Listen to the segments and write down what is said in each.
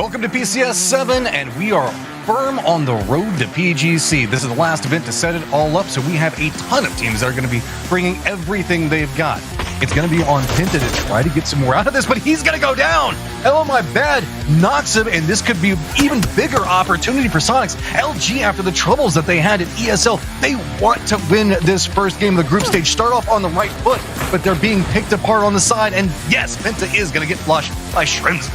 Welcome to PCS7, and we are firm on the road to PGC. This is the last event to set it all up, so we have a ton of teams that are going to be bringing everything they've got. It's going to be on Pinta to try to get some more out of this, but he's going to go down. Oh, my bad. Knocks him, and this could be an even bigger opportunity for Sonics. LG, after the troubles that they had at ESL, they want to win this first game of the group stage, start off on the right foot, but they're being picked apart on the side, and yes, Pinta is going to get flushed by Shrimps.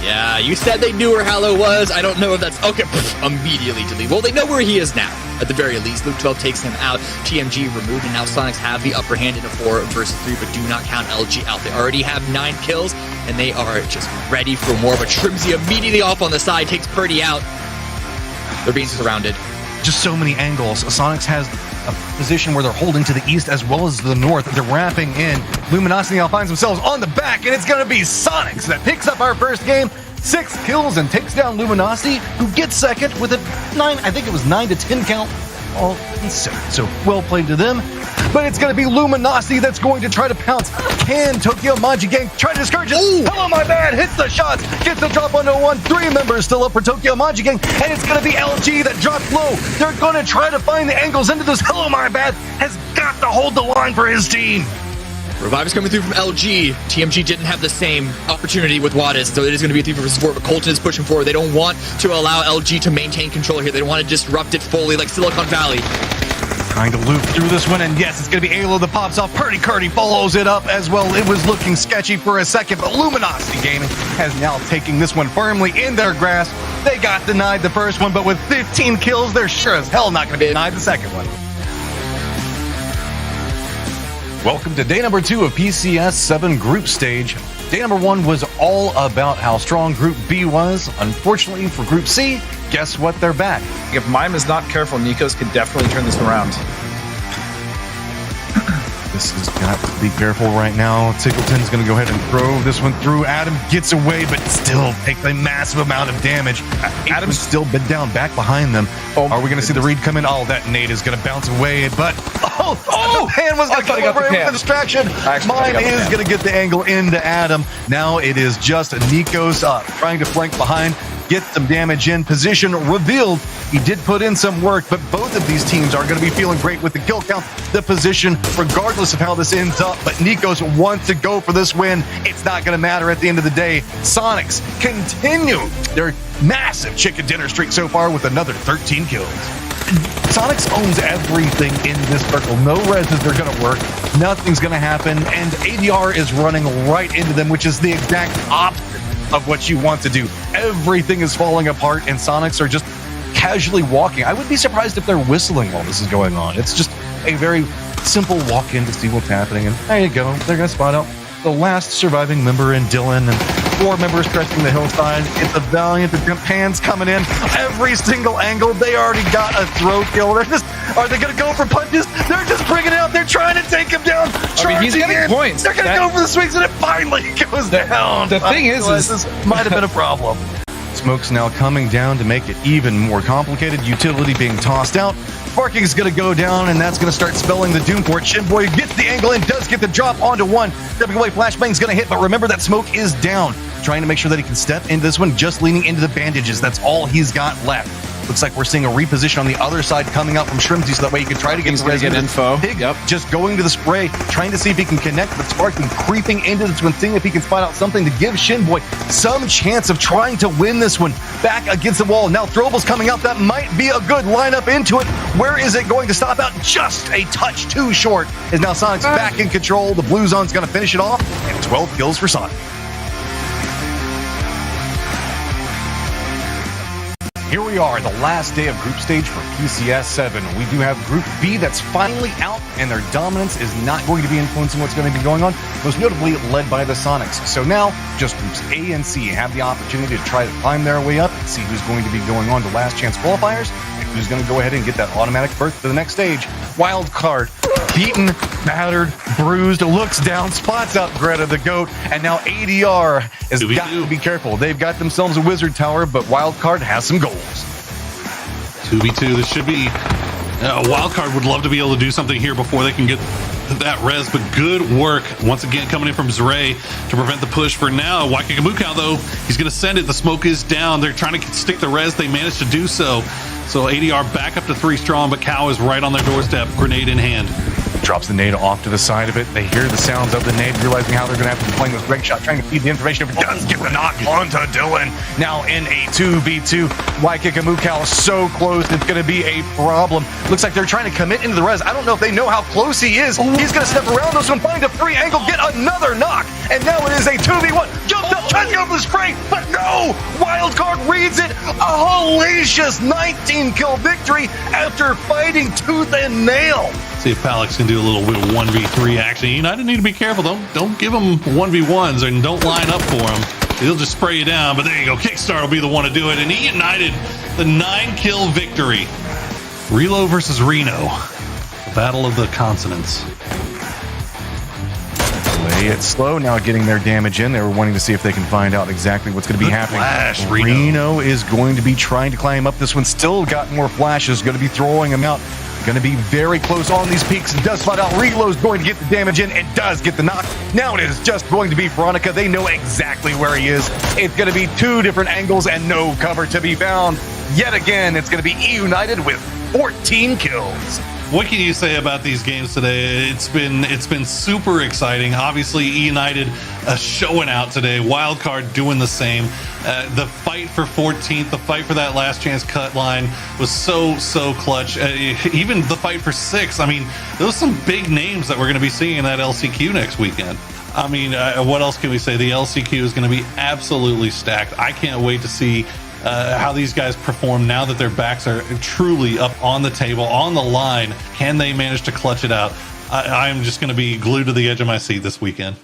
Yeah, you said they knew where Hallow was. I don't know if that's... Okay, immediately delete. Well, they know where he is now. At the very least, Luke 12 takes him out. TMG removed, and now Sonics have the upper hand in a 4 versus 3, but do not count LG out. They already have 9 kills, and they are just ready for more. But Shrimsy immediately off on the side, takes Purdy out. They're being surrounded. Just so many angles. Sonics has a position where they're holding to the east as well as the north. They're wrapping in. Luminosity now finds themselves on the back, and it's going to be Sonics that picks up our first game. 6 kills and takes down Luminosity, who gets second with a 9 to 10 count. All so well played to them. But it's going to be Luminosity that's going to try to pounce. Can Tokyo Manji Gang try to discourage it? Ooh. Hello, my bad. Hits the shots. Gets the drop onto 1. 3 members still up for Tokyo Manji Gang. And it's going to be LG that drops low. They're going to try to find the angles into this. Hello, my bad. Has got to hold the line for his team. Revive is coming through from LG. TMG didn't have the same opportunity with Wadis, so it is going to be a 3 versus 4, but Colton is pushing forward. They don't want to allow LG to maintain control here. They don't want to disrupt it fully like Silicon Valley. Trying to loop through this one, and yes, it's going to be Alo that pops off. Purdy Curdy follows it up as well. It was looking sketchy for a second, but Luminosity Gaming has now taken this one firmly in their grasp. They got denied the first one, but with 15 kills, they're sure as hell not going to be denied the second one. Welcome to day number 2 of PCS7 group stage. Day number 1 was all about how strong Group B was. Unfortunately for Group C, guess what? They're back. If Mime is not careful, Nikos could definitely turn this around. This has got to be careful right now. Tickleton's going to go ahead and throw this one through. Adam gets away, but still takes a massive amount of damage. Adam's still been down back behind them. Oh, are we going to see the read come in? Oh, that nade is going to bounce away, but... Oh, the pan was going to come over with the distraction. Mine is going to get the angle into Adam. Now it is just Nikos up, trying to flank behind. Get some damage in. Position revealed. He did put in some work, but both of these teams are going to be feeling great with the kill count, the position, regardless of how this ends up. But Nikos wants to go for this win. It's not going to matter at the end of the day. Sonics continue their massive chicken dinner streak so far with another 13 kills. Sonics owns everything in this circle. No reses are going to work. Nothing's going to happen. And ADR is running right into them, which is the exact opposite of what you want to do. Everything is falling apart, and Sonics are just casually walking. I would be surprised if they're whistling while this is going on. It's just a very simple walk in to see what's happening, and there you go. They're going to spot out the last surviving member in Dylan, and 4 members cresting the hillside. It's a Valiant. The Pan's coming in. Every single angle. They already got a throw kill. Are they going to go for punches? They're just bringing it out. They're trying to take him down. He's getting points. They're going to go for the swings, and it finally goes down. The thing is this might have been a problem. Smoke's now coming down to make it even more complicated. Utility being tossed out. Sparking is going to go down, and that's going to start spelling the doom for it. Shinboy gets the angle and does get the drop onto 1. Stepping away, Flashbang's going to hit, but remember that Smoke is down. Trying to make sure that he can step into this one, just leaning into the bandages. That's all he's got left. Looks like we're seeing a reposition on the other side coming out from Shrimsy, so that way he can try to get info. Pig just going to the spray, trying to see if he can connect, but Sparking creeping into this one, seeing if he can spot out something to give Shinboy some chance of trying to win this one. Back against the wall. Now Throble's coming out. That might be a good lineup into it. Where is it going to stop out? Just a touch too short. Is now Sonic's back in control. The Blue Zone's going to finish it off, and 12 kills for Sonic. Here we are, the last day of group stage for PCS7. We do have Group B that's finally out, and their dominance is not going to be influencing what's going to be going on, most notably led by the Sonics. So now, just Groups A and C have the opportunity to try to climb their way up and see who's going to be going on to Last Chance Qualifiers, and who's going to go ahead and get that automatic berth to the next stage. Wild card, beaten, battered, bruised, looks down, spots out Greta the Goat, and now ADR has got to be careful. They've got themselves a wizard tower, but Wildcard has some goals. 2v2, this should be... Wildcard would love to be able to do something here before they can get that res, but good work once again coming in from Zray to prevent the push for now. Waikikamuka, though, he's going to send it. The smoke is down. They're trying to stick the res. They managed to do so. So ADR back up to 3 strong, but Cow is right on their doorstep, grenade in hand. Drops the nade off to the side of it. They hear the sounds of the nade, realizing how they're going to have to be playing this break shot, trying to feed the information. If it does get the knock onto Dylan. Now in a 2v2. Waikikamuka so close, it's going to be a problem. Looks like they're trying to commit into the res. I don't know if they know how close he is. He's going to step around this one, find a free angle, get another knock. And now it is a 2v1. Jumped up, trying to get over the spray, but no! Wildcard reads it. A hellacious 19-kill victory after fighting tooth and nail. See if Palix can do a little bit of 1v3 action. United need to be careful. Don't give them 1v1s and don't line up for them. He'll just spray you down. But there you go. Kickstart will be the one to do it. And United, the 9-kill victory. Relo versus Reno. The battle of the consonants. Play it slow. Now getting their damage in. They were wanting to see if they can find out exactly what's going to be happening. Flash, Reno is going to be trying to climb up this one. Still got more flashes. Going to be throwing them out. Going to be very close on these peaks. Does spot out. Relo's going to get the damage in. It does get the knock. Now it is just going to be Veronica. They know exactly where he is. It's going to be 2 different angles and no cover to be found. Yet again, it's going to be E United with 14 kills. What can you say about these games today? It's been super exciting. Obviously, E United showing out today. Wildcard doing the same. The fight for 14th, the fight for that last chance cut line was so clutch. Even the fight for 6. I mean, there was some big names that we're going to be seeing in that LCQ next weekend. I mean, what else can we say? The LCQ is going to be absolutely stacked. I can't wait to see how these guys perform now that their backs are truly up on the table, on the line. Can they manage to clutch it out? I'm just going to be glued to the edge of my seat this weekend.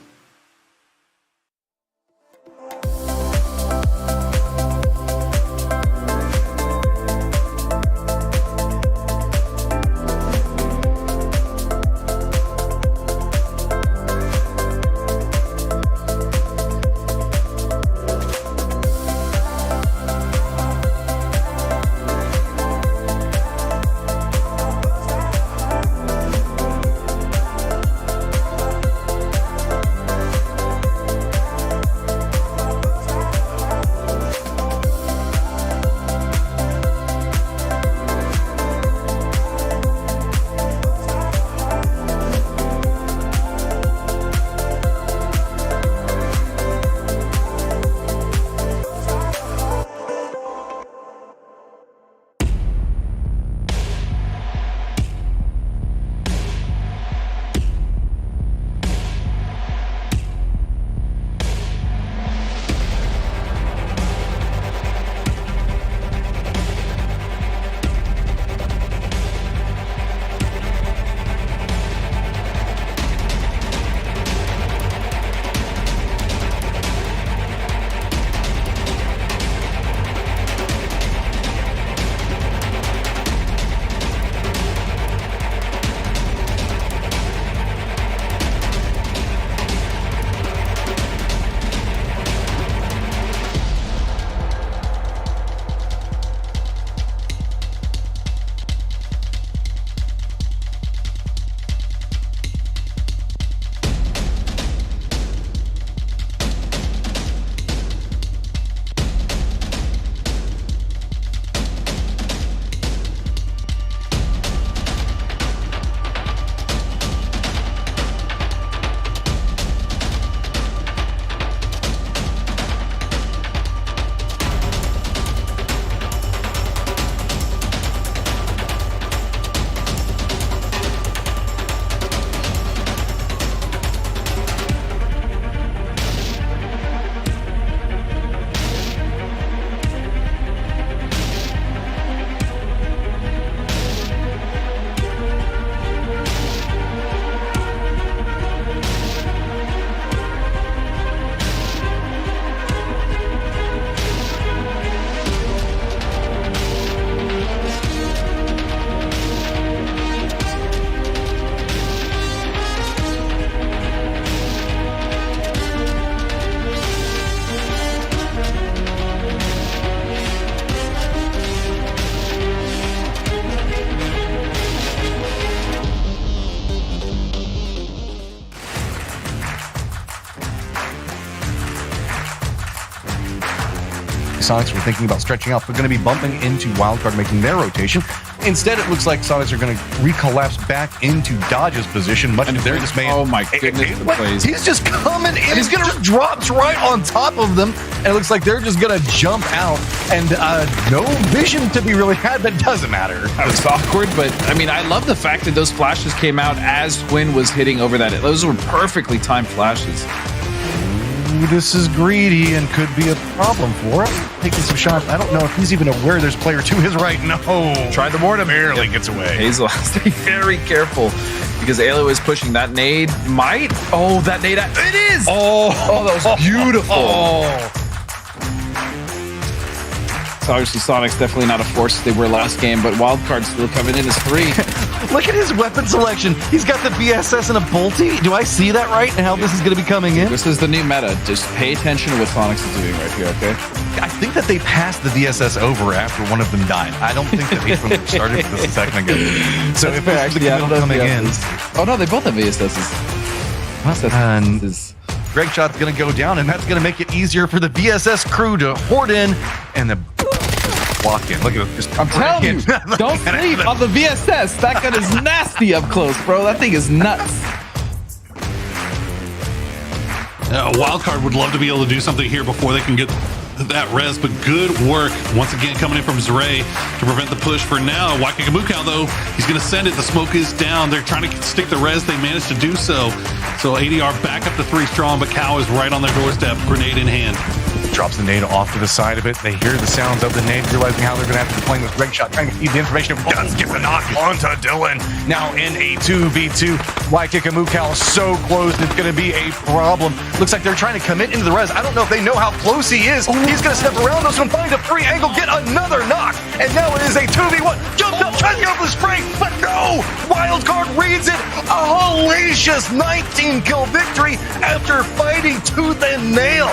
Sonics were thinking about stretching out. They're going to be bumping into Wildcard, making their rotation. Instead, it looks like Sonics are going to recollapse back into Dodge's position, much to their dismay. Oh my goodness, the plays. He's just coming in. He's going to drops right on top of them, and it looks like they're just going to jump out, and no vision to be really had, but it doesn't matter. That was awkward, but I mean, I love the fact that those flashes came out as Twin was hitting over that. Those were perfectly timed flashes. Ooh, this is greedy and could be a problem for him. Taking some shots. I don't know if he's even aware there's player to his right. No. Tried to warn him. Barely gets away. Hazel has to be very careful because Alo is pushing that nade. Might. Oh, that nade. It is. Oh, that was beautiful. Oh. So obviously Sonic's definitely not a force they were last game, but Wildcard's still coming in as 3. Look at his weapon selection. He's got the BSS and a bolty. Do I see that right? And how this is going to be coming in? This is the new meta. Just pay attention to what Sonic's is doing right here, okay? I think that they passed the VSS over after one of them died. I don't think that each one started with this a second ago. So if fair, this is the middle coming in. Oh no, they both have VSSs. And Greg Shot's going to go down, and that's going to make it easier for the VSS crew to hoard in and the walk in. Look at it. I'm telling you, don't sleep on the VSS. That gun is nasty up close, bro. That thing is nuts. Wildcard would love to be able to do something here before they can get that res, but good work once again coming in from Zray to prevent the push for now. Waikakamukau though, he's going to send it. The smoke is down. They're trying to stick the res. They managed to do so. So ADR back up to 3 strong, but Cow is right on their doorstep, grenade in hand. Drops the nade off to the side of it. They hear the sounds of the nade, realizing how they're going to have to be playing with Greg Shot, trying to feed the information. Does get the knock onto Dylan. Now in a 2v2. Waikakamukau so close, it's going to be a problem. Looks like they're trying to commit into the res. I don't know if they know how close he is. He's going to step around this one, find a free angle, get another knock. And now it is a 2v1. Jumped up, trying to get over the spray, but no! Wildcard reads it. A hellacious 19-kill victory after fighting tooth and nail.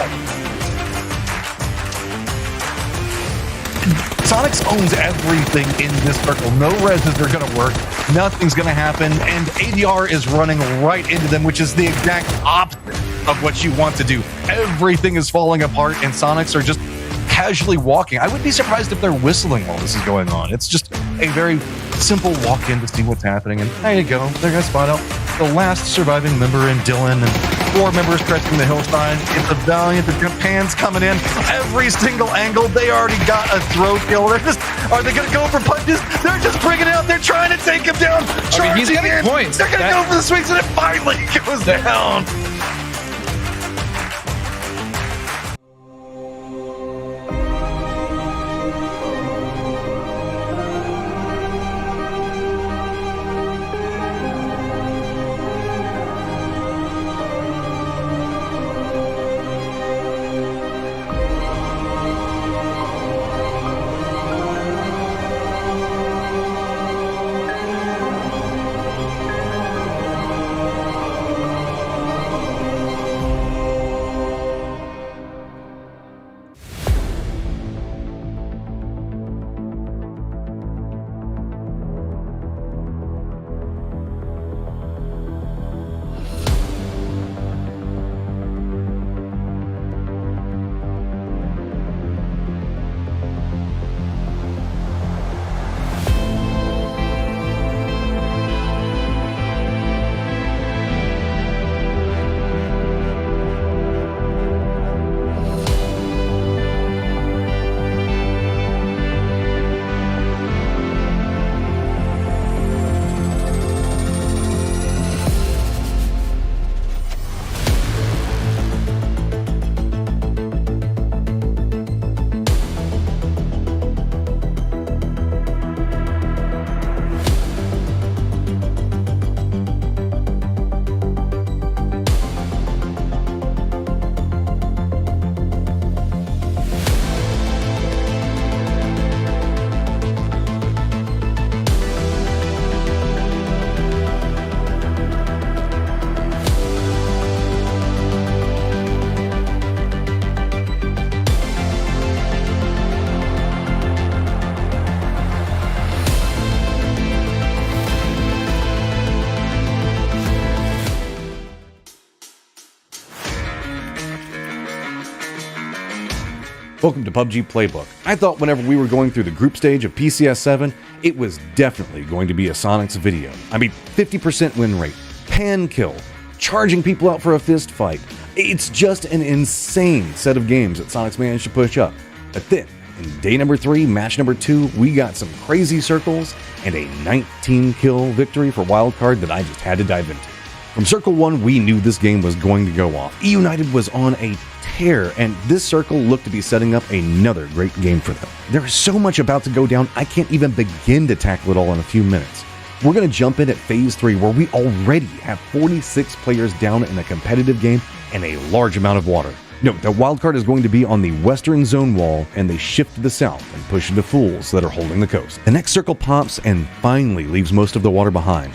Sonics owns everything in this circle. No reses are going to work. Nothing's going to happen. And ADR is running right into them, which is the exact opposite of what you want to do. Everything is falling apart, and Sonics are just casually walking. I would be surprised if they're whistling while this is going on. It's just a very simple walk in to see what's happening. And there you go. They're going to spot out the last surviving member in Dylan and 4 members stretching the hillside. It's a Valiant. The Japan's coming in. Every single angle. They already got a throw kill. Are they going to go for punches? They're just bringing it out. They're trying to take him down. I mean, he's getting points. They're going to go for the swings, and it finally goes down. Welcome to PUBG Playbook. I thought whenever we were going through the group stage of PCS7, it was definitely going to be a Sonics video. I mean, 50% win rate, pan kill, charging people out for a fist fight. It's just an insane set of games that Sonics managed to push up. But then, in day number 3, match number 2, we got some crazy circles and a 19-kill victory for Wildcard that I just had to dive into. From Circle 1, we knew this game was going to go off. E-United was on a tear, and this circle looked to be setting up another great game for them. There is so much about to go down, I can't even begin to tackle it all in a few minutes. We're going to jump in at Phase 3, where we already have 46 players down in a competitive game and a large amount of water. Note that Wildcard is going to be on the western zone wall, and they shift to the south and push into fools that are holding the coast. The next circle pops and finally leaves most of the water behind.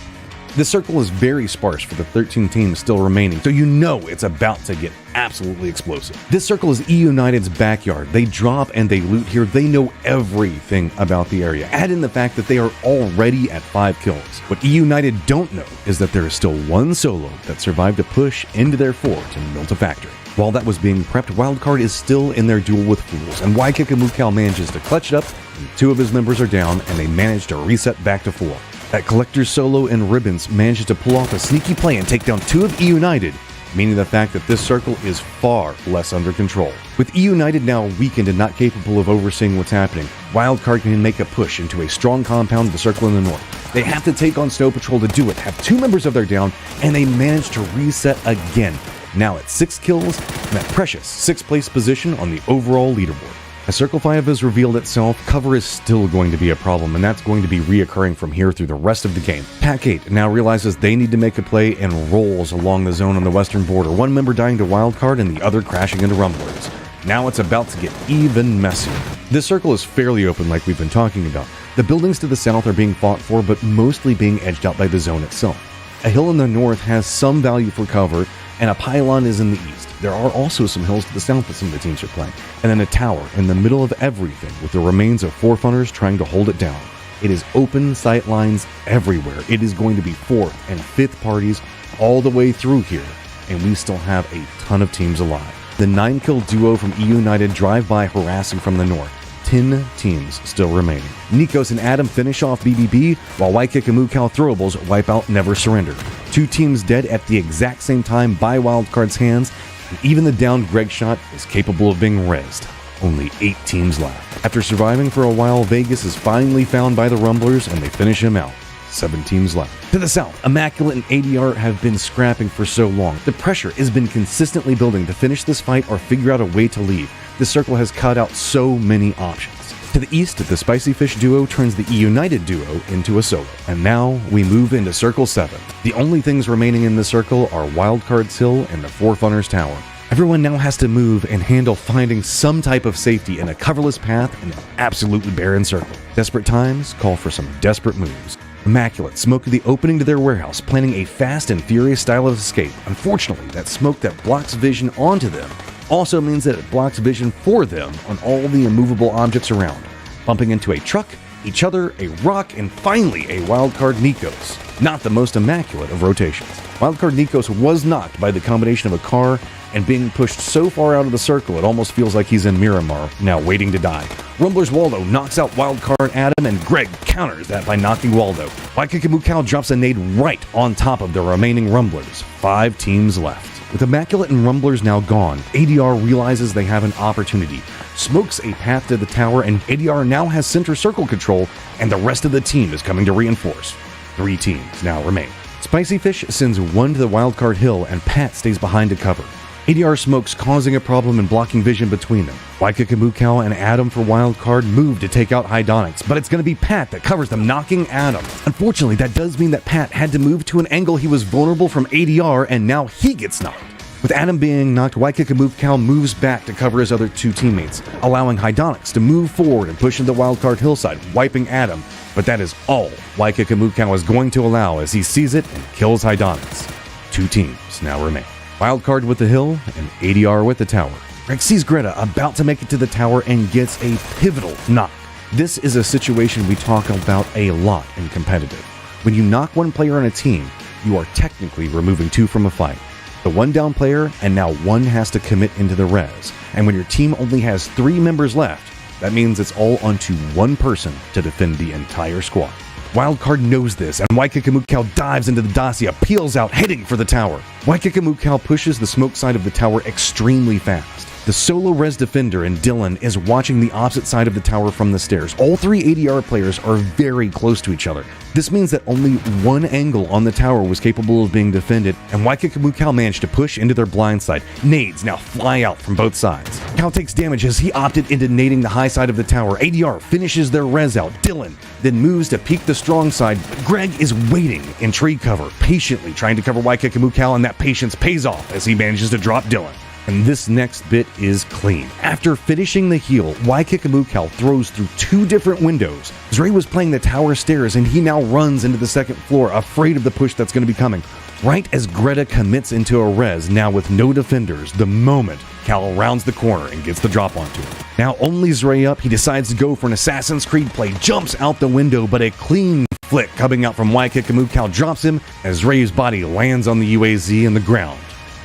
This circle is very sparse for the 13 teams still remaining, so you know it's about to get absolutely explosive. This circle is E-United's backyard. They drop and they loot here. They know everything about the area. Add in the fact that they are already at 5 kills. What E-United don't know is that there is still one solo that survived to push into their fort and built a factory. While that was being prepped, Wildcard is still in their duel with fools, and Waikakamukal manages to clutch it up, and 2 of his members are down, and they manage to reset back to 4. That Collector's Solo and Ribbons manages to pull off a sneaky play and take down 2 of E-United, meaning the fact that this circle is far less under control. With E-United now weakened and not capable of overseeing what's happening, Wildcard can make a push into a strong compound of the circle in the north. They have to take on Snow Patrol to do it, have 2 members of their down, and they manage to reset again, now at 6 kills and that precious 6th place position on the overall leaderboard. As Circle 5 has revealed itself, cover is still going to be a problem, and that's going to be reoccurring from here through the rest of the game. Pack 8 now realizes they need to make a play and rolls along the zone on the western border, one member dying to Wildcard and the other crashing into Rumblers. Now it's about to get even messier. This circle is fairly open like we've been talking about. The buildings to the south are being fought for, but mostly being edged out by the zone itself. A hill in the north has some value for cover, and a pylon is in the east. There are also some hills to the south that some of the teams are playing, and then a tower in the middle of everything with the remains of forefunners trying to hold it down. It is open sight lines everywhere. It is going to be 4th and 5th parties all the way through here, and we still have a ton of teams alive. The 9-kill duo from E-United drive by harassing from the north. 10 teams still remaining. Nikos and Adam finish off BBB, while Waikakamukal throwables wipe out Never Surrender. 2 teams dead at the exact same time by Wildcard's hands, and even the downed Greg shot is capable of being rezzed. Only 8 teams left. After surviving for a while, Vegas is finally found by the Rumblers, and they finish him out. 7 teams left. To the south, Immaculate and ADR have been scrapping for so long. The pressure has been consistently building to finish this fight or figure out a way to leave. This circle has cut out so many options. To the east, the Spicy Fish duo turns the E-United duo into a solo. And now we move into Circle 7. The only things remaining in the circle are Wildcard's Hill and the Forefunners Tower. Everyone now has to move and handle finding some type of safety in a coverless path in an absolutely barren circle. Desperate times call for some desperate moves. Immaculate smoke the opening to their warehouse, planning a fast and furious style of escape. Unfortunately, that smoke that blocks vision onto them also means that it blocks vision for them on all the immovable objects around, bumping into a truck, each other, a rock, and finally a Wildcard Nikos. Not the most immaculate of rotations. Wildcard Nikos was knocked by the combination of a car and being pushed so far out of the circle it almost feels like he's in Miramar, now waiting to die. Rumbler's Waldo knocks out Wildcard Adam, and Greg counters that by knocking Waldo. Waikakamukal drops a nade right on top of the remaining Rumblers. 5 teams left. With Immaculate and Rumblers now gone, ADR realizes they have an opportunity, smokes a path to the tower, and ADR now has center circle control, and the rest of the team is coming to reinforce. 3 teams now remain. Spicy Fish sends 1 to the Wildcard Hill, and Pat stays behind to cover. ADR smokes causing a problem and blocking vision between them. Waikakamukal and Adam for Wildcard move to take out Hydonics, but it's going to be Pat that covers them, knocking Adam. Unfortunately, that does mean that Pat had to move to an angle he was vulnerable from ADR, and now he gets knocked. With Adam being knocked, Waikakamukal moves back to cover his other 2 teammates, allowing Hydonics to move forward and push into Wildcard Hillside, wiping Adam. But that is all Waikakamukal is going to allow as he sees it and kills Hydonics. 2 teams now remain. Wildcard with the hill and ADR with the tower. Greg sees Greta about to make it to the tower and gets a pivotal knock. This is a situation we talk about a lot in competitive. When you knock one player on a team, you are technically removing 2 from a fight. The one down player, and now one has to commit into the res. And when your team only has 3 members left, that means it's all onto one person to defend the entire squad. Wildcard knows this, and Waikakamukau dives into the Dacia, peels out, heading for the tower. Waikakamukau pushes the smoke side of the tower extremely fast. The solo res defender and Dylan is watching the opposite side of the tower from the stairs. All 3 ADR players are very close to each other. This means that only one angle on the tower was capable of being defended, and Waikakamukau managed to push into their blind side. Nades now fly out from both sides. Cal takes damage as he opted into nading the high side of the tower. ADR finishes their res out. Dylan then moves to peek the strong side, but Greg is waiting in tree cover, patiently trying to cover Waikakamukau, and that patience pays off as he manages to drop Dylan. And this next bit is clean. After finishing the heal, Waikakamukau throws through 2 different windows. Zray was playing the tower stairs, and he now runs into the second floor, afraid of the push that's going to be coming. Right as Greta commits into a res, now with no defenders, the moment Cal rounds the corner and gets the drop onto him. Now only Zray up, he decides to go for an Assassin's Creed play, jumps out the window, but a clean flick coming out from Waikakamukau drops him as Zray's body lands on the UAZ in the ground.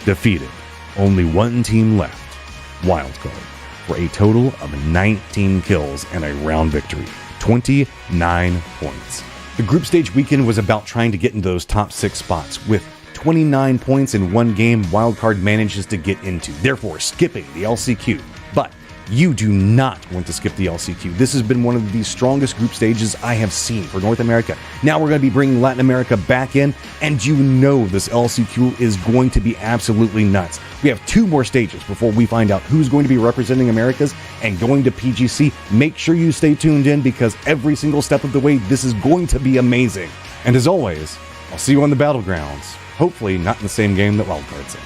Defeated. Only one team left, Wildcard, for a total of 19 kills and a round victory, 29 points. The group stage weekend was about trying to get into those top 6 spots. With 29 points in one game, Wildcard manages to get into, therefore skipping the LCQ. But you do not want to skip the LCQ. This has been one of the strongest group stages I have seen for North America. Now we're going to be bringing Latin America back in, and you know this LCQ is going to be absolutely nuts. We have 2 more stages before we find out who's going to be representing Americas and going to PGC. Make sure you stay tuned in, because every single step of the way, this is going to be amazing. And as always, I'll see you on the battlegrounds. Hopefully not in the same game that Wildcard's in.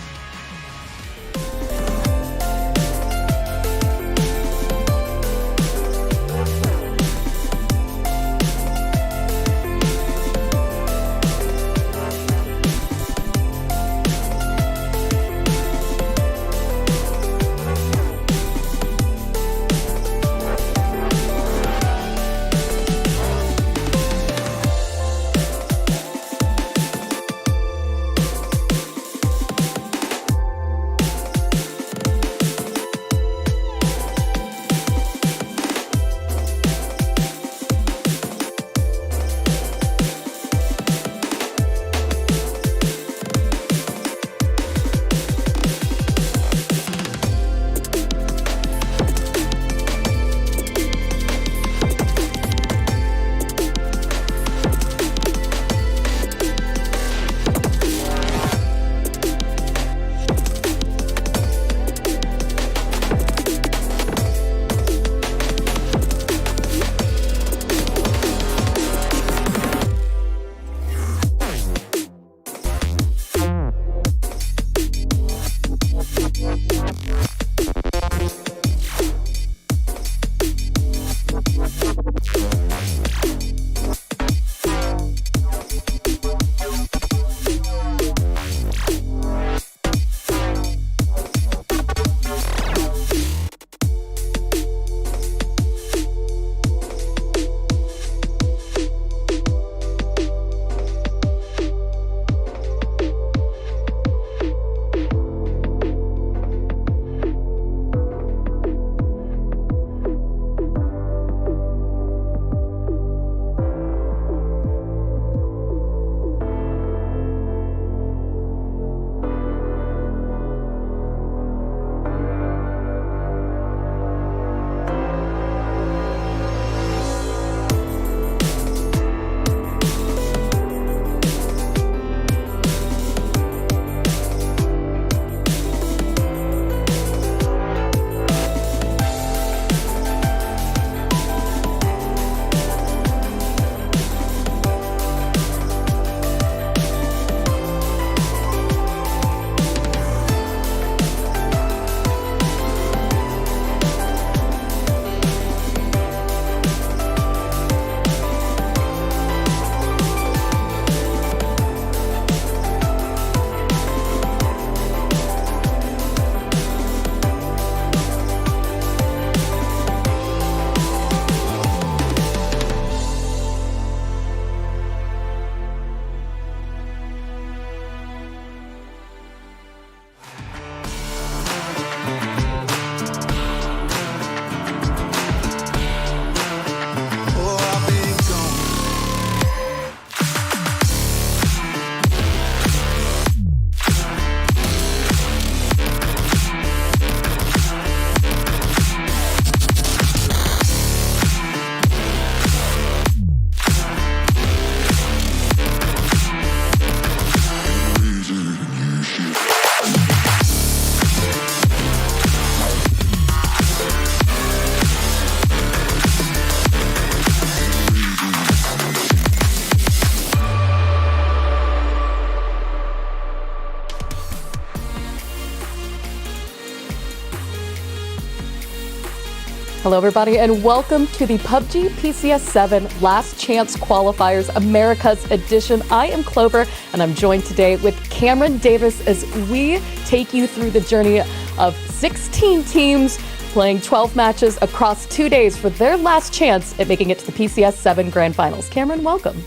Hello, everybody, and welcome to the PUBG PCS7 Last Chance Qualifiers America's Edition. I am Clover, and I'm joined today with Cameron Davis as we take you through the journey of 16 teams playing 12 matches across 2 days for their last chance at making it to the PCS7 Grand Finals. Cameron, welcome.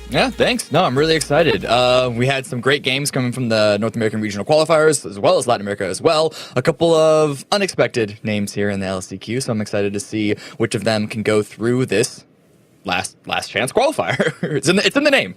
Yeah, thanks. No, I'm really excited. We had some great games coming from the North American regional qualifiers, as well as Latin America as well. A couple of unexpected names here in the LCQ, so I'm excited to see which of them can go through this last chance qualifier. It's in the name.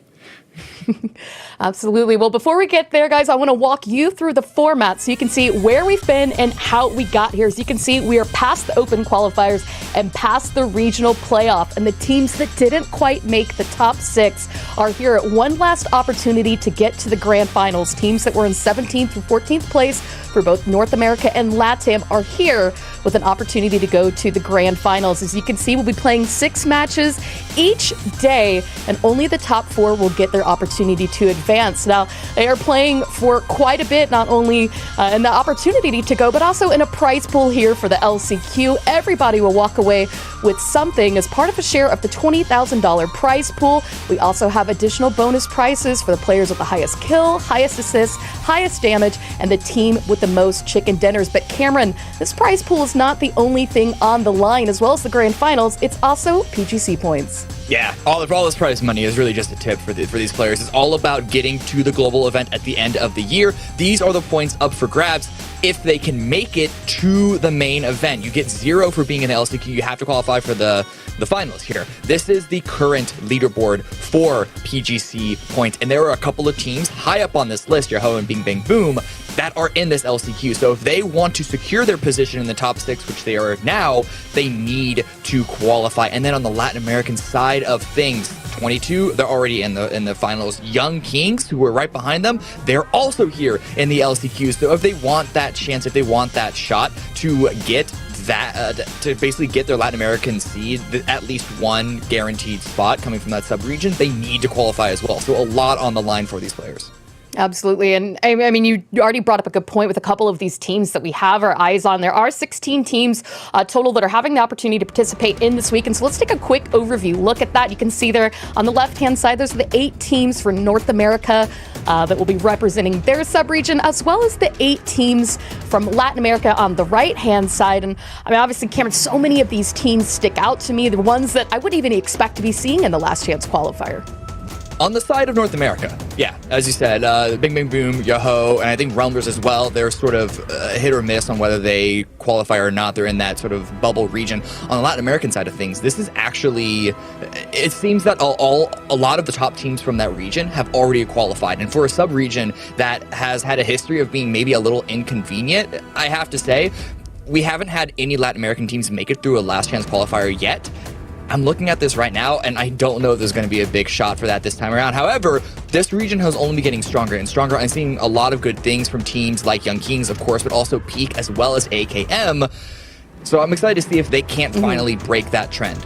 Absolutely. Well, before we get there, guys, I want to walk you through the format so you can see where we've been and how we got here. As you can see, we are past the open qualifiers and past the regional playoff, and the teams that didn't quite make the top 6 are here at one last opportunity to get to the grand finals. Teams that were in 17th through 14th place for both North America and LATAM are here with an opportunity to go to the grand finals. As you can see, we'll be playing 6 matches each day, and only the top 4 will get their opportunity to advance. Now, they are playing for quite a bit, not only in the opportunity to go, but also in a prize pool here for the LCQ. Everybody will walk away with something as part of a share of the $20,000 prize pool. We also have additional bonus prizes for the players with the highest kill, highest assists, highest damage, and the team with the most chicken dinners. But Cameron, this prize pool is not the only thing on the line. As well as the grand finals, it's also PGC points. Yeah, all this prize money is really just a tip for these players. It's all about getting to the global event at the end of the year. These are the points up for grabs if they can make it to the main event. You get 0 for being in the LCQ. You have to qualify for the finals here. This is the current leaderboard for PGC points, and there are a couple of teams high up on this list, Yahoo and Bing Bang Boom, that are in this LCQ. So if they want to secure their position in the top 6, which they are now, they need to qualify. And then on the Latin American side of things, 22, they're already in the finals. Young Kings, who were right behind them, they're also here in the LCQ. So if they want that chance, if they want that shot to get that, to basically get their Latin American seed, at least one guaranteed spot coming from that sub-region, they need to qualify as well. So a lot on the line for these players. Absolutely. And I mean, you already brought up a good point with a couple of these teams that we have our eyes on. There are 16 teams total that are having the opportunity to participate in this weekend. So let's take a quick overview look at that. You can see there on the left-hand side, those are the 8 teams for North America that will be representing their sub-region, as well as the 8 teams from Latin America on the right-hand side. And I mean, obviously, Cameron, so many of these teams stick out to me, the ones that I wouldn't even expect to be seeing in the Last Chance Qualifier. On the side of North America, yeah, as you said, Bing Bang Boom, Yahoo, and I think Realmers as well, they're sort of hit or miss on whether they qualify or not. They're in that sort of bubble region. On the Latin American side of things, this is actually, it seems that a lot of the top teams from that region have already qualified. And for a sub-region that has had a history of being maybe a little inconvenient, I have to say, we haven't had any Latin American teams make it through a Last Chance Qualifier yet. I'm looking at this right now, and I don't know if there's going to be a big shot for that this time around. However, this region has only been getting stronger and stronger. I'm seeing a lot of good things from teams like Young Kings, of course, but also Peak as well as AKM. So I'm excited to see if they can't finally break that trend.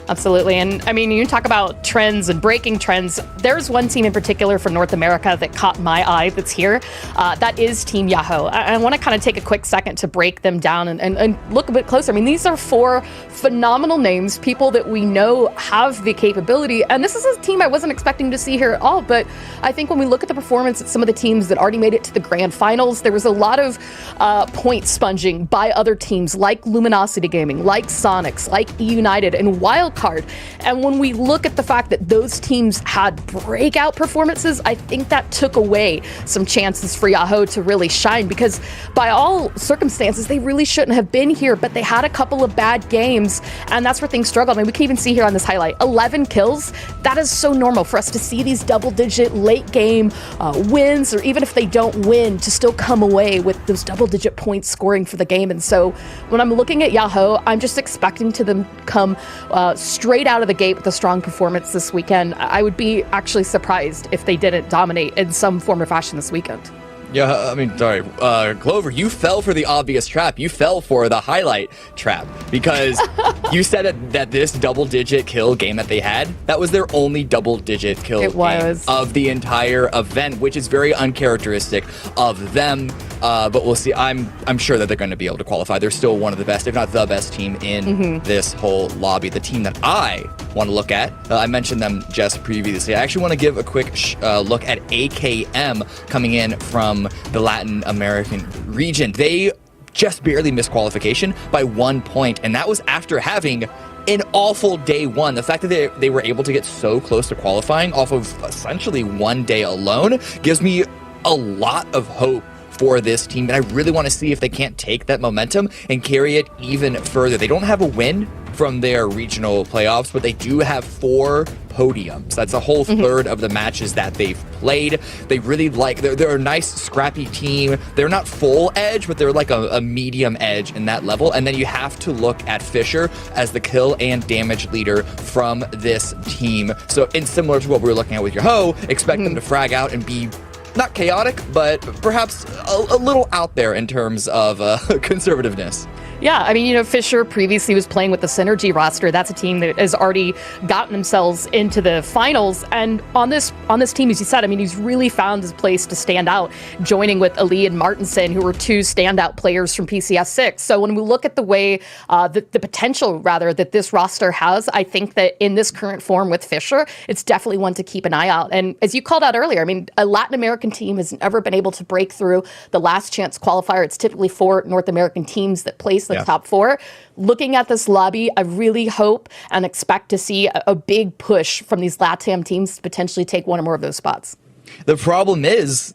Absolutely. And I mean, you talk about trends and breaking trends. There's one team in particular from North America that caught my eye that's here. That is Team Yahoo. I want to kind of take a quick second to break them down and look a bit closer. I mean, these are 4 phenomenal names, people that we know have the capability. And this is a team I wasn't expecting to see here at all. But I think when we look at the performance of some of the teams that already made it to the grand finals, there was a lot of point sponging by other teams like Luminosity Gaming, like Sonics, like United, and Wildcard. And when we look at the fact that those teams had breakout performances, I think that took away some chances for Yahoo to really shine, because by all circumstances, they really shouldn't have been here, but they had a couple of bad games, and that's where things struggled. I mean, we can even see here on this highlight, 11 kills. That is so normal for us to see these double-digit late game wins, or even if they don't win, to still come away with those double-digit points scoring for the game. And so when I'm looking at Yahoo, I'm just expecting to them come straight out of the gate with a strong performance this weekend. I would be actually surprised if they didn't dominate in some form or fashion this weekend. Yeah, I mean, sorry, Clover, you fell for the obvious trap. You fell for the highlight trap, because You said that this double-digit kill game that they had, that was their only double-digit kill game of the entire event, which is very uncharacteristic of them. But we'll see. I'm sure that they're going to be able to qualify. They're still one of the best, if not the best team in this whole lobby. The team that I want to look at, I mentioned them just previously. I actually want to give a quick look at AKM coming in from the Latin American region. They just barely missed qualification by 1 point, and that was after having an awful day one. The fact that they were able to get so close to qualifying off of essentially 1 day alone gives me a lot of hope for this team, and I really want to see if they can't take that momentum and carry it even further. They don't have a win from their regional playoffs, but they do have 4 podiums. That's a whole third of the matches that they've played. They really they're a nice scrappy team. They're not full edge, but they're like a medium edge in that level. And then you have to look at Fisher as the kill and damage leader from this team. So in similar to what we were looking at with your Ho, expect them to frag out and be not chaotic, but perhaps a little out there in terms of conservativeness. Yeah, I mean, Fisher previously was playing with the Synergy roster. That's a team that has already gotten themselves into the finals. And on this team, as you said, I mean, he's really found his place to stand out, joining with Ali and Martinson, who were 2 standout players from PCS6. So when we look at the way, the potential, rather, that this roster has, I think that in this current form with Fisher, it's definitely one to keep an eye out. And as you called out earlier, I mean, a Latin American team has never been able to break through the Last Chance Qualifier. It's typically 4 North American teams that place the top 4. Looking at this lobby, I really hope and expect to see a big push from these LATAM teams to potentially take one or more of those spots. The problem is,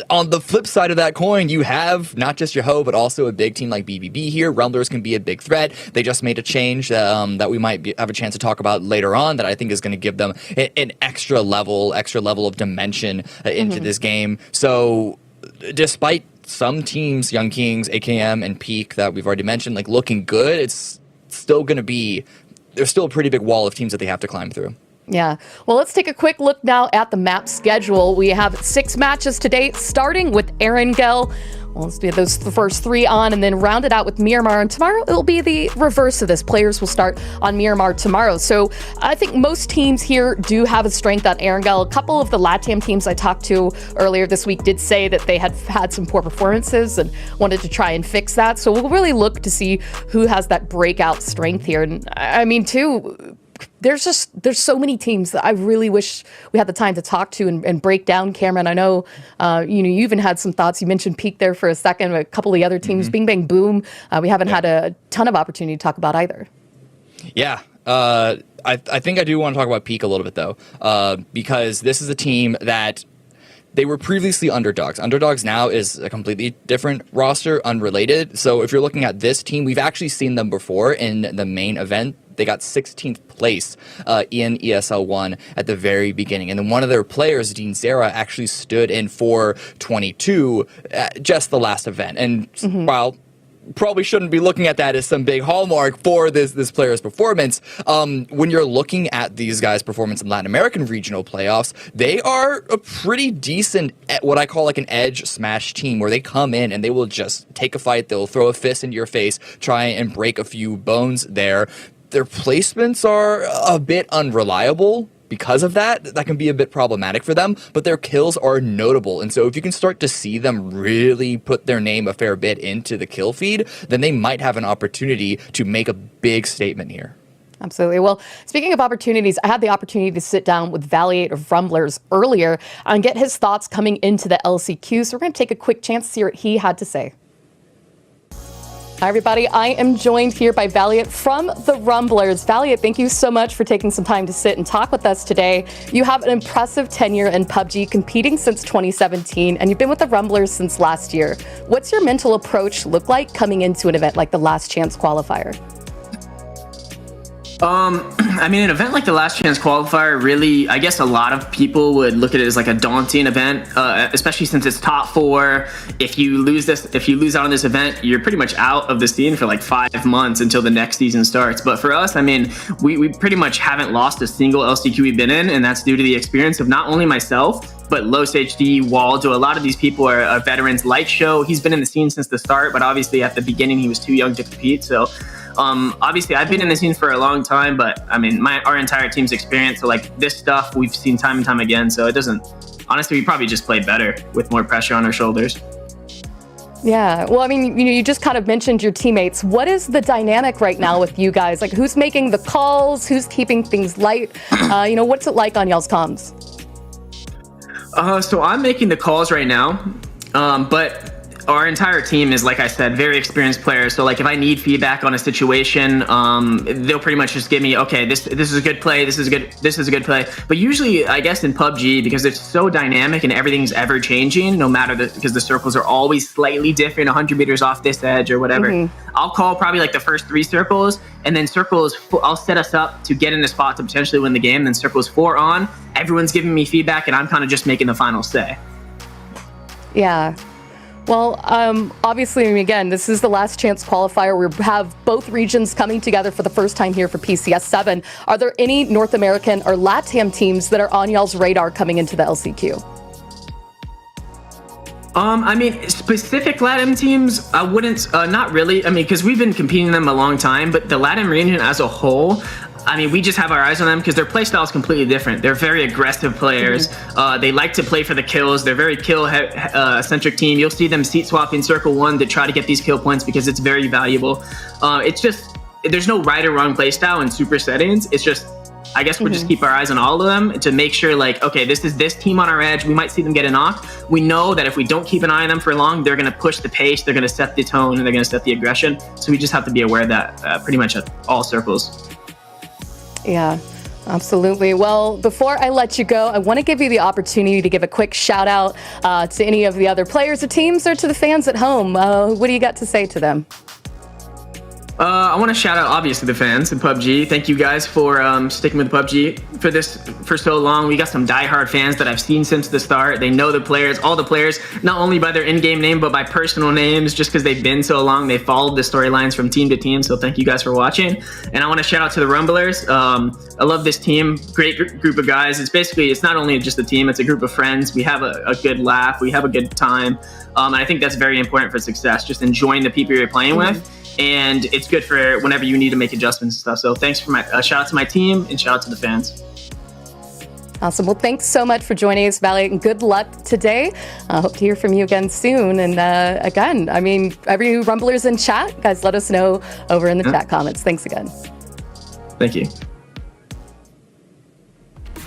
on the flip side of that coin, you have not just your Ho, but also a big team like BBB here. Rumblers can be a big threat. They just made a change that we might have a chance to talk about later on that I think is going to give them an extra level of dimension into this game. So despite some teams, Young Kings, AKM, and Peak that we've already mentioned, like looking good, it's still going to be, there's still a pretty big wall of teams that they have to climb through. Yeah. Well, let's take a quick look now at the map schedule. We have 6 matches today, starting with Erangel. Well, let's do the first 3 on and then round it out with Miramar. And tomorrow it'll be the reverse of this. Players will start on Miramar tomorrow. So I think most teams here do have a strength on Erangel. A couple of the LATAM teams I talked to earlier this week did say that they had had some poor performances and wanted to try and fix that. So we'll really look to see who has that breakout strength here. And I mean, too, there's so many teams that I really wish we had the time to talk to and break down, Cameron. I know, you even had some thoughts. You mentioned Peak there for a second. A couple of the other teams, Bing Bang Boom, we haven't had a ton of opportunity to talk about either. Yeah. I think I do want to talk about Peak a little bit, though, because this is a team that they were previously underdogs. Underdogs now is a completely different roster, unrelated. So if you're looking at this team, we've actually seen them before in the main event. They got 16th place in ESL 1 at the very beginning. And then one of their players, Dean Zera, actually stood in for 22 at just the last event. And while probably shouldn't be looking at that as some big hallmark for this player's performance, when you're looking at these guys' performance in Latin American regional playoffs, they are a pretty decent, what I call like an edge smash team, where they come in and they will just take a fight, they'll throw a fist into your face, try and break a few bones there. Their placements are a bit unreliable. Because of that, that can be a bit problematic for them, but their kills are notable. And so if you can start to see them really put their name a fair bit into the kill feed, then they might have an opportunity to make a big statement here. Absolutely. Well, speaking of opportunities, I had the opportunity to sit down with Valiant of Rumblers earlier and get his thoughts coming into the LCQ. So we're going to take a quick chance to hear what he had to say. Hi, everybody. I am joined here by Valiant from the Rumblers. Valiant, thank you so much for taking some time to sit and talk with us today. You have an impressive tenure in PUBG, competing since 2017, and you've been with the Rumblers since last year. What's your mental approach look like coming into an event like the Last Chance Qualifier? I mean, an event like the Last Chance Qualifier, really, I guess a lot of people would look at it as like a daunting event, especially since it's top 4. If you lose out on this event, you're pretty much out of the scene for like 5 months until the next season starts. But for us, I mean, we pretty much haven't lost a single LCQ we've been in, and that's due to the experience of not only myself, but Los HD, Waldo. A lot of these people are veterans. Light Show, he's been in the scene since the start, but obviously at the beginning he was too young to compete. So Obviously, I've been in the scene for a long time, but I mean, our entire team's experience. So like this stuff we've seen time and time again. So it doesn't. Honestly, we probably just played better with more pressure on our shoulders. Yeah, well, I mean, you just kind of mentioned your teammates. What is the dynamic right now with you guys? Like, who's making the calls? Who's keeping things light? What's it like on y'all's comms? So I'm making the calls right now, but our entire team is, like I said, very experienced players. So like if I need feedback on a situation, they'll pretty much just give me, okay, this is a good play, this is a good play. But usually, I guess in PUBG, because it's so dynamic and everything's ever changing, no matter because the circles are always slightly different, 100 meters off this edge or whatever. I'll call probably like the first 3 circles, and then I'll set us up to get in the spot to potentially win the game. Then circles 4 on, everyone's giving me feedback, and I'm kind of just making the final say. Yeah. Well, obviously, again, this is the Last Chance Qualifier. We have both regions coming together for the first time here for PCS7. Are there any North American or LATAM teams that are on y'all's radar coming into the LCQ? I mean, specific LATAM teams, I wouldn't, not really. I mean, because we've been competing them a long time, but the LATAM region as a whole, I mean, we just have our eyes on them because their play style is completely different. They're very aggressive players. They like to play for the kills. They're very kill-centric team. You'll see them seat swapping Circle 1 to try to get these kill points because it's very valuable. It's just, there's no right or wrong play style in super settings. It's just, I guess we'll just keep our eyes on all of them to make sure, like, okay, this is this team on our edge. We might see them get a knock. We know that if we don't keep an eye on them for long, they're going to push the pace, they're going to set the tone, and they're going to set the aggression. So we just have to be aware of that pretty much at all circles. Yeah, absolutely. Well, before I let you go, I want to give you the opportunity to give a quick shout out to any of the other players or teams or to the fans at home. What do you got to say to them? I want to shout out, obviously, the fans in PUBG. Thank you guys for sticking with PUBG for so long. We got some diehard fans that I've seen since the start. They know the players, all the players, not only by their in-game name, but by personal names, just because they've been so long. They followed the storylines from team to team. So thank you guys for watching. And I want to shout out to the Rumblers. I love this team. Great group of guys. It's not only just a team, it's a group of friends. We have a good laugh. We have a good time. And I think that's very important for success, just enjoying the people you're playing with. And it's good for whenever you need to make adjustments and stuff. So thanks for shout out to my team and shout out to the fans. Awesome. Well, thanks so much for joining us, Valiant, and good luck today. I hope to hear from you again soon. And again, I mean, every Rumblers in chat, guys, let us know over in the chat comments. Thanks again. Thank you.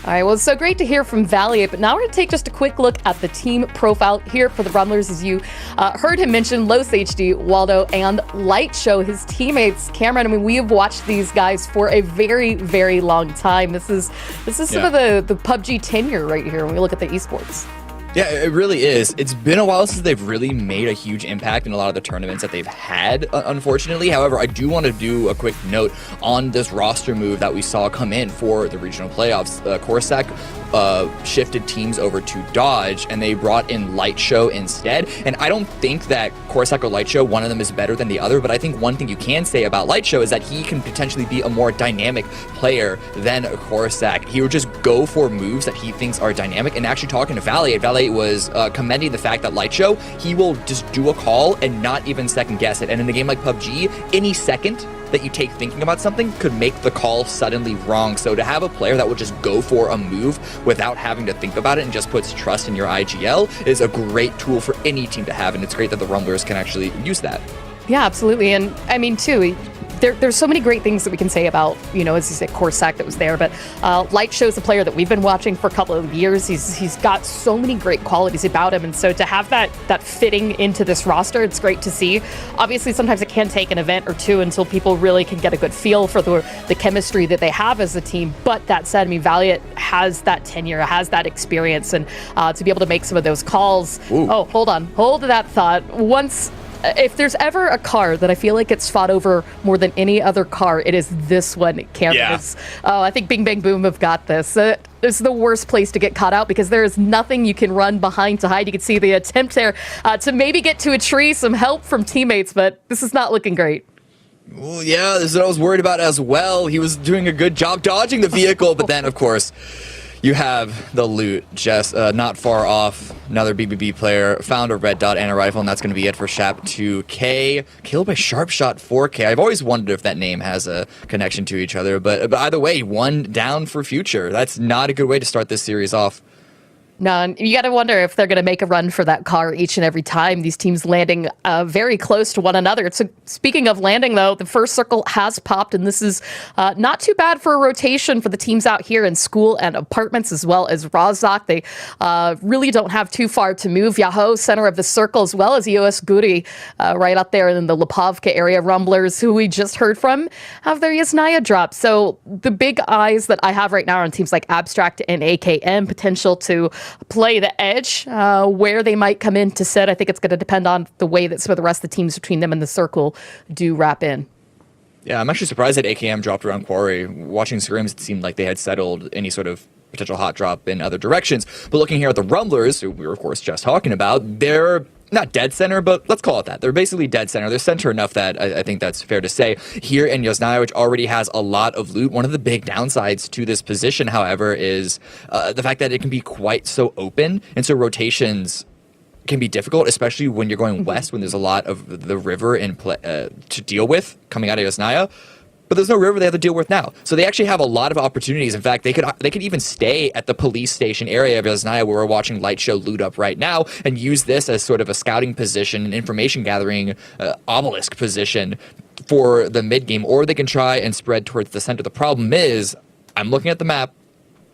All right, well, it's so great to hear from Valiant, but now we're going to take just a quick look at the team profile here for the Rumblers. As you heard him mention, Los HD, Waldo, and Light Show, his teammates. Cameron, I mean, we have watched these guys for a very, very long time. This is some of the PUBG tenure right here when we look at the esports. Yeah, it really is. It's been a while since they've really made a huge impact in a lot of the tournaments that they've had, unfortunately. However, I do want to do a quick note on this roster move that we saw come in for the regional playoffs. Corsac shifted teams over to Dodge, and they brought in Light Show instead. And I don't think that Corsac or Light Show, one of them is better than the other, but I think one thing you can say about Light Show is that he can potentially be a more dynamic player than Corsac. He would just go for moves that he thinks are dynamic. And actually talking to Valiant was commending the fact that Light Show, he will just do a call and not even second guess it. And in a game like PUBG, any second that you take thinking about something could make the call suddenly wrong. So to have a player that will just go for a move without having to think about it and just puts trust in your IGL is a great tool for any team to have, and it's great that the Rumblers can actually use that. Yeah, absolutely. And I mean, too, there's so many great things that we can say about, you know, as you said, Corsac that was there, but Light Show's a player that we've been watching for a couple of years. He's got so many great qualities about him, and so to have that fitting into this roster, it's great to see. Obviously, sometimes it can take an event or two until people really can get a good feel for the chemistry that they have as a team. But that said, I mean, Valiant has that tenure, has that experience, and to be able to make some of those calls. Ooh. Oh, hold that thought. If there's ever a car that I feel like it's fought over more than any other car, it is this one, Cameron. Yeah. I think Bing Bang Boom have got this. This is the worst place to get caught out because there is nothing you can run behind to hide. You can see the attempt there to maybe get to a tree, some help from teammates, but this is not looking great. Well, yeah, this is what I was worried about as well. He was doing a good job dodging the vehicle, but then, of course, You have the loot just not far off. Another BBB player found a red dot and a rifle, and that's going to be it for Shap2K. Killed by Sharpshot4K. I've always wondered if that name has a connection to each other, but either way, one down for Future. That's not a good way to start this series off. No, and you got to wonder if they're going to make a run for that car each and every time. These teams landing very close to one another. So speaking of landing, though, the first circle has popped, and this is not too bad for a rotation for the teams out here in school and apartments, as well as Razak. They really don't have too far to move. Yahoo, center of the circle, as well as EOS Guri, right up there in the Lipovka area. Rumblers, who we just heard from, have their Yasnaya drop. So the big eyes that I have right now are on teams like Abstract and AKM, potential to play the edge, where they might come in to sit. I think it's going to depend on the way that some of the rest of the teams between them and the circle do wrap in. Yeah, I'm actually surprised that AKM dropped around Quarry. Watching scrims, it seemed like they had settled any sort of potential hot drop in other directions. But looking here at the Rumblers, who we were, of course, just talking about, they're not dead center, but let's call it that. They're basically dead center. They're center enough that I think that's fair to say. Here in Yasnaya, which already has a lot of loot, one of the big downsides to this position, however, is the fact that it can be quite so open, and so rotations can be difficult, especially when you're going west, when there's a lot of the river to deal with coming out of Yasnaya. But there's no river they have to deal with now. So they actually have a lot of opportunities. In fact, they could even stay at the police station area of Yasnaya, where we're watching Light Show loot up right now, and use this as sort of a scouting position, an information gathering obelisk position for the mid game. Or they can try and spread towards the center. The problem is, I'm looking at the map,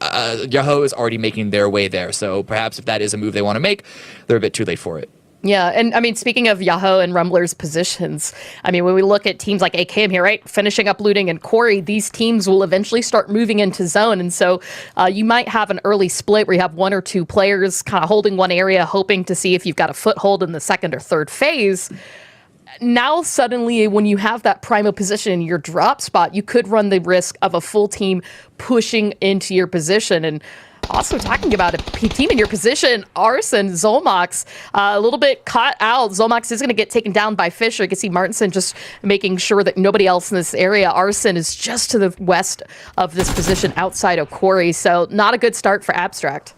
Yahoo is already making their way there. So perhaps if that is a move they want to make, they're a bit too late for it. Yeah, and I mean, speaking of Yahoo and Rumblers' positions, I mean, when we look at teams like AKM here, right, finishing up looting and Quarry, these teams will eventually start moving into zone. And so you might have an early split where you have one or two players kind of holding one area, hoping to see if you've got a foothold in the second or third phase. Now, suddenly, when you have that primo position in your drop spot, you could run the risk of a full team pushing into your position. And also talking about a team in your position, Arson, Zolmax, a little bit caught out. Zolmax is going to get taken down by Fisher. You can see Martinson just making sure that nobody else in this area. Arson is just to the west of this position outside of Quarry, so not a good start for Abstract.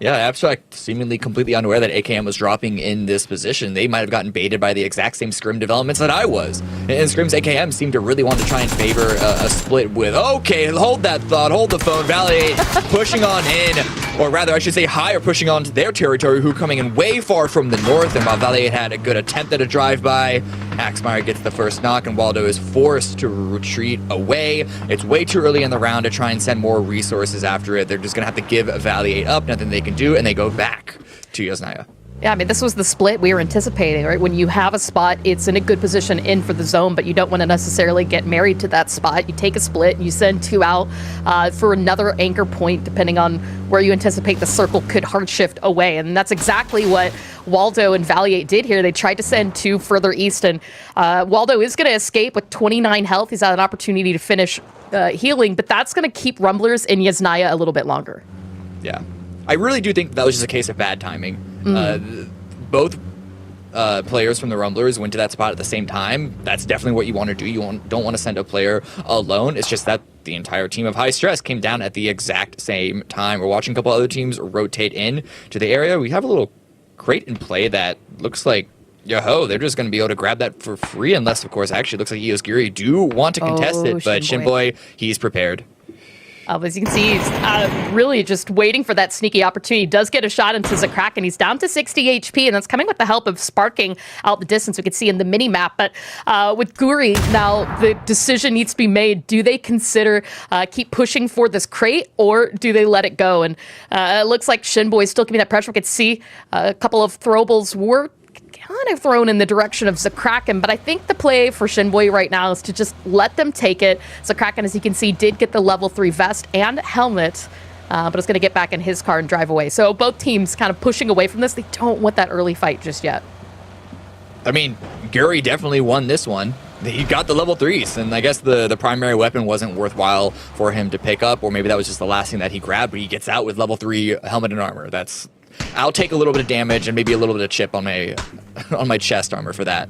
Yeah, Abstract seemingly completely unaware that AKM was dropping in this position. They might have gotten baited by the exact same scrim developments that I was. In scrims, AKM seemed to really want to try and favor a split with, okay, hold that thought, hold the phone, Validate pushing on in, or rather, I should say higher, pushing on to their territory, who coming in way far from the north, and while Validate had a good attempt at a drive-by, Axmeyer gets the first knock, and Waldo is forced to retreat away. It's way too early in the round to try and send more resources after it. They're just going to have to give Validate up, nothing they can do, and they go back to Yasnaya. Yeah, I mean, this was the split we were anticipating, right? When you have a spot, it's in a good position in for the zone, but you don't want to necessarily get married to that spot. You take a split, and you send two out for another anchor point, depending on where you anticipate the circle could hard shift away. And that's exactly what Waldo and Valiate did here. They tried to send two further east, and Waldo is going to escape with 29 health. He's had an opportunity to finish healing, but that's going to keep Rumblers in Yasnaya a little bit longer. Yeah. I really do think that was just a case of bad timing. Both players from the Rumblers went to that spot at the same time. That's definitely what you want to do. You don't want to send a player alone. It's just that the entire team of High Stress came down at the exact same time. We're watching a couple other teams rotate in to the area. We have a little crate in play that looks like, yo-ho, they're just going to be able to grab that for free, unless, of course, actually looks like EOS Guri do want to contest it, but Shinboy, he's prepared. As you can see, he's really just waiting for that sneaky opportunity. He does get a shot into Zakrak, he's down to 60 HP, and that's coming with the help of sparking out the distance we can see in the mini-map. But with Guri, now the decision needs to be made. Do they consider keep pushing for this crate, or do they let it go? And it looks like Shinboy is still giving that pressure. We could see a couple of throwables were kind of thrown in the direction of Zakraken, but I think the play for Shinboy right now is to just let them take it. Zakraken, as you can see, did get the level 3 vest and helmet, but it's going to get back in his car and drive away. So both teams kind of pushing away from this. They don't want that early fight just yet. I mean, Guri definitely won this one. He got the level 3s, and I guess the primary weapon wasn't worthwhile for him to pick up, or maybe that was just the last thing that he grabbed, but he gets out with level 3 helmet and armor. I'll take a little bit of damage and maybe a little bit of chip on my chest armor for that.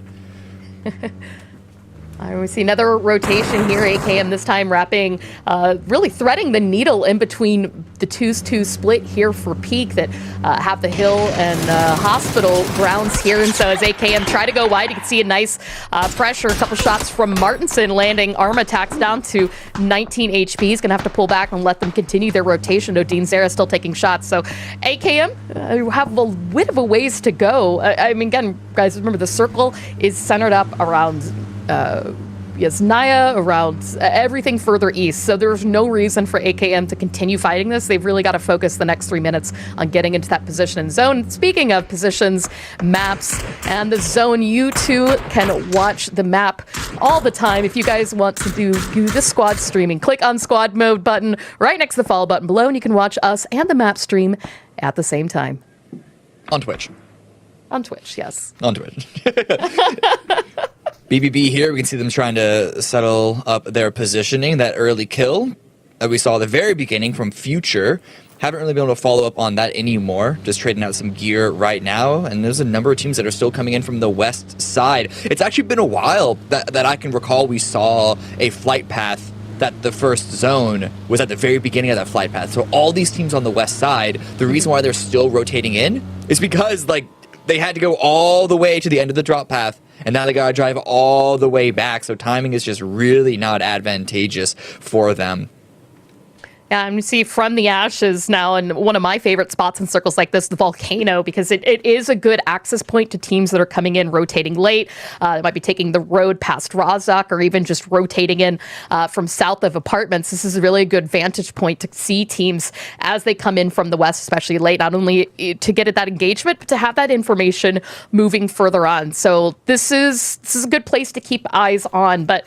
We see another rotation here. AKM this time wrapping, really threading the needle in between the 2-2 split here for Peak that have the Hill and Hospital grounds here. And so as AKM try to go wide, you can see a nice pressure. A couple shots from Martinson landing arm attacks down to 19 HP. He's going to have to pull back and let them continue their rotation. Odin Zera still taking shots. So AKM have a bit of a ways to go. I mean, again, guys, remember the circle is centered up around Yasnaya, around everything further east. So there's no reason for AKM to continue fighting this. They've really got to focus the next 3 minutes on getting into that position and zone. Speaking of positions, maps, and the zone, you too can watch the map all the time. If you guys want to do the squad streaming, click on squad mode button right next to the follow button below, and you can watch us and the map stream at the same time. On Twitch. On Twitch, yes. On Twitch. BBB here, we can see them trying to settle up their positioning. That early kill that we saw at the very beginning from Future. Haven't really been able to follow up on that anymore. Just trading out some gear right now. And there's a number of teams that are still coming in from the west side. It's actually been a while that I can recall we saw a flight path that the first zone was at the very beginning of that flight path. So all these teams on the west side, the reason why they're still rotating in is because they had to go all the way to the end of the drop path, and now they gotta drive all the way back, so timing is just really not advantageous for them. Yeah, and you see from the ashes now, and one of my favorite spots in circles like this, the volcano, because it is a good access point to teams that are coming in rotating late. They might be taking the road past Razak or even just rotating in from south of apartments. This is really a good vantage point to see teams as they come in from the west, especially late, not only to get at that engagement, but to have that information moving further on. So this is a good place to keep eyes on, but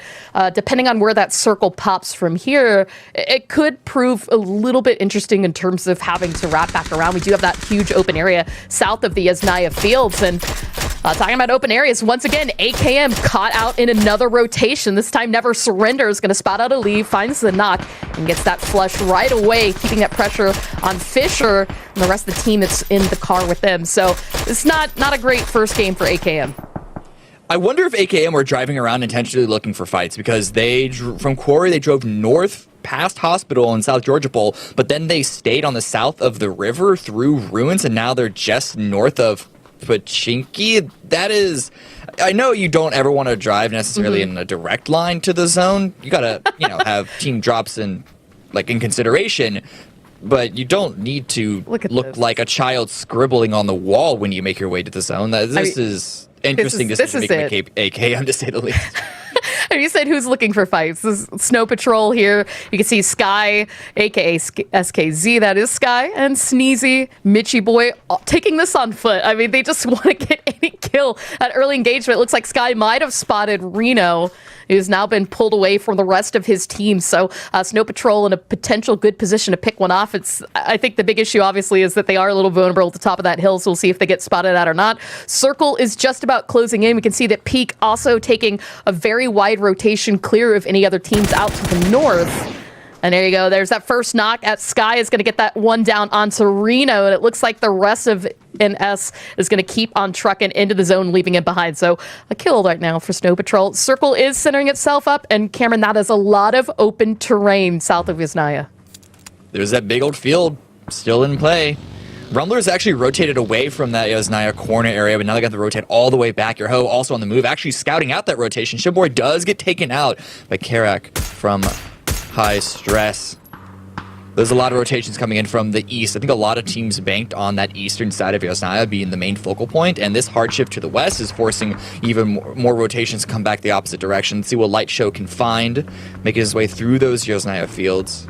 depending on where that circle pops from here, it could prove a little bit interesting in terms of having to wrap back around. We do have that huge open area south of the Yasnaya Fields, and talking about open areas, once again, AKM caught out in another rotation. This time, Never Surrender is going to spot out a lead, finds the knock, and gets that flush right away, keeping that pressure on Fisher and the rest of the team that's in the car with them. So it's not a great first game for AKM. I wonder if AKM were driving around intentionally looking for fights, because from Quarry, they drove north past Hospital in South Georgia Bowl, but then they stayed on the south of the river through Ruins, and now they're just north of Pachinki. That is, I know you don't ever want to drive necessarily in a direct line to the zone. You gotta, have team drops in consideration, but you don't need to look like a child scribbling on the wall when you make your way to the zone. This is interesting decision to make AKM, to say the least. You said who's looking for fights. This is Snow Patrol here. You can see Sky, aka SKZ, that is Sky, and Sneezy, Mitchy Boy, taking this on foot. I mean, they just want to get any kill at early engagement. It looks like Sky might have spotted Reno, who's now been pulled away from the rest of his team. So Snow Patrol in a potential good position to pick one off. I think the big issue, obviously, is that they are a little vulnerable at the top of that hill, so we'll see if they get spotted at or not. Circle is just about closing in. We can see that Peak also taking a very wide rotation clear of any other teams out to the north. And there you go. There's that first knock at Sky. Is going to get that one down onto Reno. And it looks like the rest of NS is going to keep on trucking into the zone, leaving it behind. So a kill right now for Snow Patrol. Circle is centering itself up. And Cameron, that is a lot of open terrain south of Yasnaya. There's that big old field still in play. Rumblers actually rotated away from that Yasnaya corner area, but now they got to rotate all the way back. Your Ho also on the move, actually scouting out that rotation. Shibboy does get taken out by Karak from High Stress. There's a lot of rotations coming in from the east. I think a lot of teams banked on that eastern side of Yasnaya being the main focal point, and this hard shift to the west is forcing even more rotations to come back the opposite direction. Let's see what Light Show can find, making his way through those Yasnaya fields.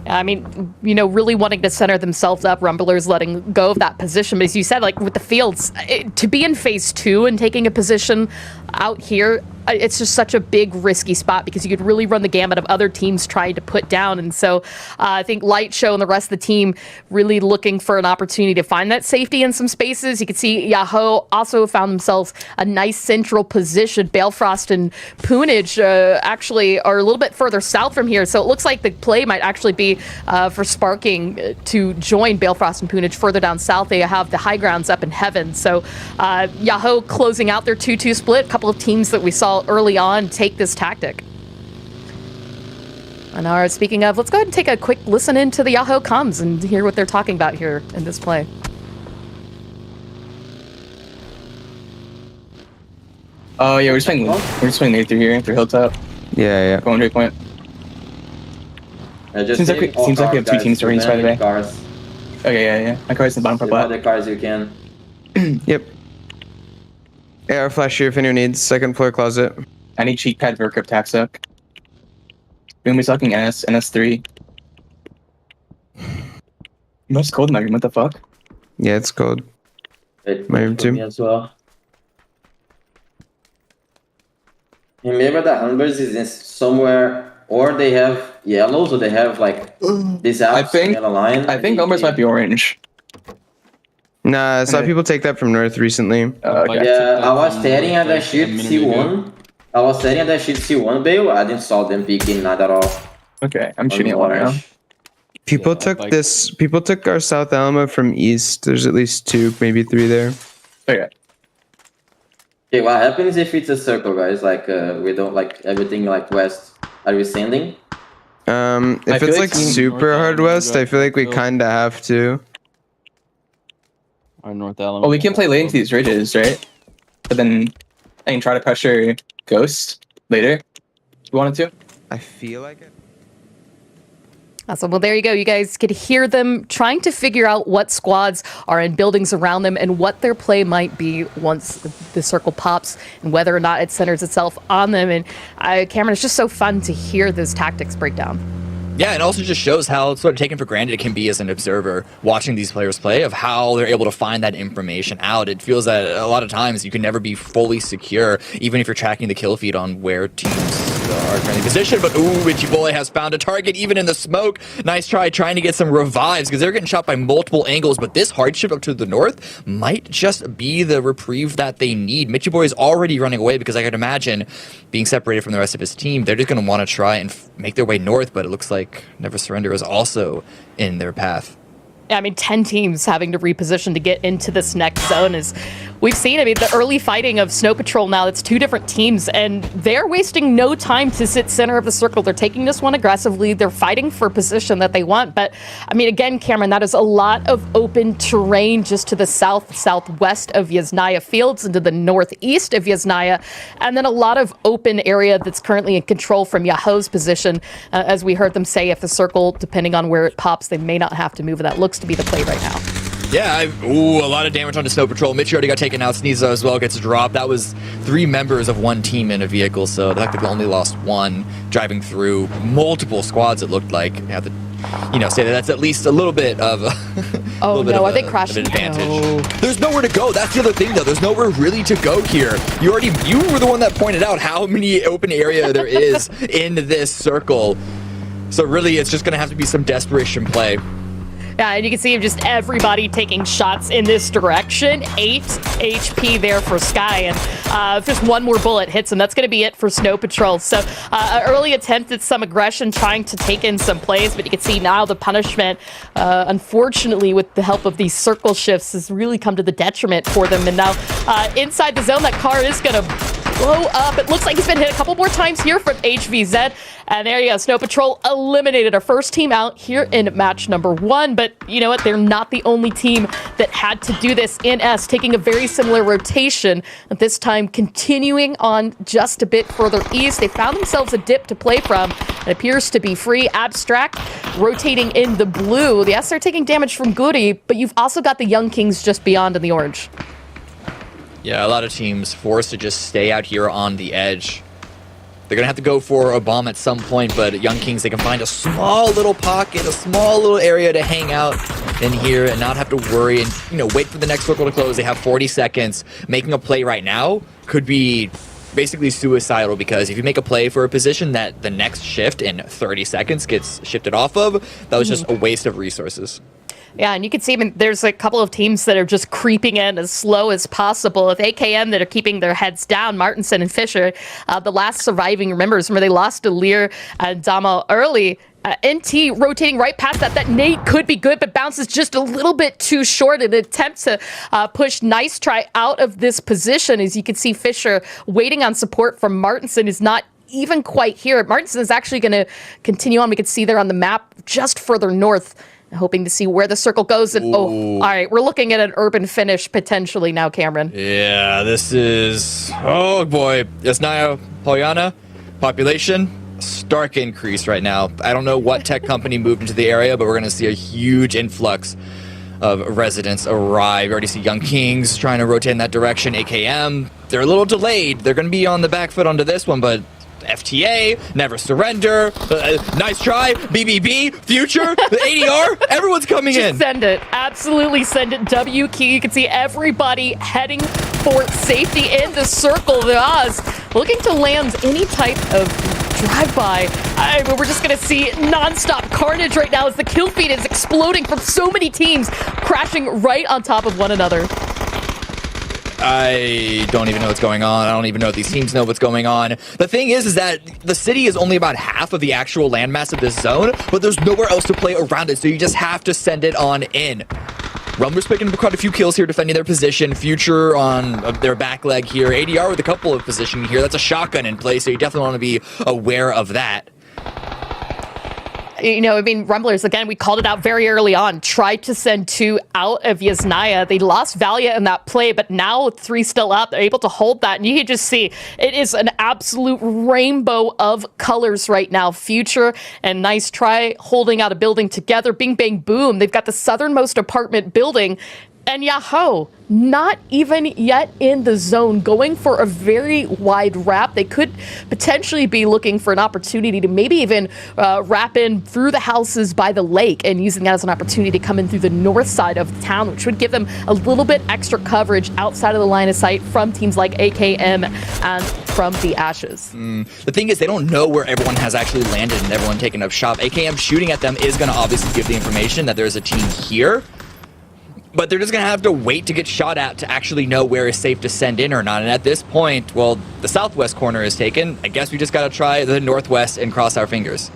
I mean, really wanting to center themselves up, Rumblers letting go of that position. But as you said, with the fields, to be in phase 2 and taking a position out here, it's just such a big, risky spot because you could really run the gamut of other teams trying to put down. And so I think Light Show and the rest of the team really looking for an opportunity to find that safety in some spaces. You can see Yahoo also found themselves a nice central position. Balefrost and Poonage actually are a little bit further south from here. So it looks like the play might actually be for Sparking to join Balefrost and Poonage further down south. They have the high grounds up in heaven. So Yahoo closing out their 2-2 split. A couple of teams that we saw saw early on take this tactic. And speaking of, let's go ahead and take a quick listen into the Yahoo comms and hear what they're talking about here in this play. Oh yeah, we're just playing lead through here, through Hilltop. Yeah. Going to point. Just Seems like we have 2 teams to race, by the way. Cars. Okay, yeah. My car's in the bottom for All flat. the cars you can. Yep. AR flash here if anyone needs. Second floor closet. I need cheat pad for crypt taxuck. We're gonna be sucking NS3. Most cold in my room, what the fuck? Yeah, it's cold. My room too. Me as well. Remember that Humbers is in somewhere, or they have yellows, or they have like this out. I think Humbers might be orange. Nah, I saw people take that from north recently. Okay. Yeah, I was staring at that shit C1. I was staring at that shit C1 Bale. I didn't saw them picking not at all. Okay, I'm shooting at one right now. People took our South Alamo from east. There's at least 2, maybe 3 there. Okay. Okay, what happens if it's a circle, guys? Like, we don't like everything like west. Are we sending? If it's like super hard west, I feel like we kinda have to. Or North Alamo. Well, we can play late into these ridges, right? But then I can try to pressure Ghost later. You wanted to? I feel like it. Awesome. Well, there you go. You guys could hear them trying to figure out what squads are in buildings around them and what their play might be once the circle pops and whether or not it centers itself on them. And Cameron, it's just so fun to hear those tactics break down. Yeah, it also just shows how sort of taken for granted it can be as an observer watching these players play, of how they're able to find that information out. It feels that a lot of times you can never be fully secure, even if you're tracking the kill feed on where teams are currently positioned. But ooh, Itchy Boy has found a target even in the smoke. Nice try trying to get some revives because they're getting shot by multiple angles, but this hardship up to the north might just be the reprieve that they need. Mitchy Boy is already running away because I could imagine being separated from the rest of his team. They're just going to want to try and make their way north, but it looks like Never Surrender is also in their path. Yeah, I mean, 10 teams having to reposition to get into this next zone is we've seen. I mean, the early fighting of Snow Patrol now, it's 2 different teams, and they're wasting no time to sit center of the circle. They're taking this one aggressively. They're fighting for position that they want. But, I mean, again, Cameron, that is a lot of open terrain just to the southwest of Yasnaya Fields and to the northeast of Yasnaya, and then a lot of open area that's currently in control from Yahoo's position. As we heard them say, if the circle, depending on where it pops, they may not have to move. That looks to be the play right now. Yeah, a lot of damage on the Snow Patrol. Mitchie already got taken out. Sneeza as well gets dropped. That was 3 members of one team in a vehicle, so the fact that they only lost 1 driving through multiple squads, it looked like. You have to, say that that's at least a little bit of are they crashing? An advantage. No. There's nowhere to go. That's the other thing, though. There's nowhere really to go here. You were the one that pointed out how many open area there is in this circle. So really, it's just going to have to be some desperation play. Yeah, and you can see just everybody taking shots in this direction. 8 HP there for Sky, and if just one more bullet hits him, that's going to be it for Snow Patrol. So an early attempt at some aggression, trying to take in some plays, but you can see now the punishment, unfortunately, with the help of these circle shifts, has really come to the detriment for them. And now inside the zone, that car is going to blow up. It looks like he's been hit a couple more times here from HVZ. And there you go. Snow Patrol eliminated our first team out here in match number 1. But you know what? They're not the only team that had to do this in S, taking a very similar rotation, but this time continuing on just a bit further east. They found themselves a dip to play from. It appears to be free. Abstract rotating in the blue. Yes, they're taking damage from Goody, but you've also got the Young Kings just beyond in the orange. Yeah, a lot of teams forced to just stay out here on the edge. They're going to have to go for a bomb at some point, but Young Kings, they can find a small little pocket, a small little area to hang out in here and not have to worry and, wait for the next circle to close. They have 40 seconds. Making a play right now could be basically suicidal, because if you make a play for a position that the next shift in 30 seconds gets shifted off of, that was just a waste of resources. Yeah, and you can see there's a couple of teams that are just creeping in as slow as possible. With AKM that are keeping their heads down, Martinson and Fisher, the last surviving members, remember they lost to Lear and Dama early. NT rotating right past that. That nade could be good, but bounces just a little bit too short. An attempt to push Nice Try out of this position. As you can see, Fisher waiting on support from Martinson is not even quite here. Martinson is actually going to continue on. We can see there on the map just further north, hoping to see where the circle goes. And all right, we're looking at an urban finish potentially now, Cameron. Yeah, this is, oh boy, Yasnaya Polyana population. Stark increase right now. I don't know what tech company moved into the area, but we're going to see a huge influx of residents arrive. You already see Young Kings trying to rotate in that direction. AKM, they're a little delayed. They're going to be on the back foot onto this one, but FTA, Never Surrender, Nice Try, BBB, Future, the ADR, everyone's coming in. Send it. Absolutely send it. W key. You can see everybody heading for safety in the circle. The Oz looking to land any type of drive-by. We're just going to see non-stop carnage right now as the kill feed is exploding from so many teams crashing right on top of one another. I don't even know what's going on. I don't even know if these teams know what's going on. The thing is that the city is only about half of the actual landmass of this zone, but there's nowhere else to play around it, so you just have to send it on in. Rumblers picking up quite a few kills here, defending their position. Future on their back leg here. ADR with a couple of positioning here. That's a shotgun in play, so you definitely want to be aware of that. You know, I mean, Rumblers, again, we called it out very early on, tried to send 2 out of Yasnaya. They lost Valia in that play, but now 3 still out. They're able to hold that, and you can just see it is an absolute rainbow of colors right now. Future and Nice Try holding out a building together. Bing, bang, boom. They've got the southernmost apartment building. And Yahoo, not even yet in the zone, going for a very wide wrap. They could potentially be looking for an opportunity to maybe even wrap in through the houses by the lake and using that as an opportunity to come in through the north side of the town, which would give them a little bit extra coverage outside of the line of sight from teams like AKM and from the Ashes. The thing is, they don't know where everyone has actually landed and everyone taking up shop. AKM shooting at them is going to obviously give the information that there's a team here. But they're just going to have to wait to get shot at to actually know where is safe to send in or not. And at this point, well, the southwest corner is taken. I guess we just got to try the northwest and cross our fingers.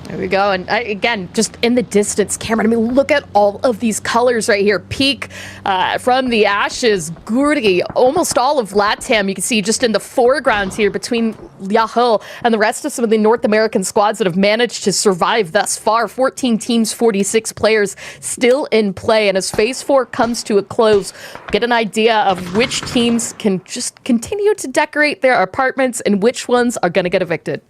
There we go. And again, just in the distance, Cameron, I mean, look at all of these colors right here. Peak from the Ashes, Gurgi, almost all of LATAM. You can see just in the foreground here between Yahoo and the rest of some of the North American squads that have managed to survive thus far. 14 teams, 46 players still in play. And as Phase 4 comes to a close, get an idea of which teams can just continue to decorate their apartments and which ones are going to get evicted.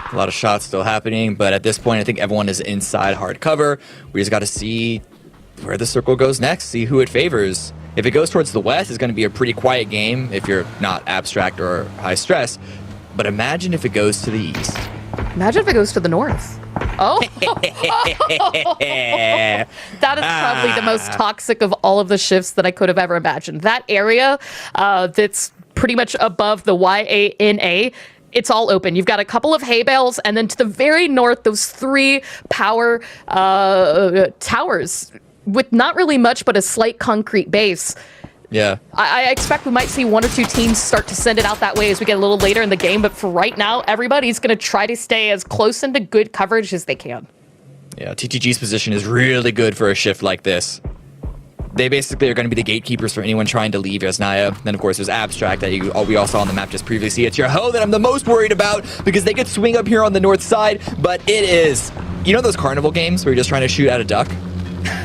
A lot of shots still happening, but at this point, I think everyone is inside hard cover. We just got to see where the circle goes next, see who it favors. If it goes towards the west, it's going to be a pretty quiet game if you're not abstract or high stress. But imagine if it goes to the east. Imagine if it goes to the north. Oh, that is probably the most toxic of all of the shifts that I could have ever imagined. That area that's pretty much above the YANA, it's all open. You've got a couple of hay bales, and then to the very north, those 3 power towers with not really much but a slight concrete base. Yeah. I expect we might see 1 or 2 teams start to send it out that way as we get a little later in the game, but for right now, everybody's going to try to stay as close into good coverage as they can. Yeah, TTG's position is really good for a shift like this. They basically are going to be the gatekeepers for anyone trying to leave Yasnaya. Then, of course, there's Abstract that we all saw on the map just previously. It's Yahoo that I'm the most worried about because they could swing up here on the north side, but it is... You know those carnival games where you're just trying to shoot at a duck?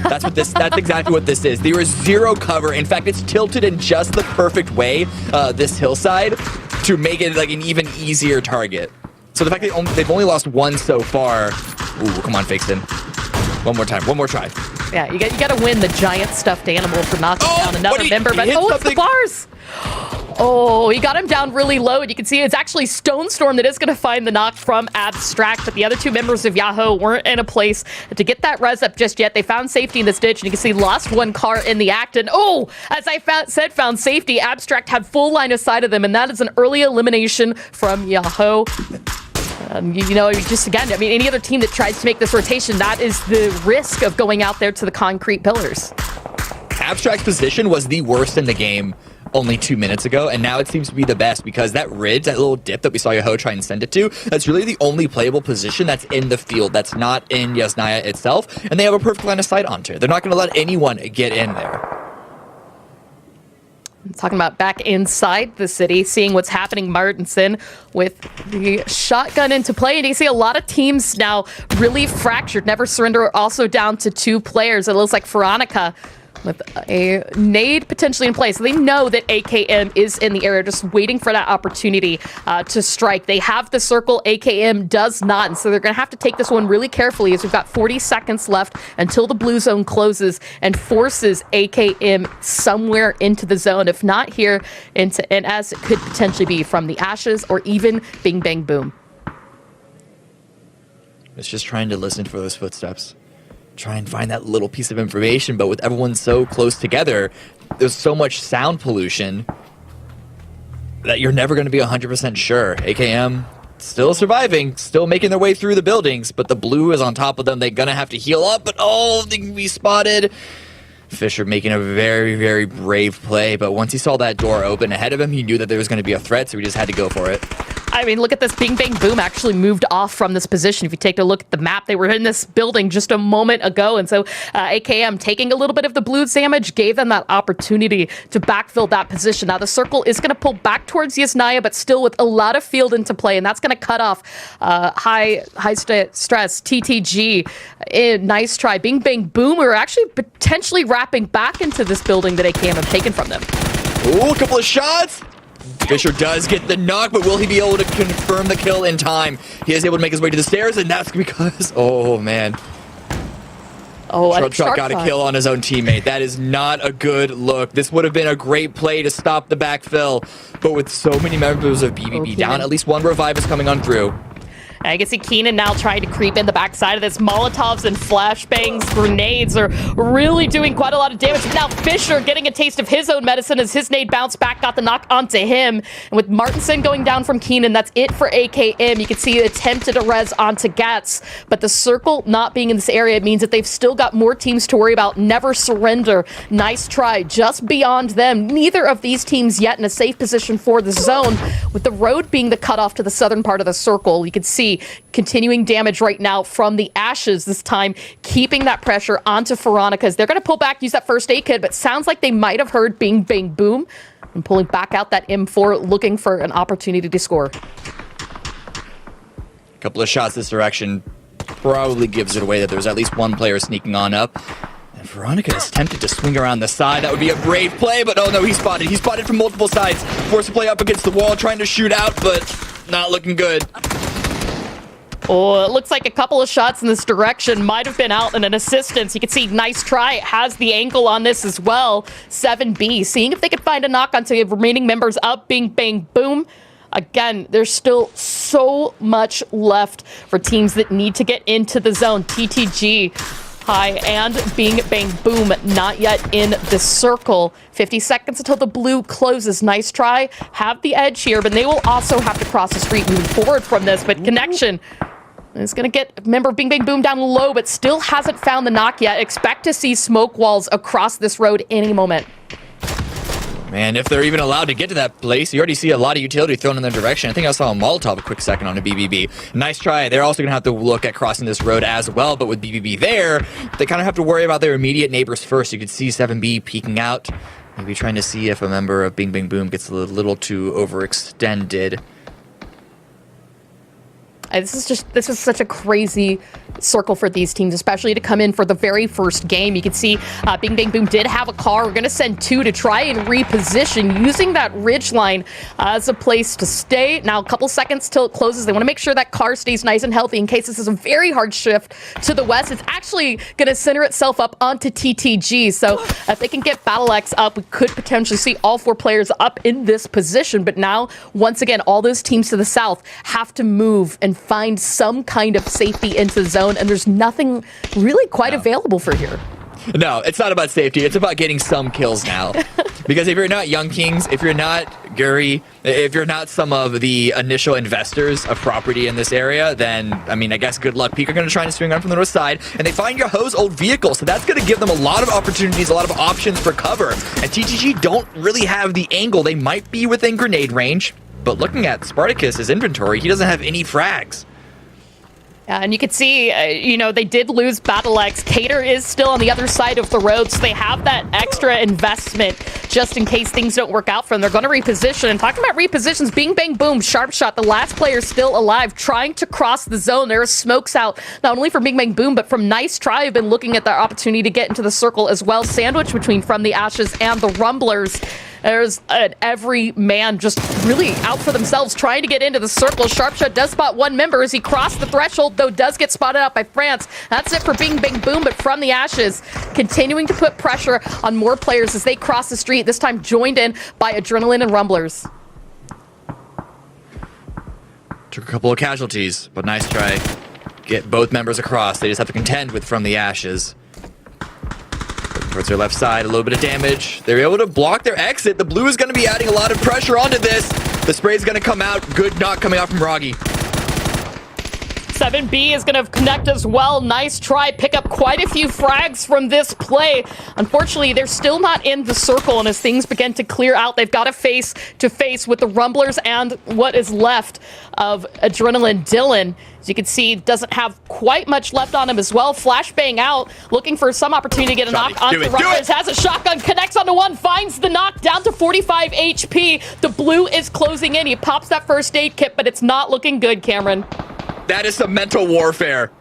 That's exactly what this is. There is 0 cover. In fact, it's tilted in just the perfect way, this hillside, to make it like an even easier target. So the fact that they've only lost 1 so far... Ooh, come on, Fakeston. One more time. One more try. Yeah, you got to win the giant stuffed animal for knocking down another member. But it's the bars. Oh, he got him down really low, and you can see it's actually Stone Storm that is going to find the knock from Abstract, but the other 2 members of Yahoo weren't in a place to get that res up just yet. They found safety in this ditch, and you can see lost 1 car in the act, and as I found safety, Abstract had full line of sight of them, and that is an early elimination from Yahoo. You know, just again, I mean, any other team that tries to make this rotation, that is the risk of going out there to the concrete pillars. Abstract's position was the worst in the game. only 2 minutes ago, and now it seems to be the best because that ridge, that little dip that we saw Yaho try and send it to, that's really the only playable position that's in the field that's not in Yasnaya itself, and they have a perfect line of sight onto it. They're not going to let anyone get in there. Talking about back inside the city, seeing what's happening. Martinson with the shotgun into play, and you see a lot of teams now really fractured. Never Surrender also down to 2 players. It looks like Veronica with a nade potentially in place. So they know that AKM is in the area, just waiting for that opportunity to strike. They have the circle, AKM does not, and so they're going to have to take this one really carefully as we've got 40 seconds left until the blue zone closes and forces AKM somewhere into the zone, if not here, and as it could potentially be from the Ashes or even Bing Bang Boom. It's just trying to listen for those footsteps. Try and find that little piece of information, but with everyone so close together, there's so much sound pollution that you're never going to be 100% sure. AKM still surviving, still making their way through the buildings, but the blue is on top of them. They're going to have to heal up, but oh, they can be spotted. Fisher making a very, very brave play, but once he saw that door open ahead of him, he knew that there was going to be a threat, so he just had to go for it. I mean, look at this. Bing Bang Boom actually moved off from this position. If you take a look at the map, they were in this building just a moment ago. And so AKM taking a little bit of the Blues damage gave them that opportunity to backfill that position. Now the circle is going to pull back towards Yasnaya, but still with a lot of field into play. And that's going to cut off high stress TTG. Nice try. Bing Bang Boom are actually potentially wrapping back into this building that AKM have taken from them. Ooh, a couple of shots. Fisher does get the knock, but will he be able to confirm the kill in time? He is able to make his way to the stairs, and that's because, oh man. Sharp got a kill on his own teammate. That is not a good look. This would have been a great play to stop the backfill, but with so many members of BBB down, at least one revive is coming on through. I can see Keenan now trying to creep in the backside of this. Molotovs and flashbangs, grenades are really doing quite a lot of damage. Now Fisher getting a taste of his own medicine as his nade bounced back, got the knock onto him. And with Martinson going down from Keenan, that's it for AKM. You can see it attempted a res onto Gats, but the circle not being in this area means that they've still got more teams to worry about. Never Surrender. Nice try. Just beyond them. Neither of these teams yet in a safe position for the zone, with the road being the cutoff to the southern part of the circle. You can see continuing damage right now from the Ashes, this time keeping that pressure onto Veronicas. They're going to pull back, use that first aid kit, but sounds like they might have heard Bing Bang Boom and pulling back out that M4, looking for an opportunity to score. A couple of shots this direction probably gives it away that there's at least one player sneaking on up. And Veronica is tempted to swing around the side. That would be a brave play, but oh no, he's spotted. He's spotted from multiple sides. Forced to play up against the wall, trying to shoot out, but not looking good. Oh, it looks like a couple of shots in this direction might have been out in an assistance. You can see Nice Try has the angle on this as well. 7B, seeing if they could find a knock onto the remaining members of Bing Bang Boom. Again, there's still so much left for teams that need to get into the zone. TTG, High, and Bing Bang Boom not yet in the circle. 50 seconds until the blue closes. Nice Try have the edge here, but they will also have to cross the street moving forward from this. But Connection is going to get member Bing Bang Boom down low, but still hasn't found the knock yet. Expect to see smoke walls across this road any moment. Man, if they're even allowed to get to that place, you already see a lot of utility thrown in their direction. I think I saw a Molotov a quick second on a BBB. Nice try. They're also going to have to look at crossing this road as well, but with BBB there, they kind of have to worry about their immediate neighbors first. You could see 7B peeking out, maybe trying to see if a member of Bing Bang Boom gets a little too overextended. This is such a crazy circle for these teams, especially to come in for the very first game. You can see Bing Bang Boom did have a car. We're going to send 2 to try and reposition, using that ridge line as a place to stay. Now, a couple seconds till it closes. They want to make sure that car stays nice and healthy in case this is a very hard shift to the west. It's actually going to center itself up onto TTG. So if they can get Battle X up, we could potentially see all 4 players up in this position. But now, once again, all those teams to the south have to move and find some kind of safety into the zone, and there's nothing really quite available for here. No, it's not about safety. It's about getting some kills now. Because if you're not Young Kings, if you're not Guri, if you're not some of the initial investors of property in this area, then, I mean, I guess good luck. Peak are going to try to swing on from the north side, and they find Yaho's old vehicle, so that's going to give them a lot of opportunities, a lot of options for cover. And TTG don't really have the angle. They might be within grenade range, but looking at Spartacus's inventory, he doesn't have any frags. And you can see, they did lose Battle X. Cater is still on the other side of the road, so they have that extra investment just in case things don't work out for them. They're going to reposition. And talking about repositions, bing, bang, boom, sharp shot. The last player still alive, trying to cross the zone. There are smokes out, not only from bing, bang, boom, but from Nice Try. Have been looking at their opportunity to get into the circle as well. Sandwich between From the Ashes and the Rumblers. There's every man just really out for themselves, trying to get into the circle. Sharpshot does spot one member as he crossed the threshold, though does get spotted out by France. That's it for Bing Bang Boom, but From the Ashes continuing to put pressure on more players as they cross the street, this time joined in by Adrenaline and Rumblers. Took a couple of casualties, but Nice Try. Get both members across. They just have to contend with From the Ashes. Towards their left side, a little bit of damage. They're able to block their exit. The blue is going to be adding a lot of pressure onto this. The spray is going to come out. Good knock coming out from Roggy. 7B is going to connect as well. Nice Try. Pick up quite a few frags from this play. Unfortunately, they're still not in the circle, and as things begin to clear out, they've got to face with the Rumblers and what is left of Adrenaline. Dylan, as you can see, doesn't have quite much left on him as well. Flashbang out, looking for some opportunity to get a knock onto the Rumblers. Has a shotgun, connects onto one, finds the knock, down to 45 HP. The blue is closing in. He pops that first aid kit, but it's not looking good, Cameron. That is some mental warfare.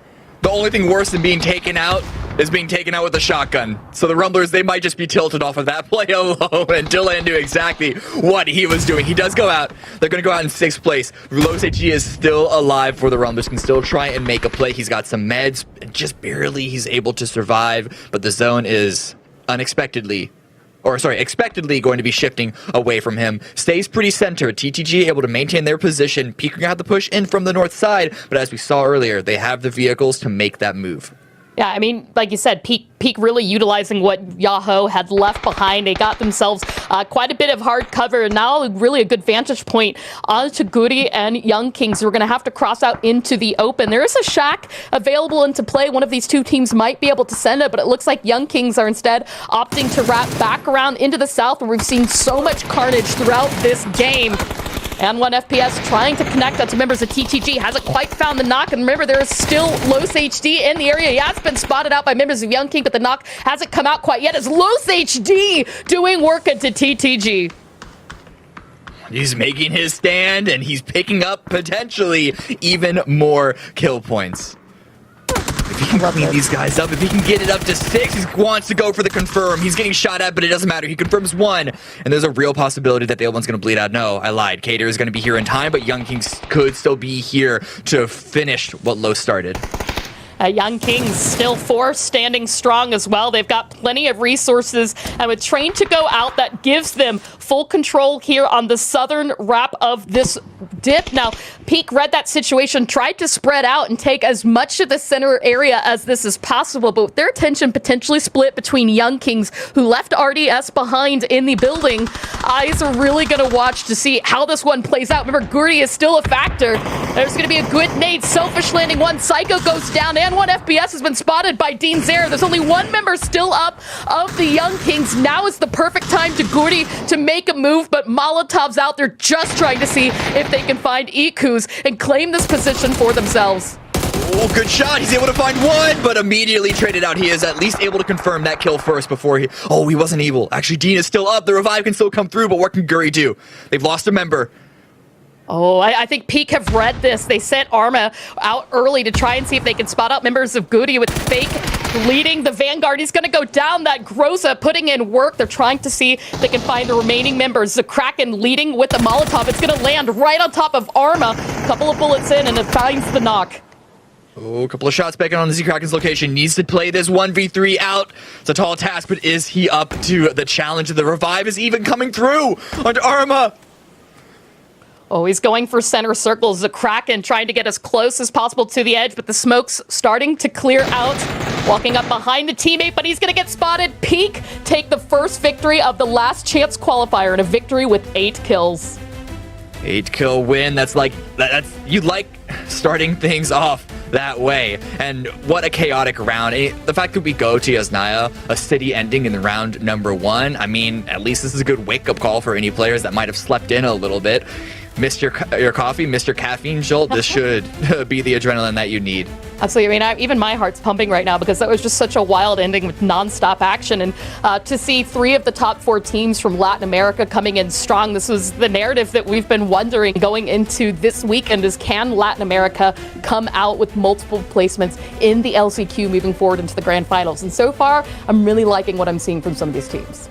The only thing worse than being taken out is being taken out with a shotgun. So the Rumblers, they might just be tilted off of that play alone, and Dylan knew exactly what he was doing. He does go out. They're going to go out in 6th place. Los HG is still alive for the Rumblers, can still try and make a play. He's got some meds, and just barely he's able to survive, but the zone is expectedly going to be shifting away from him. Stays pretty centered. TTG able to maintain their position, peeking out the push in from the north side, but as we saw earlier, they have the vehicles to make that move. Yeah, I mean, like you said, Peak really utilizing what Yahoo had left behind. They got themselves quite a bit of hard cover, and now really a good vantage point onto Guri and Young Kings, who are going to have to cross out into the open. There is a shack available into play. One of these two teams might be able to send it, but it looks like Young Kings are instead opting to wrap back around into the south, where we've seen so much carnage throughout this game. And 1FPS trying to connect out to members of TTG. Hasn't quite found the knock. And remember, there is still Los HD in the area. He has been spotted out by members of Young King, but the knock hasn't come out quite yet. As Los HD doing work into TTG. He's making his stand, and he's picking up potentially even more kill points. If he can clean these guys up, if he can get it up to 6, he wants to go for the confirm. He's getting shot at, but it doesn't matter. He confirms 1, and there's a real possibility that the other one's going to bleed out. No, I lied. Cater is going to be here in time, but Young Kings could still be here to finish what Low started. Young Kings still 4, standing strong as well. They've got plenty of resources, and with Train to go out, that gives them full control here on the southern wrap of this dip. Now, Peak read that situation, tried to spread out and take as much of the center area as this is possible, but with their attention potentially split between Young Kings, who left RDS behind in the building, eyes are really going to watch to see how this one plays out. Remember, Guri is still a factor. There's going to be a good nade. Selfish landing one. Psycho goes down, and 1FPS has been spotted by Dean Zare. There's only one member still up of the Young Kings. Now is the perfect time to Guri to make a move, but Molotov's out there just trying to see if they can find Ikus and claim this position for themselves. Oh, good shot. He's able to find 1, but immediately traded out. He is at least able to confirm that kill first before he... Oh, he wasn't able. Actually, Dean is still up. The revive can still come through, but what can Guri do? They've lost a member. Oh, I think Peak have read this. They sent Arma out early to try and see if they can spot out members of Guri with Fake leading the Vanguard. He's going to go down. That Groza putting in work. They're trying to see if they can find the remaining members. The Kraken leading with the Molotov. It's going to land right on top of Arma. A couple of bullets in, and it finds the knock. Oh, a couple of shots back on the Z-Kraken's location. Needs to play this 1v3 out. It's a tall task, but is he up to the challenge? The revive is even coming through onto Arma. Oh, he's going for center circles. The Kraken trying to get as close as possible to the edge, but the smoke's starting to clear out. Walking up behind the teammate, but he's going to get spotted. Peak take the first victory of the Last Chance Qualifier, and a victory with 8 kills. 8-kill win. That's you like starting things off that way. And what a chaotic round. The fact that we go to Yasnaya, a city ending in the round number 1, I mean, at least this is a good wake-up call for any players that might have slept in a little bit. Missed your coffee, missed your caffeine jolt. This should be the adrenaline that you need. Absolutely. I mean, even my heart's pumping right now because that was just such a wild ending with nonstop action. And to see 3 of the top 4 teams from Latin America coming in strong, this was the narrative that we've been wondering going into this weekend is, can Latin America come out with multiple placements in the LCQ moving forward into the grand finals? And so far, I'm really liking what I'm seeing from some of these teams.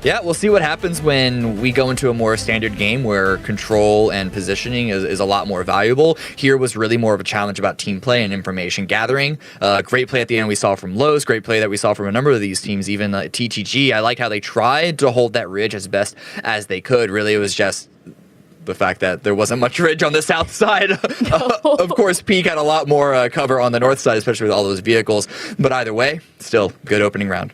Yeah, we'll see what happens when we go into a more standard game where control and positioning is a lot more valuable. Here was really more of a challenge about team play and information gathering. Great play at the end we saw from Lowe's, great play that we saw from a number of these teams, even TTG. I like how they tried to hold that ridge as best as they could. Really, it was just the fact that there wasn't much ridge on the south side. Of course, Peak had a lot more cover on the north side, especially with all those vehicles. But either way, still good opening round.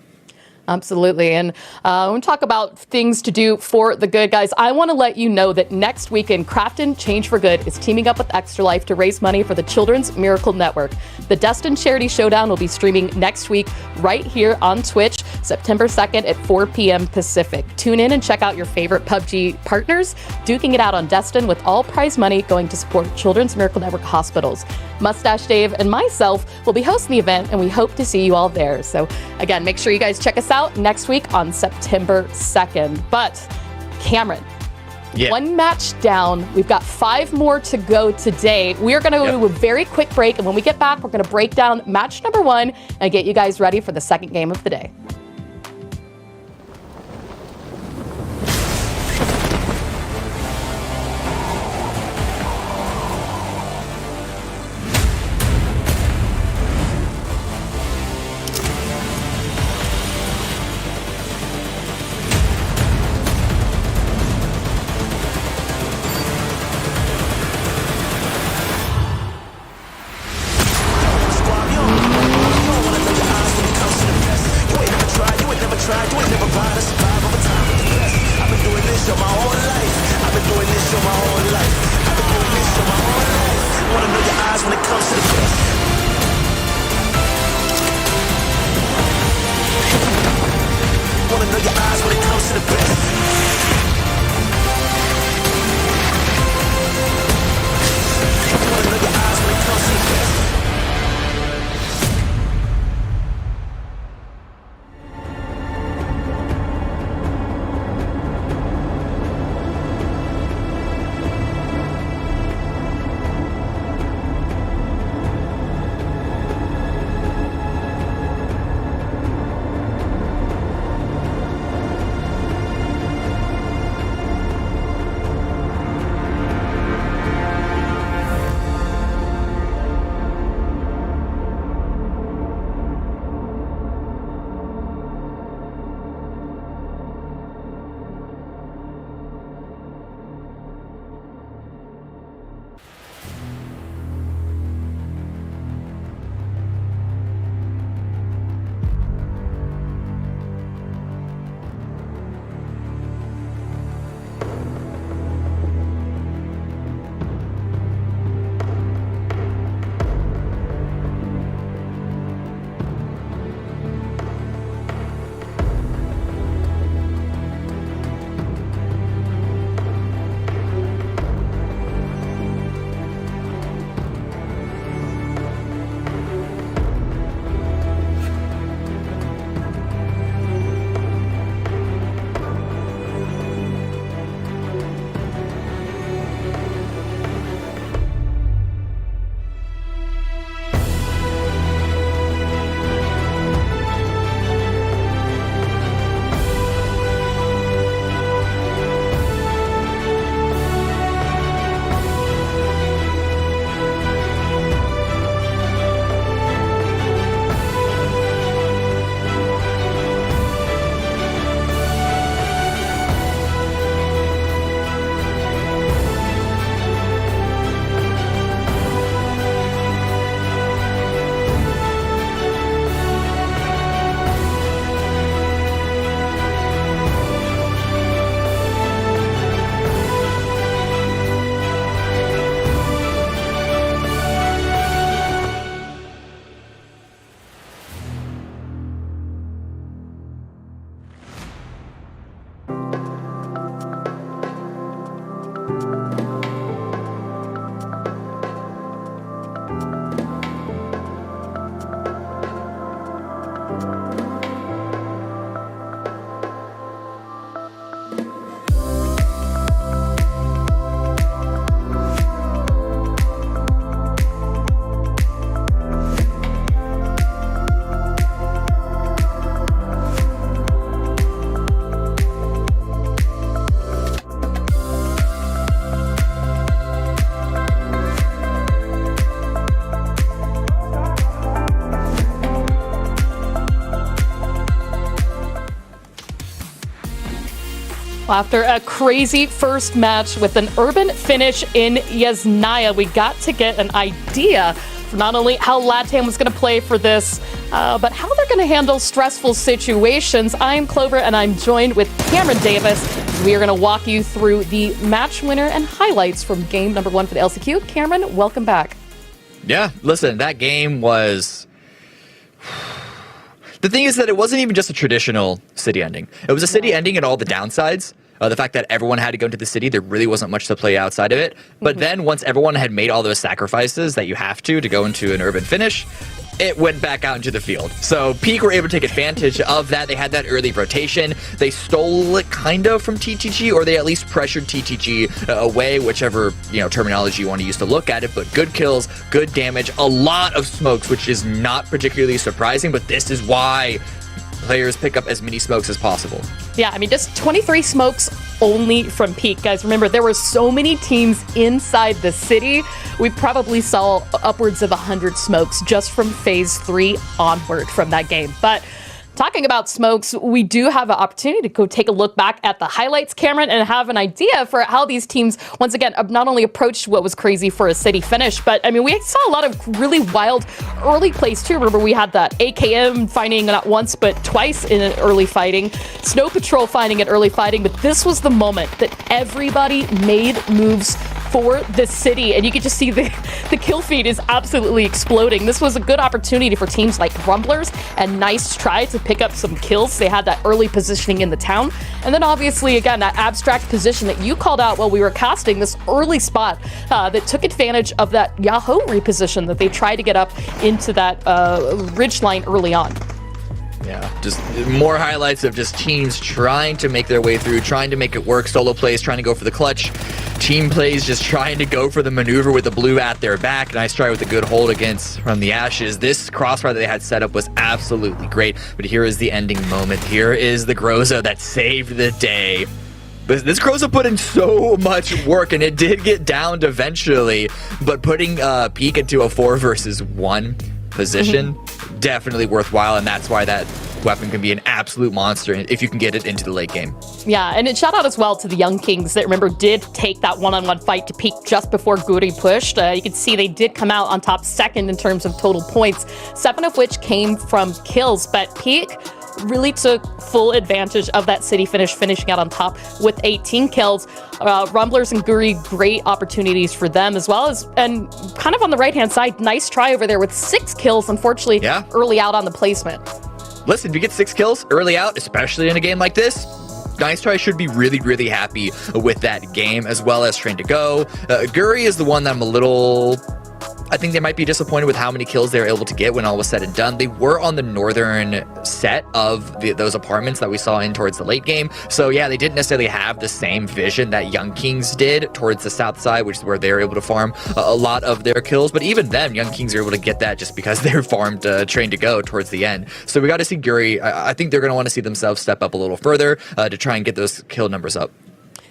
Absolutely. And when we talk about things to do for the good guys, I want to let you know that next weekend, Crafton Change for Good is teaming up with Extra Life to raise money for the Children's Miracle Network. The Destin Charity Showdown will be streaming next week right here on Twitch, September 2nd at 4 p.m. Pacific. Tune in and check out your favorite PUBG partners, duking it out on Destin with all prize money going to support Children's Miracle Network hospitals. Mustache Dave and myself will be hosting the event, and we hope to see you all there. So again, make sure you guys check us out next week on September 2nd. But Cameron, one match down. We've got 5 more to go today. We're going to do a very quick break, and when we get back, we're going to break down match number 1 and get you guys ready for the second game of the day. After a crazy first match with an urban finish in Yasnaya, we got to get an idea for not only how LATAM was going to play for this, but how they're going to handle stressful situations. I'm Clover, and I'm joined with Cameron Davis. We are going to walk you through the match winner and highlights from game number 1 for the LCQ. Cameron, welcome back. Yeah, listen, that game was... The thing is that it wasn't even just a traditional city ending. It was a city ending and all the downsides. The fact that everyone had to go into the city, there really wasn't much to play outside of it. But then once everyone had made all those sacrifices that you have to go into an urban finish, it went back out into the field. So Peak were able to take advantage of that. They had that early rotation. They stole it kind of from TTG, or they at least pressured TTG away, whichever terminology you want to use to look at it. But good kills, good damage, a lot of smokes, which is not particularly surprising, but this is why players pick up as many smokes as possible. Yeah, I mean, just 23 smokes only from Peak. Guys, remember, there were so many teams inside the city. We probably saw upwards of 100 smokes just from Phase 3 onward from that game. But talking about smokes, we do have an opportunity to go take a look back at the highlights, Cameron, and have an idea for how these teams, once again, not only approached what was crazy for a city finish, but, I mean, we saw a lot of really wild early plays, too. Remember, we had that AKM finding not once, but twice in an early fighting, Snow Patrol finding it early fighting, but this was the moment that everybody made moves for the city, and you could just see the kill feed is absolutely exploding. This was a good opportunity for teams like Rumblers and Nice Try to pick up some kills. They had that early positioning in the town, and then obviously, again, that abstract position that you called out while we were casting, this early spot that took advantage of that Yahoo reposition that they tried to get up into that ridge line early on. Yeah, just more highlights of just teams trying to make their way through, trying to make it work. Solo plays trying to go for the clutch. Team plays just trying to go for the maneuver with the blue at their back. Nice try with a good hold against from the Ashes. This crossfire that they had set up was absolutely great. But here is the ending moment. Here is the Groza that saved the day. This Groza put in so much work, and it did get downed eventually. But putting Peak into a 4 versus 1 position, definitely worthwhile, and that's why that weapon can be an absolute monster if you can get it into the late game. Yeah, and it shout out as well to the Young Kings that, remember, did take that one-on-one fight to Peak just before Guri pushed. You can see they did come out on top second in terms of total points, 7 of which came from kills, but Peak really took full advantage of that city finish, finishing out on top with 18 kills. Rumblers and Guri, great opportunities for them as well as, and kind of on the right-hand side, Nice Try over there with 6 kills, unfortunately, early out on the placement. Listen, if you get 6 kills early out, especially in a game like this, Nice Try should be really, really happy with that game, as well as Train to Go. Guri is the one that I'm a little... I think they might be disappointed with how many kills they were able to get when all was said and done. They were on the northern set of those apartments that we saw in towards the late game. So yeah, they didn't necessarily have the same vision that Young Kings did towards the south side, which is where they were able to farm a lot of their kills. But even then, Young Kings are able to get that just because they farmed Train to Go towards the end. So we got to see Guri. I think they're going to want to see themselves step up a little further to try and get those kill numbers up.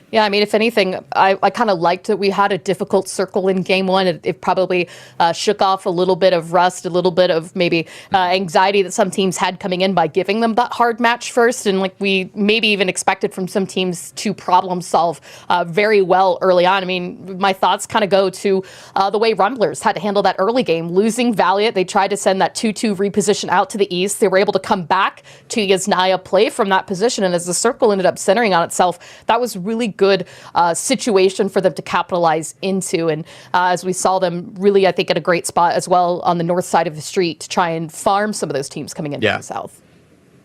Yeah, I mean, if anything, I kind of liked that we had a difficult circle in game 1. It probably shook off a little bit of rust, a little bit of maybe anxiety that some teams had coming in by giving them that hard match first. And like we maybe even expected from some teams to problem solve very well early on. I mean, my thoughts kind of go to the way Rumblers had to handle that early game. Losing Valiant, they tried to send that 2-2 reposition out to the east. They were able to come back to Yasnaya, play from that position. And as the circle ended up centering on itself, that was really good situation for them to capitalize into. And as we saw them really, I think, at a great spot as well on the north side of the street to try and farm some of those teams coming in from the south.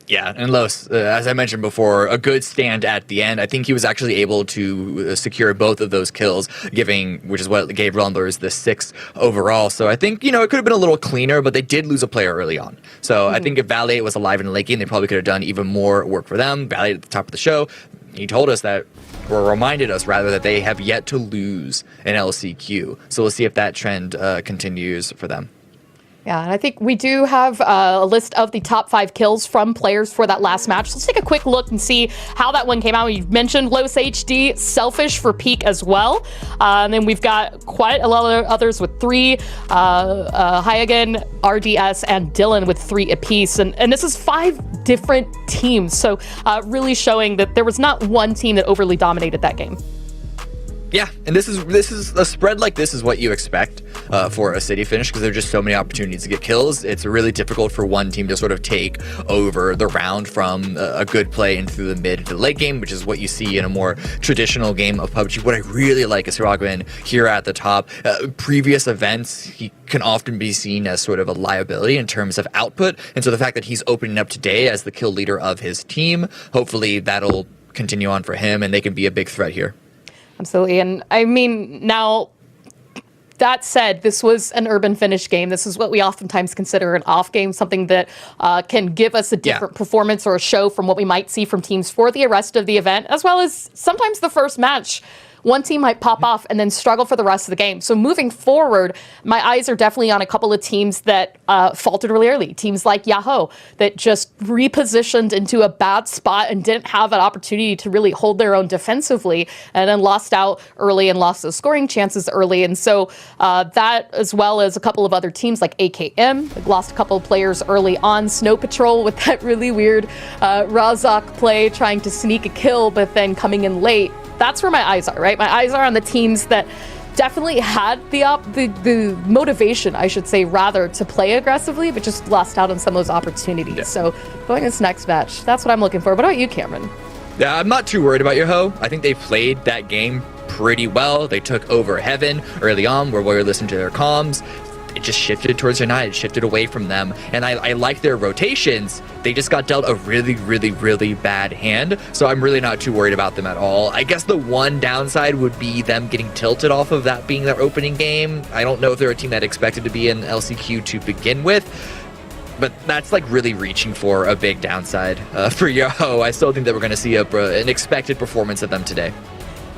Yeah, and Los, as I mentioned before, a good stand at the end. I think he was actually able to secure both of those kills, which is what gave Rumblers the 6 overall. So I think, it could have been a little cleaner, but they did lose a player early on. So I think if Valiant was alive in the late game, they probably could have done even more work for them. Valiant at the top of the show, he told us that, or reminded us rather, that they have yet to lose an LCQ. So we'll see if that trend continues for them. Yeah, and I think we do have a list of the top 5 kills from players for that last match. Let's take a quick look and see how that one came out. You've mentioned Los HD, Selfish for Peak as well. And then we've got quite a lot of others with 3, Hyagen, RDS, and Dylan with 3 apiece. And this is 5 different teams. So really showing that there was not one team that overly dominated that game. Yeah, and this is a spread like this is what you expect for a city finish, because there are just so many opportunities to get kills. It's really difficult for one team to sort of take over the round from a good play into the mid to the late game, which is what you see in a more traditional game of PUBG. What I really like is Hiragman here at the top. Previous events, he can often be seen as sort of a liability in terms of output, and so the fact that he's opening up today as the kill leader of his team, hopefully that'll continue on for him and they can be a big threat here. Absolutely. And I mean, now, that said, this was an urban finish game. This is what we oftentimes consider an off game, something that can give us a different performance or a show from what we might see from teams for the rest of the event, as well as sometimes the first match. One team might pop off and then struggle for the rest of the game. So moving forward, my eyes are definitely on a couple of teams that faltered really early. Teams like Yahoo that just repositioned into a bad spot and didn't have an opportunity to really hold their own defensively, and then lost out early and lost those scoring chances early. And so that, as well as a couple of other teams like AKM, lost a couple of players early on. Snow Patrol with that really weird Razak play, trying to sneak a kill, but then coming in late. That's where my eyes are, right? My eyes are on the teams that definitely had the motivation, I should say, rather, to play aggressively, but just lost out on some of those opportunities. Yeah. So going this next match, that's what I'm looking for. What about you, Cameron? Yeah, I'm not too worried about Yahoo. I think they played that game pretty well. They took over Heaven early on, where we were listening to their comms. It just shifted towards United, shifted away from them. And I like their rotations. They just got dealt a really, really, really bad hand. So I'm really not too worried about them at all. I guess the one downside would be them getting tilted off of that being their opening game. I don't know if they're a team that expected to be in LCQ to begin with, but that's like really reaching for a big downside for Yahoo. I still think that we're going to see an expected performance of them today.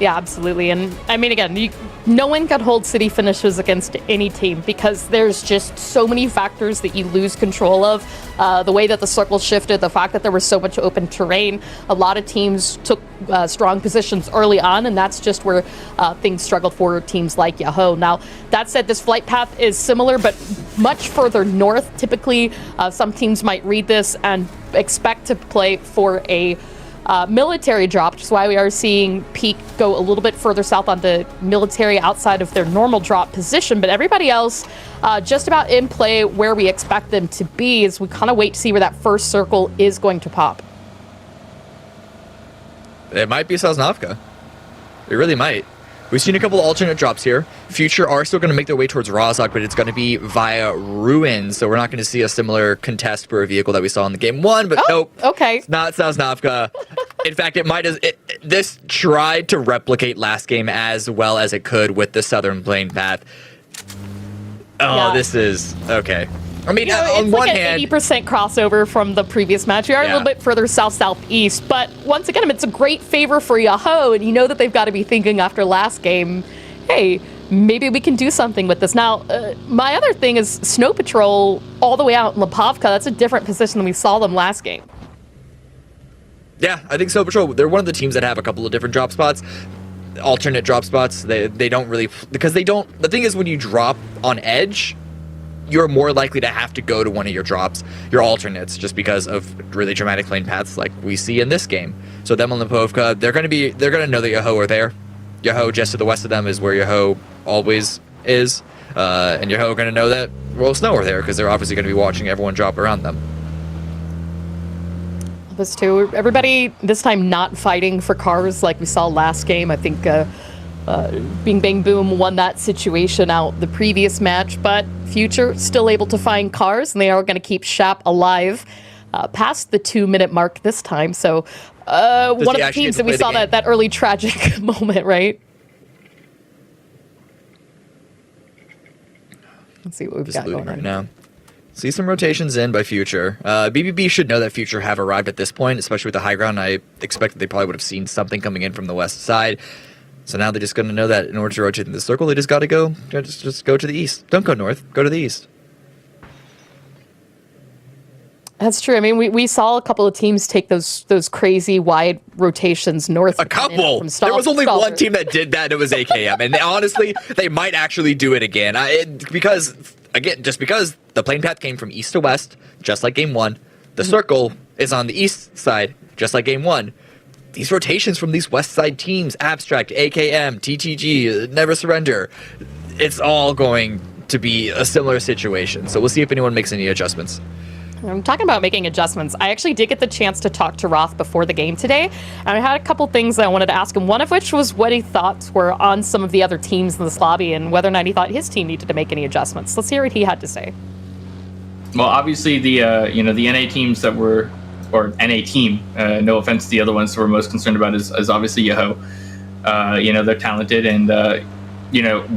Yeah, absolutely. And I mean, again, no one can hold city finishes against any team because there's just so many factors that you lose control of. The way that the circle shifted, the fact that there was so much open terrain, a lot of teams took strong positions early on, and that's just where things struggled for teams like Yahoo. Now, that said, this flight path is similar, but much further north. Typically, some teams might read this and expect to play for a military drop, which is why we are seeing Peak go a little bit further south on the military outside of their normal drop position, but everybody else just about in play where we expect them to be as we kind of wait to see where that first circle is going to pop. It might be Sosnovka. It really might. We've seen a couple of alternate drops here. Future are still going to make their way towards Rozhok, but it's going to be via Ruins, so we're not going to see a similar contest for a vehicle that we saw in the game one, but nope. Okay. It's not Sosnovka. In fact, this tried to replicate last game as well as it could with the Southern Plane path. Oh, yeah. This is... Okay. I mean, on one hand, it's like an 80% crossover from the previous match. We are a little bit further south-southeast, but once again, it's a great favor for Yahoo, and you know that they've got to be thinking after last game, hey, maybe we can do something with this. Now, my other thing is Snow Patrol all the way out in Lipovka. That's a different position than we saw them last game. Yeah, I think Snow Patrol, they're one of the teams that have a couple of different drop spots. Alternate drop spots. They don't really... Because they don't... The thing is, when you drop on Edge, you're more likely to have to go to one of your drops, your alternates, just because of really dramatic lane paths like we see in this game. So them on Lipovka, they're gonna know that Yahoo are there. Yahoo just to the west of them is where Yahoo always is, and Yahoo are gonna know that Royal Snow are there because they're obviously gonna be watching everyone drop around them. This too. Everybody this time not fighting for cars like we saw last game. I think Bing Bang Boom won that situation out the previous match, but Future still able to find cars, and they are going to keep Shap alive past the 2-minute mark this time. So one of the teams that we saw that early tragic moment, right? Let's see what we've got going on now. See some rotations in by Future. BBB should know that Future have arrived at this point, especially with the high ground. I expect that they probably would have seen something coming in from the west side. So now they're just going to know that in order to rotate in the circle, they just got to go. Just go to the east. Don't go north. Go to the east. That's true. I mean, we saw a couple of teams take those crazy wide rotations north. A couple. There was only one team that did that. And it was AKM, and honestly, they might actually do it again. Because the plane path came from east to west, just like game one. The circle is on the east side, just like game one. These rotations from these west side teams, Abstract, AKM, TTG, Never Surrender, it's all going to be a similar situation. So we'll see if anyone makes any adjustments. I'm talking about making adjustments. I actually did get the chance to talk to Roth before the game today. And I had a couple things that I wanted to ask him, one of which was what he thought were on some of the other teams in this lobby and whether or not he thought his team needed to make any adjustments. Let's hear what he had to say. Well, obviously the NA teams that were, or NA team, no offense to the other ones we're most concerned about is obviously Yoho. They're talented, and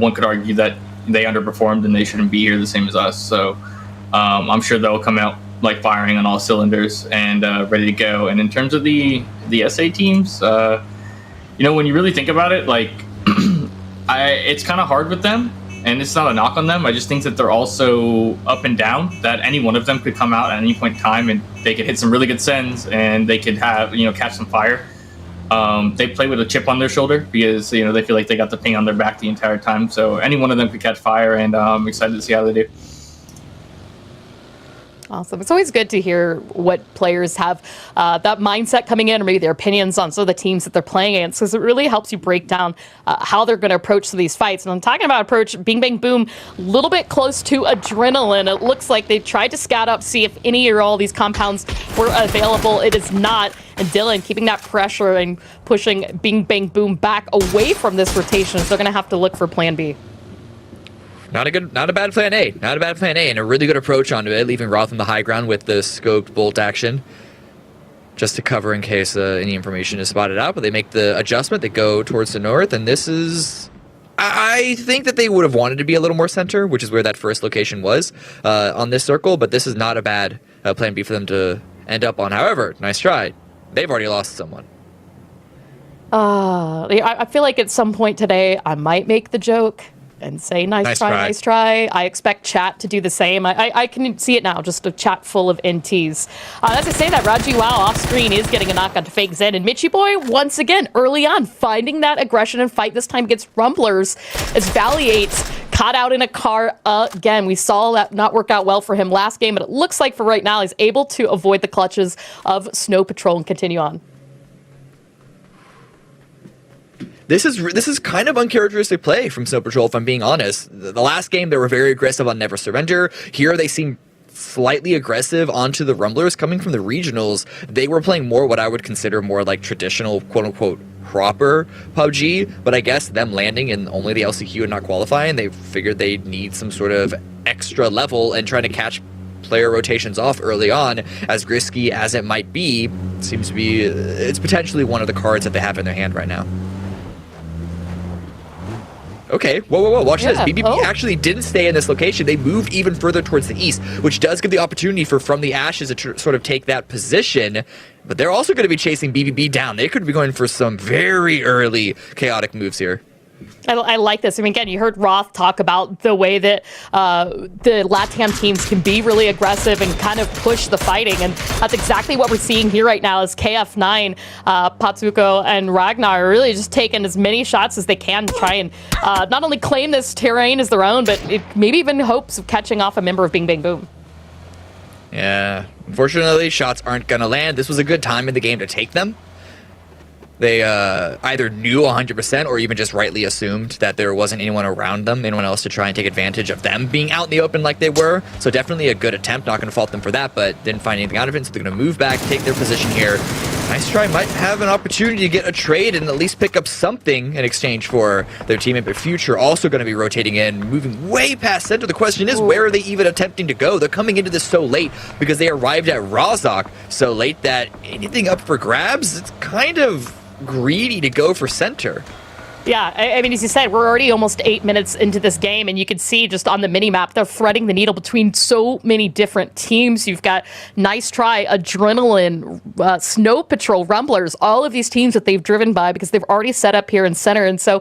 one could argue that they underperformed and they shouldn't be here the same as us. So I'm sure they'll come out like firing on all cylinders and ready to go. And in terms of the SA teams, when you really think about it, like it's kind of hard with them, and it's not a knock on them. I just think that they're also up and down, that any one of them could come out at any point in time and they could hit some really good sends and they could have, catch some fire. They play with a chip on their shoulder because, they feel like they got the ping on their back the entire time. So any one of them could catch fire, and I'm excited to see how they do. Awesome. It's always good to hear what players have that mindset coming in, or maybe their opinions on some of the teams that they're playing against, because it really helps you break down how they're going to approach these fights. And I'm talking about approach, Bing Bang Boom, a little bit close to adrenaline. It looks like they tried to scout up, see if any or all these compounds were available. It is not. And Dylan keeping that pressure and pushing Bing Bang Boom back away from this rotation. So they're going to have to look for plan B. Not a bad plan A. Not a bad plan A, and a really good approach onto it, leaving Roth on the high ground with the scoped bolt action, just to cover in case any information is spotted out. But they make the adjustment. They go towards the north, and this is... I think that they would have wanted to be a little more center, which is where that first location was on this circle, but this is not a bad plan B for them to end up on. However, nice try. They've already lost someone. I feel like at some point today, I might make the joke and say nice try. I expect chat to do the same. I can see it now, just a chat full of NTs. As I say that, Raji Wow off screen is getting a knock on to Fake Zen, and Mitchie Boy once again early on finding that aggression and fight, this time against Rumblers as Valiates caught out in a car again. We saw that not work out well for him last game, but it looks like for right now he's able to avoid the clutches of Snow Patrol and continue on. This is kind of uncharacteristic play from Snow Patrol, if I'm being honest. The last game, they were very aggressive on Never Surrender. Here, they seem slightly aggressive onto the Rumblers. Coming from the regionals, they were playing more what I would consider more like traditional, quote-unquote, proper PUBG, but I guess them landing in only the LCQ and not qualifying, they figured they'd need some sort of extra level and trying to catch player rotations off early on. As risky as it might be, seems to be, it's potentially one of the cards that they have in their hand right now. Okay, whoa, watch this. BBB actually didn't stay in this location. They moved even further towards the east, which does give the opportunity for From the Ashes to sort of take that position. But they're also going to be chasing BBB down. They could be going for some very early chaotic moves here. I like this. I mean, again, you heard Roth talk about the way that the LATAM teams can be really aggressive and kind of push the fighting. And that's exactly what we're seeing here right now is KF9, Patsuko, and Ragnar are really just taking as many shots as they can to try and not only claim this terrain as their own, but maybe even hopes of catching off a member of Bing Bang Boom. Yeah, unfortunately, shots aren't going to land. This was a good time in the game to take them. They either knew 100% or even just rightly assumed that there wasn't anyone around them, anyone else to try and take advantage of them being out in the open like they were. So definitely a good attempt, not going to fault them for that, but didn't find anything out of it, so they're going to move back, take their position here. Nice Try might have an opportunity to get a trade and at least pick up something in exchange for their teammate, but Future also going to be rotating in, moving way past center. The question is, where are they even attempting to go? They're coming into this so late because they arrived at Razak so late that anything up for grabs, it's kind of greedy to go for center. Yeah, I mean, as you said, we're already almost 8 minutes into this game, and you can see just on the mini-map, they're threading the needle between so many different teams. You've got Nice Try, Adrenaline, Snow Patrol, Rumblers, all of these teams that they've driven by because they've already set up here in center. And so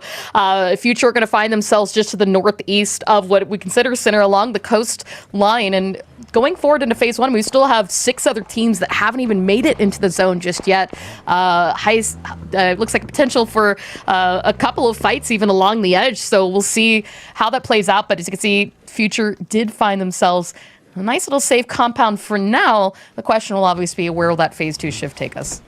Future are going to find themselves just to the northeast of what we consider center along the coastline. And going forward into phase 1, we still have 6 other teams that haven't even made it into the zone just yet. Looks like a potential for a couple of fights even along the edge, so we'll see how that plays out. But as you can see, Future did find themselves a nice little safe compound for now. The question will obviously be, where will that phase 2 shift take us?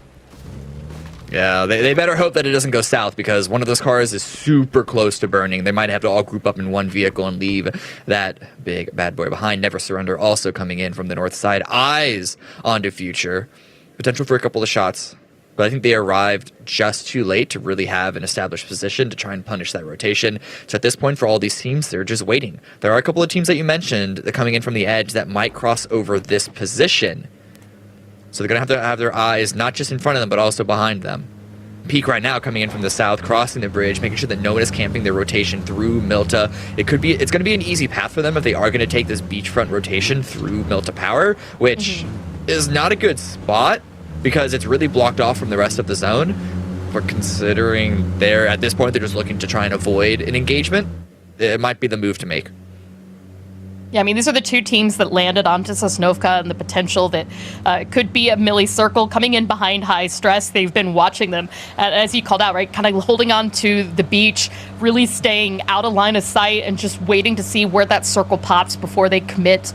Yeah, they better hope that it doesn't go south, because one of those cars is super close to burning. They might have to all group up in one vehicle and leave that big bad boy behind. Never Surrender also coming in from the north side. Eyes onto Future. Potential for a couple of shots, but I think they arrived just too late to really have an established position to try and punish that rotation. So at this point, for all these teams, they're just waiting. There are a couple of teams that you mentioned that coming in from the edge that might cross over this position. So they're going to have their eyes not just in front of them, but also behind them. Peak right now coming in from the south, crossing the bridge, making sure that no one is camping their rotation through Milta. It's going to be an easy path for them if they are going to take this beachfront rotation through Milta Power, which is not a good spot because it's really blocked off from the rest of the zone. But considering at this point, they're just looking to try and avoid an engagement, it might be the move to make. Yeah, I mean, these are the 2 teams that landed onto Sosnovka and the potential that could be a melee circle coming in behind High Stress. They've been watching them, as you called out, right? Kind of holding on to the beach, really staying out of line of sight and just waiting to see where that circle pops before they commit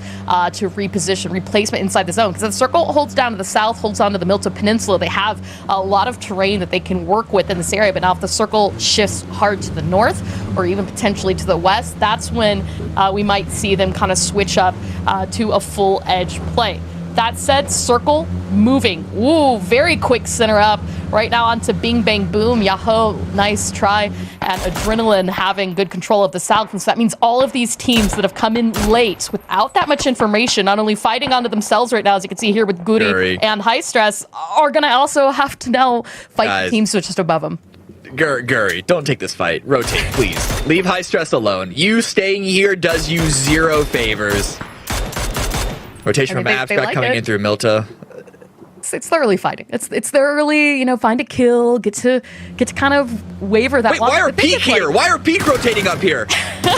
to replacement inside the zone. Because the circle holds down to the south, holds on to the Milta Peninsula. They have a lot of terrain that they can work with in this area. But now if the circle shifts hard to the north or even potentially to the west, that's when we might see them kind of switch up to a full edge play. That said, circle moving. Ooh, very quick center up right now onto Bing Bang Boom. Yahoo, nice try. And Adrenaline having good control of the south. And so that means all of these teams that have come in late without that much information, not only fighting onto themselves right now, as you can see here with Guri and High Stress, are going to also have to now fight the teams just above them. Guri, don't take this fight. Rotate, please. Leave High Stress alone. You staying here does you 0 favors. Rotation from Abstract coming in through Milta. It's the early fighting. It's the early, find a kill, get to kind of waver that. Wait, why are Peak here? Why are Peak rotating up here?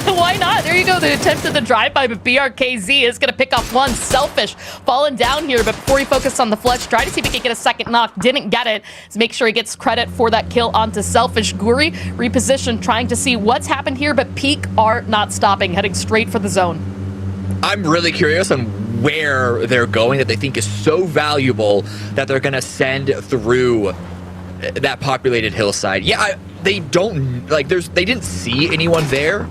Why not? There you go. The attempt at the drive-by, but BRKZ is going to pick up one. Selfish falling down here, but before he focused on the flush, try to see if he can get a second knock. Didn't get it. Let's make sure he gets credit for that kill onto Selfish. Guri repositioned, trying to see what's happened here, but Peak are not stopping, heading straight for the zone. I'm really curious on where they're going that they think is so valuable that they're going to send through that populated hillside. Yeah, they don't, they didn't see anyone there,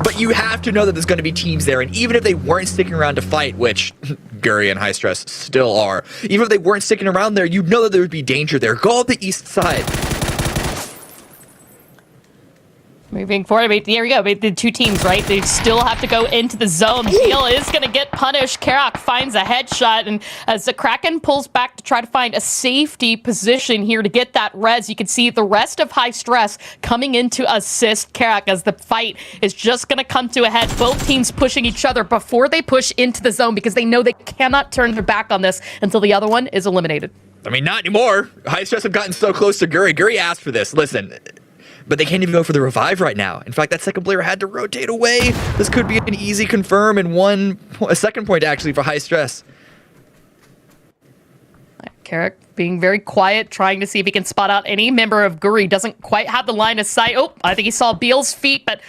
but you have to know that there's going to be teams there, and even if they weren't sticking around to fight, which Guri and High Stress still are, even if they weren't sticking around there, you'd know that there would be danger there. Go up the east side. Moving forward, here we go. The 2 teams, right? They still have to go into the zone. Deal is going to get punished. Karak finds a headshot, and as the Kraken pulls back to try to find a safety position here to get that res, you can see the rest of High Stress coming in to assist Karak as the fight is just going to come to a head. Both teams pushing each other before they push into the zone because they know they cannot turn their back on this until the other one is eliminated. I mean, not anymore. High Stress have gotten so close to Guri. Guri asked for this. Listen. But they can't even go for the revive right now. In fact, that second player had to rotate away. This could be an easy confirm and a second point actually for High Stress. Carrick being very quiet, trying to see if he can spot out any member of Guri. Doesn't quite have the line of sight. Oh, I think he saw Beal's feet, but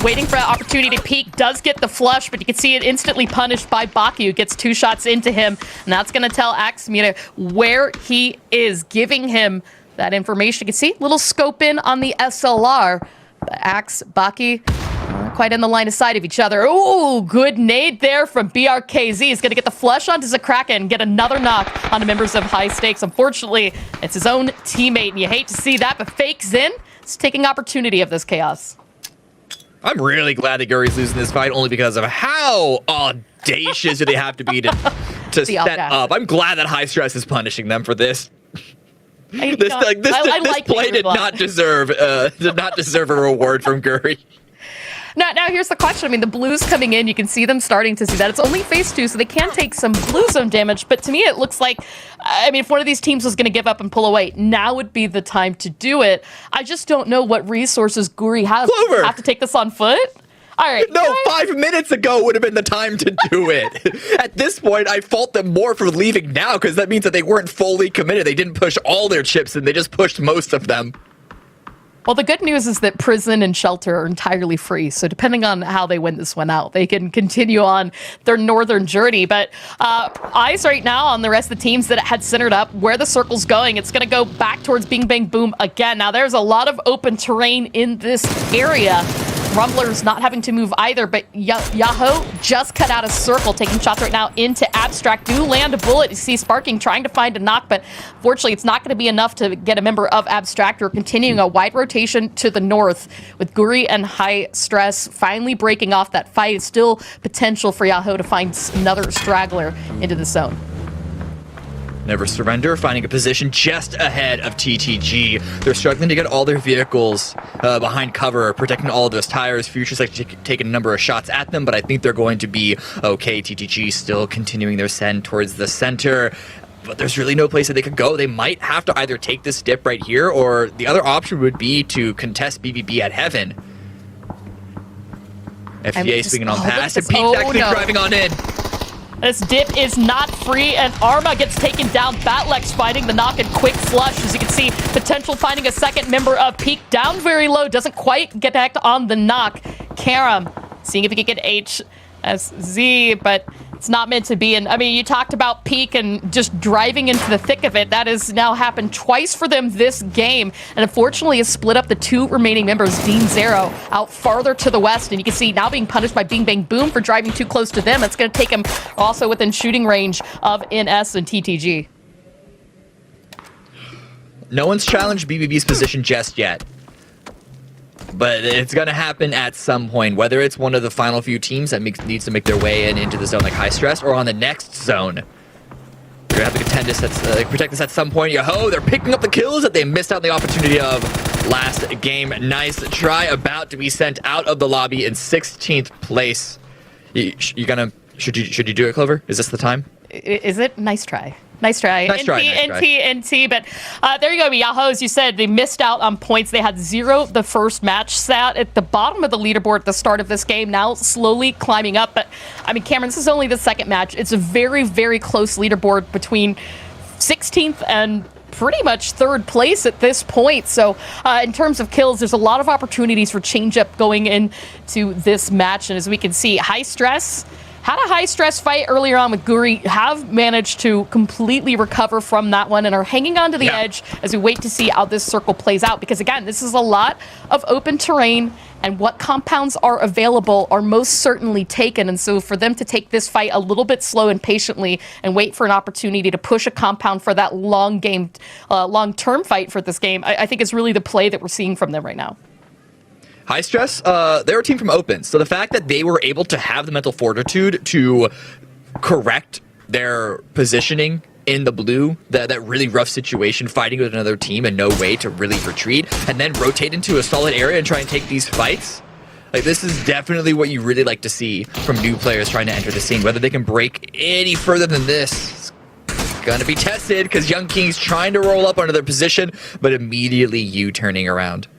waiting for an opportunity to peek. Does get the flush, but you can see it instantly punished by Baki, who gets 2 shots into him. And that's going to tell Axmina where he is, giving him that information. You can see little scope in on the SLR. The Axe, Baki, not quite in the line of sight of each other. Oh, good nade there from BRKZ. He's going to get the flush onto Zakraka and get another knock on the members of High Stakes. Unfortunately, it's his own teammate, and you hate to see that, but fakes in. It's taking opportunity of this chaos. I'm really glad that Guri's losing this fight only because of how audacious do they have to be to set up. I'm glad that High Stress is punishing them for this. This play did not deserve a reward from Guri. Now here's the question. I mean, the blues coming in, you can see them starting to see that. It's only phase 2, so they can take some blue zone damage. But to me, it looks like, if one of these teams was going to give up and pull away, now would be the time to do it. I just don't know what resources Guri has. Clover. Have to take this on foot? All right. No, 5 minutes ago would have been the time to do it. At this point, I fault them more for leaving now because that means that they weren't fully committed. They didn't push all their chips and they just pushed most of them. Well, the good news is that prison and shelter are entirely free. So depending on how they win this one out, they can continue on their northern journey. But eyes right now on the rest of the teams that had centered up where the circle's going. It's going to go back towards Bing Bang Boom again. Now, there's a lot of open terrain in this area. Rumblers not having to move either, but Yahoo just cut out a circle, taking shots right now into Abstract. Do land a bullet. You see Sparking trying to find a knock, but fortunately it's not going to be enough to get a member of Abstract. We're continuing a wide rotation to the north with Guri and High Stress finally breaking off that fight. Still potential for Yahoo to find another straggler into the zone. Never Surrender, finding a position just ahead of TTG. They're struggling to get all their vehicles behind cover, protecting all of those tires. Future's like taking a number of shots at them, but I think they're going to be okay. TTG still continuing their send towards the center, but there's really no place that they could go. They might have to either take this dip right here, or the other option would be to contest BBB at Heaven. FTA swinging on past, and Pete's actually driving on in. This dip is not free, and Arma gets taken down. Batlex finding the knock and quick flush. As you can see, potential finding a second member of Peak down very low. Doesn't quite get back on the knock. Karam seeing if he can get HSZ, but it's not meant to be. And I mean, you talked about Peak and just driving into the thick of it. That has now happened twice for them this game. And unfortunately, has split up the two remaining members, Dean Zero, out farther to the west. And you can see now being punished by Bing Bang Boom for driving too close to them. It's going to take him also within shooting range of NS and TTG. No one's challenged BBB's position just yet. But it's going to happen at some point, whether it's one of the final few teams that needs to make their way into the zone like High Stress, or on the next zone. They're going to have to contend this, protect this at some point. Yo-ho, they're picking up the kills that they missed out on the opportunity of last game. Nice try, about to be sent out of the lobby in 16th place. Should you do it, Clover? Is this the time? Is it? Nice try. Nice try. Nice try. NT. But there you go, Yahoo. As you said, they missed out on points. They had 0 the first match, sat at the bottom of the leaderboard at the start of this game, now slowly climbing up. But, I mean, Cameron, this is only the second match. It's a very, very close leaderboard between 16th and pretty much third place at this point. So in terms of kills, there's a lot of opportunities for change-up going into this match. And as we can see, High Stress had a high-stress fight earlier on with Guri, have managed to completely recover from that one and are hanging on to the edge as we wait to see how this circle plays out. Because, again, this is a lot of open terrain, and what compounds are available are most certainly taken. And so for them to take this fight a little bit slow and patiently and wait for an opportunity to push a compound for that long-term fight for this game, I think is really the play that we're seeing from them right now. High Stress, they're a team from Open, so the fact that they were able to have the mental fortitude to correct their positioning in the blue, that really rough situation, fighting with another team and no way to really retreat, and then rotate into a solid area and try and take these fights. Like, this is definitely what you really like to see from new players trying to enter the scene. Whether they can break any further than this, it's gonna be tested, because Young King's trying to roll up under their position, but immediately turning around.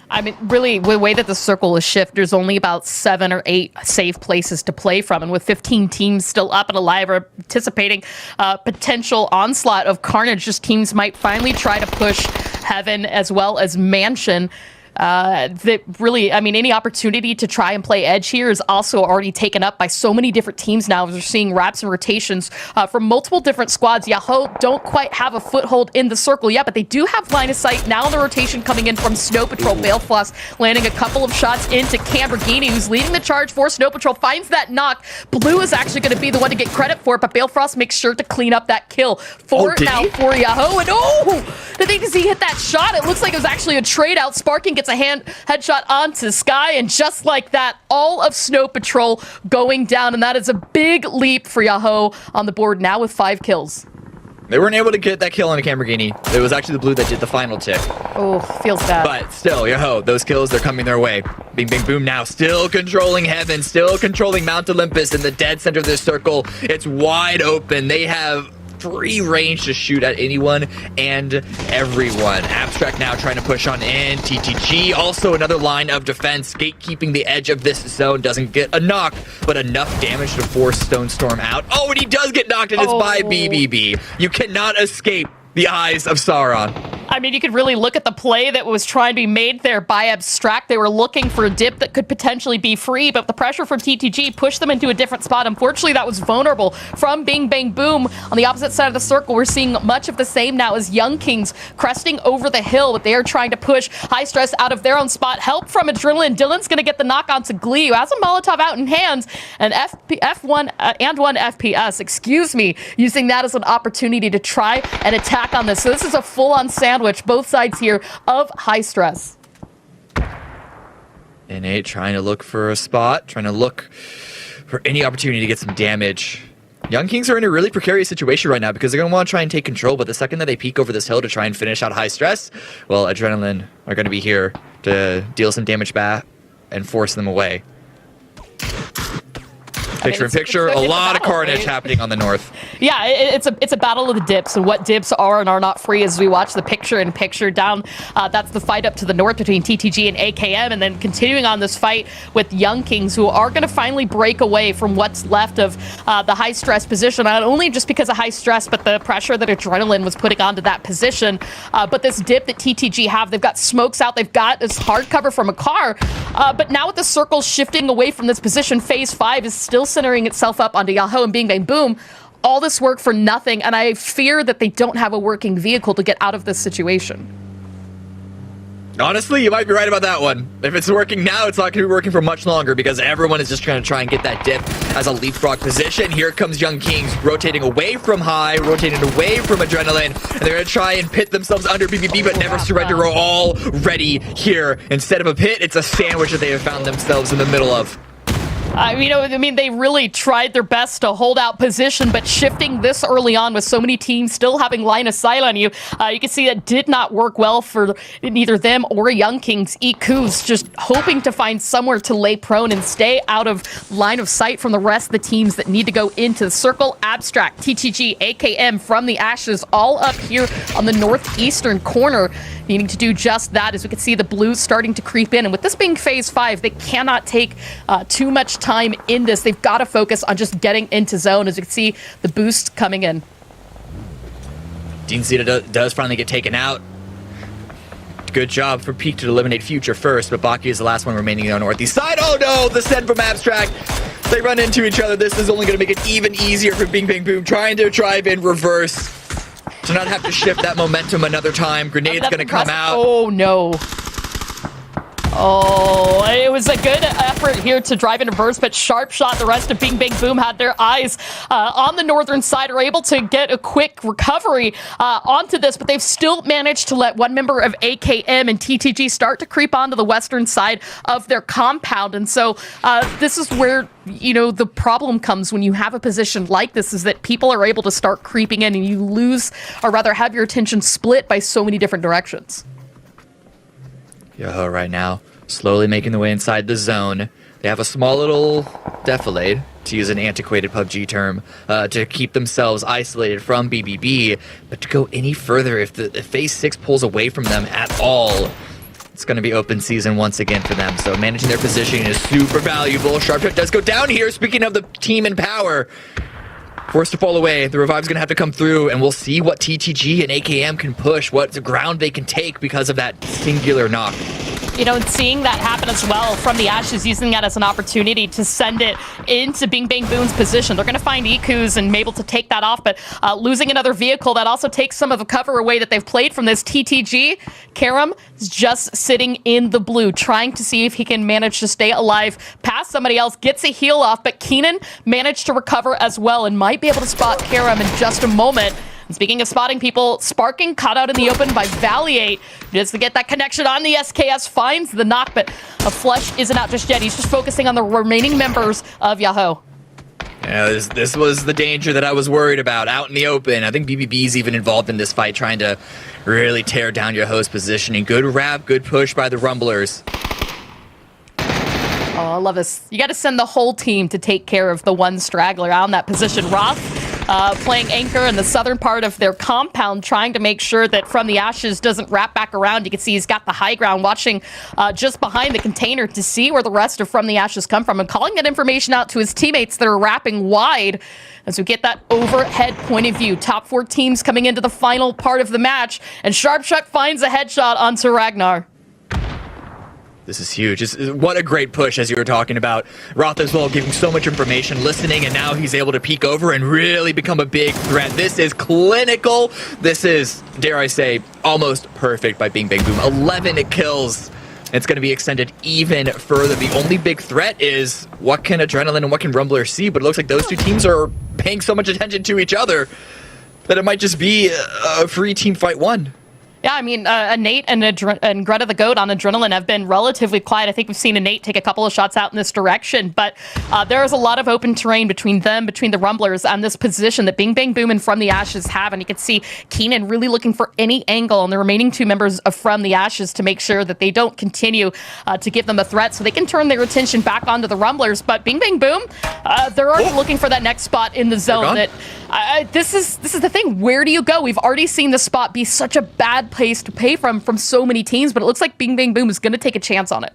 I mean, really, the way that the circle is shifted, there's only about 7 or 8 safe places to play from. And with 15 teams still up and alive or anticipating potential onslaught of carnage, just teams might finally try to push Heaven as well as Mansion. That really, I mean, any opportunity to try and play edge here is also already taken up by so many different teams now. We're seeing wraps and rotations from multiple different squads. Yahoo don't quite have a foothold in the circle yet, but they do have line of sight. Now the rotation coming in from Snow Patrol. Balefloss landing a couple of shots into Camberghini, who's leading the charge for Snow Patrol, finds that knock. Blue is actually going to be the one to get credit for it, but Balefrost makes sure to clean up that kill. For Yahoo, and I think as he hit that shot, it looks like it was actually a trade out. Sparking gets a headshot onto Sky, and just like that, all of Snow Patrol going down, and that is a big leap for Yahoo on the board now with 5 kills. They weren't able to get that kill on a Camberghini. It was actually the blue that did the final tick. Oh, feels bad. But still, Yahoo, those kills, they're coming their way. Bing, bing, boom now. Still controlling Heaven, still controlling Mount Olympus in the dead center of this circle. It's wide open. They have free range to shoot at anyone and everyone. Abstract now trying to push on in. TTG also another line of defense, gatekeeping the edge of this zone. Doesn't get a knock, but enough damage to force Stone Storm out. Oh, and he does get knocked, and it's by BBB. You cannot escape the eyes of Sauron. I mean, you could really look at the play that was trying to be made there by Abstract. They were looking for a dip that could potentially be free, but the pressure from TTG pushed them into a different spot. Unfortunately, that was vulnerable from Bing Bang Boom. On the opposite side of the circle, we're seeing much of the same now as Young Kings cresting over the hill, but they are trying to push High Stress out of their own spot. Help from Adrenaline. Dylan's going to get the knock onto Glee, who has a Molotov out in hands, and F1 and 1 FPS, excuse me, using that as an opportunity to try and attack on this. So this is a full-on sandwich, both sides here of High Stress. NA trying to look for a spot, trying to look for any opportunity to get some damage. Young Kings are in a really precarious situation right now because they're going to want to try and take control, but the second that they peek over this hill to try and finish out High Stress, well, Adrenaline are going to be here to deal some damage back and force them away. Picture-in-picture, a lot of carnage happening on the north. Yeah, it's a battle of the dips, and what dips are and are not free as we watch the picture-in-picture down. That's the fight up to the north between TTG and AKM, and then continuing on this fight with Young Kings, who are going to finally break away from what's left of the high-stress position, not only just because of high stress, but the pressure that Adrenaline was putting onto that position. But this dip that TTG have, they've got smokes out, they've got this hard cover from a car, but now with the circle shifting away from this position, Phase 5 is still centering itself up onto Yahoo and Bing Bang Boom. All this work for nothing, and I fear that they don't have a working vehicle to get out of this situation. Honestly, you might be right about that one. If it's working now, it's not going to be working for much longer because everyone is just trying to and get that dip as a leapfrog position. Here comes Young Kings rotating away from High, rotating away from Adrenaline, and they're going to try and pit themselves under BBB, but never surrender. Already here. Instead of a pit, it's a sandwich that they have found themselves in the middle of. They really tried their best to hold out position, but shifting this early on with so many teams still having line of sight on you, you can see that did not work well for neither them or Young Kings. Iku's just hoping to find somewhere to lay prone and stay out of line of sight from the rest of the teams that need to go into the circle. Abstract, TTG, AKM from the Ashes, all up here on the northeastern corner, needing to do just that. As we can see the blues starting to creep in, and with this being Phase 5, they cannot take too much time in this. They've got to focus on just getting into zone. As you can see the boost coming in. Dean Zeta does finally get taken out. Good job for Peak to eliminate Future first, but Baki is the last one remaining on northeast side. Oh no, the send from Abstract. They run into each other. This is only going to make it even easier for Bing Bang Boom, trying to drive in reverse to not have to shift that momentum another time. Grenade's going to come out. Oh no. Oh, it was a good effort here to drive in reverse, but sharp shot. The rest of Bing Bang Boom had their eyes on the northern side, are able to get a quick recovery onto this, but they've still managed to let one member of AKM and TTG start to creep onto the western side of their compound. And so this is where, the problem comes when you have a position like this, is that people are able to start creeping in and you lose, or rather have your attention split by so many different directions. Yoho right now, slowly making the way inside the zone. They have a small little defilade, to use an antiquated PUBG term, to keep themselves isolated from BBB. But to go any further, if Phase 6 pulls away from them at all, it's going to be open season once again for them. So managing their position is super valuable. Sharpshot does go down here. Speaking of the team in power, forced to fall away. The revive's going to have to come through, and we'll see what TTG and AKM can push, what ground they can take because of that singular knock. And seeing that happen as well from the Ashes, using that as an opportunity to send it into Bing Bang Boom's position. They're going to find Iku's and be able to take that off, but losing another vehicle, that also takes some of the cover away that they've played from this. TTG, Karam is just sitting in the blue, trying to see if he can manage to stay alive past somebody else, gets a heal off, but Keenan managed to recover as well and might be able to spot Karam in just a moment. And speaking of spotting people, Sparking caught out in the open by Valiate. Just to get that connection on the SKS, finds the knock, but a flush isn't out just yet. He's just focusing on the remaining members of Yahoo. Yeah, this was the danger that I was worried about, out in the open. I think BBB's even involved in this fight, trying to really tear down Yahoo's positioning. Good wrap, good push by the Rumblers. Oh, I love this. You got to send the whole team to take care of the one straggler on that position. Roth playing anchor in the southern part of their compound, trying to make sure that From the Ashes doesn't wrap back around. You can see he's got the high ground, watching just behind the container to see where the rest of From the Ashes come from, and calling that information out to his teammates that are wrapping wide as we get that overhead point of view. Top 4 teams coming into the final part of the match, and Sharpshot finds a headshot onto Ragnar. This is huge. What a great push, as you were talking about. Roth as well, giving so much information, listening, and now he's able to peek over and really become a big threat. This is clinical. This is, dare I say, almost perfect by Bing Bang Boom. 11 kills. It's going to be extended even further. The only big threat is what can Adrenaline and what can Rumbler see, but it looks like those two teams are paying so much attention to each other that it might just be a free team fight one. Yeah, I mean, Nate and Greta the Goat on Adrenaline have been relatively quiet. I think we've seen Nate take a couple of shots out in this direction, but there is a lot of open terrain between them, between the Rumblers, and this position that Bing Bang Boom and From the Ashes have. And you can see Keenan really looking for any angle on the remaining 2 members of From the Ashes to make sure that they don't continue to give them a threat, so they can turn their attention back onto the Rumblers. But Bing Bang Boom, they're already looking for that next spot in the zone. This is the thing. Where do you go? We've already seen the spot be such a bad place to pay from so many teams, but it looks like Bing Bang Boom is going to take a chance on it.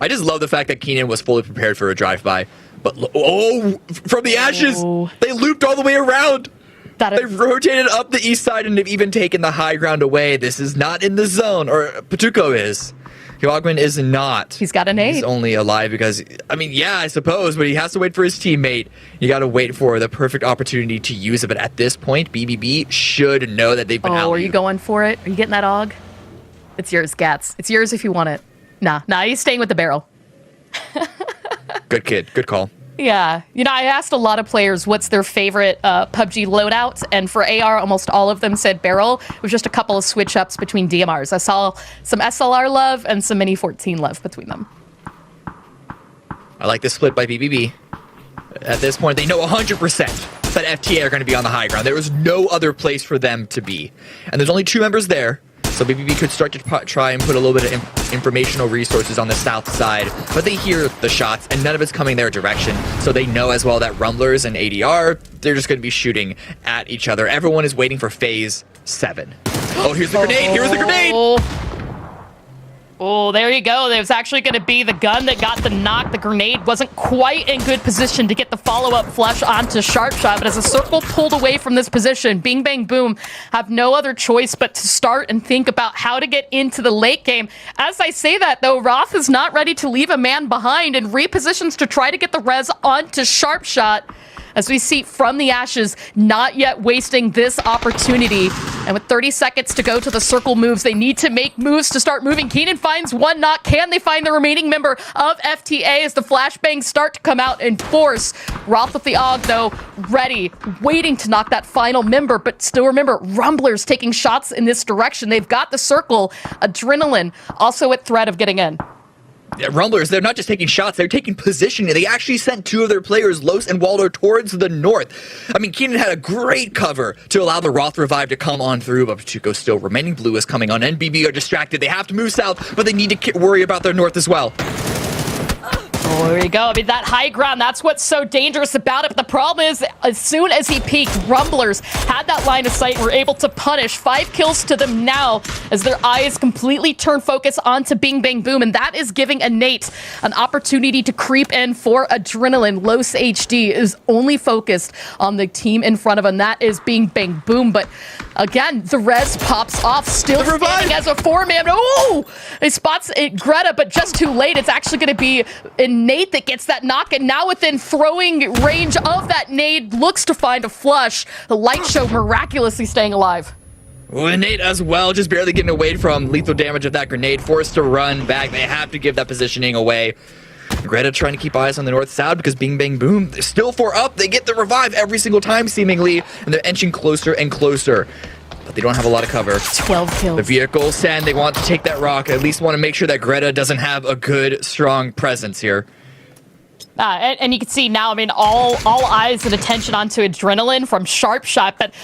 I just love the fact that Keenan was fully prepared for a drive-by. But, From the Ashes, they looped all the way around. They rotated up the east side and have even taken the high ground away. This is not in the zone, or Patuko is. Hyogman is not. He's got an 8. He's only alive because, I mean, yeah, I suppose, but he has to wait for his teammate. You got to wait for the perfect opportunity to use it. But at this point, BBB should know that they've been out. Are you going for it? Are you getting that AUG? It's yours, Gats. It's yours if you want it. Nah, he's staying with the barrel. Good kid. Good call. Yeah. You know, I asked a lot of players what's their favorite PUBG loadout, and for AR, almost all of them said barrel, with just a couple of switch-ups between DMRs. I saw some SLR love and some Mini 14 love between them. I like this split by BBB. At this point, they know 100% that FTA are going to be on the high ground. There is no other place for them to be. And there's only 2 members there. So BBB could start to try and put a little bit of informational resources on the south side, but they hear the shots and none of it's coming their direction. So they know as well that Rumblers and ADR, they're just going to be shooting at each other. Everyone is waiting for phase 7. Oh, here's the grenade. Here's the grenade. Oh, there you go. There's actually going to be the gun that got the knock. The grenade wasn't quite in good position to get the follow-up flush onto Sharpshot, but as a circle pulled away from this position, Bing Bang Boom have no other choice but to start and think about how to get into the late game. As I say that, though, Roth is not ready to leave a man behind and repositions to try to get the res onto Sharpshot. As we see From the Ashes not yet wasting this opportunity. And with 30 seconds to go to the circle moves, they need to make moves to start moving. Keenan finds one knock. Can they find the remaining member of FTA as the flashbangs start to come out in force? Roth with the AUG, though, ready, waiting to knock that final member. But still remember, Rumblers taking shots in this direction. They've got the circle. Adrenaline also at threat of getting in. Rumblers, they're not just taking shots, they're taking position. They actually sent 2 of their players, Los and Waldo, towards the north. I mean, Keenan had a great cover to allow the Roth revive to come on through, but Pachuco still remaining blue is coming on. NBB are distracted. They have to move south, but they need to worry about their north as well. Oh, there you go. I mean, that high ground, that's what's so dangerous about it. But the problem is, as soon as he peaked, Rumblers had that line of sight and were able to punish. 5 kills to them now as their eyes completely turn focus onto Bing Bang Boom. And that is giving Nate an opportunity to creep in for Adrenaline. Los HD is only focused on the team in front of him. That is Bing Bang Boom. But again, the res pops off, still standing as a 4-man. Oh! He spots Greta, but just too late. It's actually going to be Nate that gets that knock, and now within throwing range of that nade, looks to find a flush. The light show miraculously staying alive. Well, Nate as well, just barely getting away from lethal damage of that grenade, forced to run back. They have to give that positioning away. Greta trying to keep eyes on the north side because Bing Bang Boom, they're still 4 up. They get the revive every single time, seemingly, and they're inching closer and closer. But they don't have a lot of cover. 12 kills. The vehicle send, they want to take that rock. At least want to make sure that Greta doesn't have a good, strong presence here. And you can see now, I mean, all eyes and attention onto Adrenaline from Sharpshot, but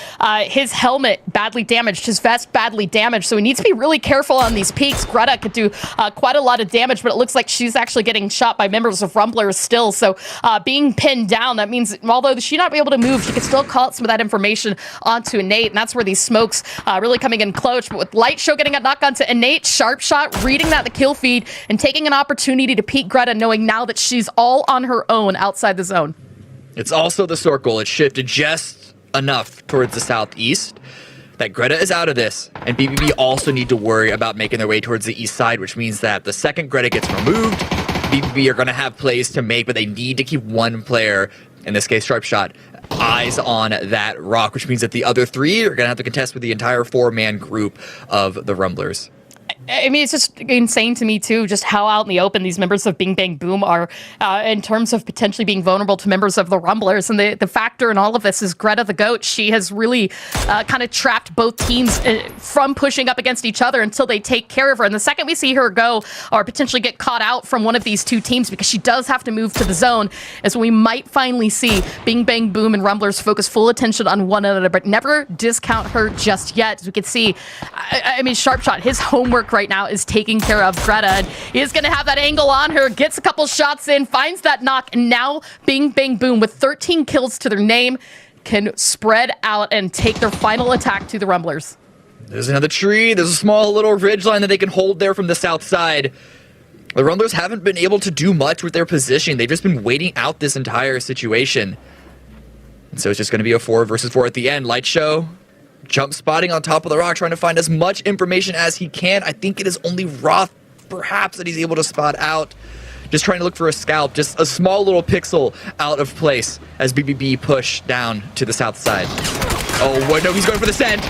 his helmet badly damaged, his vest badly damaged, so he needs to be really careful on these peaks. Greta could do quite a lot of damage, but it looks like she's actually getting shot by members of Rumblers still, so being pinned down, that means although she not be able to move, she could still call out some of that information onto Innate, and that's where these smokes really coming in clutch. But with Light Show getting a knock onto Innate, Sharpshot reading that the kill feed and taking an opportunity to peek Greta, knowing now that she's all on her own outside the zone. It's also the circle. It shifted just enough towards the southeast that Greta is out of this, and BBB also need to worry about making their way towards the east side, which means that the second Greta gets removed, BBB are going to have plays to make, but they need to keep one player, in this case Sharpshot, eyes on that rock, which means that the other three are going to have to contest with the entire 4-man group of the Rumblers. I mean, it's just insane to me, too, just how out in the open these members of Bing Bang Boom are in terms of potentially being vulnerable to members of the Rumblers. And the factor in all of this is Greta the GOAT. She has really kind of trapped both teams from pushing up against each other until they take care of her. And the second we see her go or potentially get caught out from one of these two teams, because she does have to move to the zone, is when we might finally see Bing Bang Boom and Rumblers focus full attention on one another, but never discount her just yet. As we can see, I mean, Sharpshot, his homework right now is taking care of Greta, and he is going to have that angle on her, gets a couple shots in, finds that knock, and now Bing Bang Boom, with 13 kills to their name, can spread out and take their final attack to the Rumblers. There's another tree. There's a small little ridgeline that they can hold there from the south side. The Rumblers haven't been able to do much with their position. They've just been waiting out this entire situation. And so it's just going to be a 4 versus 4 at the end. Light Show jump spotting on top of the rock, trying to find as much information as he can. I think it is only Roth, perhaps, that he's able to spot out. Just trying to look for a scalp, just a small little pixel out of place as BBB push down to the south side. Oh, what? No, he's going for the send.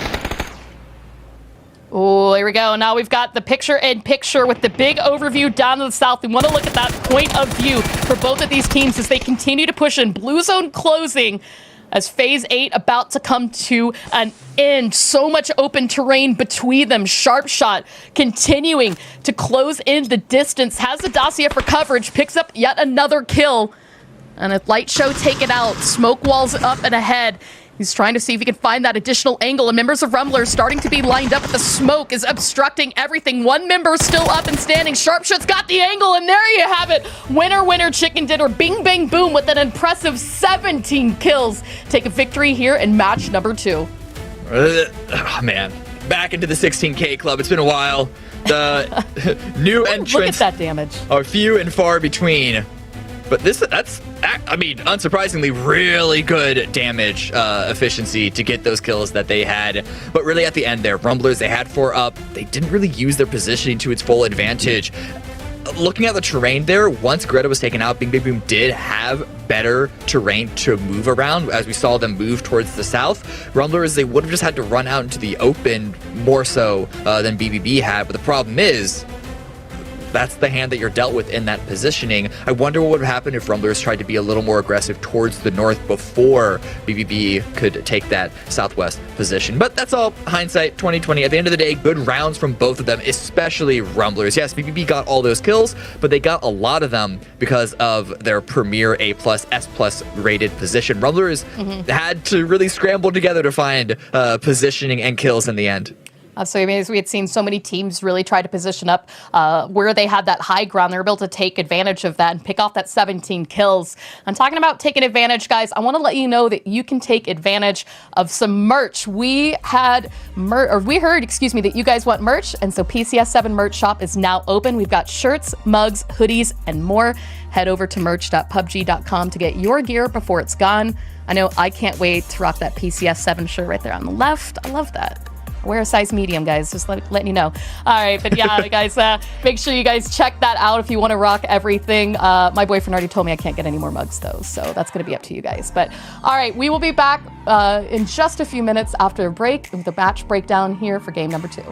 Oh, here we go. Now we've got the picture-in-picture with the big overview down to the south. We want to look at that point of view for both of these teams as they continue to push in. Blue zone closing as Phase 8 about to come to an end. So much open terrain between them. Sharpshot continuing to close in the distance. Has the dossier for coverage. Picks up yet another kill. And a Light Show take it out. Smoke walls up and ahead. He's trying to see if he can find that additional angle, and members of Rumblers starting to be lined up. The smoke is obstructing everything. One member still up and standing. Sharpshot's got the angle, and there you have it. Winner, winner, chicken dinner. Bing Bang Boom with an impressive 17 kills. Take a victory here in match number 2. Oh, man. Back into the 16K club. It's been a while. The new entrants Look at that damage. Are few and far between. But that's, I mean, unsurprisingly, really good damage efficiency to get those kills that they had. But really at the end there, Rumblers, they had 4 up. They didn't really use their positioning to its full advantage. Looking at the terrain there, once Greta was taken out, Bing Bang Boom did have better terrain to move around. As we saw them move towards the south, Rumblers, they would have just had to run out into the open more so than BBB had. But the problem is, that's the hand that you're dealt with in that positioning. I wonder what would happen if Rumblers tried to be a little more aggressive towards the north before BBB could take that southwest position. But that's all hindsight 2020. At the end of the day, good rounds from both of them, especially Rumblers. Yes, BBB got all those kills, but they got a lot of them because of their premier A+, S+ rated position. Rumblers had to really scramble together to find positioning and kills in the end. So I mean, as we had seen so many teams really try to position up where they had that high ground, they were able to take advantage of that and pick off that 17 kills. I'm talking about taking advantage, guys. I want to let you know that you can take advantage of some merch. We heard, that you guys want merch, and so PCS7 merch shop is now open. We've got shirts, mugs, hoodies, and more. Head over to merch.pubg.com to get your gear before it's gone. I know I can't wait to rock that PCS7 shirt right there on the left. I love that. Wear a size medium, guys. Just letting you know. All right, but yeah, guys, make sure you guys check that out if you want to rock everything. My boyfriend already told me I can't get any more mugs, though, so that's going to be up to you guys. But all right, we will be back in just a few minutes after a break with the match breakdown here for game number 2.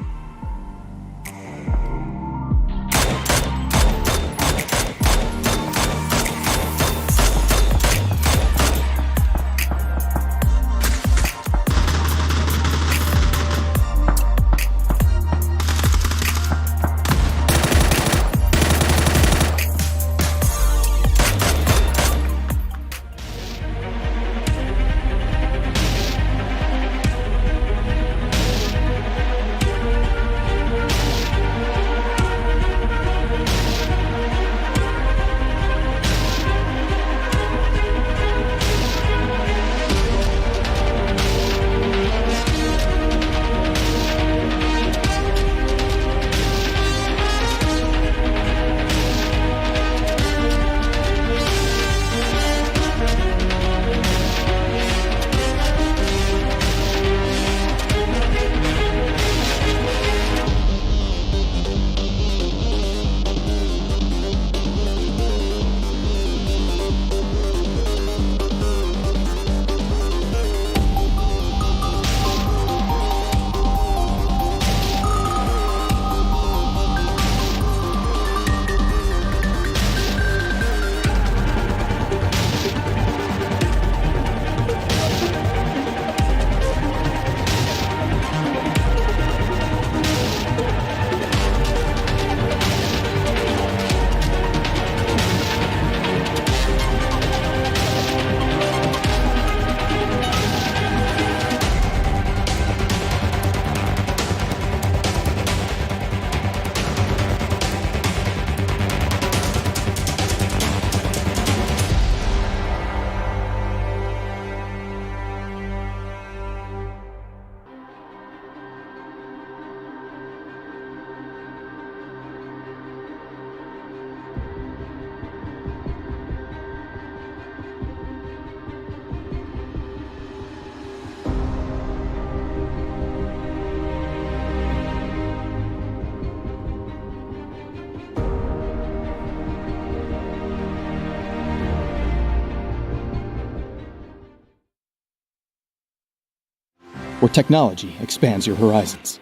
where technology expands your horizons.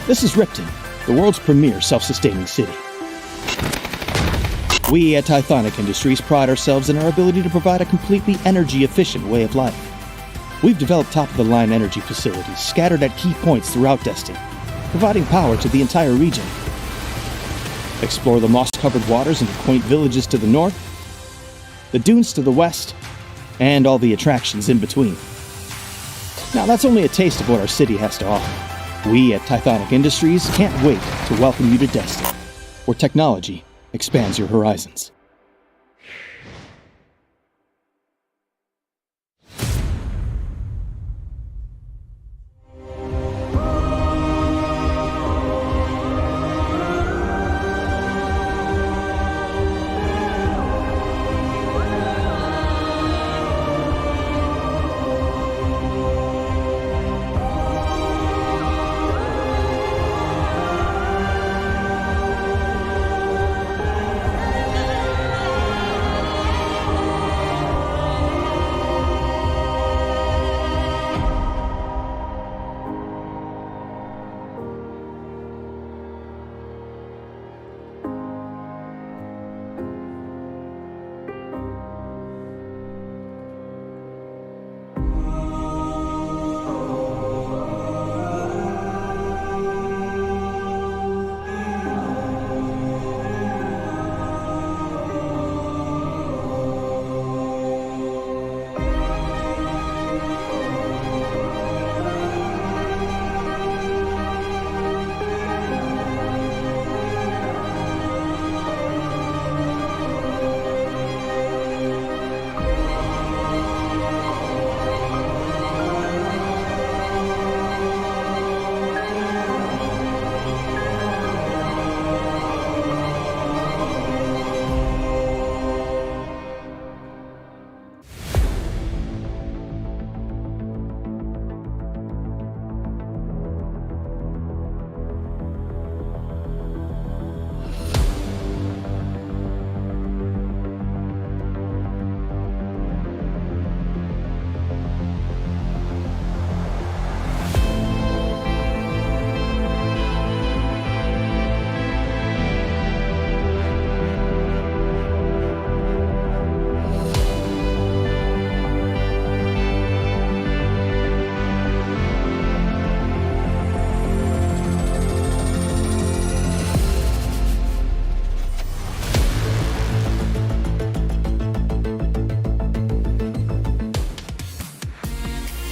This is Ripton, the world's premier self-sustaining city. We at Tithonic Industries pride ourselves in our ability to provide a completely energy-efficient way of life. We've developed top-of-the-line energy facilities scattered at key points throughout Destin, providing power to the entire region. Explore the moss-covered waters and the quaint villages to the north, the dunes to the west, and all the attractions in between. Now, that's only a taste of what our city has to offer. We at Tithonic Industries can't wait to welcome you to Destin, where technology expands your horizons.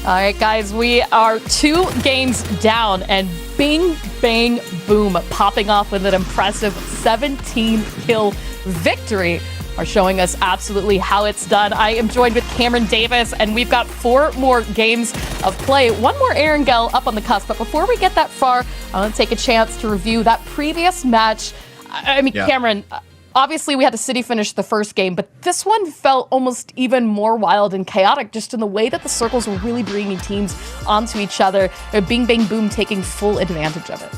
All right, guys, we are 2 games down, and bing, bang, boom, popping off with an impressive 17-kill victory are showing us absolutely how it's done. I am joined with Cameron Davis, and we've got 4 more games of play. 1 more Erangel up on the cusp, but before we get that far, I want to take a chance to review that previous match. Cameron, obviously we had a city finish the first game, but this one felt almost even more wild and chaotic just in the way that the circles were really bringing teams onto each other. Bing, bang, boom, taking full advantage of it.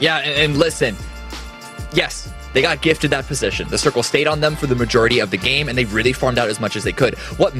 Yeah, and listen, yes, they got gifted that position. The circle stayed on them for the majority of the game, and they really farmed out as much as they could. What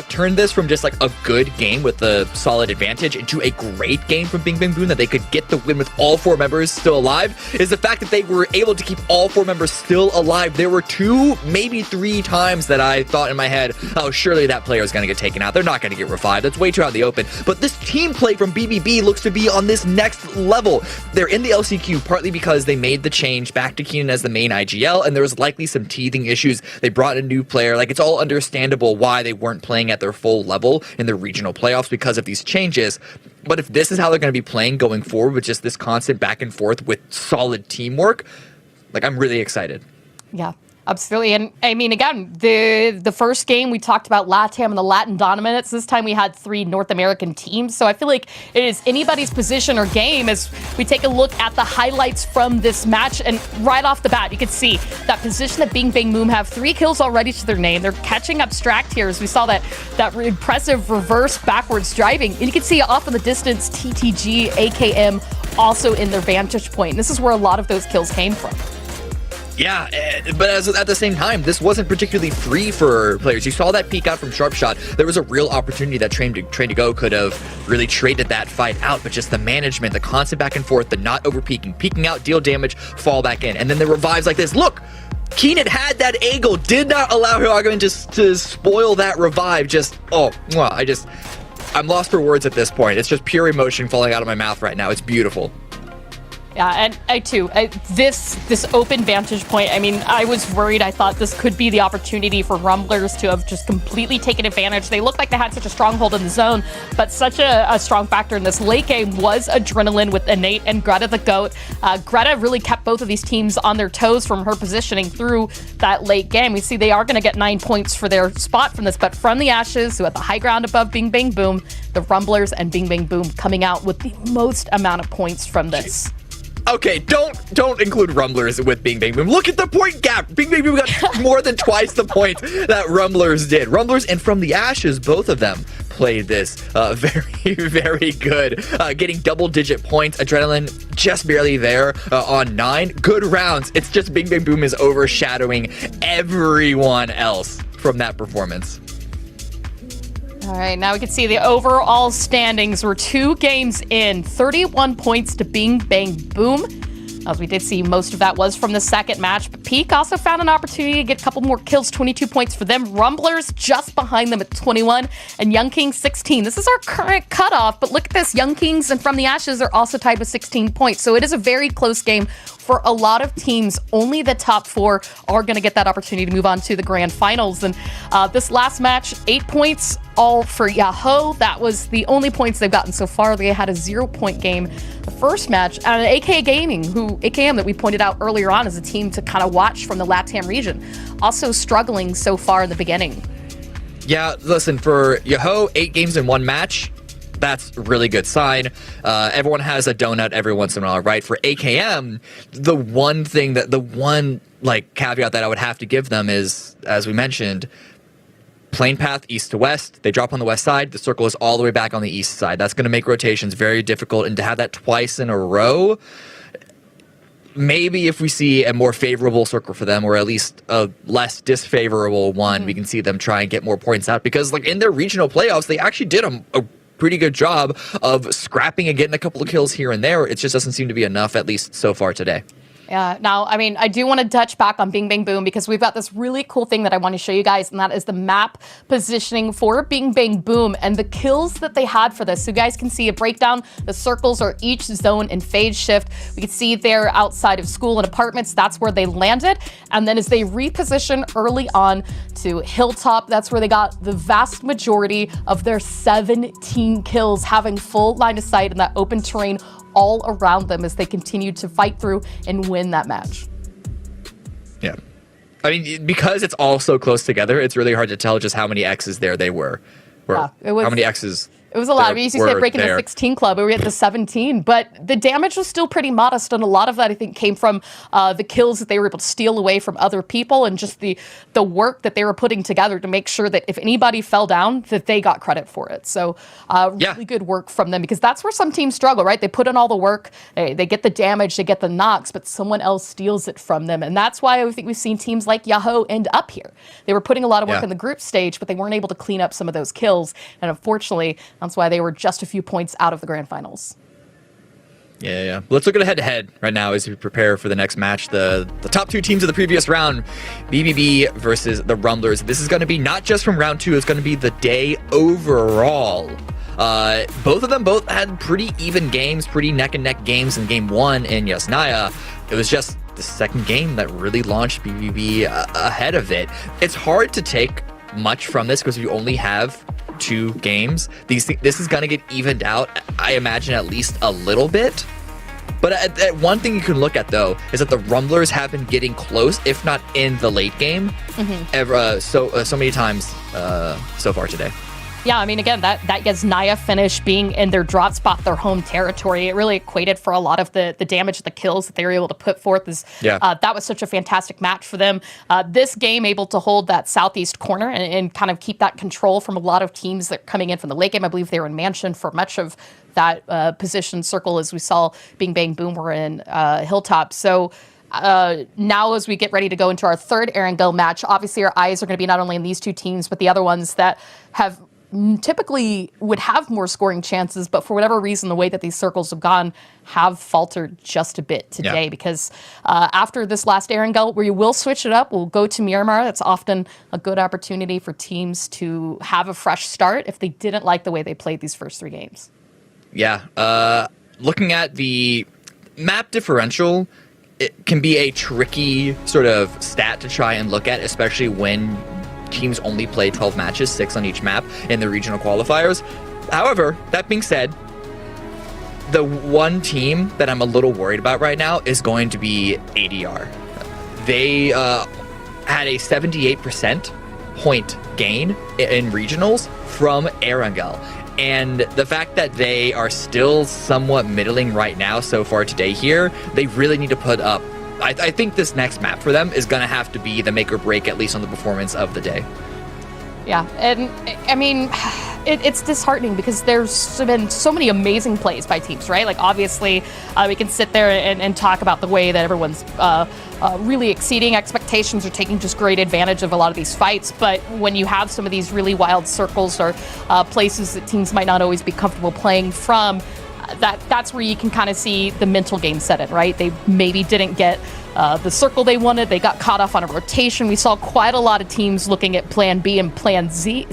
turned this from just like a good game with a solid advantage into a great game from Bing Bang Boom that they could get the win with all 4 members still alive is the fact that they were able to keep all 4 members still alive. There were 2, maybe 3 times that I thought in my head, oh, surely that player is going to get taken out. They're not going to get revived. That's way too out in the open. But this team play from BBB looks to be on this next level. They're in the LCQ partly because they made the change back to Keenan as the main IGL, and there was likely some teething issues. They brought a new player. Like, it's all understandable why they weren't playing at their full level in the regional playoffs because of these changes. But if this is how they're going to be playing going forward with just this constant back and forth with solid teamwork, like, I'm really excited. Yeah, absolutely. And I mean, again, the first game we talked about LATAM and the Latin dominance. This time we had 3 North American teams. So I feel like it is anybody's position or game as we take a look at the highlights from this match. And right off the bat, you can see that position that Bing Bang Boom have 3 kills already to their name. They're catching Abstract here as we saw that impressive reverse backwards driving. And you can see off in the distance, TTG, AKM also in their vantage point. And this is where a lot of those kills came from. Yeah, but at the same time, this wasn't particularly free for players. You saw that peek out from Sharpshot. There was a real opportunity that Train to Go could have really traded that fight out, but just the management, the constant back and forth, the not over peeking out, deal damage, fall back in. And then the revives like this. Look, Keenan had that angle, did not allow Hiragan to spoil that revive. I'm lost for words at this point. It's just pure emotion falling out of my mouth right now. It's beautiful. Yeah, and I too, this open vantage point, I mean, I was worried. I thought this could be the opportunity for Rumblers to have just completely taken advantage. They looked like they had such a stronghold in the zone, but such a strong factor in this late game was Adrenaline with Innate and Greta the GOAT. Greta really kept both of these teams on their toes from her positioning through that late game. We see they are going to get 9 points for their spot from this, but from the Ashes, who had the high ground above Bing Bang Boom, the Rumblers and Bing Bang Boom coming out with the most amount of points from this. Okay, don't include Rumblers with Bing Bang Boom. Look at the point gap. Bing Bang Boom got more than twice the points that Rumblers did. Rumblers and From the Ashes, both of them played this very, very good. Getting double-digit points. Adrenaline just barely there on 9. Good rounds. It's just Bing Bang Boom is overshadowing everyone else from that performance. All right, now we can see the overall standings. We're 2 games in, 31 points to Bing Bang Boom. As we did see, most of that was from the second match, but Peak also found an opportunity to get a couple more kills, 22 points for them. Rumblers just behind them at 21, and Young Kings 16. This is our current cutoff, but look at this. Young Kings and From the Ashes are also tied with 16 points, so it is a very close game for a lot of teams. Only the top 4 are going to get that opportunity to move on to the grand finals. And this last match, 8 points, all for Yahoo. That was the only points they've gotten so far. They had a 0-point game the first match. And AK Gaming, AKM that we pointed out earlier on as a team to kind of watch from the LATAM region, also struggling so far in the beginning. Yeah, listen, for Yahoo, 8 games in 1 match, that's a really good sign. Everyone has a donut every once in a while, right? For AKM, the one caveat that I would have to give them is, as we mentioned, plane path east to west. They drop on the west side. The circle is all the way back on the east side. That's going to make rotations very difficult. And to have that twice in a row, maybe if we see a more favorable circle for them, or at least a less disfavorable one, we can see them try and get more points out. Because in their regional playoffs, they actually did a pretty good job of scrapping and getting a couple of kills here and there. It just doesn't seem to be enough, at least so far today. Yeah, now, I mean, I do want to touch back on Bing Bang Boom because we've got this really cool thing that I want to show you guys, and that is the map positioning for Bing Bang Boom and the kills that they had for this. So you guys can see a breakdown. The circles are each zone in phase shift. We can see they're outside of school and apartments. That's where they landed. And then as they reposition early on to Hilltop, that's where they got the vast majority of their 17 kills, having full line of sight in that open terrain all around them as they continue to fight through and win that match. Yeah. I mean, because it's all so close together, it's really hard to tell just how many X's there were. Yeah, it was, how many X's it was a lot. We used to say breaking the 16 club, but we had the 17. But the damage was still pretty modest, and a lot of that, I think, came from the kills that they were able to steal away from other people and just the work that they were putting together to make sure that if anybody fell down, that they got credit for it. So really good work from them, because that's where some teams struggle, right? They put in all the work, they get the damage, they get the knocks, but someone else steals it from them. And that's why I think we've seen teams like Yahoo end up here. They were putting a lot of work in the group stage, but they weren't able to clean up some of those kills. And unfortunately, that's why they were just a few points out of the grand finals. Yeah. Let's look at a head-to-head right now as we prepare for the next match. The top 2 teams of the previous round, BBB versus the Rumblers. This is going to be not just from round 2, it's going to be the day overall. Both of them had pretty even games, pretty neck-and-neck games in game 1 in Yasnaya. It was just the second game that really launched BBB ahead of it. It's hard to take much from this because you only have 2 games. This is going to get evened out, I imagine, at least a little bit. But one thing you can look at, though, is that the Rumblers have been getting close, if not in the late game, so many times so far today. Yeah, I mean, again, that Yasnaya finish being in their drop spot, their home territory, it really equated for a lot of the damage, the kills that they were able to put forth. That was such a fantastic match for them. This game able to hold that southeast corner and kind of keep that control from a lot of teams that are coming in from the late game. I believe they were in Mansion for much of that position circle, as we saw Bing Bang Boom were in Hilltop. So now as we get ready to go into our third Erangel match, obviously our eyes are going to be not only in these two teams, but the other ones that have typically would have more scoring chances, but for whatever reason, the way that these circles have gone have faltered just a bit today because after this last Erangel, where you will switch it up, we'll go to Miramar. That's often a good opportunity for teams to have a fresh start if they didn't like the way they played these first 3 games. Yeah. Looking at the map differential, it can be a tricky sort of stat to try and look at, especially when teams only play 12 matches, 6 on each map in the regional qualifiers. However, that being said, the one team that I'm a little worried about right now is going to be ADR. They had a 78% point gain in regionals from Erangel. And the fact that they are still somewhat middling right now so far today here, they really need to put up. I think this next map for them is going to have to be the make or break, at least on the performance of the day. Yeah, and I mean, it's disheartening because there's been so many amazing plays by teams, right? Like, obviously, we can sit there and talk about the way that everyone's really exceeding expectations or taking just great advantage of a lot of these fights. But when you have some of these really wild circles or places that teams might not always be comfortable playing from, that's where you can kind of see the mental game set in, right? They maybe didn't get the circle they wanted. They got caught off on a rotation. We saw quite a lot of teams looking at plan B and plan C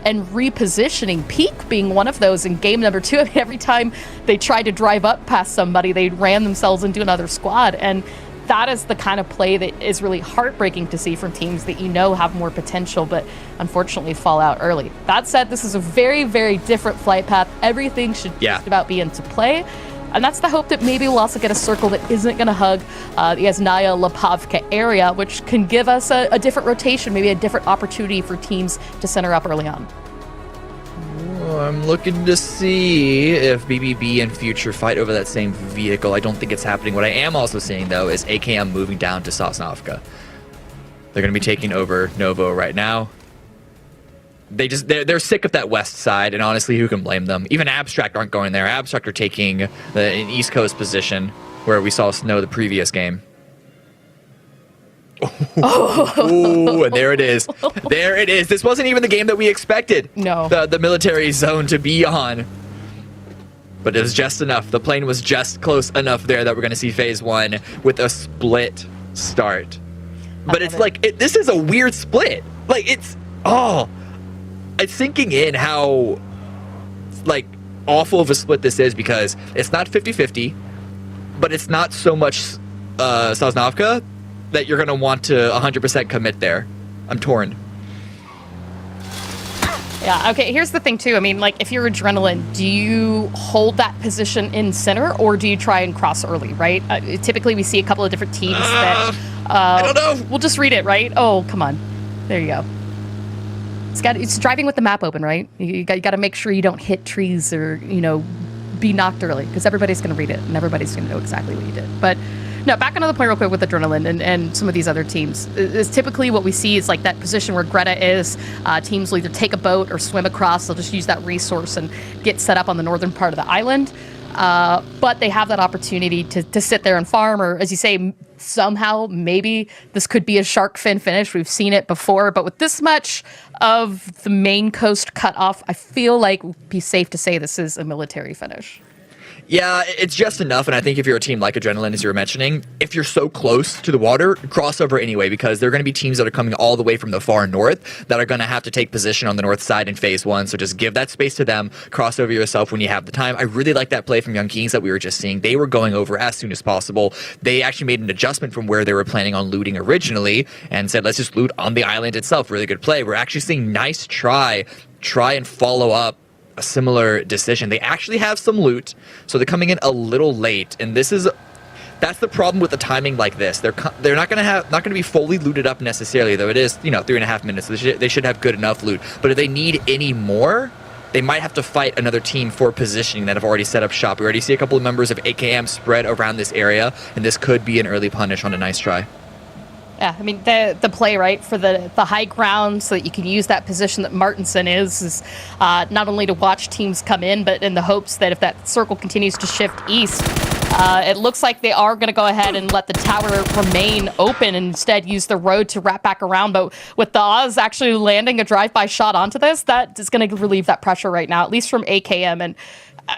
and repositioning, Peak being one of those in game number 2. I mean, every time they tried to drive up past somebody, they ran themselves into another squad. And that is the kind of play that is really heartbreaking to see from teams that you know have more potential, but unfortunately fall out early. That said, this is a very, very different flight path. Everything should just about be into play. And that's the hope that maybe we'll also get a circle that isn't going to hug the Yasnaya Lapavka area, which can give us a different rotation, maybe a different opportunity for teams to center up early on. I'm looking to see if BBB and Future fight over that same vehicle. I don't think it's happening. What I am also seeing, though, is AKM moving down to Sosnovka. They're going to be taking over Novo right now. They're sick of that west side, and honestly, who can blame them? Even Abstract aren't going there. Abstract are taking an East Coast position where we saw Snow the previous game. Ooh, and there it is. There it is. This wasn't even the game that we expected. No. The military zone to be on. But it was just enough. The plane was just close enough there that we're going to see phase 1 with a split start. But it's like, this is a weird split. Like, it's sinking in how, like, awful of a split this is because it's not 50-50, but it's not so much Sosnovka that you're going to want to 100% commit there. I'm torn. Yeah, okay, here's the thing, too. I mean, like, if you're Adrenaline, do you hold that position in center, or do you try and cross early, right? Typically, we see a couple of different teams that... I don't know. We'll just read it, right? Oh, come on. There you go. It's driving with the map open, right? You got to make sure you don't hit trees or, be knocked early, because everybody's going to read it, and everybody's going to know exactly what you did. But... no, back onto the point real quick with Adrenaline and some of these other teams. Is typically what we see is like that position where Greta is. Teams will either take a boat or swim across. They'll just use that resource and get set up on the northern part of the island. But they have that opportunity to sit there and farm, or as you say, somehow maybe this could be a shark fin finish. We've seen it before, but with this much of the main coast cut off, I feel like it would be safe to say this is a military finish. Yeah, it's just enough, and I think if you're a team like Adrenaline, as you were mentioning, if you're so close to the water, cross over anyway, because there are going to be teams that are coming all the way from the far north that are going to have to take position on the north side in phase 1, so just give that space to them, cross over yourself when you have the time. I really like that play from Young Kings that we were just seeing. They were going over as soon as possible. They actually made an adjustment from where they were planning on looting originally, and said, let's just loot on the island itself. Really good play. We're actually seeing nice try and follow up a similar decision. They actually have some loot, so they're coming in a little late, and that's the problem with the timing like this. They're not going to be fully looted up necessarily, though it is 3.5 minutes. So they should have good enough loot. But if they need any more, they might have to fight another team for positioning that have already set up shop. We already see a couple of members of AKM spread around this area, and this could be an early punish on a nice try. Yeah, I mean, the play, right, for the high ground so that you can use that position that Martinson is not only to watch teams come in, but in the hopes that if that circle continues to shift east, It looks like they are going to go ahead and let the tower remain open and instead use the road to wrap back around. But with the Oz actually landing a drive-by shot onto this, that is going to relieve that pressure right now, at least from AKM. And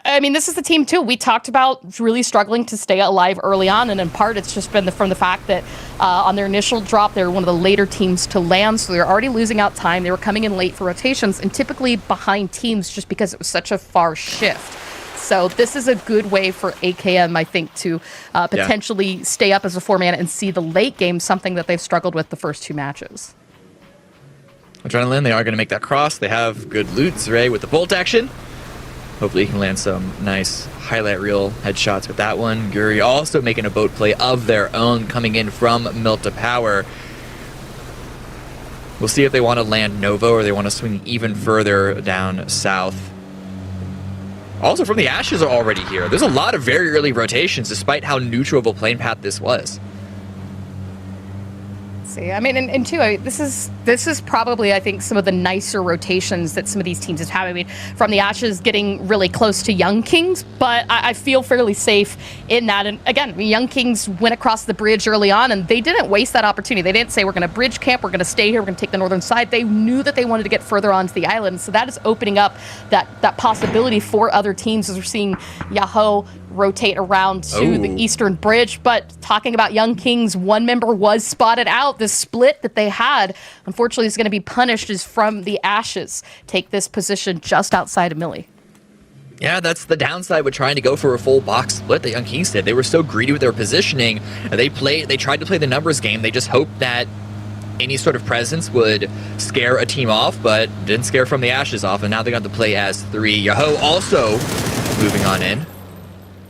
I mean, this is the team too. We talked about really struggling to stay alive early on, and in part it's just been from the fact that on their initial drop, they were one of the later teams to land, so they're already losing out time. They were coming in late for rotations, and typically behind teams just because it was such a far shift. So this is a good way for AKM, I think, to potentially stay up as a 4-man and see the late game, something that they've struggled with the first 2 matches. Adrenaline, they are going to make that cross. They have good loot. Zray with the bolt action. Hopefully he can land some nice highlight reel headshots with that one. Guri also making a boat play of their own, coming in from Milta Power. We'll see if they want to land Novo or they want to swing even further down south. Also from the Ashes are already here. There's a lot of very early rotations despite how neutral of a plane path this was. See, I mean, and two, this is probably, I think, some of the nicer rotations that some of these teams have had. I mean, from the Ashes getting really close to Young Kings, but I feel fairly safe in that. And again, Young Kings went across the bridge early on, and they didn't waste that opportunity. They didn't say, we're going to bridge camp, we're going to stay here, we're going to take the northern side. They knew that they wanted to get further onto the island, so that is opening up that possibility for other teams as we're seeing Yahoo rotate around to the eastern bridge. But talking about Young Kings, one member was spotted out. The split that they had, unfortunately, is going to be punished as from the Ashes take this position just outside of Millie. Yeah, that's the downside with trying to go for a full box split that Young Kings did. They were so greedy with their positioning. They tried to play the numbers game. They just hoped that any sort of presence would scare a team off, but didn't scare from the Ashes off, and now they got to play as 3. Yahoo also moving on in.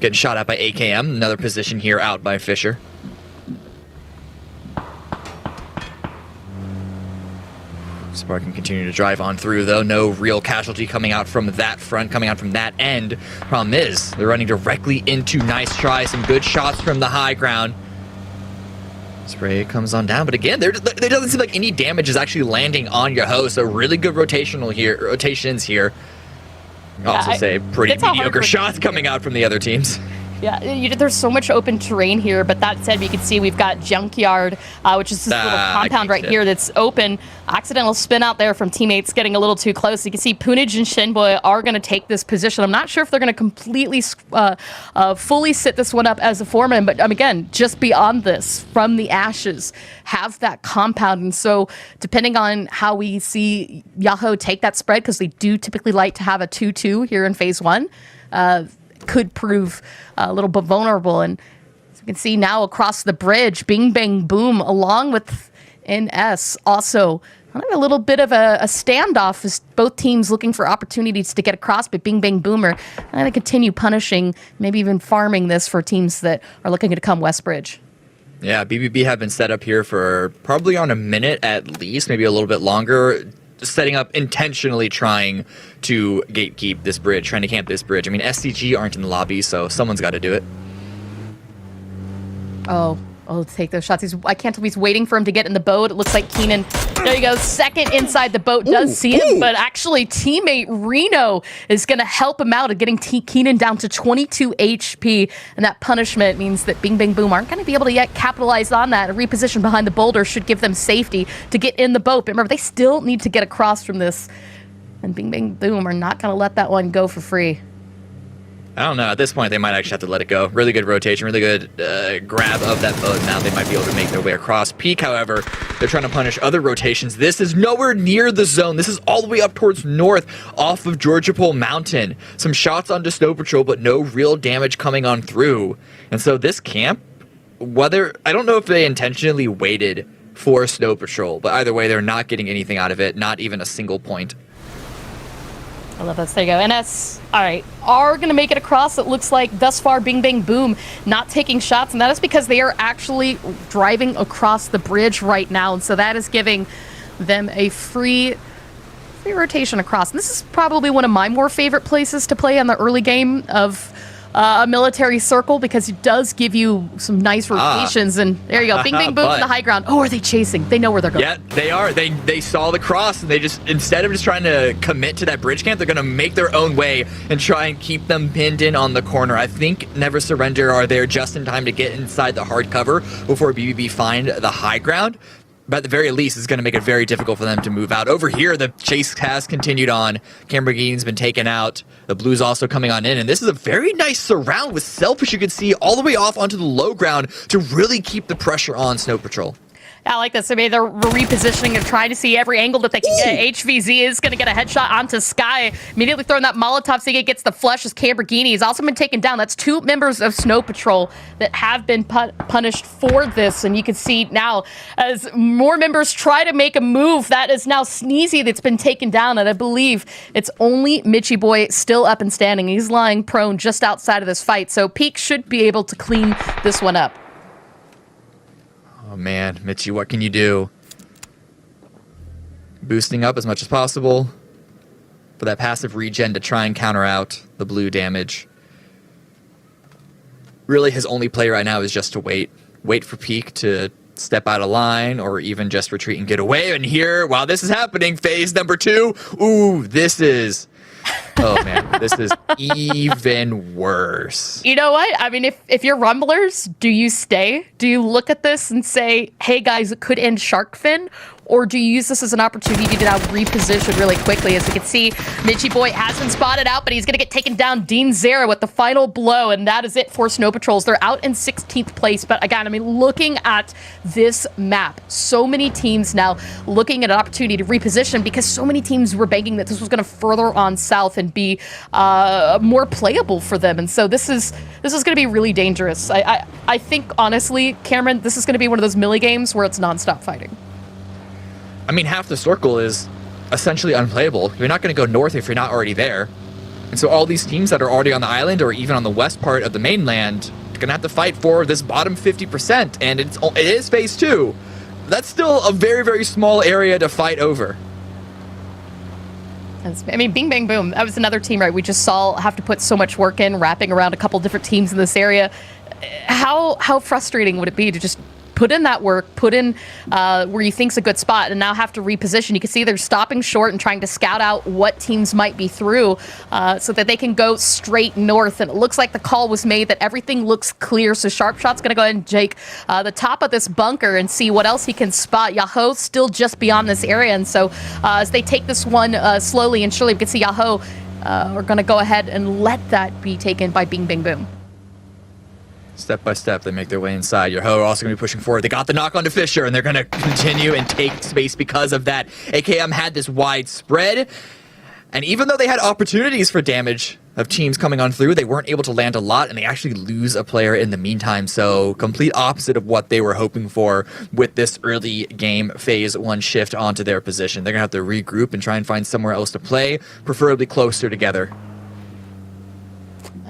Getting shot at by AKM, another position here out by Fisher. Spark can continue to drive on through, though. No real casualty coming out from that front, coming out from that end. Problem is, they're running directly into nice try, some good shots from the high ground. Spray comes on down, but again, there doesn't seem like any damage is actually landing on Yahoo, so really good rotations here. I'll also say pretty mediocre shots coming out from the other teams. Yeah, there's so much open terrain here, but that said, you can see we've got Junkyard, which is this little compound right here that's open. Accidental spin out there from teammates getting a little too close. You can see Punij and Shenboy are going to take this position. I'm not sure if they're going to completely, fully sit this one up as a 4-man, but again, just beyond this, from the Ashes, have that compound. And so, depending on how we see Yahoo take that spread, because they do typically like to have a 2-2 here in Phase 1, could prove a little bit vulnerable. And as you can see now across the bridge, Bing Bang Boom along with NS also a little bit of a standoff as both teams looking for opportunities to get across, but Bing Bang Boom are going to continue punishing, maybe even farming this for teams that are looking to come West Bridge. Yeah, BBB have been set up here for probably on a minute at least, maybe a little bit longer, setting up, intentionally trying to gatekeep this bridge, trying to camp this bridge. I mean, SCG aren't in the lobby, so someone's got to do it. Oh, take those shots. I can't tell, he's waiting for him to get in the boat. It looks like Keenan, there you go, second inside the boat, does see him, but actually teammate Reno is going to help him out of getting Keenan down to 22 HP, and that punishment means that Bing Bang Boom aren't going to be able to yet capitalize on that. A reposition behind the boulder should give them safety to get in the boat, but remember, they still need to get across from this, and Bing Bang Boom are not going to let that one go for free. I don't know. At this point, they might actually have to let it go. Really good rotation, really good grab of that boat. Now they might be able to make their way across. Peak, however, they're trying to punish other rotations. This is nowhere near the zone. This is all the way up towards north off of Georgia Pole Mountain. Some shots onto Snow Patrol, but no real damage coming on through. And so this camp, I don't know if they intentionally waited for Snow Patrol, but either way, they're not getting anything out of it, not even a single point. I love this. There you go. NS, all right, are going to make it across. It looks like thus far Bing Bang Boom not taking shots, and that is because they are actually driving across the bridge right now, and so that is giving them a free rotation across. And this is probably one of my more favorite places to play in the early game of a military circle because it does give you some nice rotations. And there you go. Bing, bing, boom in the high ground. Oh, are they chasing? They know where they're going. Yeah, they are. They saw the cross, and they just, instead of just trying to commit to that bridge camp, they're going to make their own way and try and keep them pinned in on the corner. I think Never Surrender are there just in time to get inside the hard cover before BBB find the high ground. But at the very least, it's going to make it very difficult for them to move out. Over here, the chase has continued on. Lamborghini's been taken out. The Blues also coming on in. And this is a very nice surround with Selfish, you can see, all the way off onto the low ground to really keep the pressure on Snow Patrol. I like this. I mean, they're repositioning and trying to see every angle that they can get. HVZ is going to get a headshot onto Sky. Immediately throwing that Molotov, so he gets the flush as Lamborghini. He's also been taken down. That's 2 members of Snow Patrol that have been punished for this. And you can see now, as more members try to make a move, that is now Sneezy that's been taken down. And I believe it's only Mitchy Boy still up and standing. He's lying prone just outside of this fight. So Peak should be able to clean this one up. Oh man, Mitchy, what can you do? Boosting up as much as possible for that passive regen to try and counter out the blue damage. Really, his only play right now is just to wait. Wait for Peak to step out of line or even just retreat and get away. And here, while this is happening, phase number 2. Ooh, this is... Oh man, this is even worse. You know what? I mean, if you're Rumblers, do you stay? Do you look at this and say, hey guys, it could end Shark Fin? Or do you use this as an opportunity to now reposition really quickly? As you can see, Mitchy Boy has been spotted out, but he's going to get taken down. Dean Zera with the final blow, and that is it for Snow Patrols. They're out in 16th place, but again, I mean, looking at this map, so many teams now looking at an opportunity to reposition because so many teams were banking that this was going to further on south and be more playable for them. And so this is going to be really dangerous. I think, honestly, Cameron, this is going to be one of those milli games where it's nonstop fighting. I mean, half the circle is essentially unplayable. You're not going to go north if you're not already there. And so all these teams that are already on the island or even on the west part of the mainland are going to have to fight for this bottom 50%. And it is phase 2. That's still a very, very small area to fight over. I mean, bing, bang, boom. That was another team, right? We just saw have to put so much work in, wrapping around a couple different teams in this area. How frustrating would it be to just put in that work, put in where you think's a good spot, and now have to reposition? You can see they're stopping short and trying to scout out what teams might be through so that they can go straight north. And it looks like the call was made that everything looks clear. So Sharpshot's going to go ahead and take the top of this bunker and see what else he can spot. Yahoo still just beyond this area. And so as they take this one slowly and surely, we can see Yahoo are going to go ahead and let that be taken by Bing Bang Boom. Step by step, they make their way inside. Your Ho are also going to be pushing forward. They got the knock onto Fisher, and they're going to continue and take space because of that. AKM had this wide spread, and even though they had opportunities for damage of teams coming on through, they weren't able to land a lot, and they actually lose a player in the meantime. So complete opposite of what they were hoping for with this early game phase 1 shift onto their position. They're going to have to regroup and try and find somewhere else to play, preferably closer together.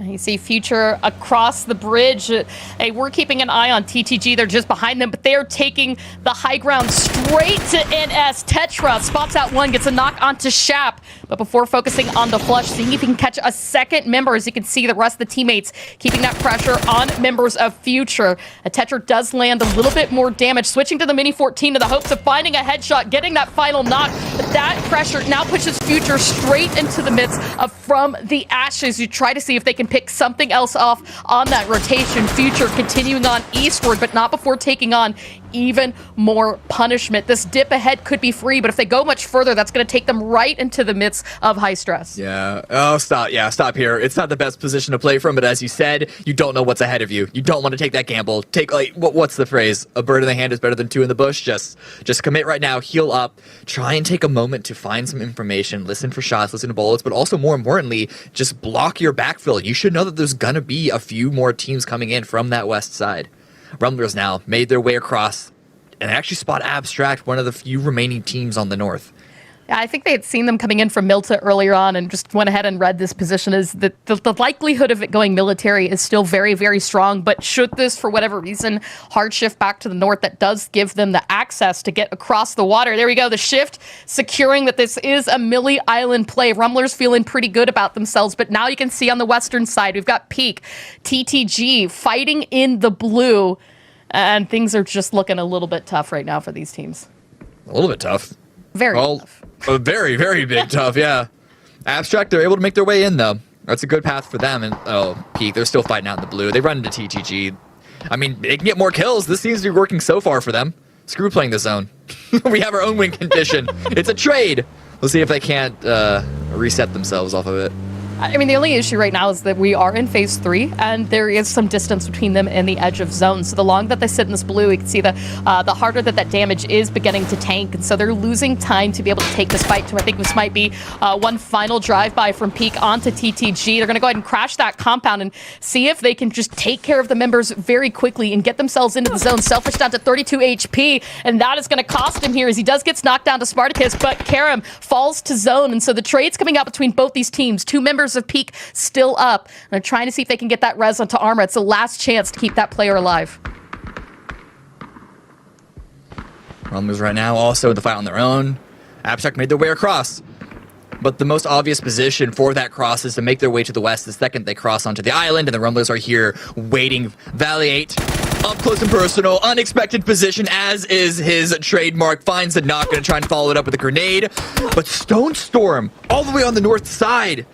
You see Future across the bridge. Hey, we're keeping an eye on TTG. They're just behind them, but they're taking the high ground straight to NS. Tetra spots out one, gets a knock onto Shap, but before focusing on the flush, seeing if he can catch a second member. As you can see, the rest of the teammates keeping that pressure on members of Future. Tetra does land a little bit more damage, switching to the Mini 14 in the hopes of finding a headshot, getting that final knock, but that pressure now pushes Future straight into the midst of From the Ashes. You try to see if they can pick something else off on that rotation. Future continuing on eastward, but not before taking on even more punishment. This dip ahead could be free, but if they go much further, that's going to take them right into the midst of high stress. Yeah. Oh, stop. Yeah, stop here. It's not the best position to play from, but as you said, you don't know what's ahead of you. You don't want to take that gamble. Take, like, what's the phrase? A bird in the hand is better than 2 in the bush. Just commit right now, heal up, try and take a moment to find some information, listen for shots, listen to bullets, but also more importantly, just block your backfill. You should know that there's going to be a few more teams coming in from that west side. Rumblers now made their way across and actually spot Abstract, one of the few remaining teams on the north. I think they had seen them coming in from Milta earlier on and just went ahead and read this position as the likelihood of it going military is still very, very strong. But should this, for whatever reason, hard shift back to the north, that does give them the access to get across the water. There we go. The shift securing that this is a Millie Island play. Rumblers feeling pretty good about themselves. But now you can see on the western side, we've got Peak, TTG fighting in the blue. And things are just looking a little bit tough right now for these teams. A little bit tough. Very tough. A very, very big tough, yeah. Abstract, they're able to make their way in, though. That's a good path for them. And, Peak, they're still fighting out in the blue. They run into TTG. I mean, they can get more kills. This seems to be working so far for them. Screw playing the zone. We have our own win condition. It's a trade. We'll see if they can't reset themselves off of it. I mean, the only issue right now is that we are in phase 3, and there is some distance between them and the edge of zone. So the longer that they sit in this blue, you can see the harder that damage is beginning to tank. And so they're losing time to be able to take this fight to, I think this might be one final drive-by from Peak onto TTG. They're going to go ahead and crash that compound and see if they can just take care of the members very quickly and get themselves into the zone. Selfish down to 32 HP, and that is going to cost him here as he does get knocked down to Spartacus, but Karam falls to zone. And so the trade's coming out between both these teams. 2 members of Peak still up. And they're trying to see if they can get that res onto Armor. It's the last chance to keep that player alive. Rumblers right now also in the fight on their own. Abstract made their way across. But the most obvious position for that cross is to make their way to the west the second they cross onto the island, and the Rumblers are here waiting. Valley 8, up close and personal, unexpected position, as is his trademark. Finds the knock, gonna try and follow it up with a grenade. But Stone Storm, all the way on the north side,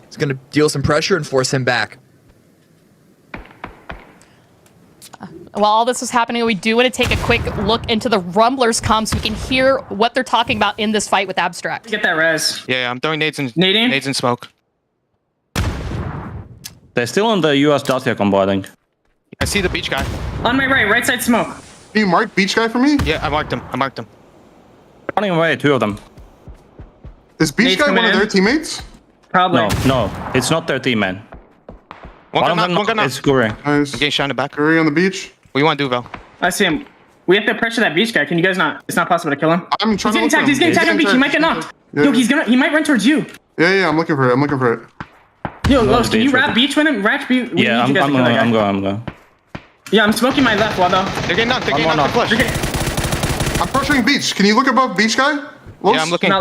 is gonna deal some pressure and force him back. While all this is happening, we do want to take a quick look into the Rumblers comms so we can hear what they're talking about in this fight with Abstract. Get that res. Yeah, I'm throwing nades and Nading? nades and smoke. They're still on the US Dacia combo, I think. I see the beach guy. On my right side smoke. Can you mark beach guy for me? Yeah, I marked him. Running away, 2 of them. Is beach guy one of their teammates? Probably. No, it's not their team, man. One gun knock. It's Guri. Nice. I'm getting shot in the back. Guri on the beach. What do you want to do, Val? I see him. We have to pressure that beach guy. Can you guys not? It's not possible to kill him. I'm trying He's getting tagged. He's getting tagged on beach. He might get knocked. Yeah. Yo, he might run towards you. Yeah, I'm looking for it. Yo, Los, can you wrap beach with him? Yeah, I'm going. Yeah, I'm smoking my left, Waldo. They're getting knocked. They're getting knocked. Flush. I'm pressuring beach. Can you look above beach guy? Los? Yeah, I'm looking.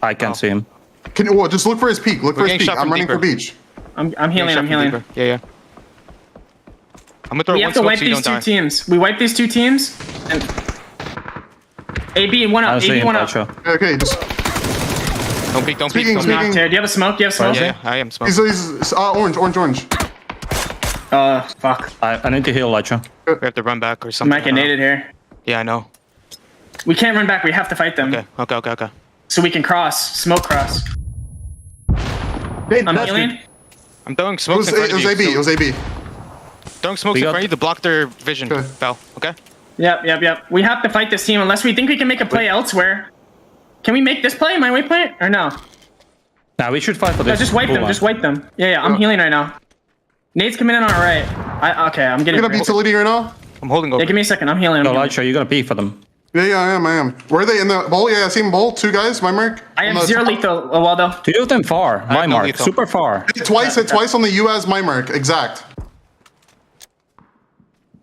I can't see him. Just look for his peak. Look for his peak. I'm running for beach. I'm healing. Yeah. I'm gonna throw we one have to smoke wipe so you these don't two die. teams. We wipe these 2 teams. And AB one up. AB one up. Okay, just don't peek. Speaking. Do you have a smoke? Yeah, I am smoking. He's orange. Fuck. I need to heal Lytra. We have to run back or something. Might get naded here. Yeah, I know. We can't run back. We have to fight them. Okay. So we can cross. Smoke cross. I'm healing. I'm throwing smokes in front of you. It was AB. Throwing smokes in front of you to block their vision, Val. Okay? Yep. We have to fight this team unless we think we can make a play elsewhere. Can we make this play? Am I way playing? Or no? Nah, we should fight for this. Just wipe them. Yeah. I'm healing right now. Nade's coming in on our right. I'm getting. You're gonna utility right now? I'm holding over. Yeah, give me a second. I'm healing. No, Lytra, you're gonna peek for them. Yeah, I am. Where are they in the bowl? Yeah, I see them bowl. 2 guys, my mark. I have 0 lethal, Waldo. 2 of them far. My mark. Super far. Hit twice on the US, my mark. Exact.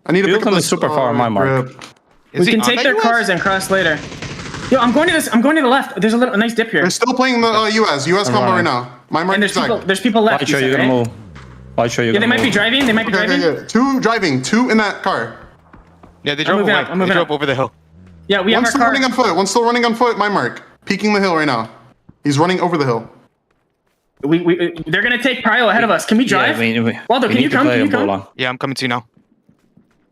I need to pick up this. Super far on my mark. We can take their cars and cross later. Yo, I'm going to the left. There's a nice dip here. They're still playing the US combo right now. My mark. And there's people left. Lytra, you're gonna move. They might be driving. Yeah. 2 driving. 2 in that car. Yeah, they drove away. They drove over the hill. Yeah, we have our car. One's still running on foot. My mark. Peeking the hill right now. He's running over the hill. They're gonna take Prio ahead of us. Can we drive? Waldo, can you come? Yeah, I'm coming to you now.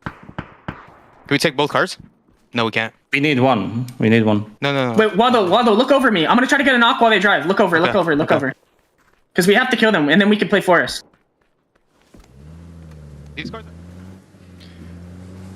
Can we take both cars? No, we can't. We need one. No. Wait, Waldo, look over me. I'm gonna try to get a knock while they drive. Look over. Because we have to kill them, and then we can play Forest. These cars.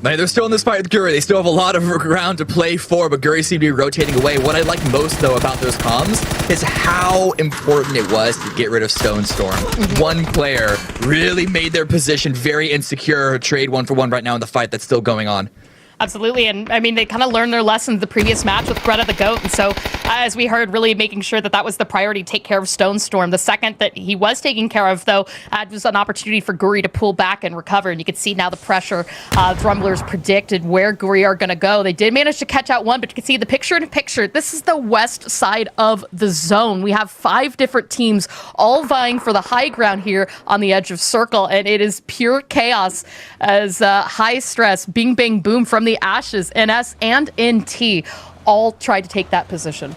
They're still in this fight with Guri. They still have a lot of ground to play for, but Guri seemed to be rotating away. What I like most, though, about those comms is how important it was to get rid of Stone Storm. One player really made their position very insecure. Trade 1-for-1 right now in the fight that's still going on. Absolutely, and I mean, they kind of learned their lesson the previous match with Greta the Goat, and so as we heard, really making sure that that was the priority, take care of Stone Storm. The second that he was taken care of, though, was an opportunity for Guri to pull back and recover. And you can see now the pressure. The Rumblers predicted where Guri are going to go. They did manage to catch out one, but you can see the picture in picture. This is the west side of the zone. We have 5 different teams all vying for the high ground here on the edge of circle. And it is pure chaos as high stress, bing, bang, boom from the Ashes, NS and NT all tried to take that position.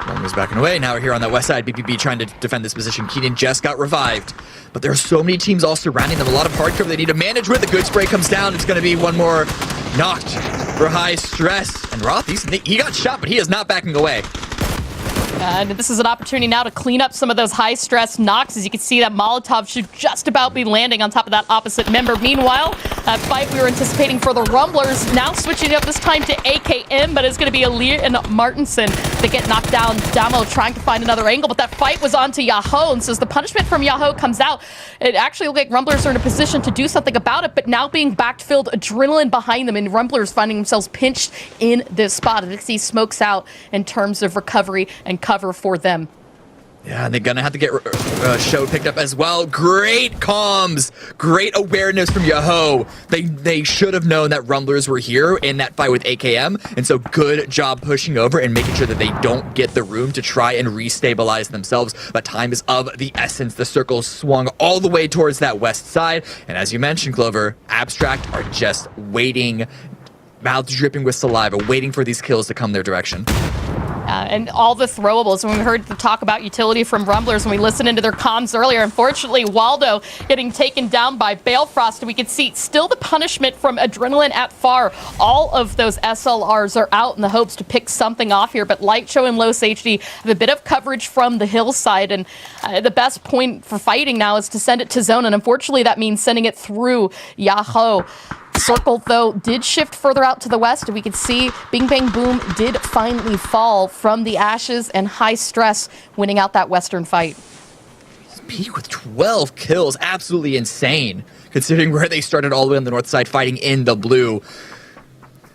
Rumblers backing away. Now we're here on that west side. BPB trying to defend this position. Keenan just got revived. But there are so many teams all surrounding them. A lot of hard cover they need to manage with. The good spray comes down. It's going to be one more knocked for high stress. And Roth, he got shot, but he is not backing away. And this is an opportunity now to clean up some of those high-stress knocks. As you can see, that Molotov should just about be landing on top of that opposite member. Meanwhile, that fight we were anticipating for the Rumblers now switching up this time to AKM, but it's going to be Alir and Martinson that get knocked down. Damo trying to find another angle, but that fight was onto Yahoo, and so as the punishment from Yahoo comes out, it actually looked like Rumblers are in a position to do something about it, but now being backfilled, adrenaline behind them, and Rumblers finding themselves pinched in this spot. As you see, smokes out in terms of recovery and cover for them. Yeah, and they're going to have to get show picked up as well. Great comms. Great awareness from Yahoo. They should have known that Rumblers were here in that fight with AKM. And so good job pushing over and making sure that they don't get the room to try and restabilize themselves. But time is of the essence. The circle swung all the way towards that west side. And as you mentioned, Clover, Abstract are just waiting, mouths dripping with saliva, waiting for these kills to come their direction. And all the throwables. When we heard the talk about utility from Rumblers, when we listened into their comms earlier, unfortunately, Waldo getting taken down by Balefrost. We could see still the punishment from Adrenaline at Far. All of those SLRs are out in the hopes to pick something off here, but Light Show and Los HD have a bit of coverage from the hillside, and the best point for fighting now is to send it to zone, and unfortunately that means sending it through Yahoo. Circle, though, did shift further out to the west, and we can see Bing Bang Boom did finally fall from the Ashes, and High Stress winning out that western fight. Peak with 12 kills, absolutely insane, considering where they started all the way on the north side fighting in the blue.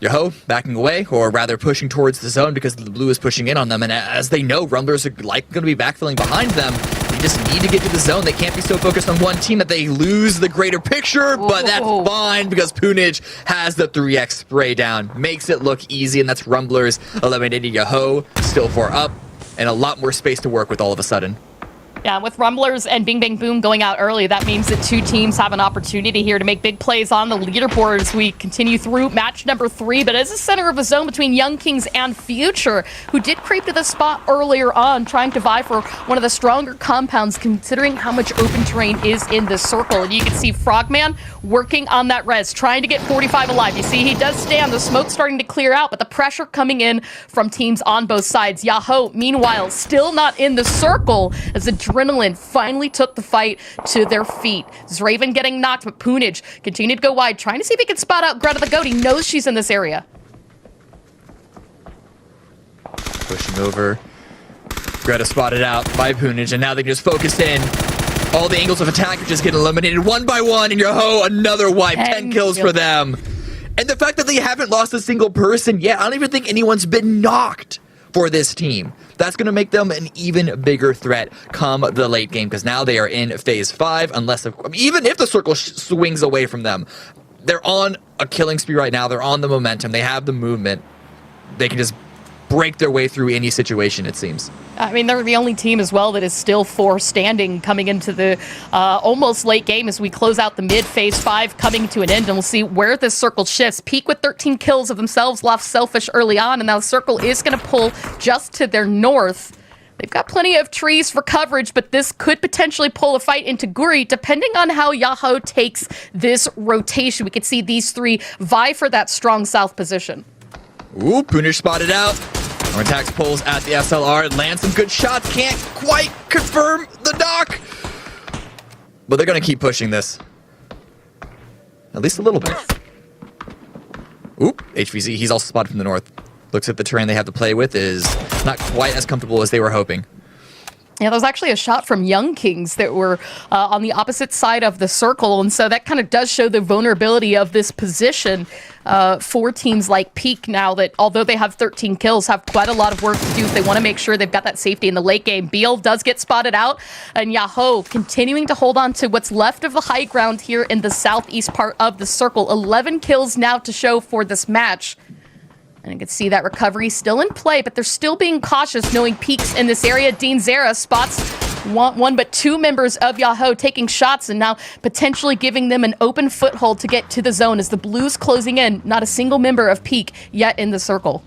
Yahoo backing away, or rather pushing towards the zone because the blue is pushing in on them, and as they know, Rumblers are likely going to be backfilling behind them. They just need to get to the zone. They can't be so focused on one team that they lose the greater picture, but that's fine because Punij has the 3x spray down. Makes it look easy, and that's Rumblers eliminating Yahoo, still 4 up, and a lot more space to work with all of a sudden. Yeah, with Rumblers and Bing Bang Boom going out early, that means that 2 teams have an opportunity here to make big plays on the leaderboard as we continue through match number 3. But as the center of a zone between Young Kings and Future, who did creep to the spot earlier on, trying to vie for one of the stronger compounds, considering how much open terrain is in this circle. And you can see Frogman working on that res, trying to get 45 alive. You see, he does stand. The smoke's starting to clear out, but the pressure coming in from teams on both sides. Yahoo, meanwhile, still not in the circle as Adrenaline finally took the fight to their feet. Zraven getting knocked, but Punij continued to go wide, trying to see if he can spot out Greta the Goat. He knows she's in this area. Pushing over. Greta spotted out by Punij, and now they can just focus in. All the angles of attack are just getting eliminated one by one, and Yahoo, another wipe. 10 kills for them. And the fact that they haven't lost a single person yet, I don't even think anyone's been knocked for this team. That's going to make them an even bigger threat come the late game, because now they are in phase 5, even if the circle swings away from them. They're on a killing spree right now. They're on the momentum. They have the movement. They can just break their way through any situation, it seems. I mean, they're the only team as well that is still 4 standing coming into the almost late game as we close out the mid phase 5 coming to an end, and we'll see where this circle shifts. Peak with 13 kills of themselves, left Selfish early on, and now the circle is going to pull just to their north. They've got plenty of trees for coverage, but this could potentially pull a fight into Guri, depending on how Yahoo takes this rotation. We could see these 3 vie for that strong south position. Ooh, Punij spotted out. Tax pulls at the SLR, lands some good shots, can't quite confirm the knock. But they're going to keep pushing this. At least a little bit. Oop, HVZ, he's also spotted from the north. Looks at the terrain they have to play with is not quite as comfortable as they were hoping. Yeah, there was actually a shot from Young Kings that were on the opposite side of the circle, and so that kind of does show the vulnerability of this position for teams like Peak now that, although they have 13 kills, have quite a lot of work to do if they want to make sure they've got that safety in the late game. Beal does get spotted out, and Yahoo continuing to hold on to what's left of the high ground here in the southeast part of the circle. 11 kills now to show for this match. And you can see that recovery still in play, but they're still being cautious knowing Peaks in this area. Dean Zera spots one but two members of Yahoo taking shots and now potentially giving them an open foothold to get to the zone as the Blues closing in. Not a single member of Peak yet in the circle.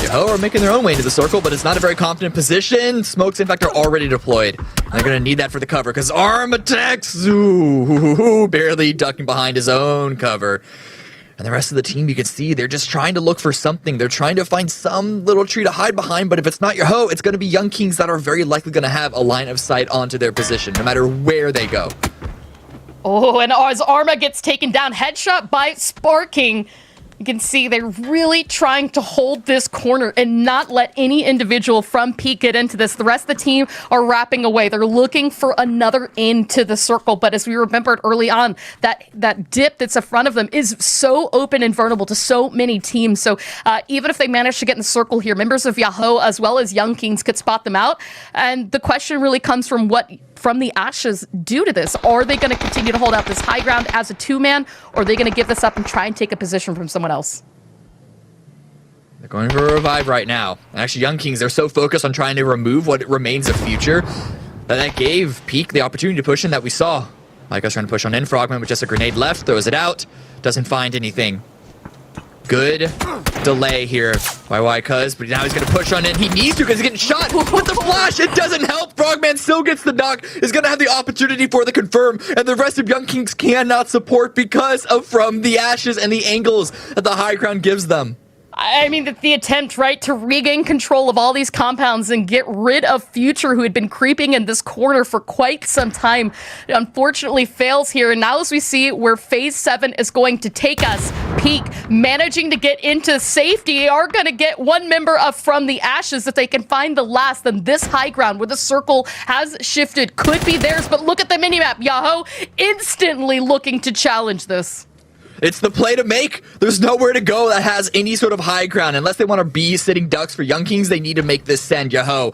Yahoo are making their own way into the circle, but it's not a very confident position. Smokes, in fact, are already deployed. And they're going to need that for the cover because Arm attacks. Ooh, barely ducking behind his own cover. And the rest of the team, you can see, they're just trying to look for something. They're trying to find some little tree to hide behind, but if it's not Yahoo, it's going to be Young Kings that are very likely going to have a line of sight onto their position, no matter where they go. Oh, and as Arma gets taken down, headshot by Sparking. You can see they're really trying to hold this corner and not let any individual from Peak get into this. The rest of the team are wrapping away. They're looking for another into the circle. But as we remembered early on, that dip that's in front of them is so open and vulnerable to so many teams. So even if they manage to get in the circle here, members of Yahoo as well as Young Kings could spot them out. And the question really comes from what from the Ashes due to this. Are they going to continue to hold out this high ground as a two-man, or are they going to give this up and try and take a position from someone else? They're going for a revive right now. Actually, Young Kings, they're so focused on trying to remove what remains of Future that gave Peak the opportunity to push in that we saw. Micah's trying to push on in. Frogman with just a grenade left, throws it out, doesn't find anything. Good delay here by Cuz, but now he's going to push on in. He needs to because he's getting shot with the flash. It doesn't help. Frogman still gets the knock. Is going to have the opportunity for the confirm, and the rest of Young Kings cannot support because of from the ashes and the angles that the high ground gives them. I mean, the attempt, right, to regain control of all these compounds and get rid of Future, who had been creeping in this corner for quite some time, unfortunately fails here. And now as we see where Phase 7 is going to take us, Peak managing to get into safety are going to get one member of From the Ashes. If they can find the last, then this high ground where the circle has shifted could be theirs. But look at the minimap. Yahoo instantly looking to challenge this. It's the play to make. There's nowhere to go that has any sort of high ground. Unless they want to be sitting ducks for Young Kings, they need to make this send Yahoo.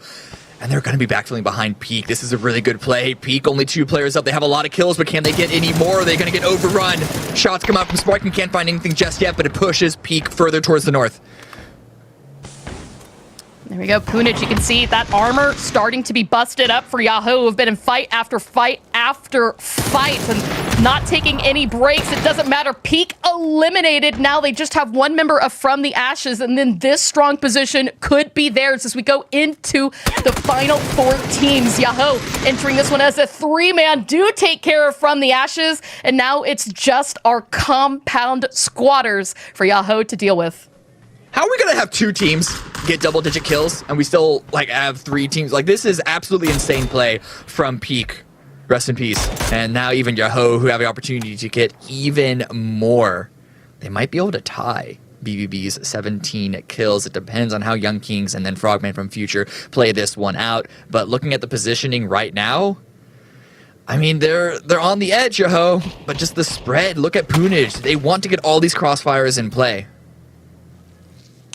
And they're going to be backfilling behind Peak. This is a really good play. Peak, only 2 players up. They have a lot of kills, but can they get any more? Are they going to get overrun? Shots come out from Sparking. Can't find anything just yet, but it pushes Peak further towards the north. There we go, Punich. You can see that armor starting to be busted up for Yahoo, who have been in fight after fight after fight and not taking any breaks. It doesn't matter. Peak eliminated. Now they just have one member of From the Ashes, and then this strong position could be theirs as we go into the final 4 teams. Yahoo entering this one as a 3-man. Do take care of From the Ashes, and now it's just our compound squatters for Yahoo to deal with. How are we going to have 2 teams get double-digit kills and we still have 3 teams? This is absolutely insane play from Peak. Rest in peace. And now even Yahoo, who have the opportunity to get even more. They might be able to tie BBB's 17 kills. It depends on how Young Kings and then Frogman from Future play this one out. But looking at the positioning right now, I mean, they're on the edge, Yahoo. But just the spread. Look at Punich. They want to get all these crossfires in play.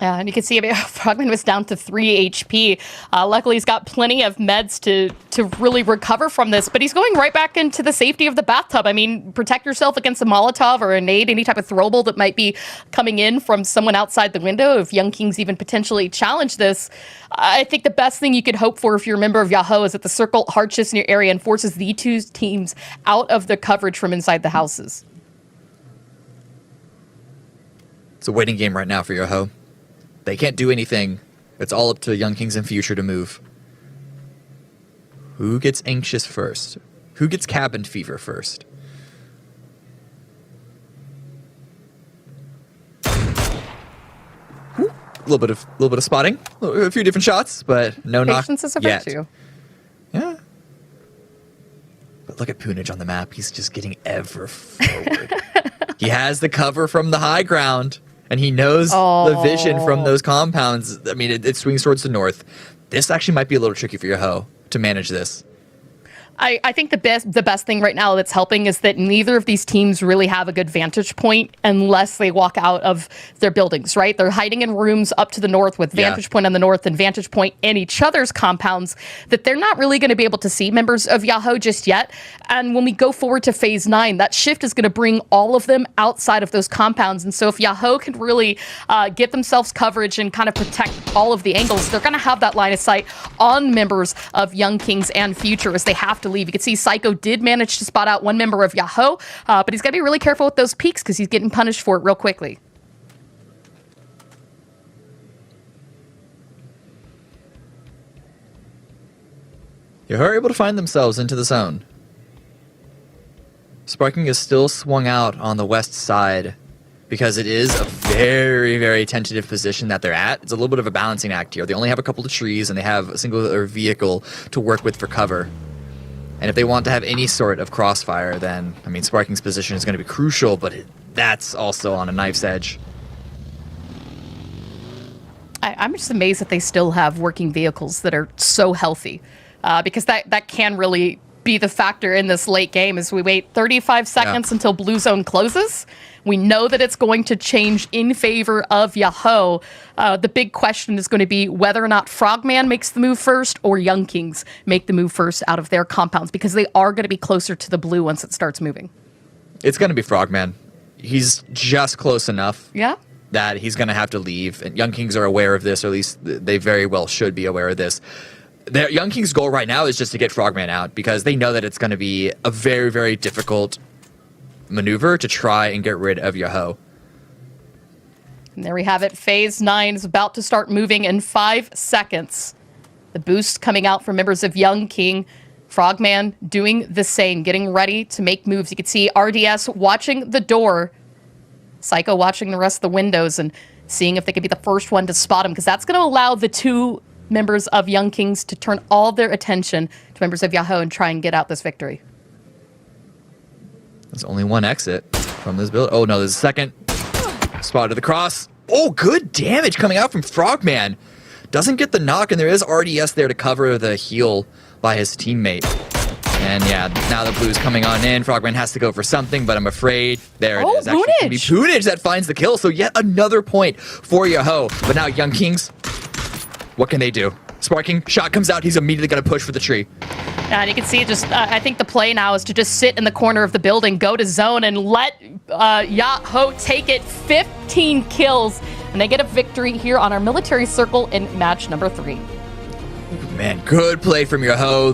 Yeah, and you can see Frogman was down to 3 HP. Luckily, he's got plenty of meds to really recover from this, but he's going right back into the safety of the bathtub. I mean, protect yourself against a Molotov or a nade, any type of throwable that might be coming in from someone outside the window. If Young Kings even potentially challenge this, I think the best thing you could hope for if you're a member of Yahoo is that the circle hardshifts in your area and forces the 2 teams out of the coverage from inside the houses. It's a waiting game right now for Yahoo. They can't do anything. It's all up to Young Kings and Future to move. Who gets anxious first? Who gets cabin fever first? A little bit of spotting, a few different shots, but no knock Patience is a yet. virtue. Yeah. But look at Punich on the map. He's just getting ever forward. He has the cover from the high ground. And he knows the vision from those compounds. I mean, it swings towards the north. this actually might be a little tricky for Yahoo to manage this. I think the best thing right now that's helping is that neither of these teams really have a good vantage point unless they walk out of their buildings, right? They're hiding in rooms up to the north with vantage point on the north and vantage point in each other's compounds that they're not really going to be able to see members of Yahoo just yet. And when we go forward to phase 9, that shift is going to bring all of them outside of those compounds. And so if Yahoo can really get themselves coverage and kind of protect all of the angles, they're going to have that line of sight on members of Young Kings and Future as they have to leave. You can see Psycho did manage to spot out one member of Yahoo, but he's got to be really careful with those peeks because he's getting punished for it real quickly. Yahoo are able to find themselves into the zone. Sparking is still swung out on the west side because it is a very, very tentative position that they're at. It's a little bit of a balancing act here. They only have a couple of trees and they have a singular vehicle to work with for cover. And if they want to have any sort of crossfire, then, I mean, Sparking's position is going to be crucial, but that's also on a knife's edge. I'm just amazed that they still have working vehicles that are so healthy, because that can really be the factor in this late game as we wait 35 seconds until blue zone closes. We know that it's going to change in favor of Yahoo. The big question is going to be whether or not Frogman makes the move first or Young Kings make the move first out of their compounds, because they are going to be closer to the blue once it starts moving. It's going to be Frogman. He's just close enough that he's going to have to leave. And Young Kings are aware of this, or at least they very well should be aware of this. Young Kings' goal right now is just to get Frogman out because they know that it's going to be a very, very difficult maneuver to try and get rid of Yahoo. And there we have it. Phase 9 is about to start moving in 5 seconds. The boost coming out from members of Young King. Frogman doing the same, getting ready to make moves. You can see RDS watching the door. Psycho watching the rest of the windows and seeing if they could be the first one to spot him, because that's going to allow the two members of Young Kings to turn all their attention to members of Yahoo and try and get out this victory. There's only one exit from this build. Oh no, there's a second. Spotted the cross. Oh, good damage coming out from Frogman. Doesn't get the knock, and there is RDS there to cover the heal by his teammate. And yeah, now the blue's coming on in. Frogman has to go for something, but I'm afraid there it is. Actually, it's gonna be Poonage that finds the kill, so yet another point for Yahoo. But now Young Kings, what can they do? Sparking, shot comes out, he's immediately gonna push for the tree. And you can see just, I think the play now is to just sit in the corner of the building, go to zone, and let Yahoo take it. 15 kills, and they get a victory here on our military circle in match number 3. Man, good play from Yahoo.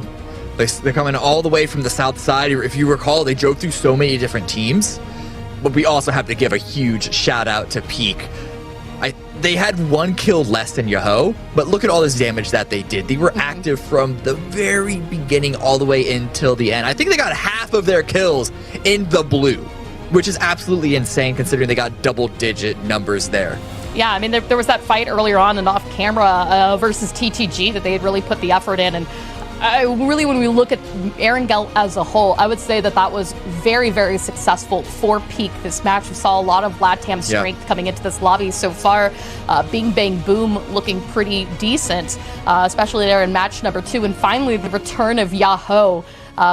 They're coming all the way from the south side. If you recall, they drove through so many different teams. But we also have to give a huge shout out to Peak. They had 1 kill less than Yahoo, but look at all this damage that they did. They were active from the very beginning all the way until the end. I think they got half of their kills in the blue, which is absolutely insane considering they got double-digit numbers there. Yeah, I mean, there was that fight earlier on and off camera versus TTG that they had really put the effort in. And really, when we look at Erangel as a whole, I would say that was very, very successful for Peak this match. We saw a lot of LATAM strength coming into this lobby so far. Bing Bang Boom looking pretty decent, especially there in match number 2. And finally, the return of Yahoo.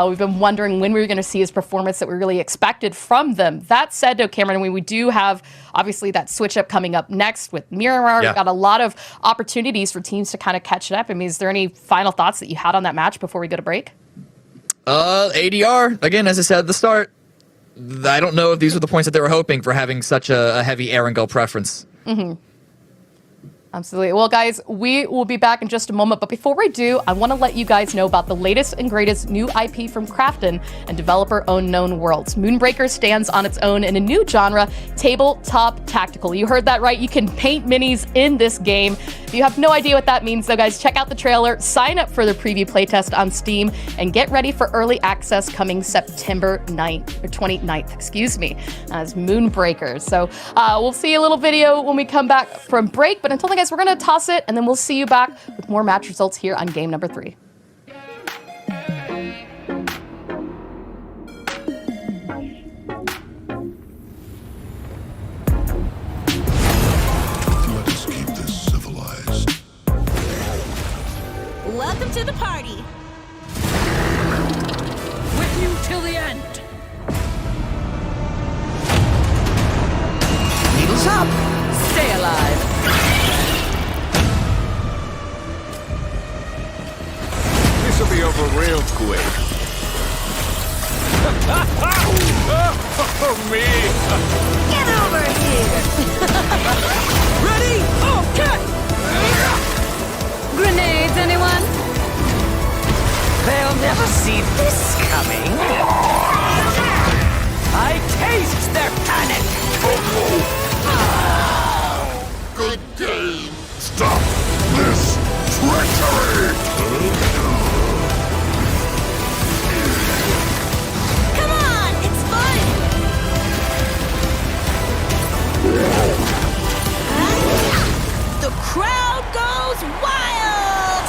We've been wondering when we were going to see his performance that we really expected from them. That said, though, Cameron, we do have, obviously, that switch-up coming up next with Miramar. We've got a lot of opportunities for teams to kind of catch it up. I mean, is there any final thoughts that you had on that match before we go to break? ADR, again, as I said at the start, I don't know if these were the points that they were hoping for having such a heavy Erangel preference. Mm-hmm. Absolutely. Well, guys, we will be back in just a moment. But before we do, I want to let you guys know about the latest and greatest new IP from Krafton and developer-owned Known Worlds. Moonbreaker stands on its own in a new genre, tabletop tactical. You heard that right. You can paint minis in this game. If you have no idea what that means, though, guys, check out the trailer, sign up for the preview playtest on Steam, and get ready for early access coming September 9th, or 29th, excuse me, as Moonbreaker. So we'll see a little video when we come back from break. But until then, guys, we're going to toss it, and then we'll see you back with more match results here on game number 3. Let us keep this civilized. boy. Oh, me! Get over here! Ready? Okay! Grenades, anyone? They'll never see this coming. I taste their panic! Good game! Stop this treachery! Come on, it's fun! The crowd goes wild!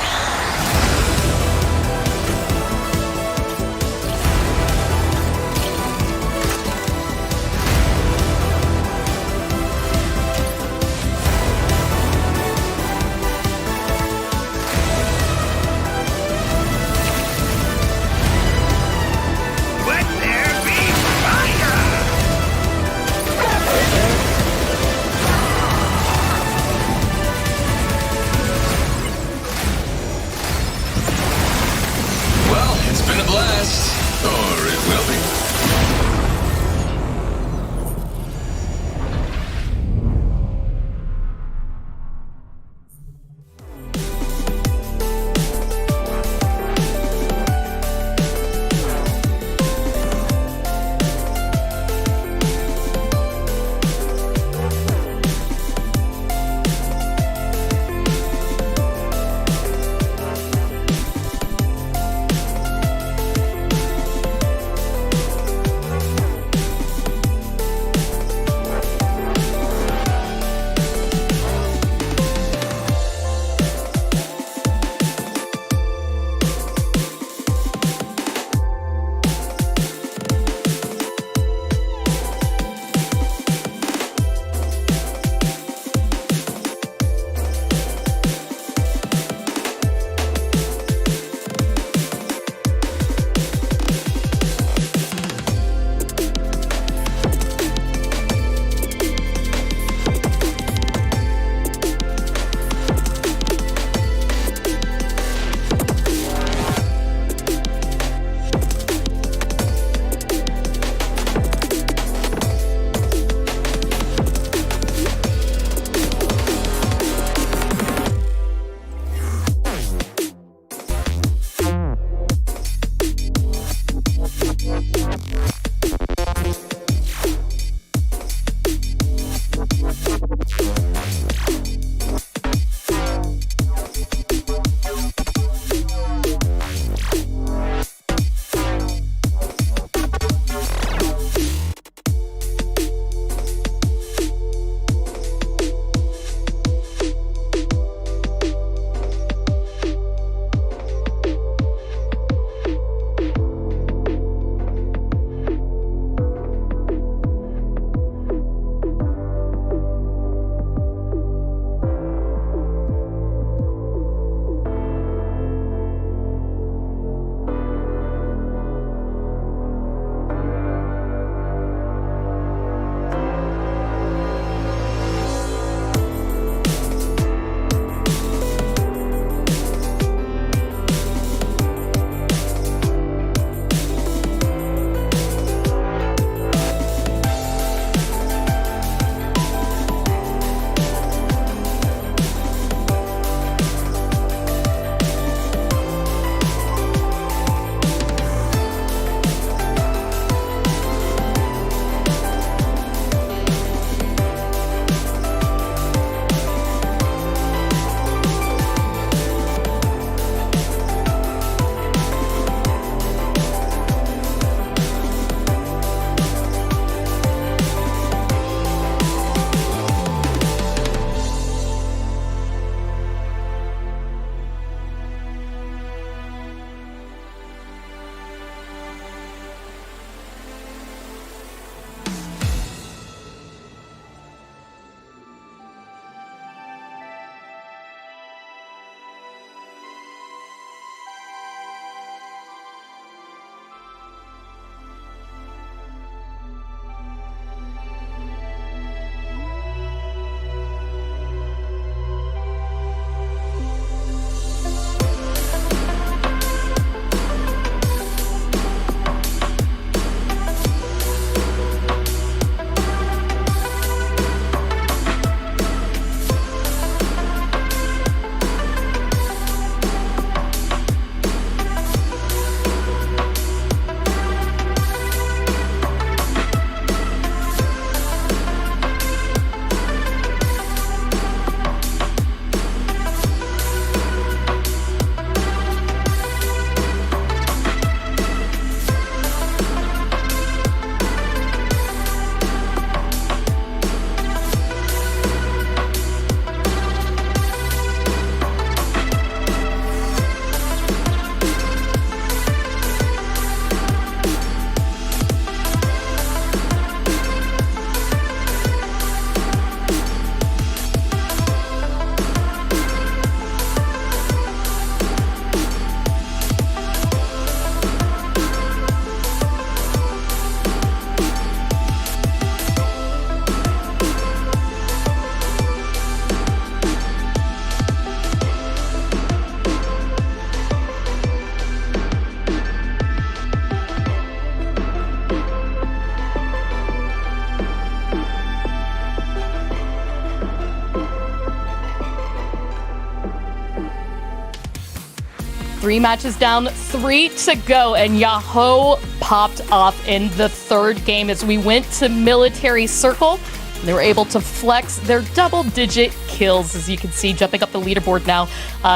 3 matches down, 3 to go, and Yahoo popped off in the third game as we went to Military Circle. They were able to flex their double-digit kills, as you can see, jumping up the leaderboard now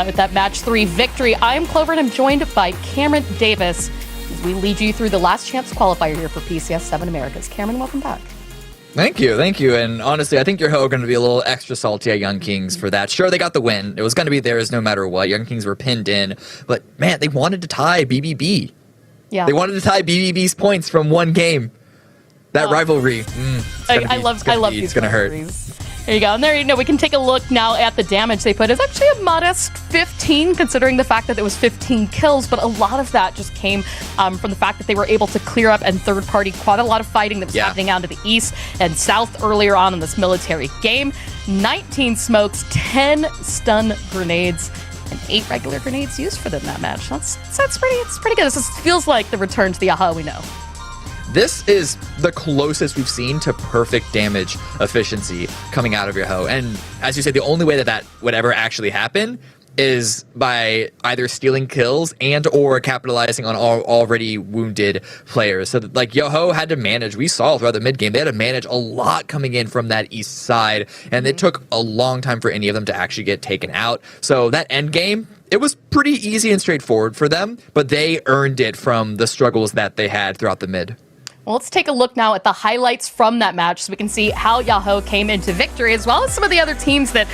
with that match 3 victory. I am Clover, and I'm joined by Cameron Davis as we lead you through the Last Chance Qualifier here for PCS7 Americas. Cameron, welcome back. Thank you. And honestly, I think your Ho are going to be a little extra salty at Young Kings for that. Sure, they got the win. It was going to be theirs no matter what. Young Kings were pinned in, but man, they wanted to tie BBB. Yeah. They wanted to tie BBB's points from one game. That rivalry. I love these It's going to hurt. There you go. And there you know, we can take a look now at the damage they put. It's actually a modest 15, considering the fact that there was 15 kills, but a lot of that just came from the fact that they were able to clear up and third-party quad a lot of fighting that was happening out to the east and south earlier on in this military game. 19 smokes, 10 stun grenades, and 8 regular grenades used for them that match. It's pretty good. This feels like the return to the Aha we know. This is the closest we've seen to perfect damage efficiency coming out of your Ho. And as you said, the only way that would ever actually happen is by either stealing kills and or capitalizing on already wounded players. So like Yoho had to manage, we saw throughout the mid game, they had to manage a lot coming in from that east side. And it took a long time for any of them to actually get taken out. So that end game, it was pretty easy and straightforward for them, but they earned it from the struggles that they had throughout the mid. Well, let's take a look now at the highlights from that match so we can see how Yahoo came into victory, as well as some of the other teams that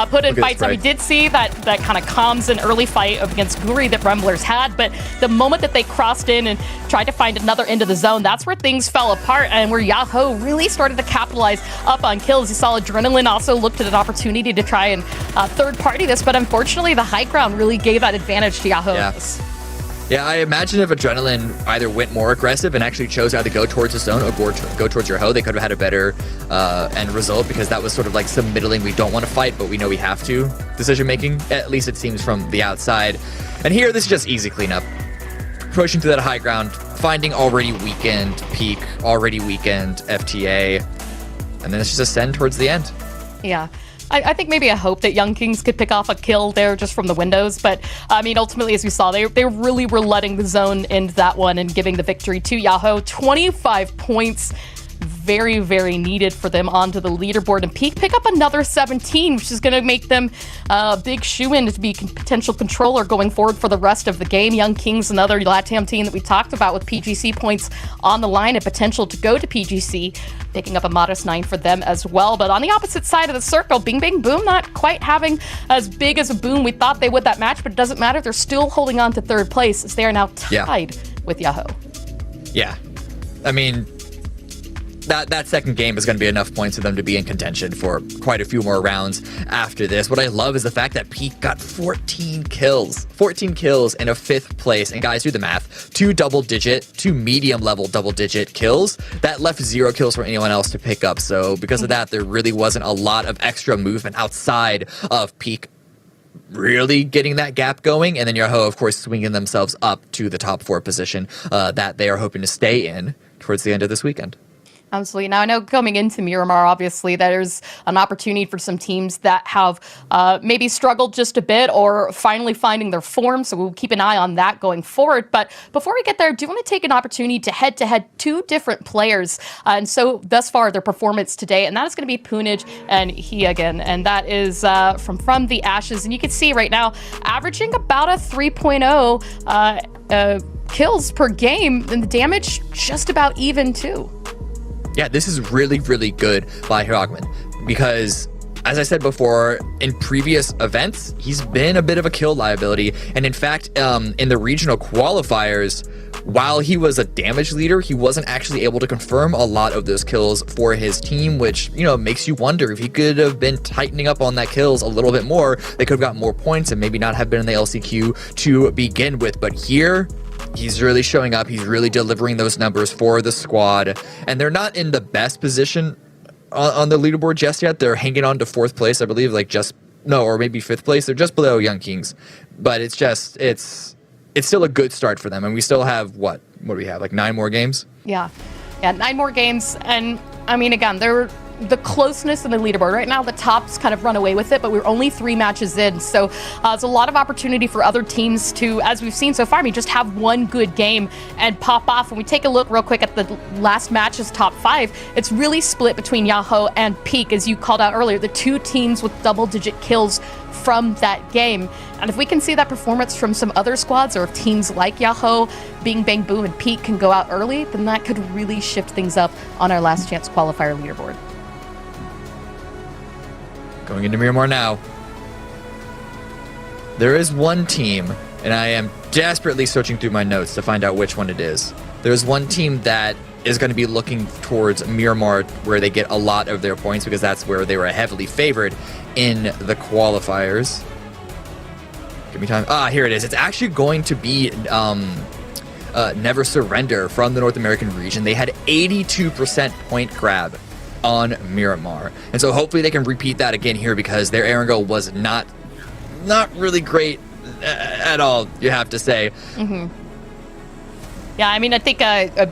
put in fights. We did see that kind of comms and early fight against Guri that Rumblers had, but the moment that they crossed in and tried to find another end of the zone, that's where things fell apart and where Yahoo really started to capitalize up on kills. You saw Adrenaline also looked at an opportunity to try and third-party this, but unfortunately the high ground really gave that advantage to Yahoo. Yeah, I imagine if Adrenaline either went more aggressive and actually chose either go towards the zone or go towards your Ho, they could have had a better end result, because that was sort of like some middling, we don't want to fight, but we know we have to decision making. At least it seems from the outside. And here, this is just easy cleanup. Pushing through that high ground, finding already weakened Peak, already weakened FTA, and then it's just a send towards the end. Yeah. I think maybe a hope that Young Kings could pick off a kill there just from the windows. But, I mean, ultimately, as we saw, they really were letting the zone end that one and giving the victory to Yahoo. 25 points. Very, very needed for them onto the leaderboard. And Peak pick up another 17, which is going to make them a big shoe-in to be potential controller going forward for the rest of the game. Young Kings, another LATAM team that we talked about with PGC points on the line and potential to go to PGC, picking up a modest 9 for them as well. But on the opposite side of the circle, Bing Bang Boom not quite having as big as a boom we thought they would that match, but it doesn't matter. They're still holding on to third place as they are now tied with Yahoo. Yeah. I mean, that second game is going to be enough points for them to be in contention for quite a few more rounds after this. What I love is the fact that Peak got 14 kills. 14 kills in a 5th place. And guys, do the math. 2 medium-level double-digit kills. That left 0 kills for anyone else to pick up. So because of that, there really wasn't a lot of extra movement outside of Peak really getting that gap going. And then Yahoo, of course, swinging themselves up to the top 4 position that they are hoping to stay in towards the end of this weekend. Absolutely. Now, I know coming into Miramar, obviously, there's an opportunity for some teams that have maybe struggled just a bit or finally finding their form. So we'll keep an eye on that going forward. But before we get there, I do want to take an opportunity to head-to-head 2 different players. And so thus far, their performance today, and that is going to be Punij and Hiagen. And that is from the Ashes. And you can see right now, averaging about a 3.0 kills per game, and the damage just about even too. Yeah, this is really, really good by Hiragman because, as I said before, in previous events, he's been a bit of a kill liability. And in fact, in the regional qualifiers, while he was a damage leader, he wasn't actually able to confirm a lot of those kills for his team, which, you know, makes you wonder if he could have been tightening up on that kills a little bit more. They could have got more points and maybe not have been in the LCQ to begin with. But here, he's really showing up. He's really delivering those numbers for the squad. And they're not in the best position on the leaderboard just yet. They're hanging on to 4th place, I believe, or maybe 5th place. They're just below Young Kings. But it's still a good start for them. And we still have, what do we have, like 9 more games? Yeah, 9 more games. And, I mean, again, the closeness in the leaderboard. Right now, the tops kind of run away with it, but we're only 3 matches in. So there's a lot of opportunity for other teams to, as we've seen so far, just have one good game and pop off. When we take a look real quick at the last match's top 5, it's really split between Yahoo and Peak, as you called out earlier, the 2 teams with double-digit kills from that game. And if we can see that performance from some other squads, or if teams like Yahoo, Bing Bang Boom, and Peak can go out early, then that could really shift things up on our Last Chance Qualifier leaderboard. Going into Miramar now. There is one team, and I am desperately searching through my notes to find out which one it is. There's one team that is going to be looking towards Miramar, where they get a lot of their points, because that's where they were heavily favored in the qualifiers. Give me time. Here it is. It's actually going to be Never Surrender from the North American region. They had 82% point grab on Miramar, and so hopefully they can repeat that again here, because their air angle was not really great at all, you have to say. Yeah, I mean, I think,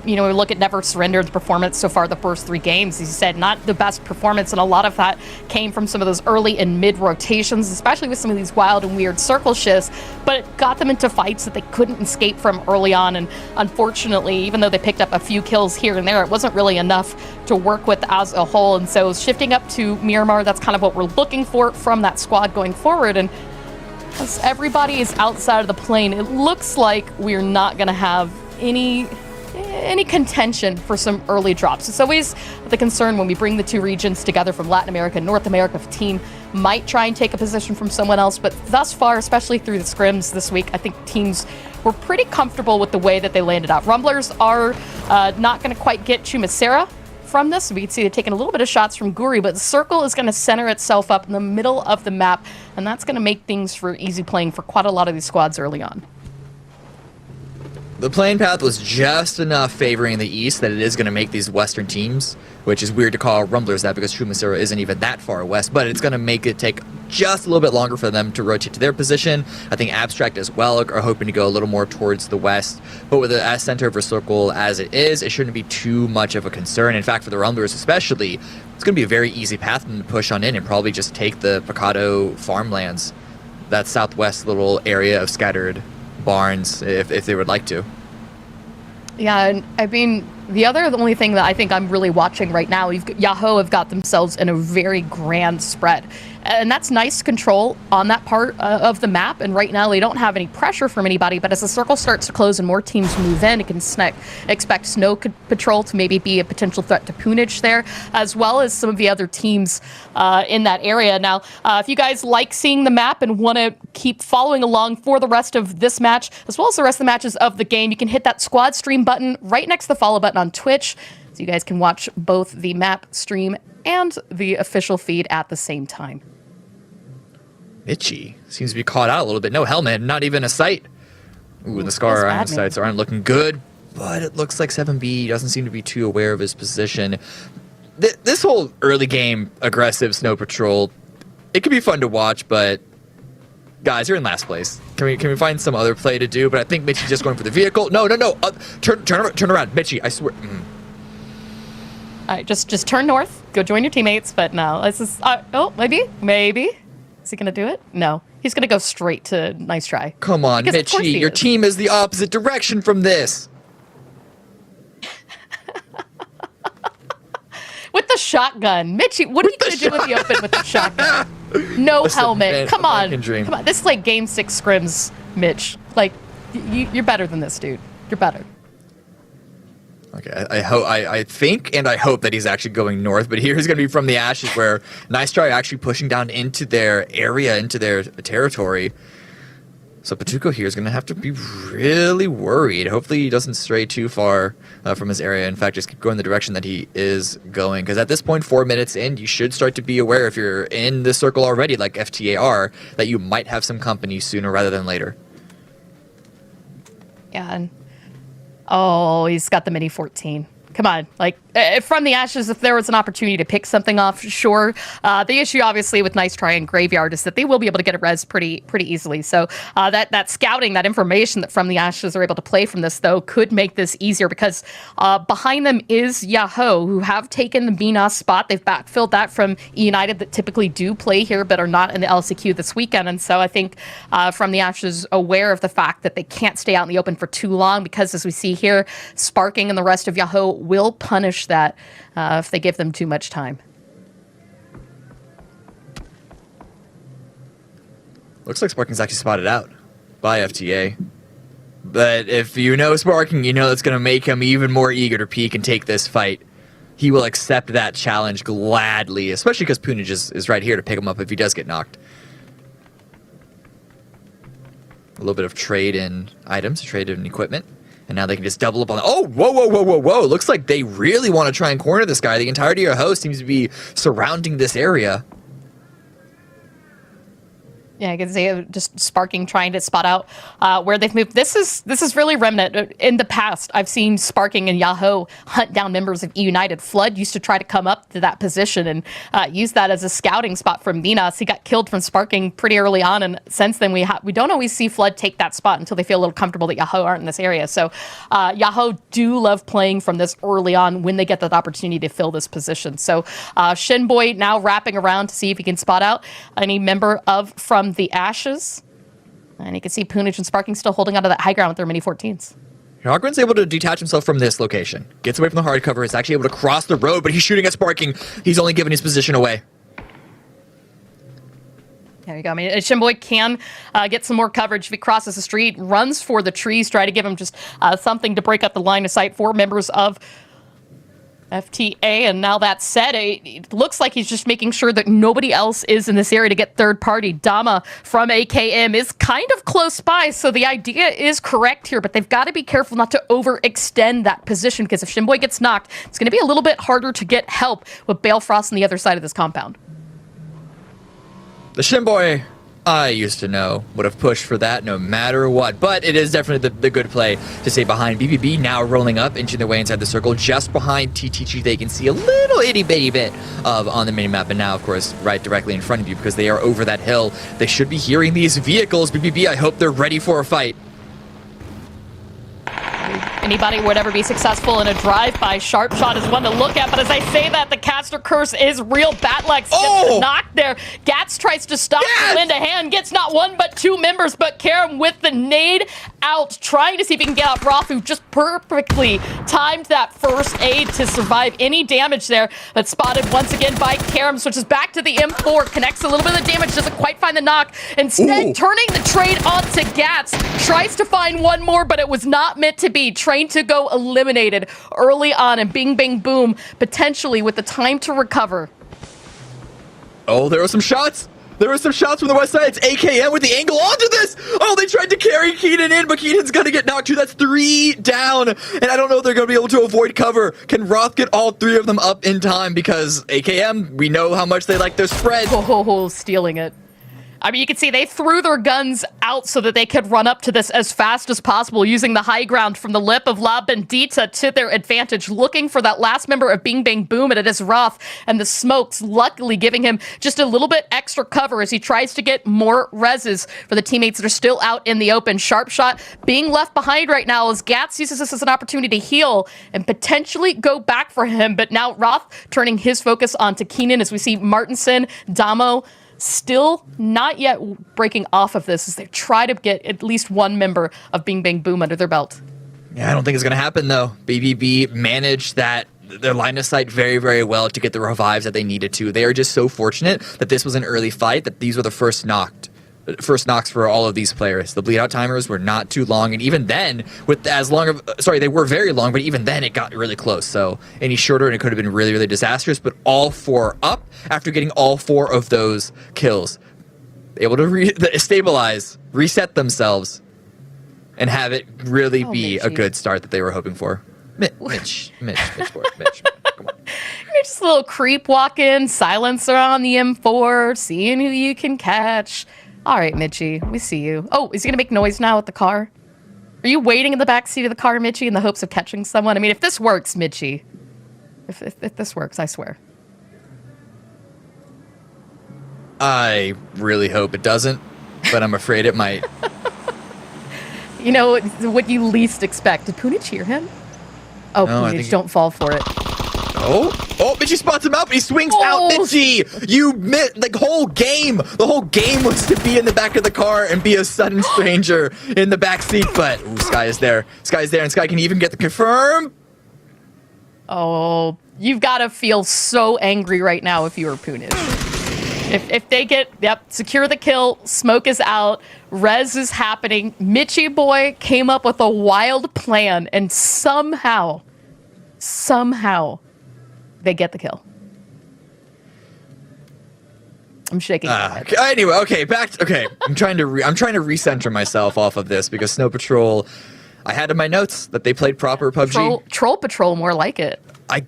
we look at Never Surrender's performance so far the first 3 games. As you said, not the best performance, and a lot of that came from some of those early and mid rotations, especially with some of these wild and weird circle shifts, but it got them into fights that they couldn't escape from early on, and unfortunately, even though they picked up a few kills here and there, it wasn't really enough to work with as a whole. And so shifting up to Miramar, that's kind of what we're looking for from that squad going forward. And as everybody is outside of the plane, it looks like we're not going to have any contention for some early drops. It's always the concern when we bring the 2 regions together from Latin America and North America, if a team might try and take a position from someone else. But thus far, especially through the scrims this week, I think teams were pretty comfortable with the way that they landed out. Rumblers are not going to quite get Chumacera from this. We can see they're taking a little bit of shots from Guri, but the circle is going to center itself up in the middle of the map, and that's going to make things for easy playing for quite a lot of these squads early on. The playing path was just enough favoring the east that it is going to make these western teams, which is weird to call Rumblers that, because Chumacera isn't even that far west, but it's going to make it take just a little bit longer for them to rotate to their position. I think Abstract as well are hoping to go a little more towards the west, but with the center of a circle as it is, it shouldn't be too much of a concern. In fact, for the Rumblers especially, it's going to be a very easy path for them to push on in and probably just take the Picado farmlands, that southwest little area of scattered barns, if they would like to. Yeah, and I mean, the only thing that I think I'm really watching right now, Yahoo have got themselves in a very grand spread. And that's nice control on that part of the map. And right now, they don't have any pressure from anybody. But as the circle starts to close and more teams move in, it can expect Snow Patrol to maybe be a potential threat to Poonage there, as well as some of the other teams in that area. Now, if you guys like seeing the map and want to keep following along for the rest of this match, as well as the rest of the matches of the game, you can hit that squad stream button right next to the follow button on Twitch, so you guys can watch both the map stream and the official feed at the same time. Mitchie seems to be caught out a little bit. No helmet, not even a sight. Ooh, the Scar Iron sights aren't looking good, but it looks like 7B doesn't seem to be too aware of his position. This whole early game aggressive Snow Patrol, it can be fun to watch, but guys, you're in last place. Can we find some other play to do? But I think Mitchie's just going for the vehicle. No. Turn around, Mitchie. I swear. All right, just turn north. Go join your teammates. But no, this is. Maybe. Is he gonna do it? No, he's gonna go straight to nice try. Come on, Mitchie. Your team is the opposite direction from this. With the shotgun, Mitchie. What are you gonna do in the open with the shotgun? No helmet. Come on. This is like Game 6 scrims, Mitch. Like, you're better than this, dude. You're better. Okay, I think and I hope that he's actually going north, but here's going to be from the ashes, where Nice Try actually pushing down into their area, into their territory. So Patuco here is going to have to be really worried. Hopefully he doesn't stray too far from his area. In fact, just keep going the direction that he is going. Because at this point, 4 minutes in, you should start to be aware, if you're in this circle already, like FTAR, that you might have some company sooner rather than later. Yeah, and oh, he's got the Mini 14. Come on, like, from the Ashes, if there was an opportunity to pick something off, sure. The issue, obviously, with Nice Try and Graveyard is that they will be able to get a res pretty easily. So that scouting, that information that from the Ashes are able to play from this, though, could make this easier because behind them is Yahoo, who have taken the Minas spot. They've backfilled that from United that typically do play here but are not in the LCQ this weekend. And so I think from the Ashes aware of the fact that they can't stay out in the open for too long because, as we see here, Sparking and the rest of Yahoo will punish that if they give them too much time. Looks like Sparking's actually spotted out by FTA. But if you know Sparking, you know it's going to make him even more eager to peek and take this fight. He will accept that challenge gladly, especially because Punij is right here to pick him up if he does get knocked. A little bit of trade in items, trade in equipment. And now they can just double up on the... Oh, whoa. Looks like they really want to try and corner this guy. The entirety of your host seems to be surrounding this area. Yeah, I can see just Sparking trying to spot out where they've moved. This is really remnant. In the past, I've seen Sparking and Yahoo hunt down members of E United. Flood used to try to come up to that position and use that as a scouting spot from Minas. He got killed from Sparking pretty early on, and since then we don't always see Flood take that spot until they feel a little comfortable that Yahoo aren't in this area. So Yahoo do love playing from this early on when they get that opportunity to fill this position. So Shinboy now wrapping around to see if he can spot out any member from the Ashes. And you can see Punij and Sparking still holding onto that high ground with their mini 14s. Hogren's able to detach himself from this location. Gets away from the hard cover. Is actually able to cross the road, but he's shooting at Sparking. He's only giving his position away. There you go. I mean, Shinboy can get some more coverage if he crosses the street, runs for the trees, try to give him just something to break up the line of sight for members of FTA. And now that said, it looks like he's just making sure that nobody else is in this area to get third party. Dama from AKM is kind of close by, so the idea is correct here, but they've got to be careful not to overextend that position, because if Shinboy gets knocked, it's going to be a little bit harder to get help with Balefrost on the other side of this compound. The Shinboy I used to know would have pushed for that no matter what, but it is definitely the good play to stay behind. BBB now rolling up, inching their way inside the circle, just behind TTG. They can see a little itty bitty bit of on the minimap, and now, of course, right directly in front of you because they are over that hill. They should be hearing these vehicles. BBB, I hope they're ready for a fight. Anybody would ever be successful in a drive-by. Sharp Shot is one to look at, but as I say that, the caster curse is real. Batlex gets knocked there. Gats tries to stop Linda Hand, gets not one but two members, but Karam with the nade out, trying to see if he can get out Roth, who just perfectly timed that first aid to survive any damage there, but spotted once again by Karam, switches back to the M4, connects a little bit of the damage, doesn't quite find the knock, instead turning the trade onto Gats, tries to find one more, but it was not meant to be. Train to go eliminated early on, and bing bang boom, potentially with the time to recover. Oh, there were some shots. There were some shots from the west side. It's AKM with the angle onto this. Oh, they tried to carry Keenan in, but Keenan's going to get knocked too. That's 3 down. And I don't know if they're going to be able to avoid cover. Can Roth get all 3 of them up in time? Because AKM, we know how much they like their spread. Oh, stealing it. I mean, you can see they threw their guns out so that they could run up to this as fast as possible, using the high ground from the lip of La Bendita to their advantage, looking for that last member of Bing Bang Boom, and it is Roth, and the smokes luckily giving him just a little bit extra cover as he tries to get more reses for the teammates that are still out in the open. Sharp Shot being left behind right now as Gats uses this as an opportunity to heal and potentially go back for him, but now Roth turning his focus onto Keenan as we see Martinson, Damo, still not yet breaking off of this as they try to get at least one member of Bing Bang Boom under their belt. Yeah, I don't think it's going to happen, though. BBB managed their line of sight very, very well to get the revives that they needed to. They are just so fortunate that this was an early fight, that these were the first knocks for all of these players. The bleed out timers were not too long, and even then, they were very long, but even then it got really close. So any shorter and it could have been really, really disastrous, but all 4 up after getting all 4 of those kills. Able to stabilize, reset themselves, and have it really be a good start that they were hoping for. Mitch, come on. You're just a little creep walk in, silencer on the M4, seeing who you can catch. All right, Mitchie, we see you. Oh, is he going to make noise now with the car? Are you waiting in the back seat of the car, Mitchie, in the hopes of catching someone? I mean, if this works, Mitchie. if this works, I swear. I really hope it doesn't, but I'm afraid it might. You know what you least expect. Did Punich hear him? Oh, No, I Punich, think- don't fall for it. Oh, Mitchie spots him out, but he swings out. Mitchie, you the whole game. The whole game was to be in the back of the car and be a sudden stranger in the back seat. But Sky is there. Sky's there, and Sky can even get the confirm. Oh, you've got to feel so angry right now if you were Punich. If they get, secure the kill, smoke is out, res is happening, Mitchie boy came up with a wild plan, and somehow, they get the kill. I'm shaking. Anyway, okay, I'm trying to recenter myself off of this because Snow Patrol, I had in my notes that they played proper PUBG. Troll Patrol, more like it. I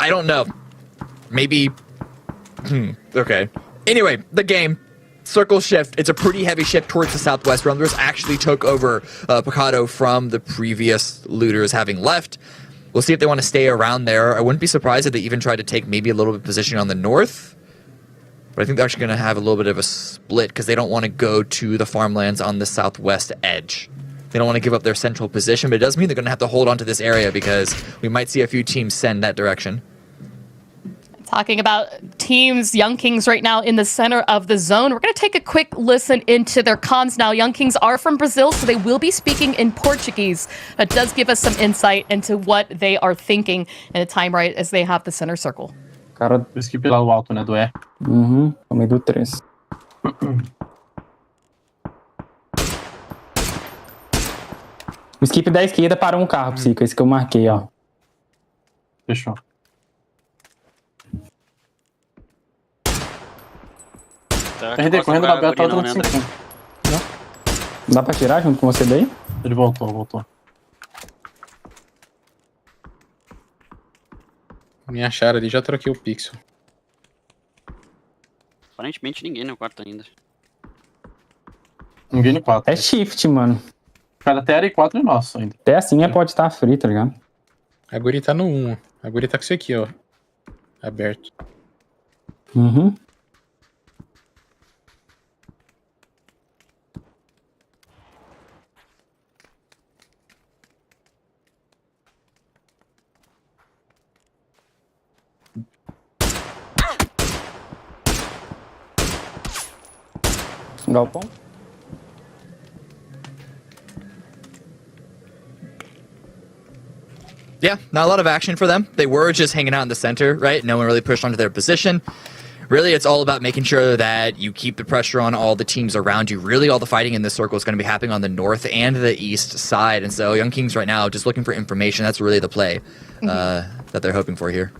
don't know. Maybe. Okay. Anyway, the game. Circle shift. It's a pretty heavy shift towards the southwest. Rumblers actually took over Picado from the previous looters having left. We'll see if they want to stay around there. I wouldn't be surprised if they even tried to take maybe a little bit of position on the north. But I think they're actually going to have a little bit of a split because they don't want to go to the farmlands on the southwest edge. They don't want to give up their central position, but it does mean they're going to have to hold on to this area because we might see a few teams send that direction. Talking about teams, Young Kings right now in the center of the zone. We're going to take a quick listen into their cons now. Young Kings are from Brazil, so they will be speaking in Portuguese. It does give us some insight into what they are thinking in a time right as they have the center circle. Cara, eu skip lá o alto, né, do E. Uhum, tomei do 3. O skip da esquerda parou um carro, Psico, esse que eu marquei, ó. Fechou. RD, correndo na Bel, tá outro lado. Dá pra tirar junto com você daí? Ele voltou. Me acharam ali, já troquei o pixel. Aparentemente ninguém no quarto ainda. Ninguém no 4. É shift, mano. Cada TR e 4 é nosso ainda. Até assim pode estar free, tá ligado? A Guri tá no 1. A Guri tá com isso aqui, ó. Aberto. Uhum. Galpão. Yeah, not a lot of action for them. They were just hanging out in the center, right? No one really pushed onto their position. Really, it's all about making sure that you keep the pressure on all the teams around you. Really, all the fighting in this circle is going to be happening on the north and the east side. And so Young Kings right now just looking for information. That's really the play that they're hoping for here.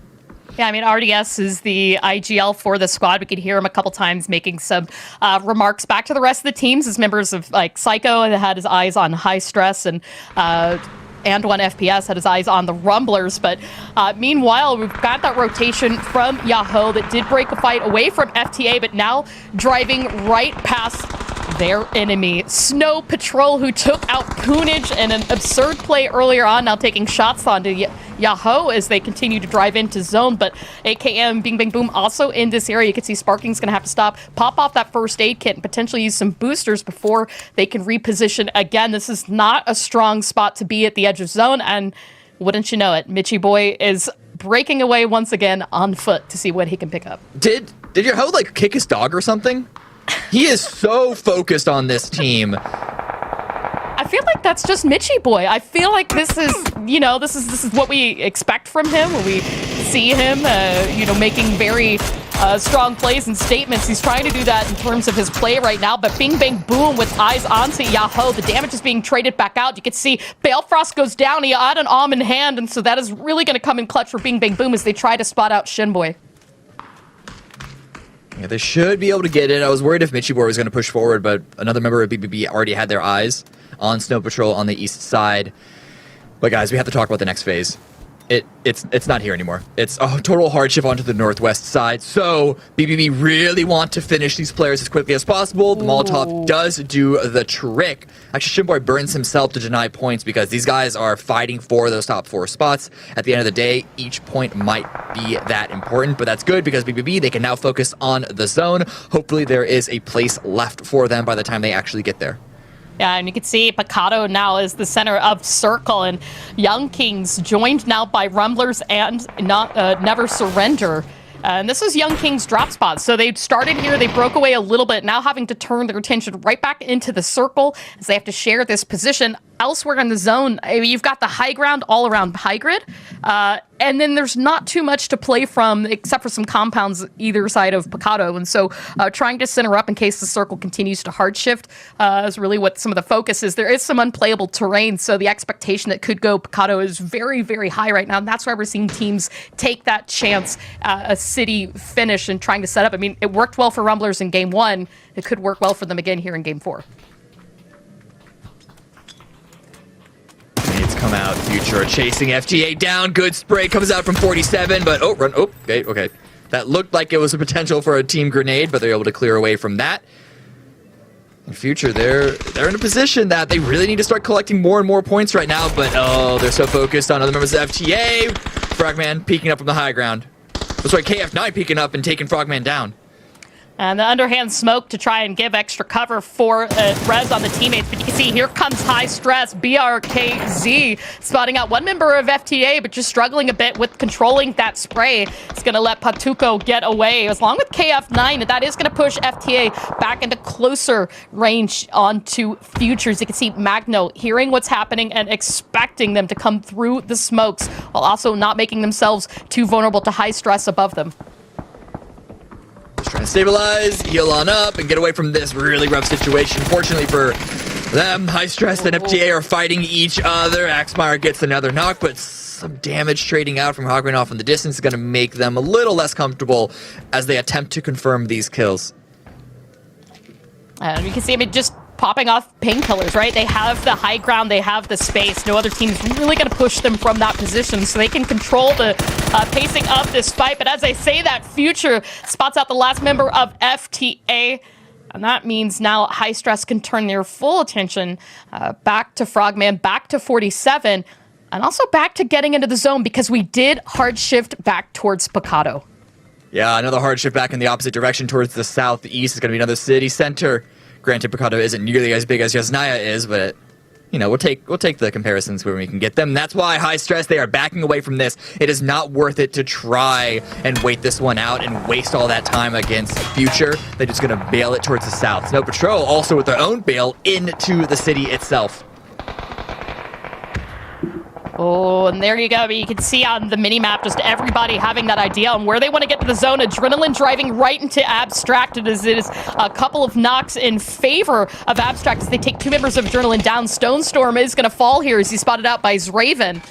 Yeah, I mean, RDS is the IGL for the squad. We could hear him a couple times making some remarks back to the rest of the teams as members of, like, Psycho had his eyes on High Stress and one FPS had his eyes on the Rumblers. But meanwhile, we've got that rotation from Yahoo that did break a fight away from FTA, but now driving right past their enemy. Snow Patrol, who took out Punich in an absurd play earlier on, now taking shots onto Yahoo as they continue to drive into zone. But AKM, Bing Bang Boom also in this area. You can see Sparking's going to have to stop, pop off that first aid kit, and potentially use some boosters before they can reposition again. This is not a strong spot to be at the edge of zone, and wouldn't you know it, Mitchie Boy is breaking away once again on foot to see what he can pick up. Did Yahoo, like, kick his dog or something? He is so focused on this team. I feel like that's just Mitchie Boy. I feel like this is, this is what we expect from him when we see him, making very strong plays and statements. He's trying to do that in terms of his play right now, but Bing Bang Boom with eyes onto Yahoo. The damage is being traded back out. You can see Balefrost goes down. He had an arm in hand, and so that is really going to come in clutch for Bing Bang Boom as they try to spot out Shinboy. Yeah, they should be able to get in. I was worried if Mitchie Boy was going to push forward, but another member of BBB already had their eyes on Snow Patrol on the east side. But guys, we have to talk about the next phase. it's not here anymore. It's a total hardship onto the northwest side. So BBB really want to finish these players as quickly as possible. The Molotov does do the trick. Actually, Shimboy burns himself to deny points because these guys are fighting for those top 4 spots. At the end of the day, each point might be that important, but that's good because BBB, they can now focus on the zone. Hopefully there is a place left for them by the time they actually get there. Yeah, and you can see Picado now is the center of circle, and Young Kings joined now by Rumblers and Never Surrender. And this is Young King's drop spot. So they started here, they broke away a little bit, now having to turn their attention right back into the circle as they have to share this position. Elsewhere in the zone, you've got the high ground all around high grid. And then there's not too much to play from except for some compounds either side of Picado. And so trying to center up in case the circle continues to hard shift is really what some of the focus is. There is some unplayable terrain, so the expectation that could go Picado is very, very high right now. And that's why we're seeing teams take that chance, a city finish and trying to set up. I mean, it worked well for Rumblers in game 1. It could work well for them again here in game 4. Nades come out, Future chasing FTA down, good spray comes out from 47, but okay. That looked like it was a potential for a team grenade, but they're able to clear away from that. And Future, they're in a position that they really need to start collecting more and more points right now, but they're so focused on other members of FTA. Frogman peeking up from the high ground. That's right, KF9 peeking up and taking Frogman down. And the underhand smoke to try and give extra cover for res on the teammates. But you can see here comes High Stress, BRKZ, spotting out one member of FTA, but just struggling a bit with controlling that spray. It's going to let Patuko get away. As long with KF9, that is going to push FTA back into closer range onto Futures. You can see Magno hearing what's happening and expecting them to come through the smokes, while also not making themselves too vulnerable to High Stress above them. Just trying to stabilize, heal on up, and get away from this really rough situation. Fortunately for them, High Stress and FTA are fighting each other. Axmeyer gets another knock, but some damage trading out from Hogman off in the distance is going to make them a little less comfortable as they attempt to confirm these kills. And you can see, I mean, just popping off painkillers, right? They have the high ground, they have the space. No other team is really going to push them from that position, so they can control the pacing of this fight. But as I say that, Future spots out the last member of FTA, and that means now High Stress can turn their full attention back to Frogman, back to 47, and also back to getting into the zone, because we did hard shift back towards Picado. Yeah, another hard shift back in the opposite direction towards the southeast. Is going to be another city center. Granted, Picado isn't nearly as big as Yasnaya is, but you know, we'll take the comparisons where we can get them. That's why High Stress, they are backing away from this. It is not worth it to try and wait this one out and waste all that time against Future. They're just going to bail it towards the south. Snow Patrol also with their own bail into the city itself. Oh, and there you go. You can see on the mini-map just everybody having that idea on where they want to get to the zone. Adrenaline driving right into Abstract. It is a couple of knocks in favor of Abstract as they take 2 members of Adrenaline down. Stone Storm is going to fall here as he's spotted out by Zraven.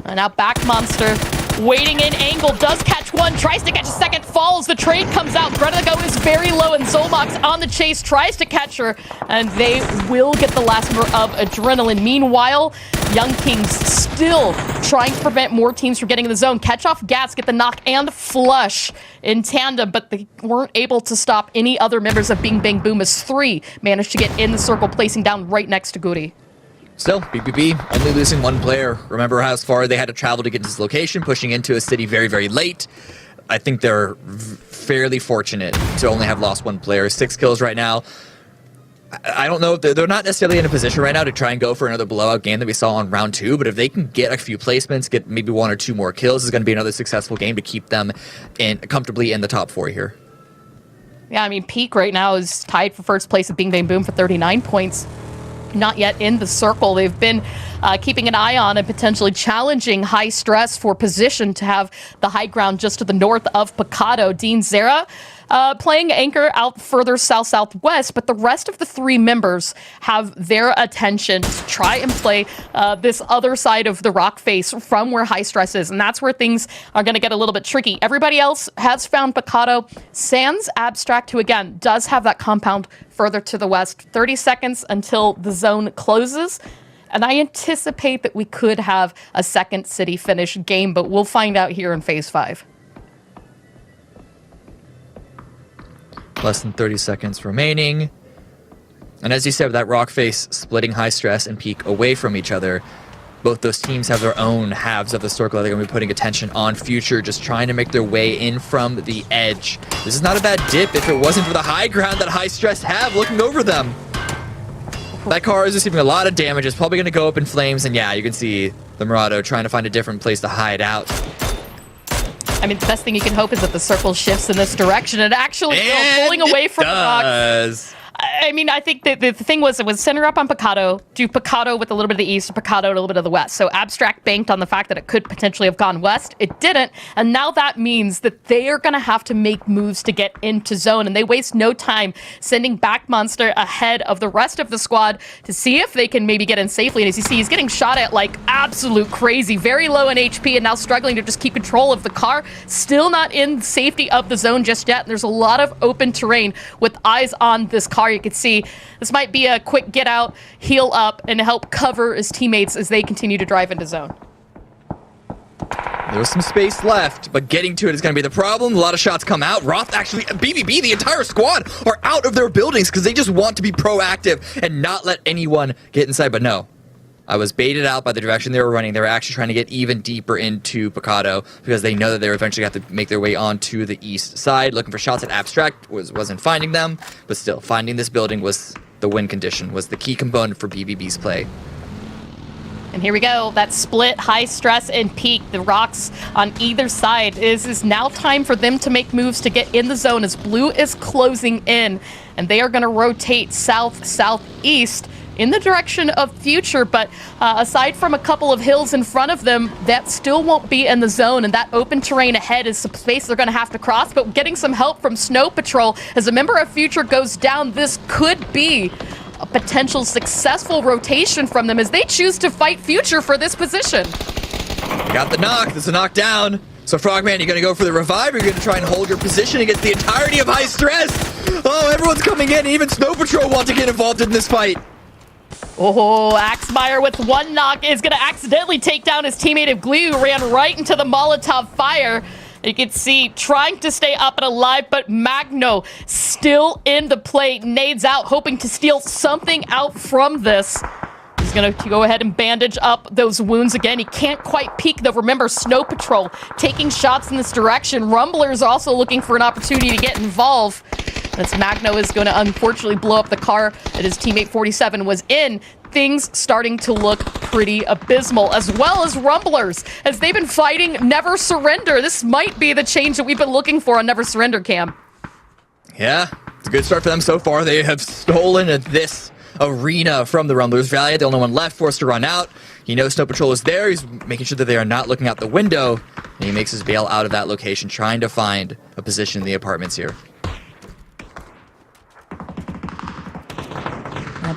And now Back Monster waiting in angle, does catch one, tries to catch a second, falls, the trade comes out, Gretago is very low, and Zolmox on the chase, tries to catch her, and they will get the last member of Adrenaline. Meanwhile, Young Kings still trying to prevent more teams from getting in the zone. Catch off Gas, get the knock and flush in tandem, but they weren't able to stop any other members of Bing Bang Boom as 3 managed to get in the circle, placing down right next to Goody. Still, BBB only losing 1 player. Remember how far they had to travel to get to this location, pushing into a city very, very late. I think they're fairly fortunate to only have lost 1 player. 6 kills right now. I don't know if they're not necessarily in a position right now to try and go for another blowout game that we saw on round 2, but if they can get a few placements, get maybe 1 or 2 more kills, it's going to be another successful game to keep them comfortably in the top 4 here. Yeah, I mean, Peak right now is tied for first place at Bing Bang Boom for 39 points. Not yet in the circle. They've been keeping an eye on and potentially challenging High Stress for position to have the high ground just to the north of Picado. Dean Zera playing anchor out further south-southwest, but the rest of the 3 members have their attention to try and play this other side of the rock face from where High Stress is, and that's where things are going to get a little bit tricky. Everybody else has found Picado. Sans Abstract, who again does have that compound further to the west. 30 seconds until the zone closes. And I anticipate that we could have a second city finish game, but we'll find out here in Phase 5. Less than 30 seconds remaining. And as you said, with that rock face splitting High Stress and Peak away from each other, both those teams have their own halves of the circle. They're going to be putting attention on Future, just trying to make their way in from the edge. This is not a bad dip if it wasn't for the high ground that High Stress have looking over them. That car is receiving a lot of damage. It's probably going to go up in flames. And yeah, you can see the Murado trying to find a different place to hide out. I mean, the best thing you can hope is that the circle shifts in this direction and actually pulling away from the rocks. I mean, I think that the thing was it was center up on Picado, do Picado with a little bit of the east, Picado a little bit of the west. So Abstract banked on the fact that it could potentially have gone west. It didn't. And now that means that they are going to have to make moves to get into zone. And they waste no time sending back Monster ahead of the rest of the squad to see if they can maybe get in safely. And as you see, he's getting shot at like absolute crazy, very low in HP and now struggling to just keep control of the car. Still not in safety of the zone just yet. And there's a lot of open terrain with eyes on this car. You can see this might be a quick get out, heal up, and help cover his teammates as they continue to drive into zone. There's some space left, but getting to it is going to be the problem. A lot of shots come out. Roth actually, BBB, the entire squad are out of their buildings because they just want to be proactive and not let anyone get inside. But no, I was baited out by the direction they were running. They were actually trying to get even deeper into Picado because they know that they were eventually going to have to make their way onto the east side. Looking for shots at Abstract, wasn't finding them, but still, finding this building was the win condition, was the key component for BBB's play. And here we go, that split, High Stress and Peak, the rocks on either side. It is now time for them to make moves to get in the zone as Blue is closing in, and they are going to rotate south-southeast in the direction of Future, but aside from a couple of hills in front of them, that still won't be in the zone, and that open terrain ahead is some space they're going to have to cross, but getting some help from Snow Patrol as a member of Future goes down, this could be a potential successful rotation from them as they choose to fight Future for this position. Got the knock, there's a knockdown. So Frogman, you gonna go for the revive, or you're gonna try and hold your position against the entirety of High Stress? Oh, everyone's coming in, even Snow Patrol wants to get involved in this fight. Oh, Axmeyer with one knock is going to accidentally take down his teammate of Glue, who ran right into the Molotov fire. You can see trying to stay up and alive, but Magno still in the play. Nades out, hoping to steal something out from this. He's going to go ahead and bandage up those wounds again. He can't quite peek, though. Remember, Snow Patrol taking shots in this direction. Rumbler's also looking for an opportunity to get involved. As Magno is going to unfortunately blow up the car that his teammate 47 was in. Things starting to look pretty abysmal, as well as Rumblers, as they've been fighting Never Surrender. This might be the change that we've been looking for on Never Surrender, Cam. Yeah, it's a good start for them so far. They have stolen this arena from the Rumblers. Valiant, the only one left, forced to run out. He knows Snow Patrol is there. He's making sure that they are not looking out the window. And he makes his bail out of that location, trying to find a position in the apartments here.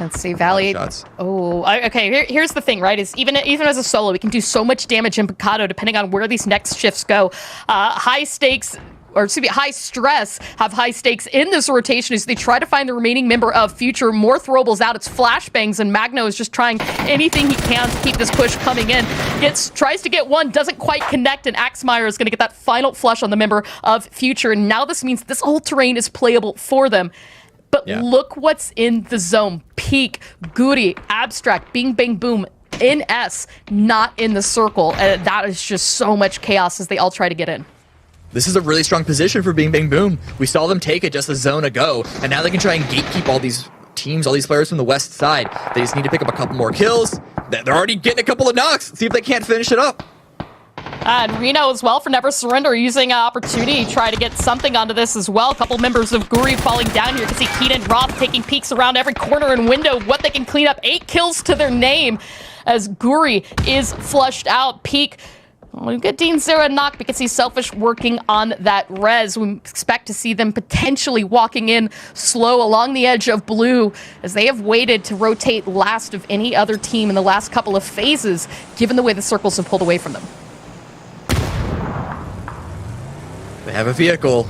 Let's see, Valiant. Oh, okay. Here's the thing, right? Is even as a solo, we can do so much damage in Picado depending on where these next shifts go. High stakes, or excuse me, High Stress have high stakes in this rotation as they try to find the remaining member of Future. More throwables out. It's flashbangs, and Magno is just trying anything he can to keep this push coming in. Tries to get one, doesn't quite connect, and Axmeyer is going to get that final flush on the member of Future. And now this means this whole terrain is playable for them. But look what's in the zone. Peak, Goody, Abstract, Bing Bang Boom, NS, not in the circle. And that is just so much chaos as they all try to get in. This is a really strong position for Bing Bang Boom. We saw them take it just a zone ago, and now they can try and gatekeep all these teams, all these players from the west side. They just need to pick up a couple more kills. They're already getting a couple of knocks. See if they can't finish it up. And Reno as well for Never Surrender, using an opportunity to try to get something onto this as well. A couple members of Guri falling down here. You can see Keenan Roth taking peeks around every corner and window. What they can clean up. 8 kills to their name as Guri is flushed out. Peak. We get Dean Zera knock because he's Selfish working on that res. We expect to see them potentially walking in slow along the edge of Blue as they have waited to rotate last of any other team in the last couple of phases, given the way the circles have pulled away from them. They have a vehicle.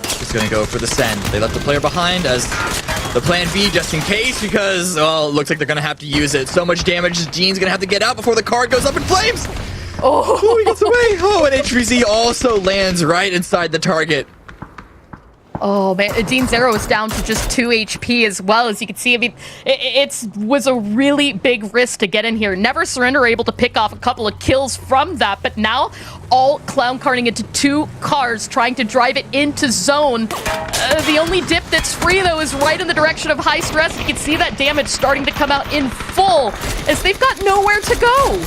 He's going to go for the send. They left the player behind as the plan B just in case, because, well, it looks like they're going to have to use it. So much damage, Dean's going to have to get out before the car goes up in flames. Oh, he gets away. Oh, and HVZ also lands right inside the target. Oh man, Dean Zero is down to just 2 HP as well. As you can see, I mean, it was a really big risk to get in here. Never Surrender able to pick off a couple of kills from that, but now all clown carting into 2 cars, trying to drive it into zone. The only dip that's free though is right in the direction of High Stress. You can see that damage starting to come out in full as they've got nowhere to go.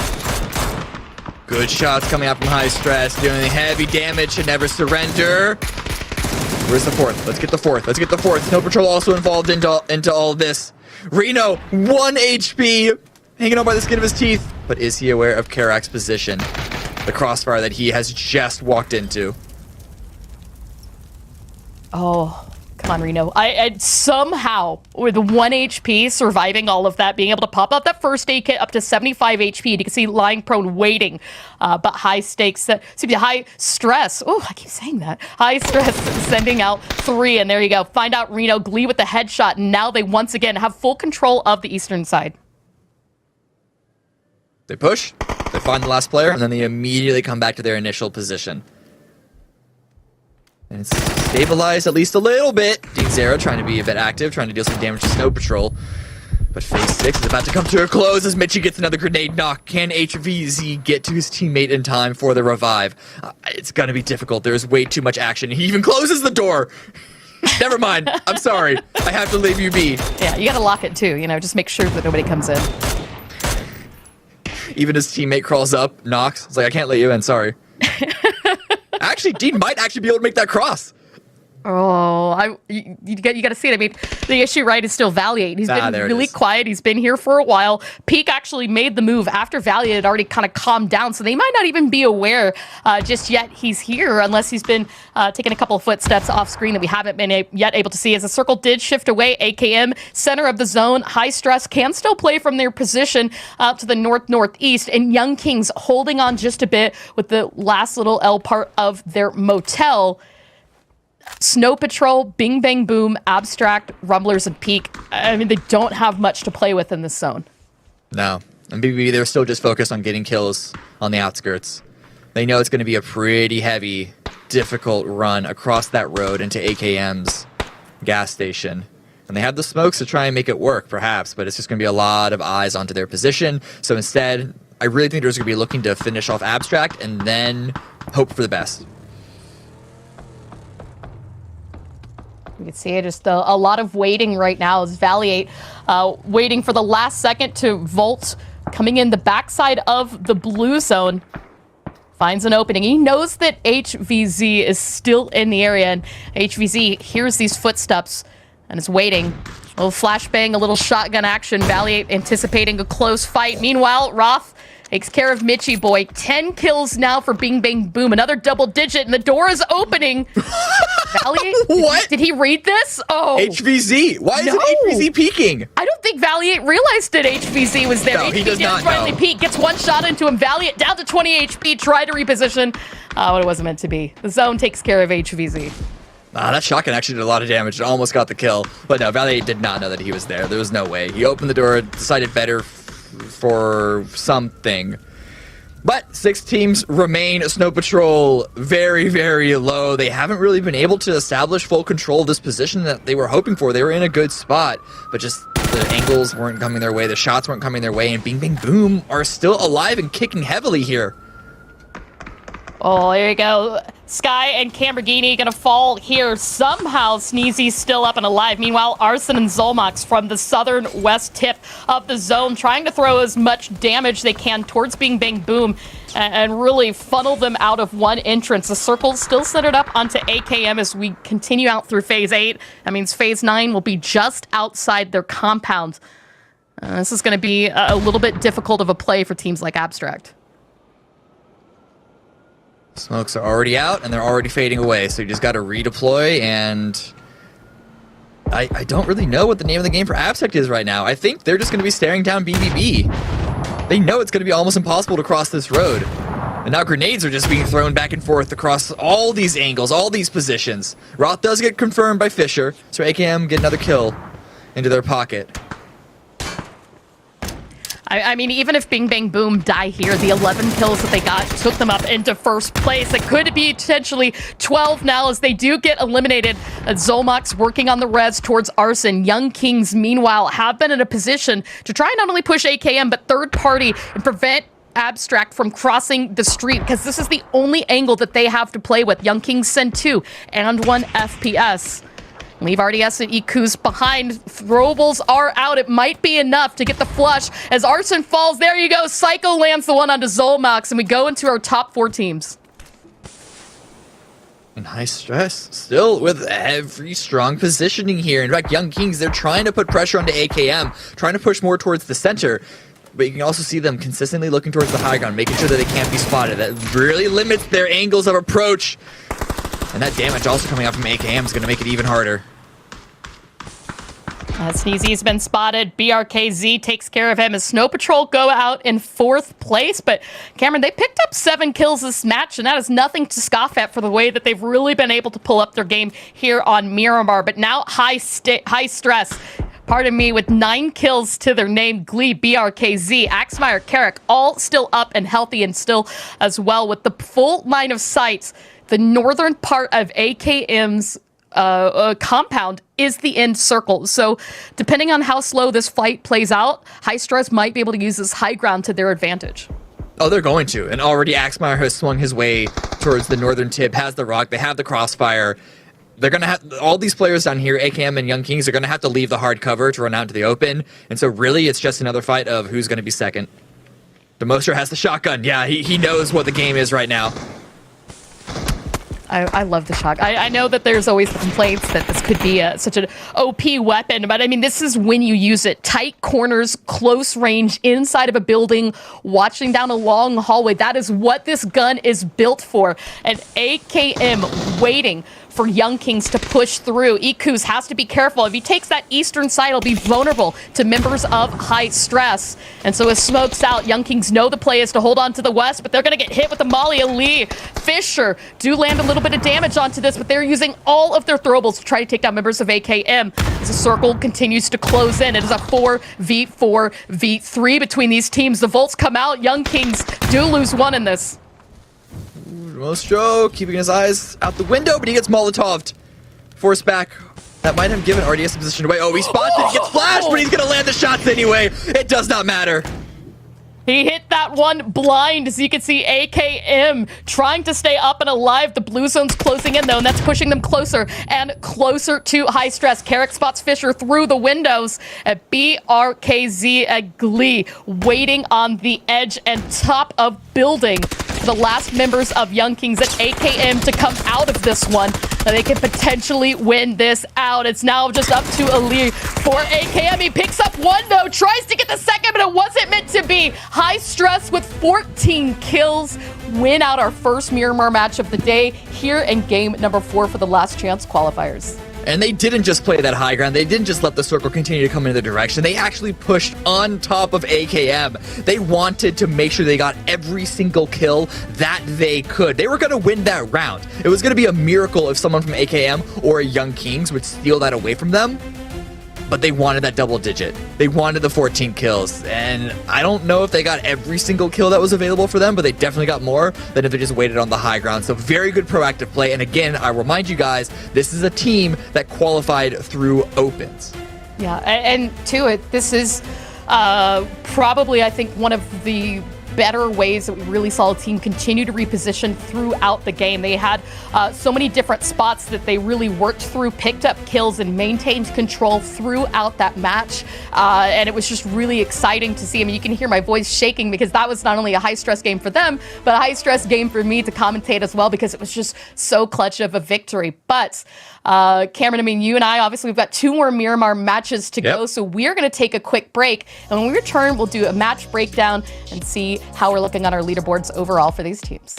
Good shots coming out from High Stress, doing heavy damage to Never Surrender. Where's the 4th? Let's get the 4th. Let's get the 4th. Snow Patrol also involved into all of this. Reno, 1 HP, hanging on by the skin of his teeth. But is he aware of Karak's position? The crossfire that he has just walked into. Oh, come on, Reno. I somehow, with 1 HP, surviving all of that, being able to pop up that first aid kit up to 75 HP. You can see lying prone waiting, but high stakes, seems to be high stress. Oh, I keep saying that. High stress sending out 3, and there you go. Find out Reno, Glee with the headshot, and now they once again have full control of the eastern side. They push, they find the last player, and then they immediately come back to their initial position. And it's stabilized at least a little bit. Dean Zero trying to be a bit active, trying to deal some damage to Snow Patrol. But phase 6 is about to come to a close as Mitchie gets another grenade knock. Can HVZ get to his teammate in time for the revive? It's going to be difficult. There's way too much action. He even closes the door. Never mind. I'm sorry. I have to leave you be. Yeah, you got to lock it too. You know, just make sure that nobody comes in. Even his teammate crawls up, knocks. It's like, I can't let you in. Sorry. Actually, Dean might actually be able to make that cross. Oh, you got to see it. I mean, the issue, right, is still Valiant. He's been really quiet. He's been here for a while. Peak actually made the move after Valiant had already kind of calmed down, so they might not even be aware just yet he's here, unless he's been taking a couple of footsteps off screen that we haven't been yet able to see. As the circle did shift away, AKM, center of the zone, High Stress can still play from their position out to the north-northeast, and Young Kings holding on just a bit with the last little L part of their motel. Snow Patrol, Bing Bang Boom, Abstract, Rumblers, and Peak. I mean, they don't have much to play with in this zone. No. And BBB, they're still just focused on getting kills on the outskirts. They know it's going to be a pretty heavy, difficult run across that road into AKM's gas station. And they have the smokes to try and make it work, perhaps, but it's just going to be a lot of eyes onto their position. So instead, I really think they're just going to be looking to finish off Abstract and then hope for the best. You can see it, just a lot of waiting right now as Valiant waiting for the last second to Volt, coming in the backside of the blue zone. Finds an opening. He knows that HVZ is still in the area, and HVZ hears these footsteps and is waiting. A little flashbang, a little shotgun action. Valiant anticipating a close fight. Meanwhile, Roth takes care of Mitchie Boy. 10 kills now for Bing Bang Boom. Another double digit, and the door is opening. Valiant? What? Did he read this? Oh. HVZ. Why is it HVZ peeking? I don't think Valiant realized that HVZ was there. No, he does not finally know. Peek, gets one shot into him. Valiant down to 20 HP. Try to reposition. What it wasn't meant to be. The zone takes care of HVZ. That shotgun actually did a lot of damage. It almost got the kill. But no, Valiant did not know that he was there. There was no way. He opened the door, decided better for something. But 6 teams remain. Snow Patrol very, very low. They haven't really been able to establish full control of this position that they were hoping for. They were in a good spot, but just the angles weren't coming their way. The shots weren't coming their way, and Bing Bang Boom are still alive and kicking heavily here. Oh, there you go. Sky and Camberghini gonna fall here. Somehow Sneezy's still up and alive. Meanwhile, Arson and Zolmax from the southern west tip of the zone trying to throw as much damage they can towards Bing Bang Boom and really funnel them out of one entrance. The circle's still centered up onto AKM as we continue out through phase 8. That means phase 9 will be just outside their compound. This is gonna be a little bit difficult of a play for teams like Abstract. Smokes are already out, and they're already fading away, so you just got to redeploy, and I don't really know what the name of the game for Abstract is right now. I think they're just going to be staring down BBB. They know it's going to be almost impossible to cross this road. And now grenades are just being thrown back and forth across all these angles, all these positions. Roth does get confirmed by Fisher, so AKM get another kill. into their pocket. I mean, even if Bing Bang Boom die here, the 11 kills that they got took them up into first place. It could be potentially 12 now as they do get eliminated. Zolmox working on the res towards Arson. Young Kings, meanwhile, have been in a position to try and not only push AKM, but third party and prevent Abstract from crossing the street, because this is the only angle that they have to play with. Young Kings send 2 and 1 FPS. Leave RDS and Ikus behind. Throwables are out. It might be enough to get the flush as Arson falls. There you go. Psycho lands the one onto Zolmox, and we go into our top 4 teams. And High Stress still with every strong positioning here. In fact, Young Kings, they're trying to put pressure onto AKM, trying to push more towards the center. But you can also see them consistently looking towards the high ground, making sure that they can't be spotted. That really limits their angles of approach. And that damage also coming out from AKM is going to make it even harder. Sneezy's been spotted. BRKZ takes care of him as Snow Patrol go out in 4th place. But Cameron, they picked up 7 kills this match, and that is nothing to scoff at for the way that they've really been able to pull up their game here on Miramar. But now high stress. Pardon me, with 9 kills to their name, Glee, BRKZ, Axmeyer, Carrick, all still up and healthy and still as well with the full line of sight. The northern part of AKM's compound is the end circle. So depending on how slow this fight plays out, High Stress might be able to use this high ground to their advantage. Oh, they're going to. And already Axmeyer has swung his way towards the northern tip, has the rock, they have the crossfire. They're going to have, all these players down here, AKM and Young Kings, are going to have to leave the hard cover to run out into the open. And so really it's just another fight of who's going to be second. Demostro has the shotgun. Yeah, he knows what the game is right now. I love the shotgun. I know that there's always the complaints that this could be such an OP weapon, but I mean, this is when you use it. Tight corners, close range, inside of a building, watching down a long hallway. That is what this gun is built for. And AKM waiting for Young Kings to push through. Ikus has to be careful. If he takes that eastern side, he'll be vulnerable to members of High Stress. And so as Smoke's out, Young Kings know the play is to hold on to the west, but they're going to get hit with the Molly. Ali, Fisher do land a little bit of damage onto this, but they're using all of their throwables to try to take down members of AKM. As the circle continues to close in, it is a 4v4v3 between these teams. The Volts come out. Young Kings do lose one in this. Demostro keeping his eyes out the window, but he gets Molotov'd. Forced back. That might have given RDS a position away. Oh, he spots it. He gets flashed, but he's going to land the shots anyway. It does not matter. He hit that one blind, as you can see AKM trying to stay up and alive. The blue zone's closing in, though, and that's pushing them closer and closer to High Stress. Carrick spots Fisher through the windows. At BRKZ at Glee, waiting on the edge and top of building. The last members of Young Kings at AKM to come out of this one. They can potentially win this out. It's now just up to Ali for AKM. He picks up one, though, tries to get the second, but it wasn't meant to be. High Stress with 14 kills win out our first Miramar match of the day here in game number 4 for the Last Chance Qualifiers. And they didn't just play that high ground. They didn't just let the circle continue to come in their direction. They actually pushed on top of AKM. They wanted to make sure they got every single kill that they could. They were going to win that round. It was going to be a miracle if someone from AKM or a Young Kings would steal that away from them. But they wanted that double digit. They wanted the 14 kills. And I don't know if they got every single kill that was available for them, but they definitely got more than if they just waited on the high ground. So very good proactive play. And again, I remind you guys, this is a team that qualified through opens. Yeah, and to it, this is probably, I think, one of the better ways that we really saw a team continue to reposition throughout the game. They had so many different spots that they really worked through, picked up kills, and maintained control throughout that match. And it was just really exciting to see. I mean, you can hear my voice shaking because that was not only a high-stress game for them, but a high-stress game for me to commentate as well, because it was just so clutch of a victory. But Cameron, I mean, you and I, obviously, we've got 2 more Miramar matches to go, so we're going to take a quick break. And when we return, we'll do a match breakdown and see how we're looking on our leaderboards overall for these teams.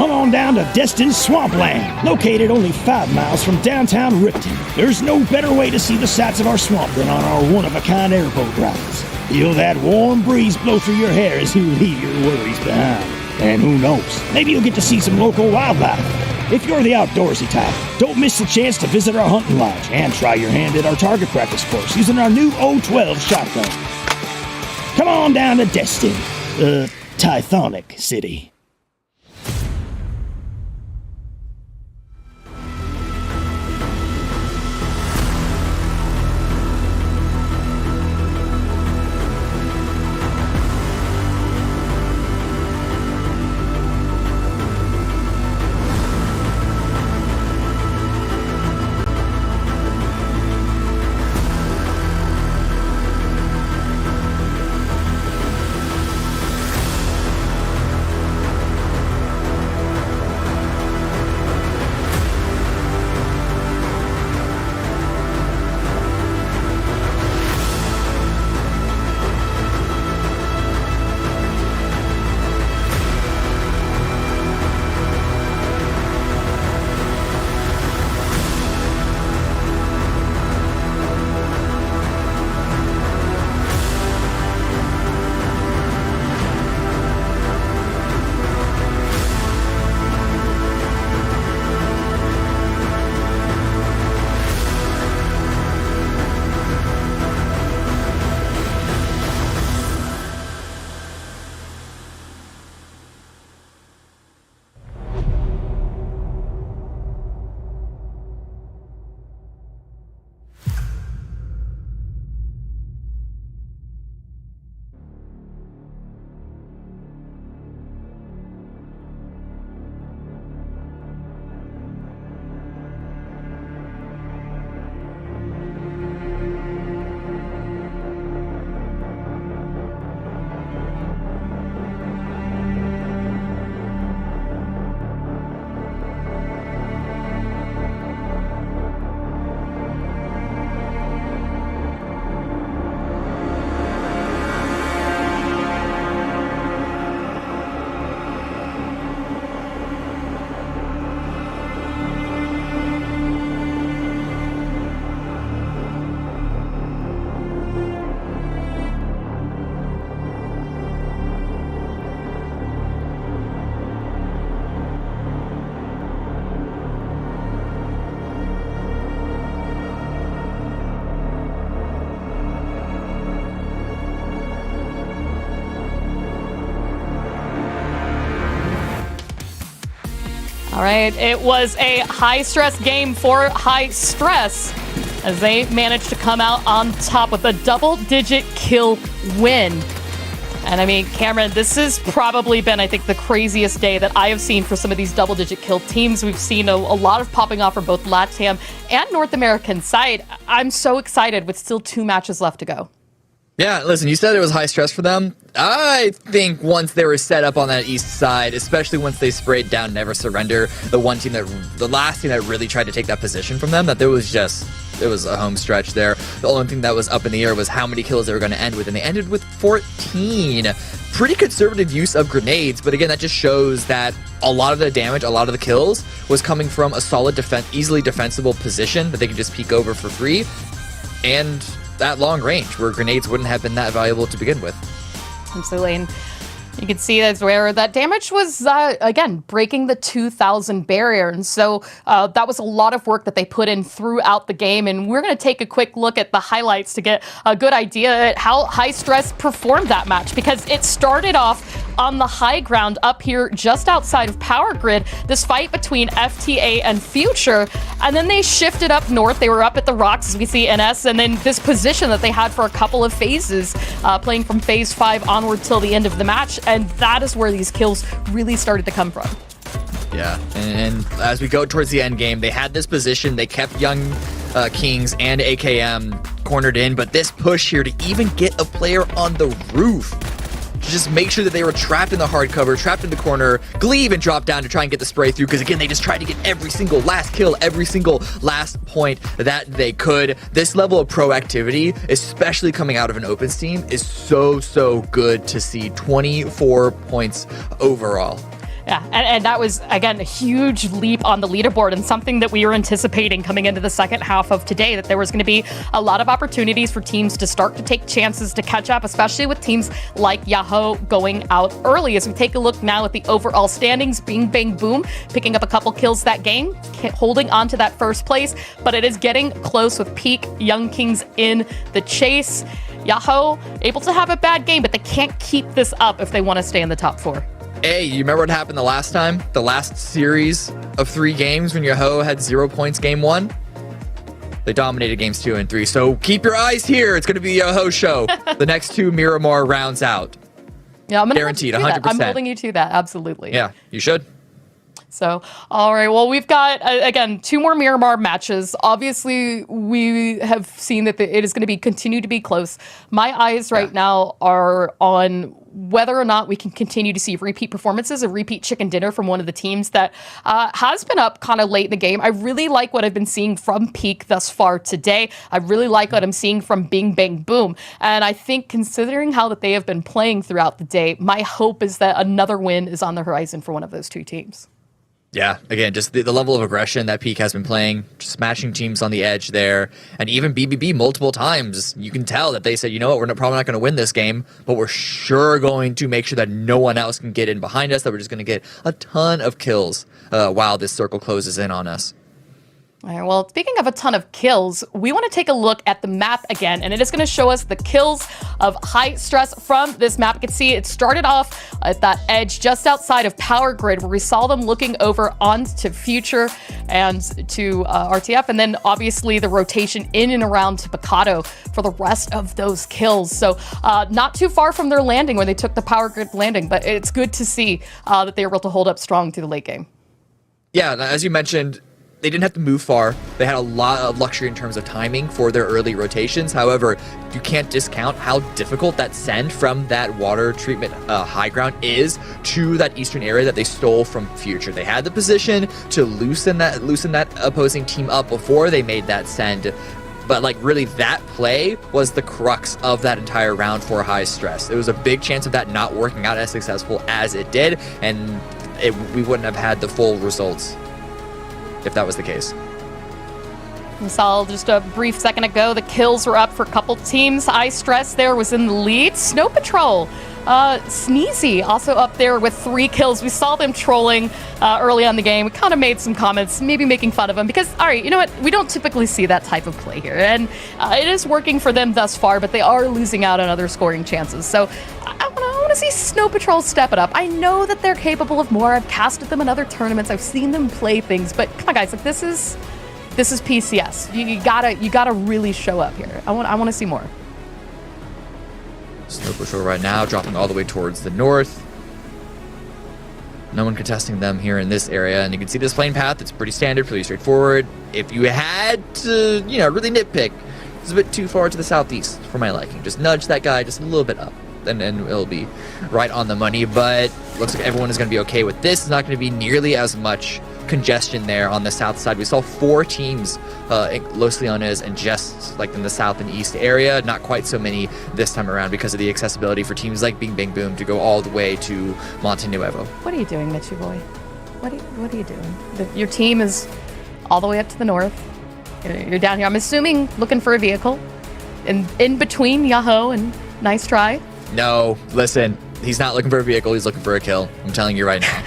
Come on down to Destin's Swampland, located only 5 miles from downtown Ripton. There's no better way to see the sights of our swamp than on our one-of-a-kind airboat rides. Feel that warm breeze blow through your hair as you leave your worries behind. And who knows, maybe you'll get to see some local wildlife. If you're the outdoorsy type, don't miss the chance to visit our hunting lodge and try your hand at our target practice course using our new 012 shotgun. Come on down to Destin, Tythonic City. All right, it was a high-stress game for High Stress as they managed to come out on top with a double-digit kill win. And I mean, Cameron, this has probably been, I think, the craziest day that I have seen for some of these double-digit kill teams. We've seen a lot of popping off from both LATAM and North American side. I'm so excited with still 2 matches left to go. Yeah, listen, you said it was high stress for them. I think once they were set up on that east side, especially once they sprayed down Never Surrender, the last team that really tried to take that position from them, that it was a home stretch there. The only thing that was up in the air was how many kills they were going to end with, and they ended with 14. Pretty conservative use of grenades, but again, that just shows that a lot of the damage, a lot of the kills was coming from a solid, easily defensible position that they could just peek over for free, and that long range where grenades wouldn't have been that valuable to begin with. Absolutely. And you can see that's where that damage was, again, breaking the 2,000 barrier. And so that was a lot of work that they put in throughout the game. And we're going to take a quick look at the highlights to get a good idea at how High Stress performed that match, because it started off on the high ground up here just outside of Power Grid, this fight between FTA and Future, and then they shifted up north. They were up at the rocks, as we see NS, and then this position that they had for a couple of phases, playing from phase 5 onward till the end of the match, and that is where these kills really started to come from. Yeah, and as we go towards the end game, they had this position, they kept Young Kings and AKM cornered in, but this push here to even get a player on the roof, to just make sure that they were trapped in the hard cover, trapped in the corner. Glee even dropped down to try and get the spray through, because again, they just tried to get every single last kill, every single last point that they could. This level of proactivity, especially coming out of an Opens team, is so good to see. 24 points overall. Yeah, and that was, again, a huge leap on the leaderboard and something that we were anticipating coming into the second half of today, that there was going to be a lot of opportunities for teams to start to take chances to catch up, especially with teams like Yahoo going out early. As we take a look now at the overall standings, Bing Bang Boom picking up a couple kills that game, holding on to that first place, but it is getting close with Peak Young Kings in the chase. Yahoo able to have a bad game, but they can't keep this up if they want to stay in the top 4. Hey, you remember what happened the last time? The last series of 3 games when Yahoo had 0 points game 1? They dominated games 2 and 3. So keep your eyes here. It's going to be a Yahoo show. The next 2 Miramar rounds out. Yeah, I'm guaranteed, 100%. I'm holding you to that. Absolutely. Yeah, you should. So, all right. Well, we've got, again, 2 more Miramar matches. Obviously, we have seen that it is going to continue to be close. My eyes right now are on whether or not we can continue to see repeat performances, a repeat chicken dinner from one of the teams that has been up kind of late in the game. I really like what I've been seeing from Peak thus far today. I really like what I'm seeing from Bing Bang Boom. And I think considering how that they have been playing throughout the day, my hope is that another win is on the horizon for one of those 2 teams. Yeah, again, just the level of aggression that Peak has been playing, just smashing teams on the edge there, and even BBB multiple times. You can tell that they said, you know what, we're probably not going to win this game, but we're sure going to make sure that no one else can get in behind us, that we're just going to get a ton of kills while this circle closes in on us. All right, well, speaking of a ton of kills, we want to take a look at the map again, and it is going to show us the kills of High Stress from this map. You can see it started off at that edge just outside of Power Grid, where we saw them looking over onto Future and to RTF, and then obviously the rotation in and around to Picado for the rest of those kills. So not too far from their landing where they took the Power Grid landing, but it's good to see that they were able to hold up strong through the late game. Yeah, as you mentioned, they didn't have to move far. They had a lot of luxury in terms of timing for their early rotations. However, you can't discount how difficult that send from that water treatment high ground is to that eastern area that they stole from Future. They had the position to loosen that opposing team up before they made that send. But like really that play was the crux of that entire round for High Stress. It was a big chance of that not working out as successful as it did, and we wouldn't have had the full results if that was the case. We saw just a brief second ago, the kills were up for a couple teams. High Stress there was in the lead. Snow Patrol, Sneezy also up there with 3 kills. We saw them trolling early on the game. We kind of made some comments, maybe making fun of them because, all right, you know what? We don't typically see that type of play here. And it is working for them thus far, but they are losing out on other scoring chances. So I want to see Snow Patrol step it up. I know that they're capable of more. I've casted them in other tournaments. I've seen them play things, but come on, guys, like this is PCS. You gotta really show up here. I want to see more. Snow Patrol right now dropping all the way towards the north. No one contesting them here in this area, and you can see this plane path. It's pretty standard, pretty straightforward. If you had to, really nitpick, it's a bit too far to the southeast for my liking. Just nudge that guy just a little bit up, and it'll be right on the money. But looks like everyone is going to be okay with this. It's not going to be nearly as much congestion there on the south side. We saw 4 teams, Los Leones, and just like in the south and east area. Not quite so many this time around because of the accessibility for teams like Bing Bang Boom to go all the way to Monte Nuevo. What are you doing, Mitchy boy? What are you doing? Your team is all the way up to the north. You're down here. I'm assuming looking for a vehicle, in between Yahoo and Nice Try. No, listen. He's not looking for a vehicle. He's looking for a kill. I'm telling you right now.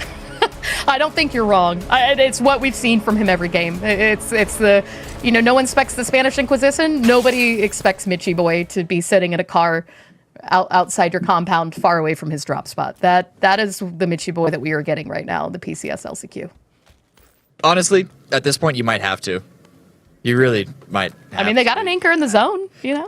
I don't think you're wrong. It's what we've seen from him every game. It's the, no one expects the Spanish Inquisition. Nobody expects Mitchy Boy to be sitting in a car outside your compound far away from his drop spot. That is the Mitchy Boy that we are getting right now, the PCS LCQ. Honestly, at this point, you might have to. You really might have they got an anchor in the zone, Yeah,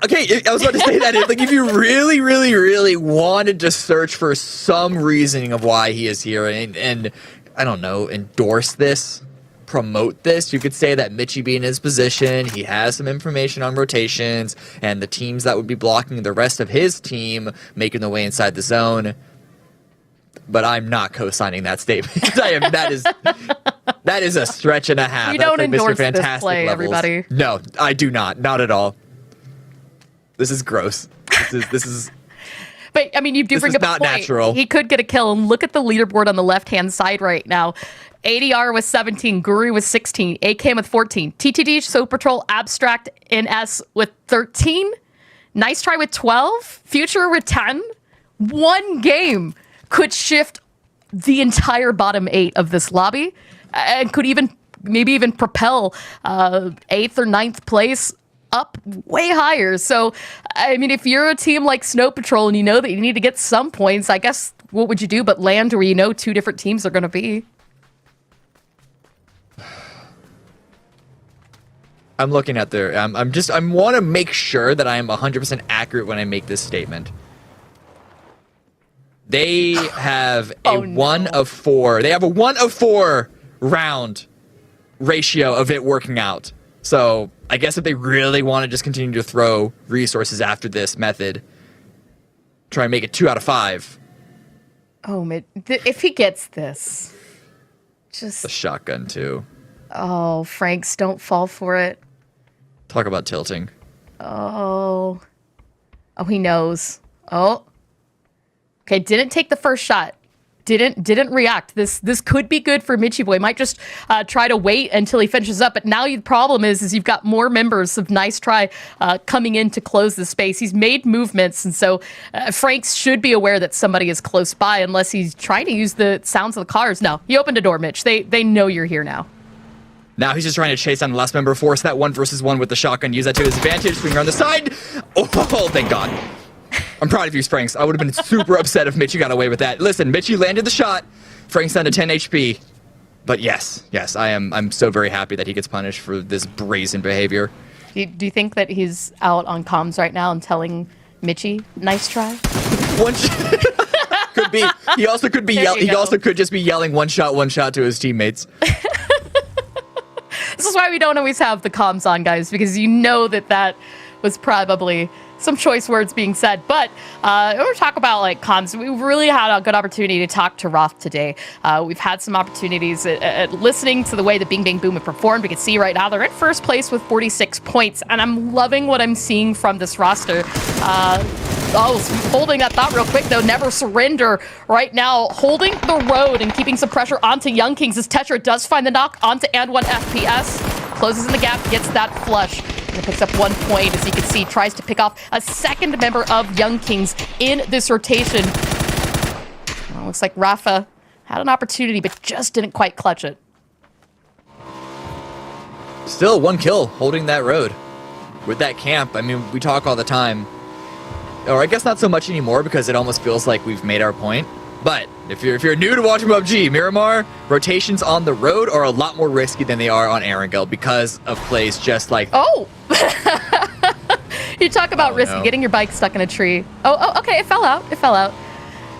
okay, I was about to say that. Like, if you really, really, really wanted to search for some reasoning of why he is here and I don't know, endorse this, promote this, you could say that Mitchy be in his position, he has some information on rotations, and the teams that would be blocking the rest of his team making their way inside the zone. But I'm not co-signing that statement. That is a stretch and a half. We That's don't like endorse Mr. Fantastic this play, levels. everybody. No, I do not. Not at all. This is gross. This is. But I mean, you do This bring is up a not point. natural. He could get a kill, and look at the leaderboard on the left-hand side right now. ADR with 17, Guru with 16, AKM with 14, TTD, So Patrol, Abstract, NS with 13, Nice Try with 12, Future with 10. One game could shift the entire bottom 8 of this lobby, and could maybe even propel 8th or 9th place up way higher. So, I mean, if you're a team like Snow Patrol and you know that you need to get some points, I guess what would you do but land where you know 2 different teams are going to be? I'm looking at their. I want to make sure that I am 100% accurate when I make this statement. They have a 1 of 4. They have a 1 of 4 round ratio of it working out. So I guess if they really want to just continue to throw resources after this method, try and make it 2 out of 5. Oh, if he gets this, just the shotgun too. Oh, Franks, don't fall for it. Talk about tilting. Oh, he knows. Oh, okay. Didn't take the first shot. Didn't react. This could be good for Mitchy Boy. Might just try to wait until he finishes up. But now the problem is you've got more members of Nice Try coming in to close the space. He's made movements, and so Franks should be aware that somebody is close by, unless he's trying to use the sounds of the cars. No, he opened a door, Mitch. They know you're here now. Now he's just trying to chase down the last member, force that 1 versus 1 with the shotgun, use that to his advantage, swing around the side. Oh, thank God. I'm proud of you, Franks. I would have been super upset if Mitchie got away with that. Listen, Mitchie landed the shot. Franks down to 10 HP. But yes, I'm so very happy that he gets punished for this brazen behavior. Do you think that he's out on comms right now and telling Mitchie, nice try? Could be. He also could be he also could just be yelling one shot to his teammates. This is why we don't always have the comms on, guys, because you know that was probably some choice words being said. But when we talk about like comms, we really had a good opportunity to talk to Roth today. We've had some opportunities at listening to the way the Bing Bang Boom have performed. We can see right now they're in first place with 46 points, and I'm loving what I'm seeing from this roster. Holding that thought real quick, though. Never surrender right now. Holding the road and keeping some pressure onto Young Kings as Tetra does find the knock onto And1 FPS. Closes in the gap, gets that flush. And picks up 1 point, as you can see. Tries to pick off a second member of Young Kings in this rotation. Well, looks like Rafa had an opportunity, but just didn't quite clutch it. Still 1 kill holding that road with that camp. I mean, we talk all the time. Or I guess not so much anymore, because it almost feels like we've made our point. But if you're new to watching PUBG, Miramar, rotations on the road are a lot more risky than they are on Erangel because of plays just like... Oh! You talk about risky, getting your bike stuck in a tree. Oh, okay, it fell out.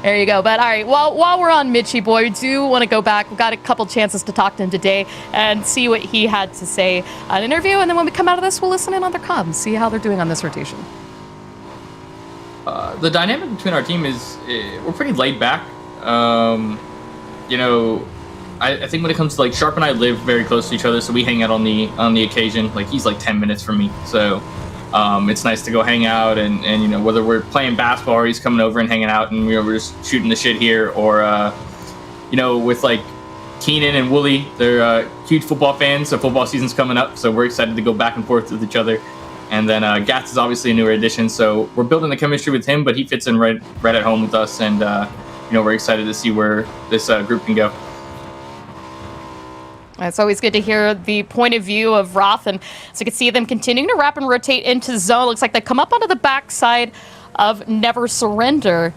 There you go. But all right, while we're on Mitchie Boy, we do want to go back. We've got a couple chances to talk to him today and see what he had to say on an interview. And then when we come out of this, we'll listen in on their comms, see how they're doing on this rotation. The dynamic between our team is we're pretty laid back. You know, I think when it comes to like Sharp and I live very close to each other, so we hang out on the occasion. Like he's like 10 minutes from me, so it's nice to go hang out and you know, whether we're playing basketball or he's coming over and hanging out and we're just shooting the shit here, or you know, with like Keenan and Wooly, they're huge football fans, so football season's coming up, so we're excited to go back and forth with each other. And then Gats is obviously a newer addition, so we're building the chemistry with him, but he fits in right at home with us, and you know, we're excited to see where this group can go. It's always good to hear the point of view of Roth, and so you can see them continuing to wrap and rotate into zone. Looks like they come up onto the backside of Never Surrender.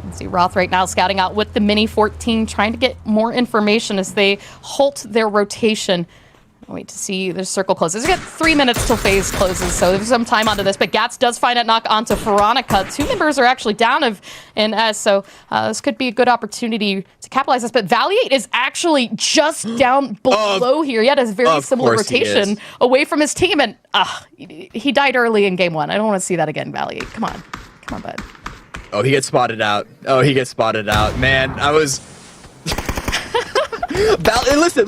Let's see Roth right now scouting out with the Mini 14, trying to get more information as they halt their rotation. Wait to see the circle closes. We've got 3 minutes till phase closes, so there's some time onto this. But Gats does find a knock onto Veronica. 2 members are actually down in S, so this could be a good opportunity to capitalize this. But Valiate is actually just down below here. He had a very similar rotation away from his team, and he died early in game 1. I don't want to see that again, Valiate. Come on, bud. Oh, he gets spotted out. Man, I was... Listen.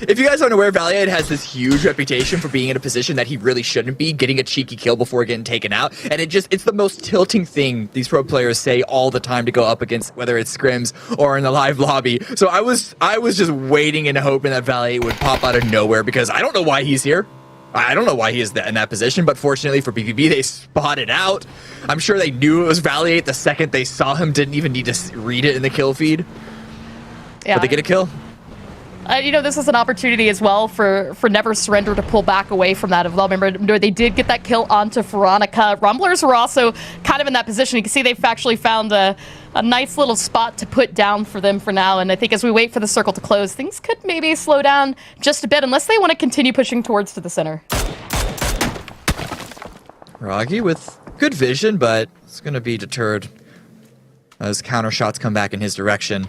If you guys aren't aware, Valiant has this huge reputation for being in a position that he really shouldn't be, getting a cheeky kill before getting taken out, and it's the most tilting thing these pro players say all the time to go up against, whether it's scrims or in the live lobby. So I was just waiting and hoping that Valiant would pop out of nowhere, because I don't know why he's here. I don't know why he is in that position, but fortunately for PPB, they spotted out. I'm sure they knew it was Valiant the second they saw him, didn't even need to read it in the kill feed. Yeah. But they get a kill. This is an opportunity as well for Never Surrender to pull back away from that as well. Remember, they did get that kill onto Veronica. Rumblers were also kind of in that position. You can see they've actually found a nice little spot to put down for them for now. And I think as we wait for the circle to close, things could maybe slow down just a bit, unless they want to continue pushing towards to the center. Ragi with good vision, but it's going to be deterred as counter shots come back in his direction.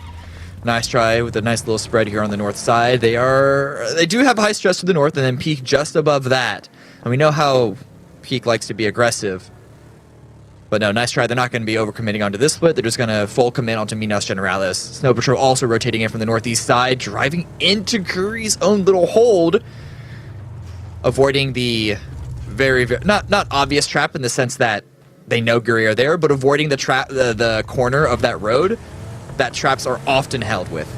Nice try with a nice little spread here on the north side. They do have high stress to the north, and then Peak just above that. And we know how Peak likes to be aggressive. But no, nice try. They're not going to be overcommitting onto this split. They're just going to full commit onto Minas Generalis. Snow Patrol also rotating in from the northeast side, driving into Curry's own little hold, avoiding the very not obvious trap in the sense that they know Guri are there, but avoiding the trap, the corner of that road that traps are often held with.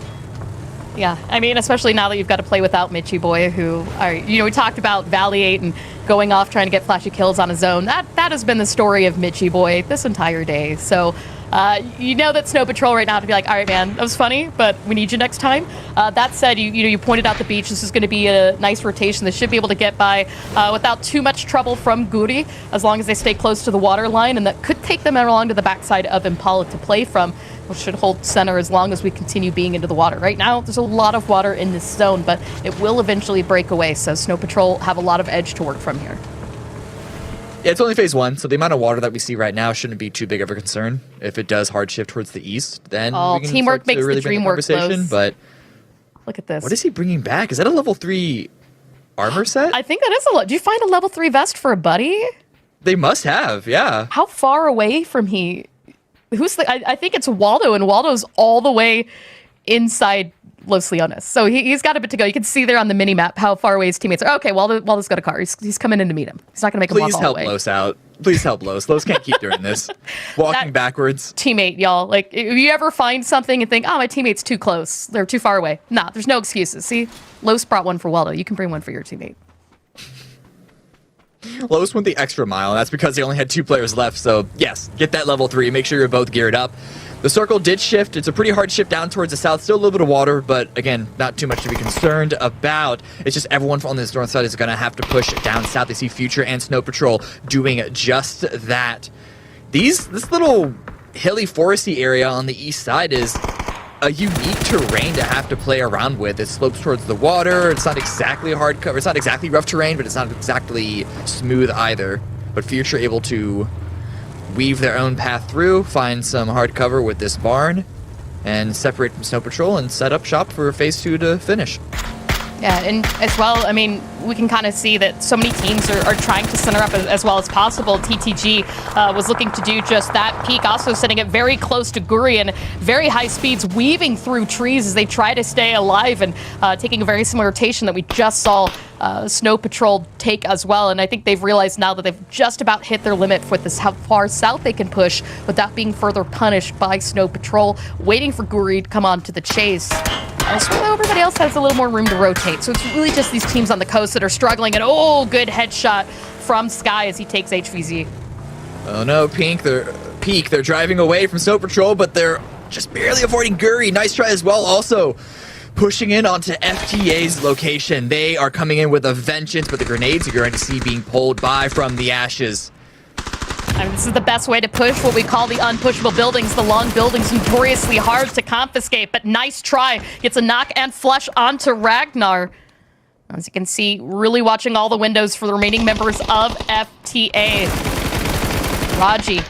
Yeah, I mean, especially now that you've got to play without Mitchy Boy, who are, we talked about Valiate and going off trying to get flashy kills on his own. That has been the story of Mitchy Boy this entire day. So, that Snow Patrol right now to be like, all right, man, that was funny, but we need you next time. That said, you pointed out the beach. This is going to be a nice rotation. They should be able to get by without too much trouble from Guri, as long as they stay close to the water line, and that could take them along to the backside of Impala to play from, which should hold center as long as we continue being into the water. Right now, there's a lot of water in this zone, but it will eventually break away, so Snow Patrol have a lot of edge to work from here. Yeah, it's only phase 1, so the amount of water that we see right now shouldn't be too big of a concern. If it does hard shift towards the east, then we can teamwork makes really the dream work, but look at this. What is he bringing back? Is that a level 3 armor set? I think that is do you find a level 3 vest for a buddy? They must have, yeah. How far away from he... I think it's Waldo, and Waldo's all the way inside Los Leones. So he's got a bit to go. You can see there on the mini-map how far away his teammates are. Okay, Waldo's got a car. He's coming in to meet him. He's not going to make him walk all the way. Please help Los out. Please help Los. Los can't keep doing this. Walking backwards. Teammate, y'all. Like, if you ever find something and think, oh, my teammate's too close. They're too far away. Nah, there's no excuses. See? Los brought one for Waldo. You can bring one for your teammate. Los went the extra mile, and that's because they only had 2 players left. So, yes, get that level 3. Make sure you're both geared up. The circle did shift. It's a pretty hard shift down towards the south. Still a little bit of water, but again, not too much to be concerned about. It's just everyone on this north side is going to have to push down south. They see Future and Snow Patrol doing just that. This little hilly, foresty area on the east side is a unique terrain to have to play around with. It slopes towards the water. It's not exactly hard cover. It's not exactly rough terrain, but it's not exactly smooth either. But Future able to weave their own path through, find some hard cover with this barn, and separate from Snow Patrol and set up shop for phase 2 to finish. Yeah, and as well, I mean, we can kind of see that so many teams are trying to center up as well as possible. TTG was looking to do just that. Peak also sitting it very close to Guri and very high speeds, weaving through trees as they try to stay alive, and taking a very similar rotation that we just saw Snow Patrol take as well. And I think they've realized now that they've just about hit their limit with this, how far south they can push without being further punished by Snow Patrol, waiting for Guri to come on to the chase. Elsewhere, everybody else has a little more room to rotate. So it's really just these teams on the coast that are struggling. And good headshot from Sky as he takes HVZ. Oh no, Peak, they're driving away from Snow Patrol, but they're just barely avoiding Guri. Nice try as well. Also pushing in onto FTA's location. They are coming in with a vengeance, but the grenades you're going to see being pulled by from the ashes. I mean, this is the best way to push what we call the unpushable buildings. The long buildings notoriously hard to confiscate, but nice try. Gets a knock and flush onto Ragnar. As you can see, really watching all the windows for the remaining members of FTA. Raji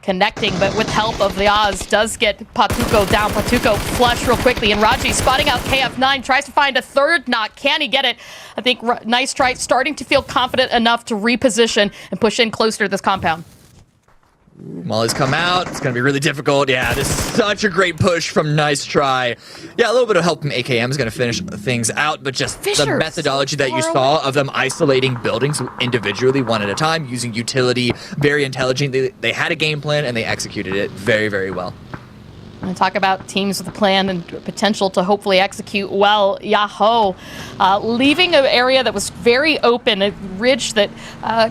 connecting, but with help of the Oz, does get Patuko down. Patuko flush real quickly, and Raji spotting out KF9, tries to find a third knock. Can he get it? I think nice try, starting to feel confident enough to reposition and push in closer to this compound. Molly's come out. It's going to be really difficult. Yeah, this is such a great push from Nice Try. Yeah, a little bit of help from AKM is going to finish things out, but just the methodology that you saw of them isolating buildings individually, one at a time, using utility, very intelligent. They had a game plan, and they executed it very, very well. And talk about teams with a plan and potential to hopefully execute well. Yahoo leaving an area that was very open, a ridge that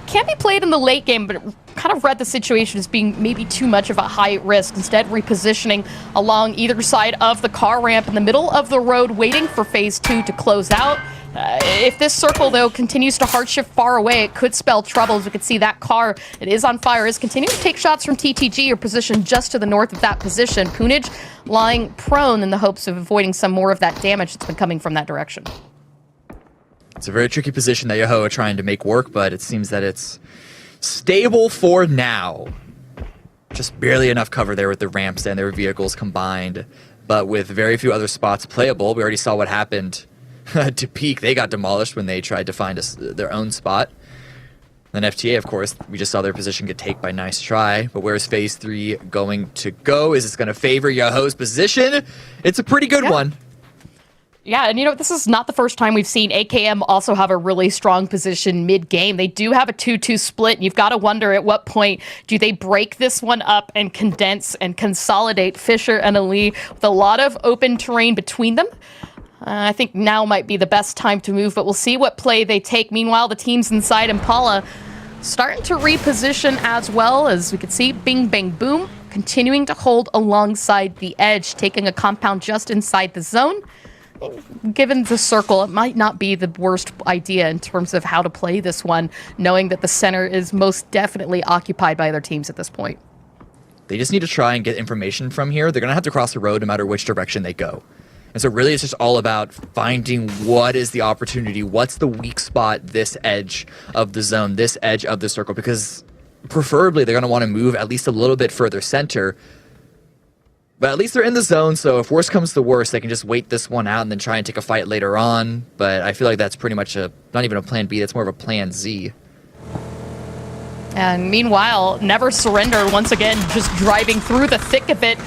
can be played in the late game, but kind of read the situation as being maybe too much of a high risk. Instead, repositioning along either side of the car ramp in the middle of the road, waiting for phase 2 to close out. If this circle, though, continues to hard shift far away, it could spell trouble. As we can see, that car, it is on fire, is continuing to take shots from TTG, or position just to the north of that position. Punage lying prone in the hopes of avoiding some more of that damage that's been coming from that direction. It's a very tricky position that Yahoo are trying to make work, but it seems that it's stable for now. Just barely enough cover there with the ramps and their vehicles combined, but with very few other spots playable. We already saw what happened to Peak. They got demolished when they tried to find their own spot. Then FTA, of course, we just saw their position get taken by Nice Try. But where's phase 3 going to go? Is this going to favor Yahoo's position? It's a pretty good one. Yeah, and this is not the first time we've seen AKM also have a really strong position mid-game. They do have a 2-2 split, and you've got to wonder at what point do they break this one up and condense and consolidate Fisher and Ali with a lot of open terrain between them. I think now might be the best time to move, but we'll see what play they take. Meanwhile, the teams inside Impala starting to reposition as well. As we can see, Bing Bang Boom continuing to hold alongside the edge, taking a compound just inside the zone. Given the circle, it might not be the worst idea in terms of how to play this one, knowing that the center is most definitely occupied by other teams at this point. They just need to try and get information from here. They're going to have to cross the road no matter which direction they go. And so really it's just all about finding what is the opportunity, what's the weak spot, this edge of the zone, this edge of the circle, because preferably they're going to want to move at least a little bit further center. But at least they're in the zone, so if worst comes to worst, they can just wait this one out and then try and take a fight later on. But I feel like that's pretty much not even a plan B, that's more of a plan Z. And meanwhile, Never Surrender once again just driving through the thick of it,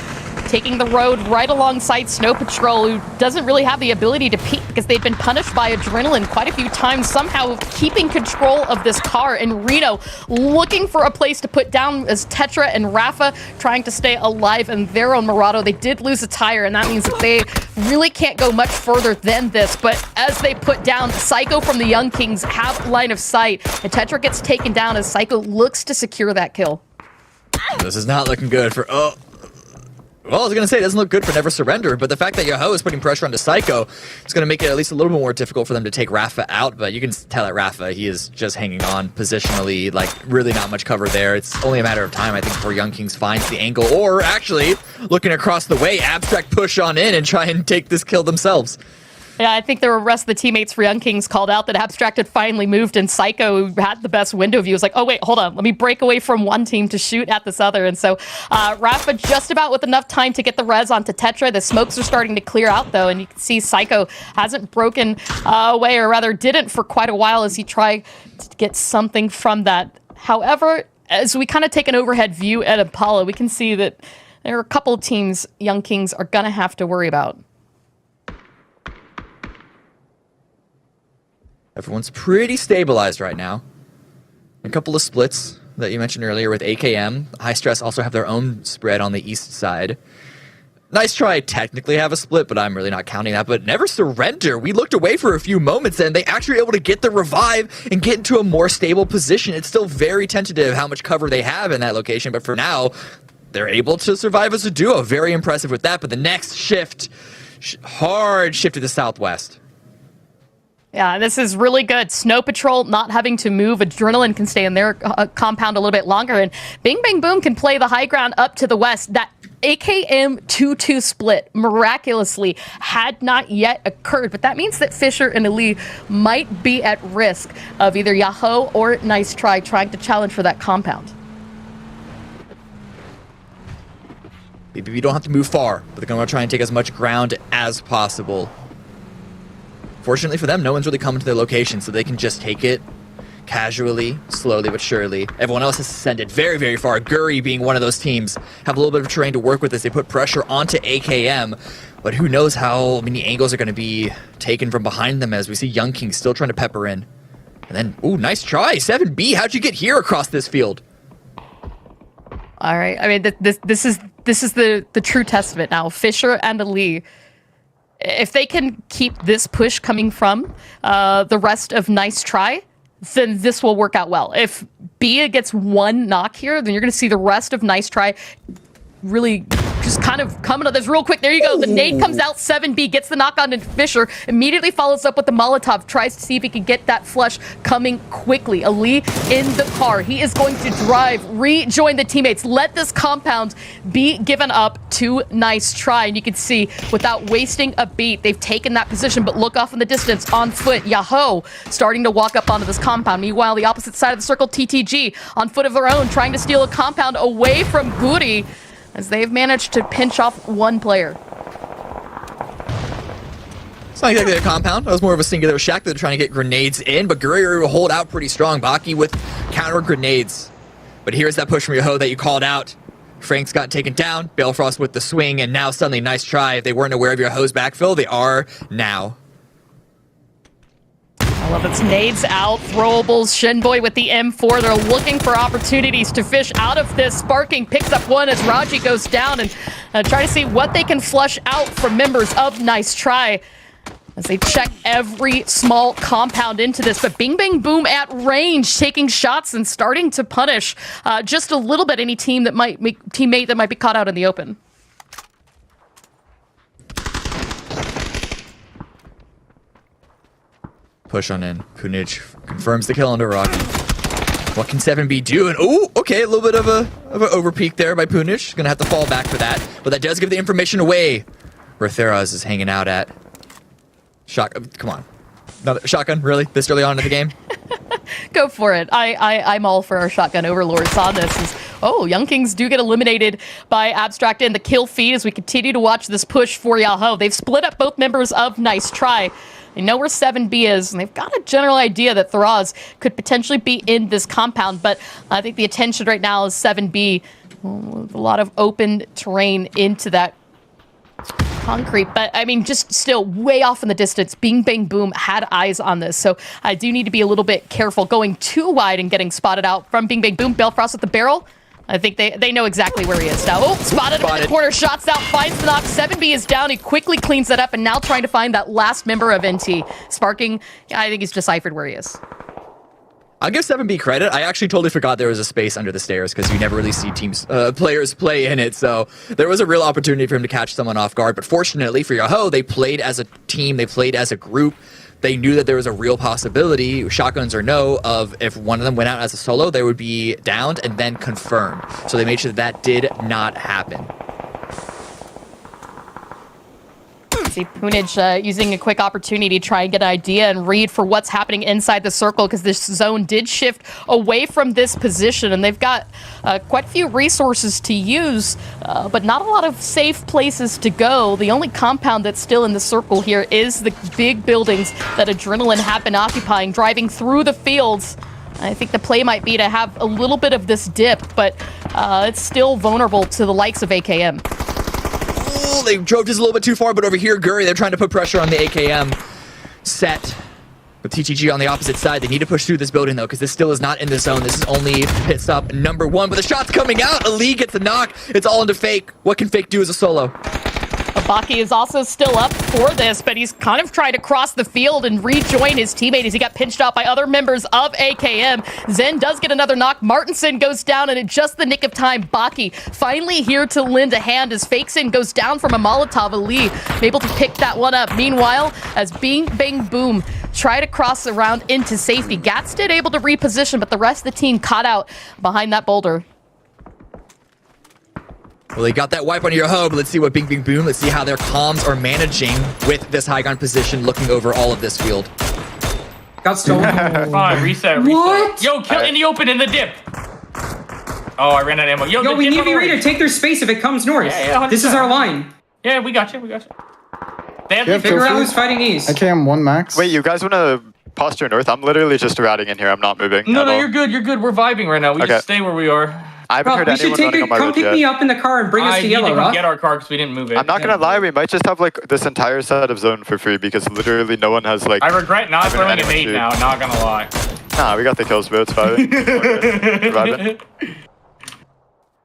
taking the road right alongside Snow Patrol, who doesn't really have the ability to peek because they've been punished by Adrenaline quite a few times, somehow keeping control of this car. And Reno looking for a place to put down as Tetra and Rafa trying to stay alive in their own Murado. They did lose a tire, and that means that they really can't go much further than this. But as they put down, Psycho from the Young Kings have line of sight, and Tetra gets taken down as Psycho looks to secure that kill. This is not looking good for... Well, I was going to say, it doesn't look good for Never Surrender, but the fact that Yahoo is putting pressure onto Psycho is going to make it at least a little bit more difficult for them to take Rafa out, but you can tell that Rafa, he is just hanging on positionally, like really not much cover there. It's only a matter of time, I think, before Young Kings finds the angle, or actually, looking across the way, Abstract push on in and try and take this kill themselves. Yeah, I think the rest of the teammates for Young Kings called out that Abstract had finally moved, and Psycho, who had the best window view, was like, oh wait, hold on, let me break away from one team to shoot at this other. And so Rafa just about with enough time to get the res onto Tetra. The smokes are starting to clear out though, and you can see Psycho hasn't broken away, or rather didn't for quite a while as he tried to get something from that. However, as we kind of take an overhead view at Impala, we can see that there are a couple of teams Young Kings are going to have to worry about. Everyone's pretty stabilized right now. A couple of splits that you mentioned earlier with AKM. High Stress also have their own spread on the east side. Nice Try technically have a split, but I'm really not counting that. But Never Surrender, we looked away for a few moments and they actually were able to get the revive and get into a more stable position. It's still very tentative how much cover they have in that location, but for now, they're able to survive as a duo. Very impressive with that, but the next shift, hard shift to the southwest. Yeah, this is really good. Snow Patrol not having to move. Adrenaline can stay in their compound a little bit longer. And Bing Bang Boom can play the high ground up to the west. That AKM 2-2 split miraculously had not yet occurred. But that means that Fisher and Ali might be at risk of either Yahoo or Nice Try trying to challenge for that compound. Maybe we don't have to move far, but they're going to try and take as much ground as possible. Fortunately for them, no one's really coming to their location, so they can just take it, casually, slowly but surely. Everyone else has ascended very, very far. Guri being one of those teams have a little bit of terrain to work with as they put pressure onto AKM. But who knows how many angles are going to be taken from behind them as we see Young King still trying to pepper in. And then, ooh, nice try. 7B, how'd you get here across this field? All right. I mean, this is the true test of it now. Fisher and Ali, if they can keep this push coming from the rest of Nice Try, then this will work out well. If Bia gets one knock here, then you're going to see the rest of Nice Try really just kind of coming to this real quick. There you go. The nade comes out. 7B gets the knock on to Fisher. Immediately follows up with the Molotov. Tries to see if he can get that flush coming quickly. Ali in the car. He is going to drive, rejoin the teammates. Let this compound be given up to Nice Try. And you can see, without wasting a beat, they've taken that position. But look off in the distance, on foot, Yahoo starting to walk up onto this compound. Meanwhile, the opposite side of the circle, TTG on foot of their own, trying to steal a compound away from Guri, as they've managed to pinch off one player. It's not exactly a compound. That was more of a singular shack. They're trying to get grenades in, but Guri will hold out pretty strong. Baki with counter grenades. But here's that push from Yoho that you called out. Frank's got taken down. Balefrost with the swing, and now suddenly Nice Try. If they weren't aware of Yoho's backfill, they are now. I love its nades out, throwables. Shinboy with the M4. They're looking for opportunities to fish out of this. Sparking picks up one as Raji goes down and try to see what they can flush out from members of Nice Try as they check every small compound into this. But Bing Bang Boom at range, taking shots and starting to punish just a little bit any teammate that might be caught out in the open. Push on in. Kunich confirms the kill onto Rocky. What can 7B do? And oh, okay, a little bit of an overpeak there by Punich. Gonna have to fall back for that. But that does give the information away where Theraz is hanging out at. Come on. Another shotgun, really? This early on in the game? Go for it. I'm all for our shotgun overlords on this. Young Kings do get eliminated by Abstract in the kill feed as we continue to watch this push for Yahoo. They've split up both members of Nice Try. They know where 7B is, and they've got a general idea that Theraz could potentially be in this compound, but I think the attention right now is 7B. With a lot of open terrain into that concrete, but I mean, just still way off in the distance. Bing Bang Boom had eyes on this, so I do need to be a little bit careful going too wide and getting spotted out from Bing Bang Boom. Belfrost with the barrel. I think they know exactly where he is now. Spotted him in the corner, shots out, finds the knock. 7B is down. He quickly cleans that up and now trying to find that last member of NT. Sparking, I think he's deciphered where he is. I'll give 7B credit. I actually totally forgot there was a space under the stairs because you never really see players play in it. So there was a real opportunity for him to catch someone off guard. But fortunately for Yahoo, they played as a team. They played as a group. They knew that there was a real possibility, shotguns or no, of if one of them went out as a solo, they would be downed and then confirmed. So they made sure that did not happen. See Punich using a quick opportunity to try and get an idea and read for what's happening inside the circle, because this zone did shift away from this position and they've got quite a few resources to use, but not a lot of safe places to go. The only compound that's still in the circle here is the big buildings that Adrenaline have been occupying, driving through the fields. I think the play might be to have a little bit of this dip, but it's still vulnerable to the likes of AKM. Oh, they drove just a little bit too far, but over here, Guri, they're trying to put pressure on the AKM set. With TTG on the opposite side, they need to push through this building, though, because this still is not in the zone. This is only pit stop number 1, but the shot's coming out. Ali gets the knock. It's all into Fake. What can Fake do as a solo? Baki is also still up for this, but he's kind of trying to cross the field and rejoin his teammate as he got pinched out by other members of AKM. Zen does get another knock. Martinson goes down, and in just the nick of time, Baki finally here to lend a hand as Fakeson goes down from a Molotov. Ali able to pick that one up. Meanwhile, as Bing Bang Boom try to cross around into safety, Gats did able to reposition, but the rest of the team caught out behind that boulder. Well, they got that wipe on your hub. Let's see what Bing Bing Boom. Let's see how their comms are managing with this high ground position, looking over all of this field. Got stolen. Fine, reset. What? Yo, kill in the open in the dip. Oh, I ran out of ammo. Yo, we need V-Raider. Take their space if it comes north. Yeah, this is our line. Yeah, we got you. We got you. They have to figure out who's fighting east. AKM 1 max. Wait, you guys want to posture north. I'm literally just routing in here. I'm not moving. No, at no, all. you're good. You're good. We're vibing right now. We just stay where we are. I haven't heard anyone running on my road yet. up in the car and bring us to yellow, I Roth. need to get our car because we didn't move it. I'm not gonna lie, we might just have like this entire side of zone for free because literally no one has like. I regret not even throwing a anyone nade shoot. now. Not gonna lie. Nah, we got the kills, bro. It's fine.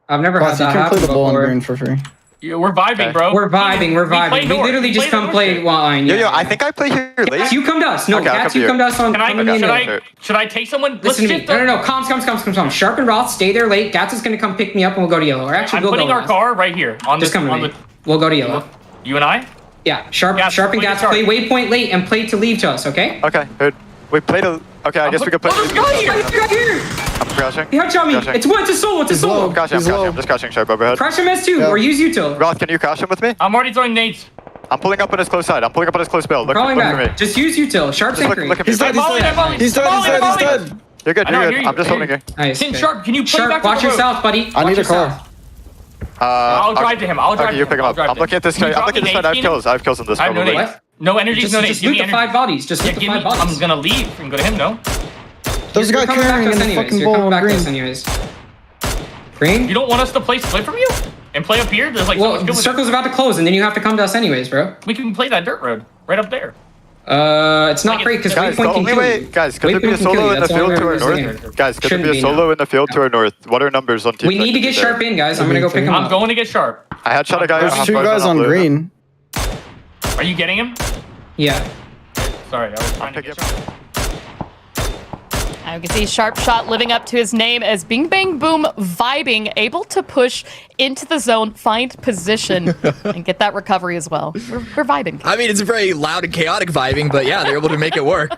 I've never had that happen before. for free. Yeah, we're vibing, bro. We're vibing. We're play vibing. We north. literally We just play come north play here. line. Yo, I think I play here late. Cats, you come to us. No, Okay, I'll Cats, come you come to us on. Can I? come to me Should I take someone? Listen to me. shift No, up. Comms. Sharp and Roth, stay there late. Gats is gonna come pick me up and we'll go to yellow. Or actually, I'm we'll putting go our last. car right here on Just this. come to on me. the, We'll go to yellow. you and I? Yeah, Sharp and play Gats Sharp. play waypoint late and play to leave to us, okay? Okay, heard. We played a. Okay, I guess we could play. Oh, this guy here! I'm crashing. He headshot me. Crashing. It's a solo. It's a solo. I'm crashing. I'm just crashing sharp overhead. Crash him S2 or use util. Roth, can you crash him with me? I'm already throwing nades. I'm pulling up on his close side. I'm pulling up on his close build. Look Crawling for me. back. Just use util. Sharp's Just anchoring. look at me. He's dead. You're good. I know, You're I hear good. you. I'm just holding you. Nice. Tin okay. Sharp, can you play Sharp, back to watch the road? yourself, buddy. I need a car. I'll drive to him. I'll drive Okay, to you him. pick him I'll up. drive I'm to looking him. at this Can you side. I'm drop looking at me this side. I have nades, kills. I have kills in this. I have no probably. nades. No energies, no nades. Just Give loot me the 5 energy. bodies. Just loot the 5 bodies. I'm gonna leave and go to him, no? There's a guy You're coming back carrying to in us the anyways. fucking You're bowl coming of back to green. us anyways. Green? You don't want us to play split from you? And play up here? There's like so Well, much the good with circle's about to close and then you have to come to us anyways, bro. We can play that dirt road right up there. It's not Like, great because Guys, the waypoint can only kill way, you. guys, could there be Waypoint a can kill solo you. in the That's all field I'm to our saying. north? Guys, could there Shouldn't be a solo no. in the field to our north? What are numbers on team? We need to get Sharp in, guys. I'm gonna go pick him I'm up. going to get Sharp. I had shot a guy. There's 2 guys on green. Are you getting him? Yeah. Sorry, I was trying to get Sharp. You can see Sharp Shot living up to his name as Bing Bang Boom vibing, able to push into the zone, find position, and get that recovery as well. We're vibing. I mean, it's a very loud and chaotic vibing, but yeah, they're able to make it work.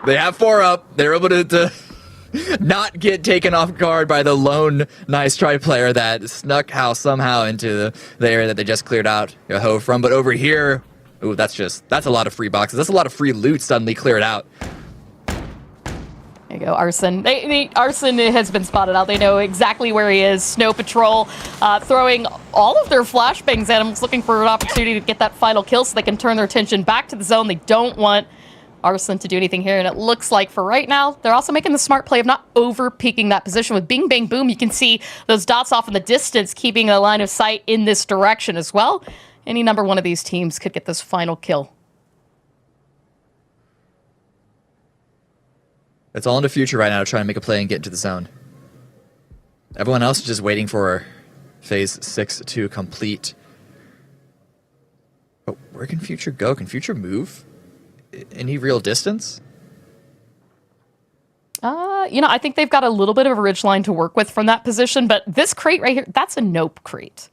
They have 4 up. They're able to not get taken off guard by the lone nice try player that snuck somehow into the area that they just cleared out Yoho from. But over here, ooh, that's a lot of free boxes. That's a lot of free loot suddenly cleared out. There you go, Arson. Arson has been spotted out. They know exactly where he is. Snow Patrol throwing all of their flashbangs at him, looking for an opportunity to get that final kill so they can turn their attention back to the zone. They don't want Arson to do anything here, and it looks like for right now, they're also making the smart play of not over-peaking that position. With Bing Bang Boom, you can see those dots off in the distance, keeping a line of sight in this direction as well. Any number one of these teams could get this final kill. It's all in the future right now to try and make a play and get into the zone. Everyone else is just waiting for phase 6 to complete. But where can Future go? Can Future move? Any real distance? I think they've got a little bit of a ridge line to work with from that position, but this crate right here, that's a nope crate.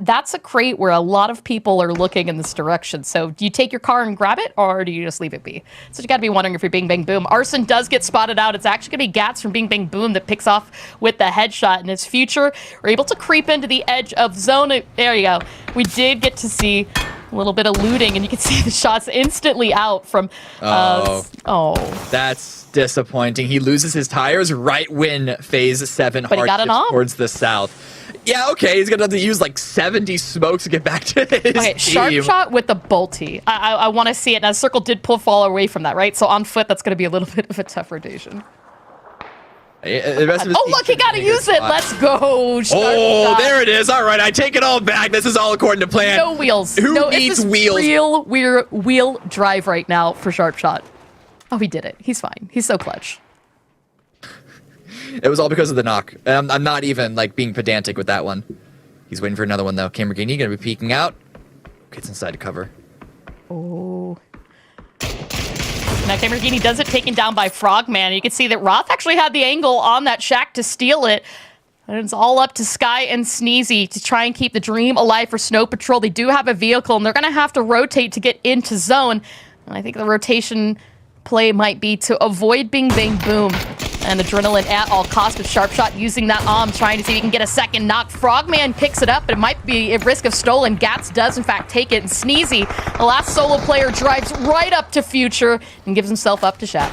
That's a crate where a lot of people are looking in this direction. So do you take your car and grab it, or do you just leave it be? So you got to be wondering if you're Bing Bang Boom. Arson does get spotted out. It's actually going to be Gats from Bing Bang Boom that picks off with the headshot. In his Future, we're able to creep into the edge of zone. There you go. We did get to see a little bit of looting, and you can see the shots instantly out from... That's disappointing. He loses his tires right when phase 7 But he hard got an gets op. towards the south. Yeah, okay, he's gonna have to use like 70 smokes to get back to his team. Sharp Shot with the bolty. I want to see it. Now, Circle did pull fall away from that, right? So on foot, that's going to be a little bit of a tough rotation. The rest of his Oh, team look, he got to use it. Let's go. Sharp Shot. there it is. All right, I take it all back. This is all according to plan. No wheels. Who no, needs it's just wheels? Real wheel drive right now for Sharp Shot. Oh, he did it. He's fine. He's so clutch. It was all because of the knock. I'm not even like being pedantic with that one. He's waiting for another one though. Cameragini gonna be peeking out. Gets inside to cover. Oh. Now Cameragini does it, taken down by Frogman. You can see that Roth actually had the angle on that shack to steal it. And it's all up to Sky and Sneezy to try and keep the dream alive for Snow Patrol. They do have a vehicle, and they're going to have to rotate to get into zone. And I think the rotation play might be to avoid Bing Bang Boom and Adrenaline at all costs, with Sharp Shot using that trying to see if he can get a second knock. Frogman picks it up, but it might be at risk of stolen. Gats does, in fact, take it. And Sneezy, the last solo player, drives right up to Future and gives himself up to Shaq.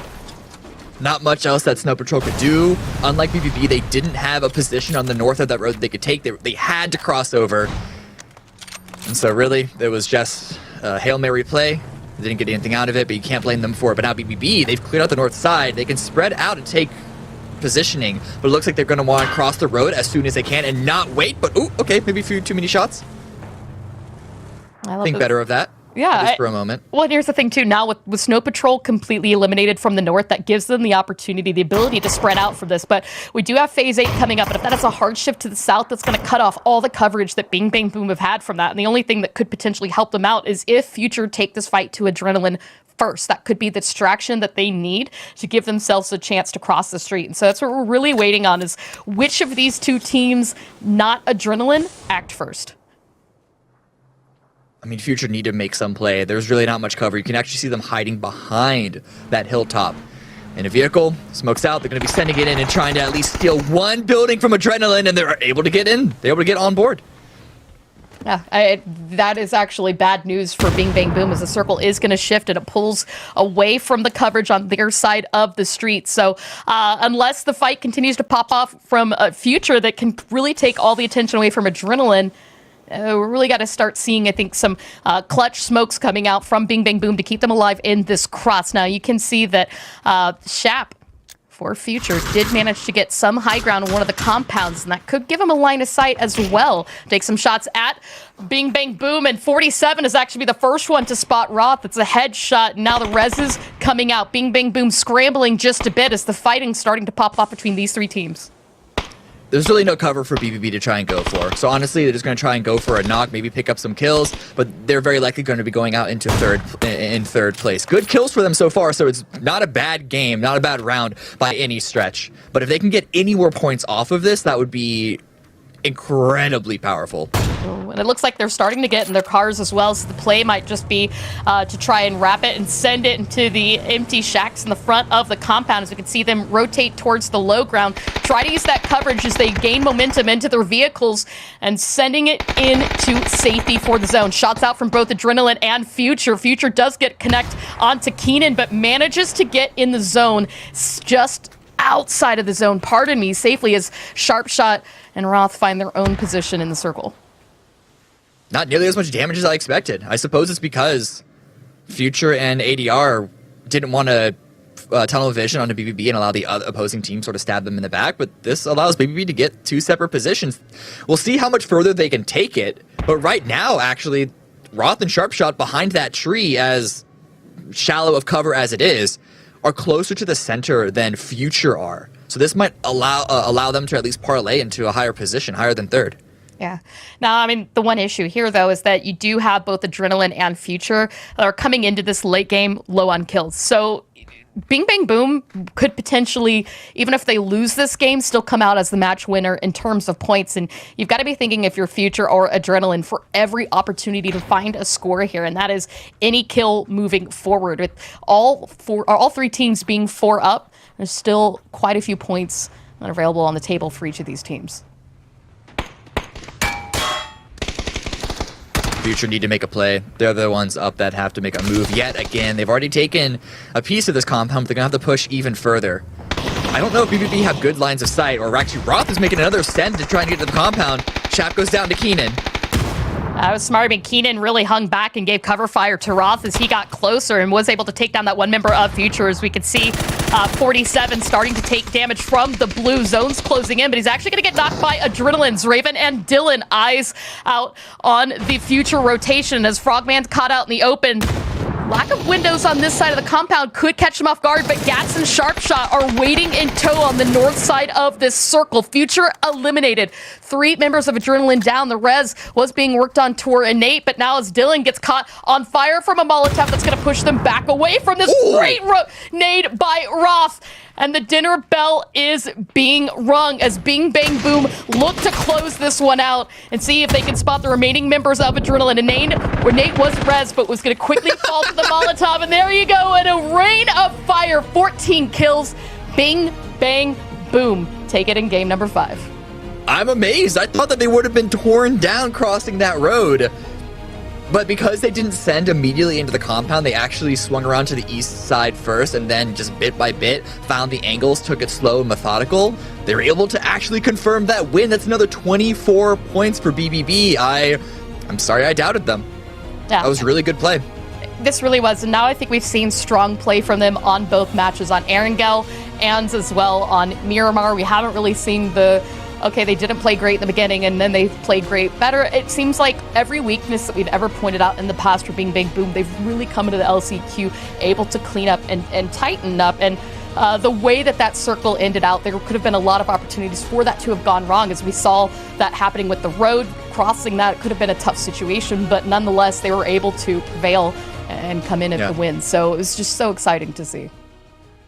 Not much else that Snow Patrol could do. Unlike BBB, they didn't have a position on the north of that road that they could take. They had to cross over. And so really, it was just a Hail Mary play. They didn't get anything out of it, but you can't blame them for it. But now BBB, they've cleared out the north side. They can spread out and take positioning, but it looks like they're going to want to cross the road as soon as they can and not wait. But, ooh, okay, maybe a few too many shots. Think better of that. Yeah. Just for a moment. Well, and here's the thing, too. Now, with Snow Patrol completely eliminated from the north, that gives them the opportunity, the ability to spread out from this. But we do have Phase 8 coming up, and if that is a hard shift to the south, that's going to cut off all the coverage that Bing Bang Boom have had from that. And the only thing that could potentially help them out is if Future take this fight to Adrenaline first. That could be the distraction that they need to give themselves a chance to cross the street. And so that's what we're really waiting on, is which of these two teams, not Adrenaline, act first. I mean, Future need to make some play. There's really not much cover. You can actually see them hiding behind that hilltop. In a vehicle, smokes out. They're going to be sending it in and trying to at least steal one building from Adrenaline, and they're able to get in. They're able to get on board. Yeah, that is actually bad news for Bing Bang Boom, as the circle is going to shift and it pulls away from the coverage on their side of the street. So unless the fight continues to pop off from a Future that can really take all the attention away from Adrenaline, we really got to start seeing, I think, some clutch smokes coming out from Bing Bang Boom to keep them alive in this cross. Now, you can see that Shap, for Future, did manage to get some high ground on one of the compounds, and that could give him a line of sight as well. Take some shots at Bing Bang Boom, and 47 is actually the first one to spot Roth. It's a headshot. Now the res is coming out. Bing Bang Boom scrambling just a bit as the fighting's starting to pop off between these three teams. There's really no cover for BBB to try and go for. So honestly, they're just going to try and go for a knock, maybe pick up some kills, but they're very likely going to be going out into third place. Good kills for them so far, so it's not a bad game, not a bad round by any stretch. But if they can get any more points off of this, that would be incredibly powerful. And it looks like they're starting to get in their cars as well, so the play might just be to try and wrap it and send it into the empty shacks in the front of the compound, as we can see them rotate towards the low ground, try to use that coverage as they gain momentum into their vehicles and sending it into safety for the zone. Shots out from both Adrenaline and Future. Future does get connect onto Keenan, but manages to get in the zone just outside of the zone, pardon me, safely, as Sharpshot and Roth find their own position in the circle. Not nearly as much damage as I expected. I suppose it's because Future and ADR didn't want to tunnel vision onto BBB and allow the other opposing team sort of stab them in the back, but this allows BBB to get two separate positions. We'll see how much further they can take it, but right now, actually, Roth and Sharpshot behind that tree, as shallow of cover as it is, are closer to the center than Future are. So this might allow them to at least parlay into a higher position, higher than third. Yeah. Now, I mean, the one issue here, though, is that you do have both Adrenaline and Future that are coming into this late game low on kills. So Bing Bang Boom could potentially, even if they lose this game, still come out as the match winner in terms of points. And you've got to be thinking, if you're Future or Adrenaline, for every opportunity to find a score here, and that is any kill moving forward. With all three teams being 4 up, there's still quite a few points that are available on the table for each of these teams. Future need to make a play. They're the ones up that have to make a move yet again. They've already taken a piece of this compound, but they're going to have to push even further. I don't know if BBB have good lines of sight, or actually Roth is making another send to try and get to the compound. Chap goes down to Keenan. That was smart. I mean, Keenan really hung back and gave cover fire to Roth as he got closer and was able to take down that one member of Future. As we could see, 47 starting to take damage from the blue. Zone's closing in, but he's actually going to get knocked by Adrenaline's Raven and Dylan. Eyes out on the Future rotation as Frogman's caught out in the open. Lack of windows on this side of the compound could catch him off guard, but Gats and Sharpshot are waiting in tow on the north side of this circle. Future eliminated. 3 members of Adrenaline down. The res was being worked on toward Innate, but now as Dylan gets caught on fire from a Molotov, that's going to push them back away from this great nade by Roth. And the dinner bell is being rung as Bing Bang Boom look to close this one out and see if they can spot the remaining members of Adrenaline. And Nate was res, but was going to quickly fall to the Molotov. And there you go, in a rain of fire, 14 kills. Bing Bang Boom take it in game number 5. I'm amazed. I thought that they would have been torn down crossing that road. But because they didn't send immediately into the compound, they actually swung around to the east side first and then just bit by bit found the angles, took it slow and methodical. They were able to actually confirm that win. That's another 24 points for BBB. I'm sorry I doubted them. Yeah. That was a really good play. this really was, and now I think we've seen strong play from them on both matches, on Erangel and as well on Miramar. We haven't really seen okay, they didn't play great in the beginning and then they played great better. It seems like every weakness that we've ever pointed out in the past for Bing Bang Boom, they've really come into the LCQ able to clean up and tighten up. And the way that circle ended out, there could have been a lot of opportunities for that to have gone wrong, as we saw that happening with the road. Crossing that, it could have been a tough situation, but nonetheless, they were able to prevail and come in at the win. So it was just so exciting to see.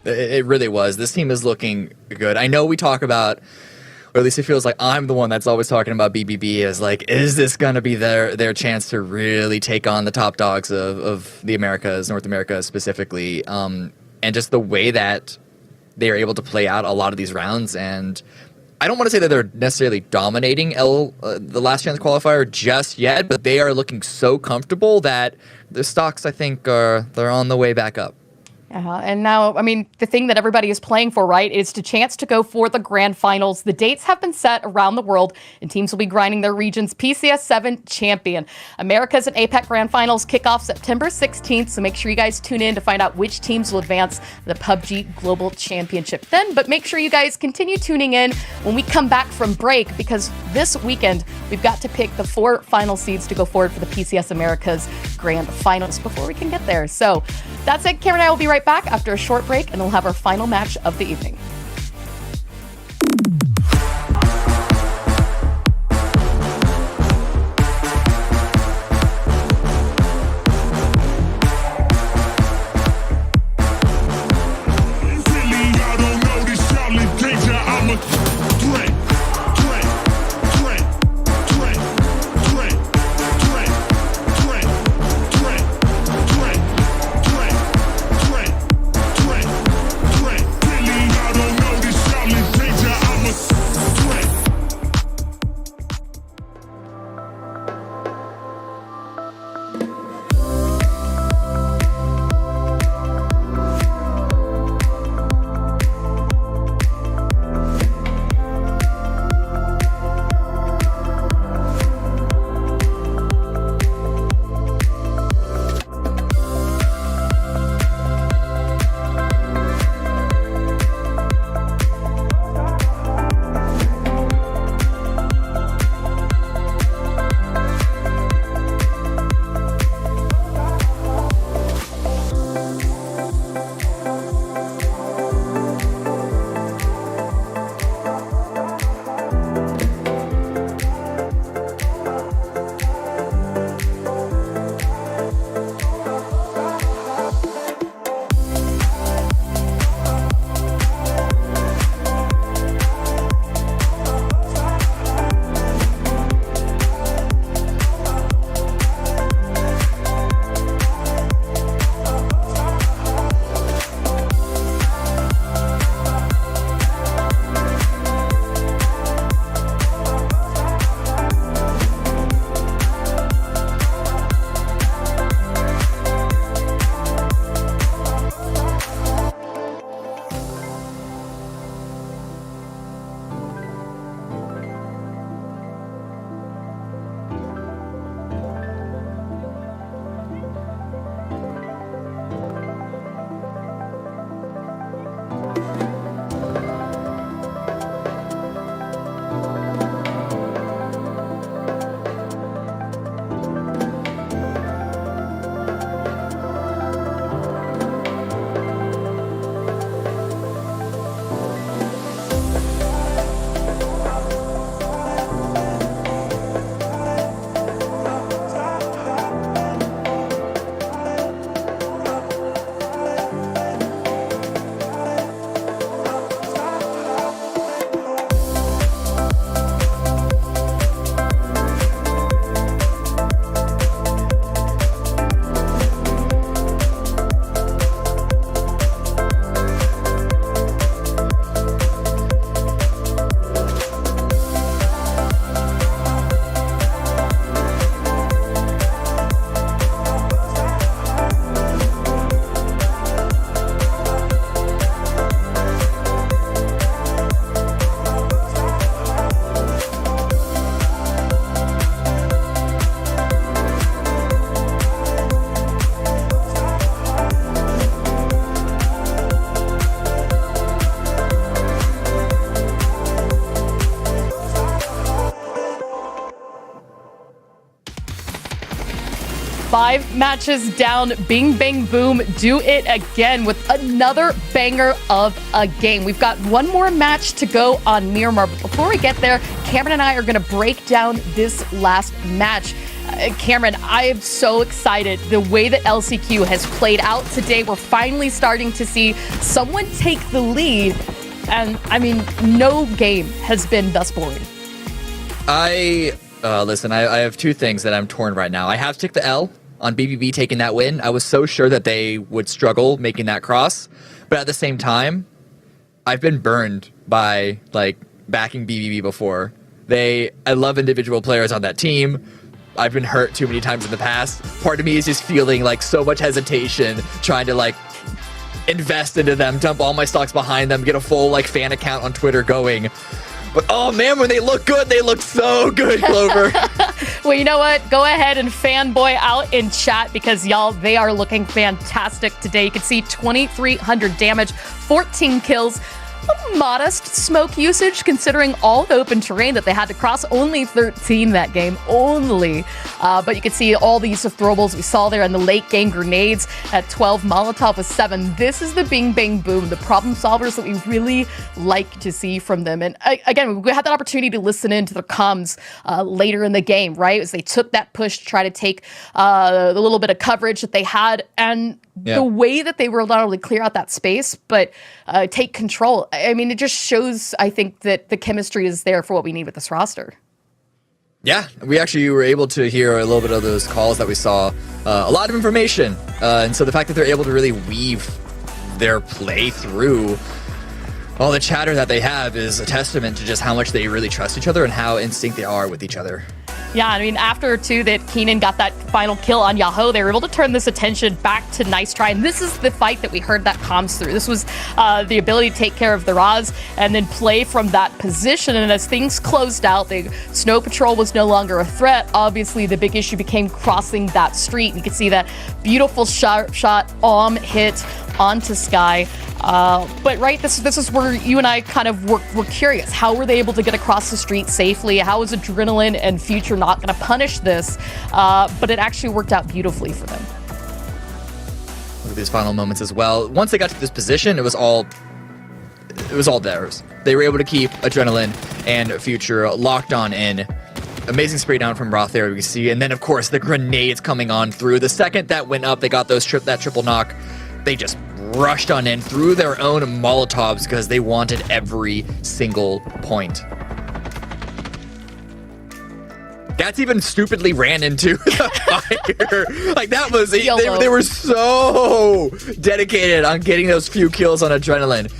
It really was. This team is looking good. I know we talk about, or at least it feels like I'm the one that's always talking about BBB as like, is this going to be their chance to really take on the top dogs of the Americas, North America specifically, and just the way that they are able to play out a lot of these rounds. And I don't want to say that they're necessarily dominating the Last Chance Qualifier just yet, but they are looking so comfortable that the stocks, I think, they're on the way back up. And now, I mean, the thing that everybody is playing for, right, is the chance to go for the grand finals. The dates have been set around the world, and teams will be grinding their region's PCS7 champion. America's and APAC grand finals kick off September 16th, so make sure you guys tune in to find out which teams will advance the PUBG Global Championship then. But make sure you guys continue tuning in when we come back from break, because this weekend we've got to pick the 4 final seeds to go forward for the PCS America's grand finals before we can get there. So that's it. Cameron and I will be right back after a short break, and we'll have our final match of the evening. 5 matches down. Bing Bang Boom do it again with another banger of a game. We've got one more match to go on Miramar. But before we get there, Cameron and I are going to break down this last match. Cameron, I am so excited. The way that LCQ has played out today, we're finally starting to see someone take the lead. And I mean, no game has been thus boring. Listen, I have two things that I'm torn right now. I have to take the L on BBB taking that win. I was so sure that they would struggle making that cross. But at the same time, I've been burned by, like, backing BBB before. I love individual players on that team. I've been hurt too many times in the past. Part of me is just feeling like so much hesitation, trying to like invest into them, dump all my stocks behind them, get a full like fan account on Twitter going. But oh man, when they look good, they look so good, Clover. Well, you know what? Go ahead and fanboy out in chat because y'all, they are looking fantastic today. You can see 2,300 damage, 14 kills. A modest smoke usage considering all the open terrain that they had to cross. Only 13 that game, only. But you can see all these throwables we saw there in the late game. Grenades at 12, Molotov with 7. This is the Bing Bang Boom, the problem solvers that we really like to see from them. And again, we had that opportunity to listen into the comms later in the game, right? As they took that push to try to take the little bit of coverage that they had, and the way that they were not only clear out that space, but take control. I mean, it just shows, I think, that the chemistry is there for what we need with this roster. Yeah, we actually were able to hear a little bit of those calls that we saw. A lot of information. And so the fact that they're able to really weave their play through all the chatter that they have is a testament to just how much they really trust each other and how in sync they are with each other. Yeah, I mean, after, too, that Keenan got that final kill on Yahoo, they were able to turn this attention back to Nice Try. And this is the fight that we heard that comms through. This was the ability to take care of the Raz and then play from that position. And as things closed out, the Snow Patrol was no longer a threat. Obviously, the big issue became crossing that street. You can see that beautiful shot hit onto Sky. But right, this is where you and I kind of were curious. How were they able to get across the street safely? How is Adrenaline and Future not going to punish this? But it actually worked out beautifully for them. Look at these final moments as well. Once they got to this position, it was all theirs. They were able to keep Adrenaline and Future locked on in. Amazing spray down from Roth there, we see. And then, of course, the grenades coming on through. The second that went up, they got that triple knock. They just rushed on in through their own Molotovs because they wanted every single point. That's even stupidly ran into the fire. Like, that was... They were so dedicated on getting those few kills on Adrenaline.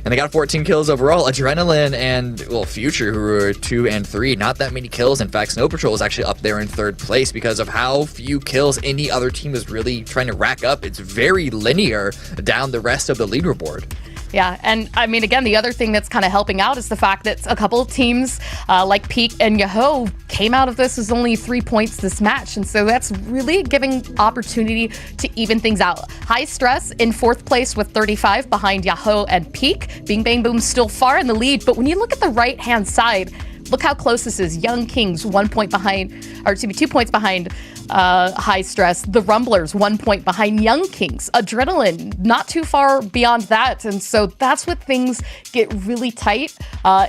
And they got 14 kills overall. Adrenaline and, well, Future, who were 2 and 3, not that many kills. In fact, Snow Patrol is actually up there in 3rd place because of how few kills any other team is really trying to rack up. It's very linear down the rest of the leaderboard. Yeah, and I mean, again, the other thing that's kind of helping out is the fact that a couple of teams like Peak and Yahoo came out of this as only 3 points this match. And so that's really giving opportunity to even things out. High Stress in 4th place with 35 behind Yahoo and Peak. Bing Bang Boom still far in the lead. But when you look at the right-hand side, look how close this is. Young Kings 1 point behind, or excuse me, 2 points behind High Stress. The Rumblers 1 point behind Young Kings. Adrenaline not too far beyond that. And so that's what things get really tight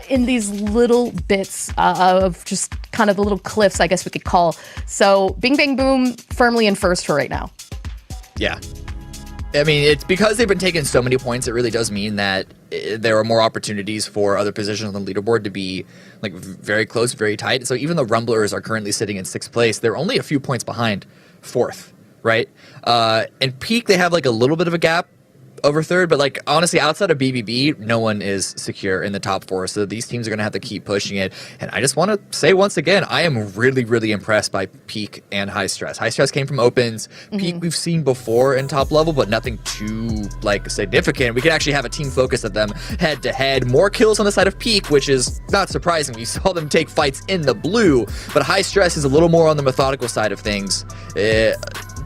in these little bits of just kind of the little cliffs, I guess we could call. So Bing Bang Boom firmly in first for right now. Yeah. I mean, it's because they've been taking so many points, it really does mean that there are more opportunities for other positions on the leaderboard to be like very close, very tight. So even the Rumblers are currently sitting in 6th place. They're only a few points behind 4th, right? And Peak, they have like a little bit of a gap over 3rd, but like honestly, outside of BBB, no one is secure in the top 4. So these teams are going to have to keep pushing it. And I just want to say once again, I am really, really impressed by Peak and High Stress. High Stress came from opens. Peak we've seen before in top level, but nothing too like significant. We can actually have a team focus at them head to head. More kills on the side of Peak, which is not surprising. We saw them take fights in the blue, but High Stress is a little more on the methodical side of things.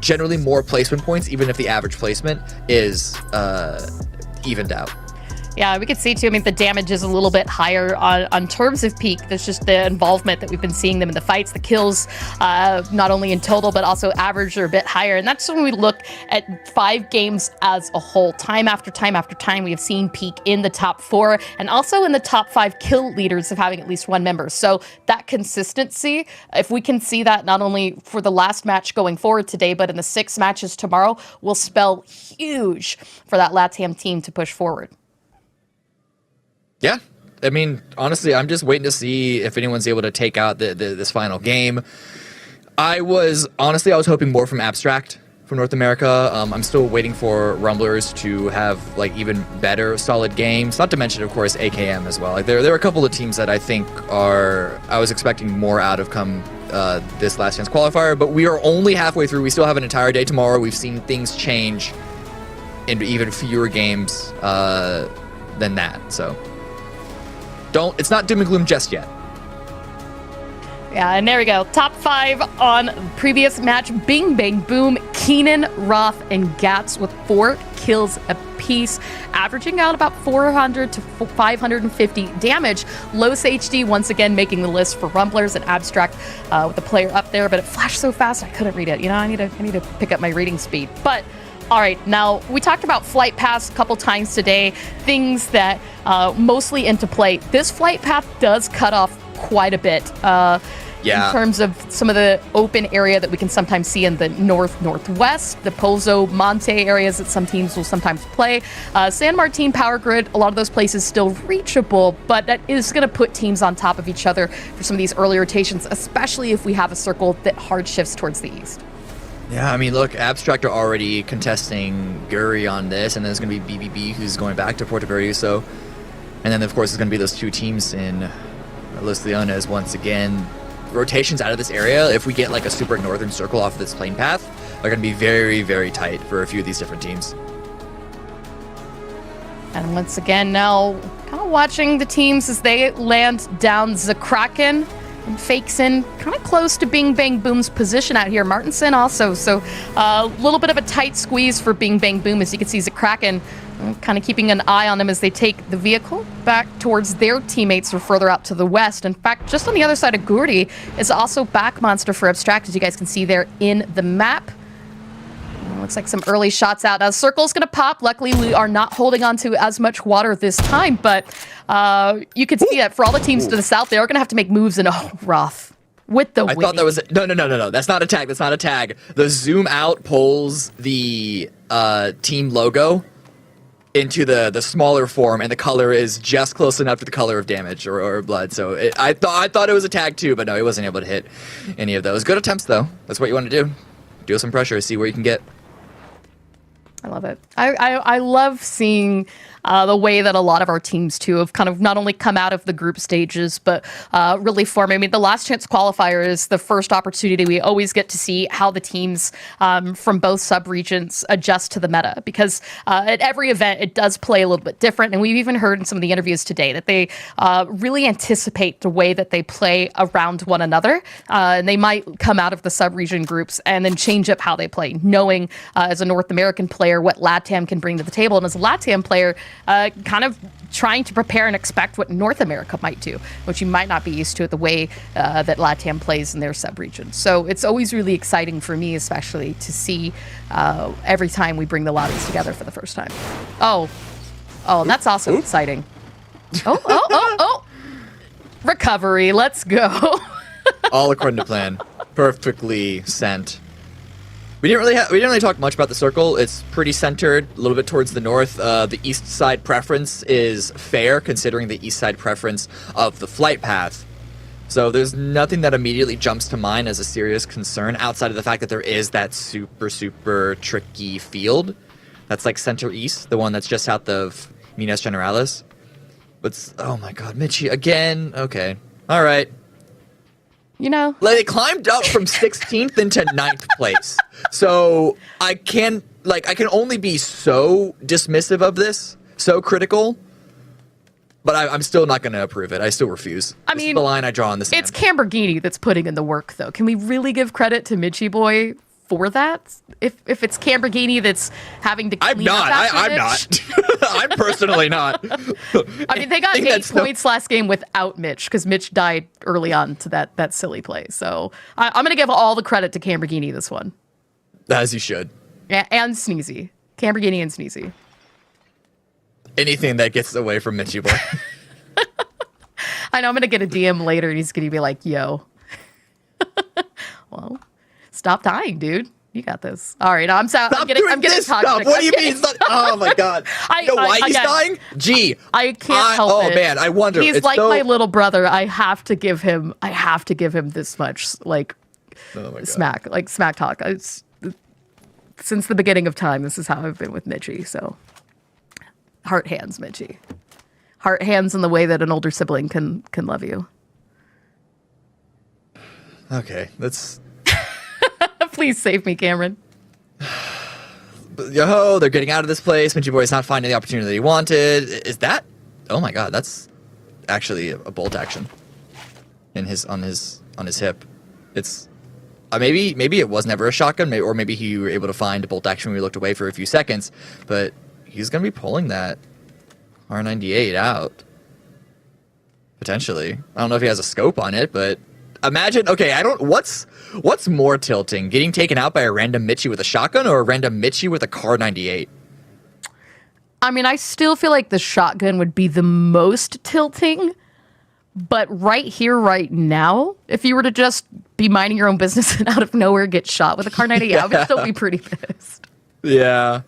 Generally more placement points, even if the average placement is evened out. Yeah, we could see too. I mean, the damage is a little bit higher on terms of peak. There's just the involvement that we've been seeing them in the fights. The kills, not only in total, but also average are a bit higher. And that's when we look at 5 games as a whole. Time after time after time, we have seen peak in the top 4 and also in the top 5 kill leaders of having at least one member. So that consistency, if we can see that not only for the last match going forward today, but in the 6 matches tomorrow, will spell huge for that LATAM team to push forward. Yeah, I mean, honestly, I'm just waiting to see if anyone's able to take out this final game. I was hoping more from Abstract from North America. I'm still waiting for Rumblers to have like even better, solid games. Not to mention, of course, AKM as well. Like there are a couple of teams that I think I was expecting more out of come this Last Chance Qualifier. But we are only halfway through. We still have an entire day tomorrow. We've seen things change into even fewer games than that. So. It's not doom and gloom just yet. Yeah, and there we go. Top 5 on previous match. Bing Bang Boom, Keenan, Roth, and Gats with 4 kills apiece, averaging out about 400 to 550 damage. Los HD once again making the list for Rumblers and Abstract with the player up there, but it flashed so fast I couldn't read it. You know, I need to pick up my reading speed. But all right, now we talked about flight paths a couple times today, things that mostly into play. This flight path does cut off quite a bit in terms of some of the open area that we can sometimes see in the northwest, the Pozo Monte areas that some teams will sometimes play. San Martin, Power Grid, a lot of those places still reachable, but that is going to put teams on top of each other for some of these early rotations, especially if we have a circle that hard shifts towards the east. Yeah, I mean, look, Abstract are already contesting Guri on this, and then there's going to be BBB who's going back to Puerto Paraiso. And then, of course, there's going to be those 2 teams in Los Leones once again. Rotations out of this area, if we get like a super northern circle off of this plane path, are going to be very, very tight for a few of these different teams. And once again, now kind of watching the teams as they land down Zakraken. And fakes in kind of close to Bing Bang Boom's position out here. Martinson also. So a little bit of a tight squeeze for Bing Bang Boom. As you can see, Zakraken kind of keeping an eye on them as they take the vehicle back towards their teammates or further out to the west. In fact, just on the other side of Gurdi is also Back Monster for Abstract, as you guys can see there in the map. Looks like some early shots out. Now, Circle's going to pop. Luckily, we are not holding on to as much water this time, but you can see that for all the teams to the south, they are going to have to make moves in Roth with the I thought that was... No. That's not a tag. That's not a tag. The zoom out pulls the team logo into the smaller form, and the color is just close enough to the color of damage or blood. So I thought it was a tag too, but no, he wasn't able to hit any of those. Good attempts, though. That's what you want to do. Deal some pressure, see where you can get. I love it. I love seeing the way that a lot of our teams, too, have kind of not only come out of the group stages, but really form. I mean, the Last Chance Qualifier is the first opportunity we always get to see how the teams from both sub-regions adjust to the meta. Because at every event, it does play a little bit different. And we've even heard in some of the interviews today that they really anticipate the way that they play around one another. And they might come out of the sub-region groups and then change up how they play, knowing as a North American player what LATAM can bring to the table. And as a LATAM player, kind of trying to prepare and expect what North America might do, which you might not be used to the way that LATAM plays in their sub-region. So it's always really exciting for me, especially to see every time we bring the lobbies together for the first time. Oh, that's also exciting. Oh. Recovery, let's go. All according to plan. Perfectly sent. We didn't really talk much about the circle. It's pretty centered, a little bit towards the north. The east side preference is fair, considering the east side preference of the flight path. So there's nothing that immediately jumps to mind as a serious concern outside of the fact that there is that super, super tricky field. That's like center east, the one that's just south of Minas Generalis. But, oh my god, Mitchie, again? Okay. All right. You know, like, they climbed up from 16th into 9th place. So I can only be so dismissive of this, so critical. But I'm still not going to approve it. I still refuse. I mean, the line I draw on the sand. It's Camberghini that's putting in the work, though. Can we really give credit to Mitchie Boy for that. If it's Lamborghini that's having to clean up after I'm Mitch. not. I'm personally not. I mean, they got 8 points last game without Mitch because Mitch died early on to that silly play. So I'm going to give all the credit to Lamborghini this one. As you should. And Sneezy. Lamborghini and Sneezy. Anything that gets away from Mitchy boy. I know I'm going to get a DM later and he's going to be like, yo. Well, stop dying, dude. You got this. All right, I'm sorry. I'm getting toxic. What do you mean? Oh my god! You know why he's dying? Gee, I can't help it. Oh man, I wonder. He's like my little brother. I have to give him this much smack talk. Since the beginning of time, this is how I've been with Mitchie. So, heart hands, Mitchie. Heart hands in the way that an older sibling can love you. Okay, let's. Please save me, Cameron. Yo, they're getting out of this place. Mitchy Boy's not finding the opportunity that he wanted. Is that? Oh my god, that's actually a bolt action. On his hip. It's maybe it was never a shotgun, or maybe he were able to find a bolt action when we looked away for a few seconds. But he's gonna be pulling that R98 out potentially. I don't know if he has a scope on it, but. Imagine, okay, what's more tilting? Getting taken out by a random Mitchie with a shotgun or a random Mitchie with a Car 98? I mean, I still feel like the shotgun would be the most tilting, but right here, right now, if you were to just be minding your own business and out of nowhere get shot with a Car 98, I would still be pretty pissed. Yeah.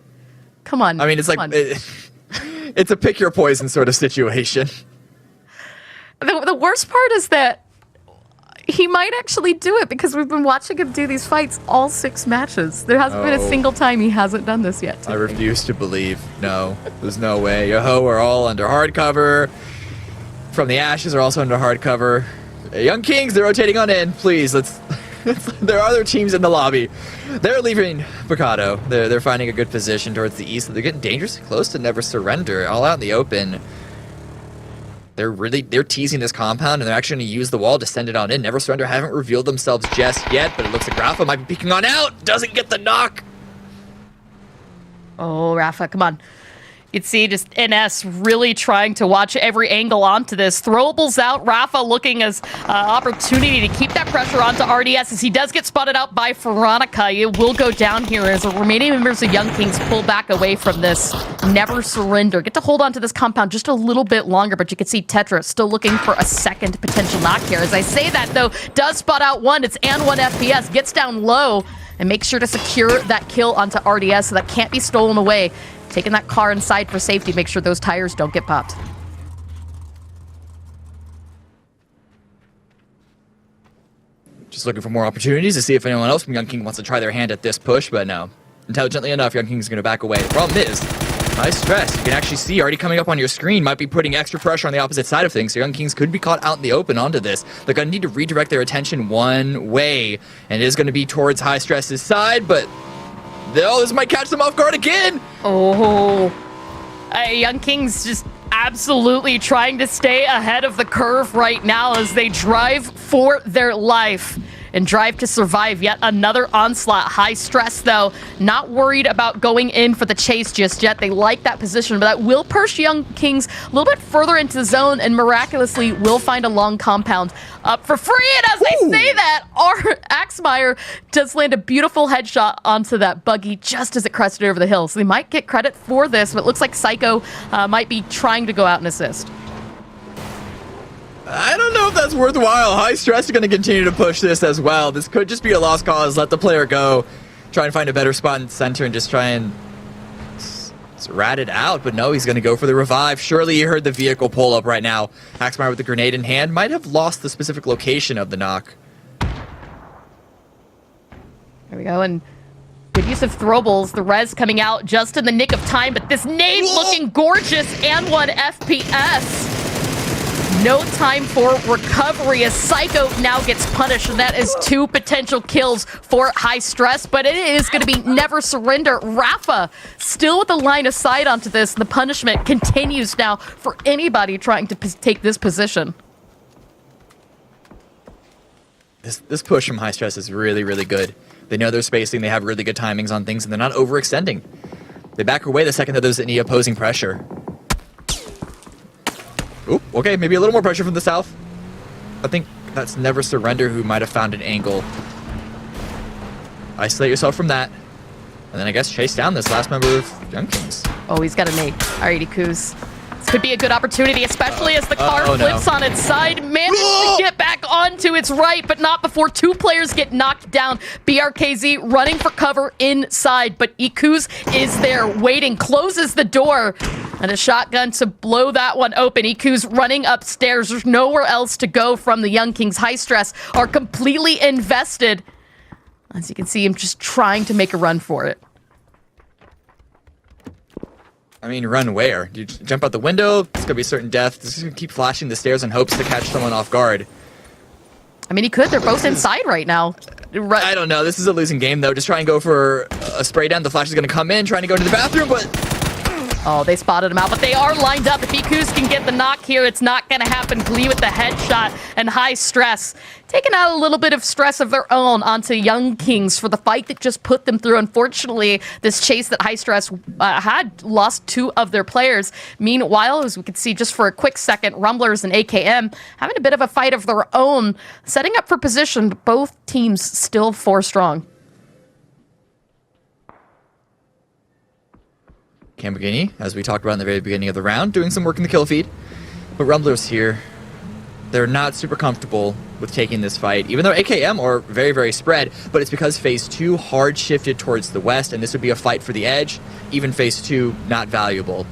Come on. I mean, it's like, it's a pick your poison sort of situation. The worst part is that he might actually do it because we've been watching him do these fights all 6 matches. There hasn't been a single time he hasn't done this yet. I refuse to believe. No, there's no way. Yoho are all under hard cover. From the Ashes are also under hard cover. Young Kings, they're rotating on in. Please, let's. There are other teams in the lobby. They're leaving Mercado. They're finding a good position towards the east. They're getting dangerously close to Never Surrender. All out in the open. They're teasing this compound, and they're actually going to use the wall to send it on in. Never Surrender haven't revealed themselves just yet, but it looks like Rafa might be peeking on out. Doesn't get the knock. Oh, Rafa, come on. You'd see just NS really trying to watch every angle onto this. Throwables out. Rafa looking as opportunity to keep that pressure onto RDS as he does get spotted out by Veronica. It will go down here as the remaining members of Young Kings pull back away from this. Never Surrender. Get to hold on to this compound just a little bit longer, but you can see Tetra still looking for a second potential knock here. As I say that, though, does spot out one. It's and 1 FPS. Gets down low and makes sure to secure that kill onto RDS so that can't be stolen away. Taking that car inside for safety, make sure those tires don't get popped. Just looking for more opportunities to see if anyone else from Young King wants to try their hand at this push, but no. Intelligently enough, Young King's going to back away. The problem is, high stress. You can actually see already coming up on your screen, might be putting extra pressure on the opposite side of things, so Young Kings could be caught out in the open onto this. They're going to need to redirect their attention one way, and it is going to be towards high stress's side, but this might catch them off guard again. Oh, Young Kings just absolutely trying to stay ahead of the curve right now as they drive for their life and drive to survive yet another onslaught. High stress, though, not worried about going in for the chase just yet. They like that position, but that will push Young Kings a little bit further into the zone and miraculously will find a long compound up for free. And as I say that, our Axmeyer does land a beautiful headshot onto that buggy just as it crested over the hill. So they might get credit for this, but it looks like Psycho might be trying to go out and assist. I don't know if that's worthwhile. High stress is going to continue to push this as well. This could just be a lost cause. Let the player go. Try and find a better spot in the center and just try and rat it out. But no, he's going to go for the revive. Surely you heard the vehicle pull up right now. Axmeyer with the grenade in hand might have lost the specific location of the knock. There we go. And good use of throwables. The res coming out just in the nick of time. But this nade looking gorgeous and 1 FPS. No time for recovery as Psycho now gets punished, and that is 2 potential kills for high stress, but it is going to be Never Surrender. Rafa still with the line of sight onto this. The punishment continues now for anybody trying to take this position. This push from high stress is really, really good. They know their spacing, they have really good timings on things, and they're not overextending. They back away the second that there's any opposing pressure. Oop, okay, maybe a little more pressure from the south. I think that's Never Surrender who might have found an angle. Isolate yourself from that. And then I guess chase down this last member of Young Kings. Oh, he's got a nade. All right, Ikuz. This could be a good opportunity, especially as the car flips on its side. Manages to get back onto its right, but not before two players get knocked down. BRKZ running for cover inside, but Ikuz is there waiting, closes the door, and a shotgun to blow that one open. Ikuz running upstairs. There's nowhere else to go from the Young Kings. High Stress are completely invested. As you can see him just trying to make a run for it. I mean, run where? Do you jump out the window? It's gonna be certain death. This is gonna keep flashing the stairs in hopes to catch someone off guard. I mean, he could. They're both inside right now. I don't know. This is a losing game, though. Just try and go for a spray down. The flash is gonna come in, trying to go to the bathroom, but... Oh, they spotted him out, but they are lined up. If Ikuz can get the knock here, it's not going to happen. Glee with the headshot and High Stress. Taking out a little bit of stress of their own onto Young Kings for the fight that just put them through. Unfortunately, this chase that High Stress had lost two of their players. Meanwhile, as we can see just for a quick second, Rumblers and AKM having a bit of a fight of their own, setting up for position, but both teams still 4 strong. Lamborghini, as we talked about in the very beginning of the round, doing some work in the kill feed. But Rumblers here, they're not super comfortable with taking this fight, even though AKM are very, very spread, but it's because Phase 2 hard shifted towards the west, and this would be a fight for the edge. Even Phase 2, not valuable.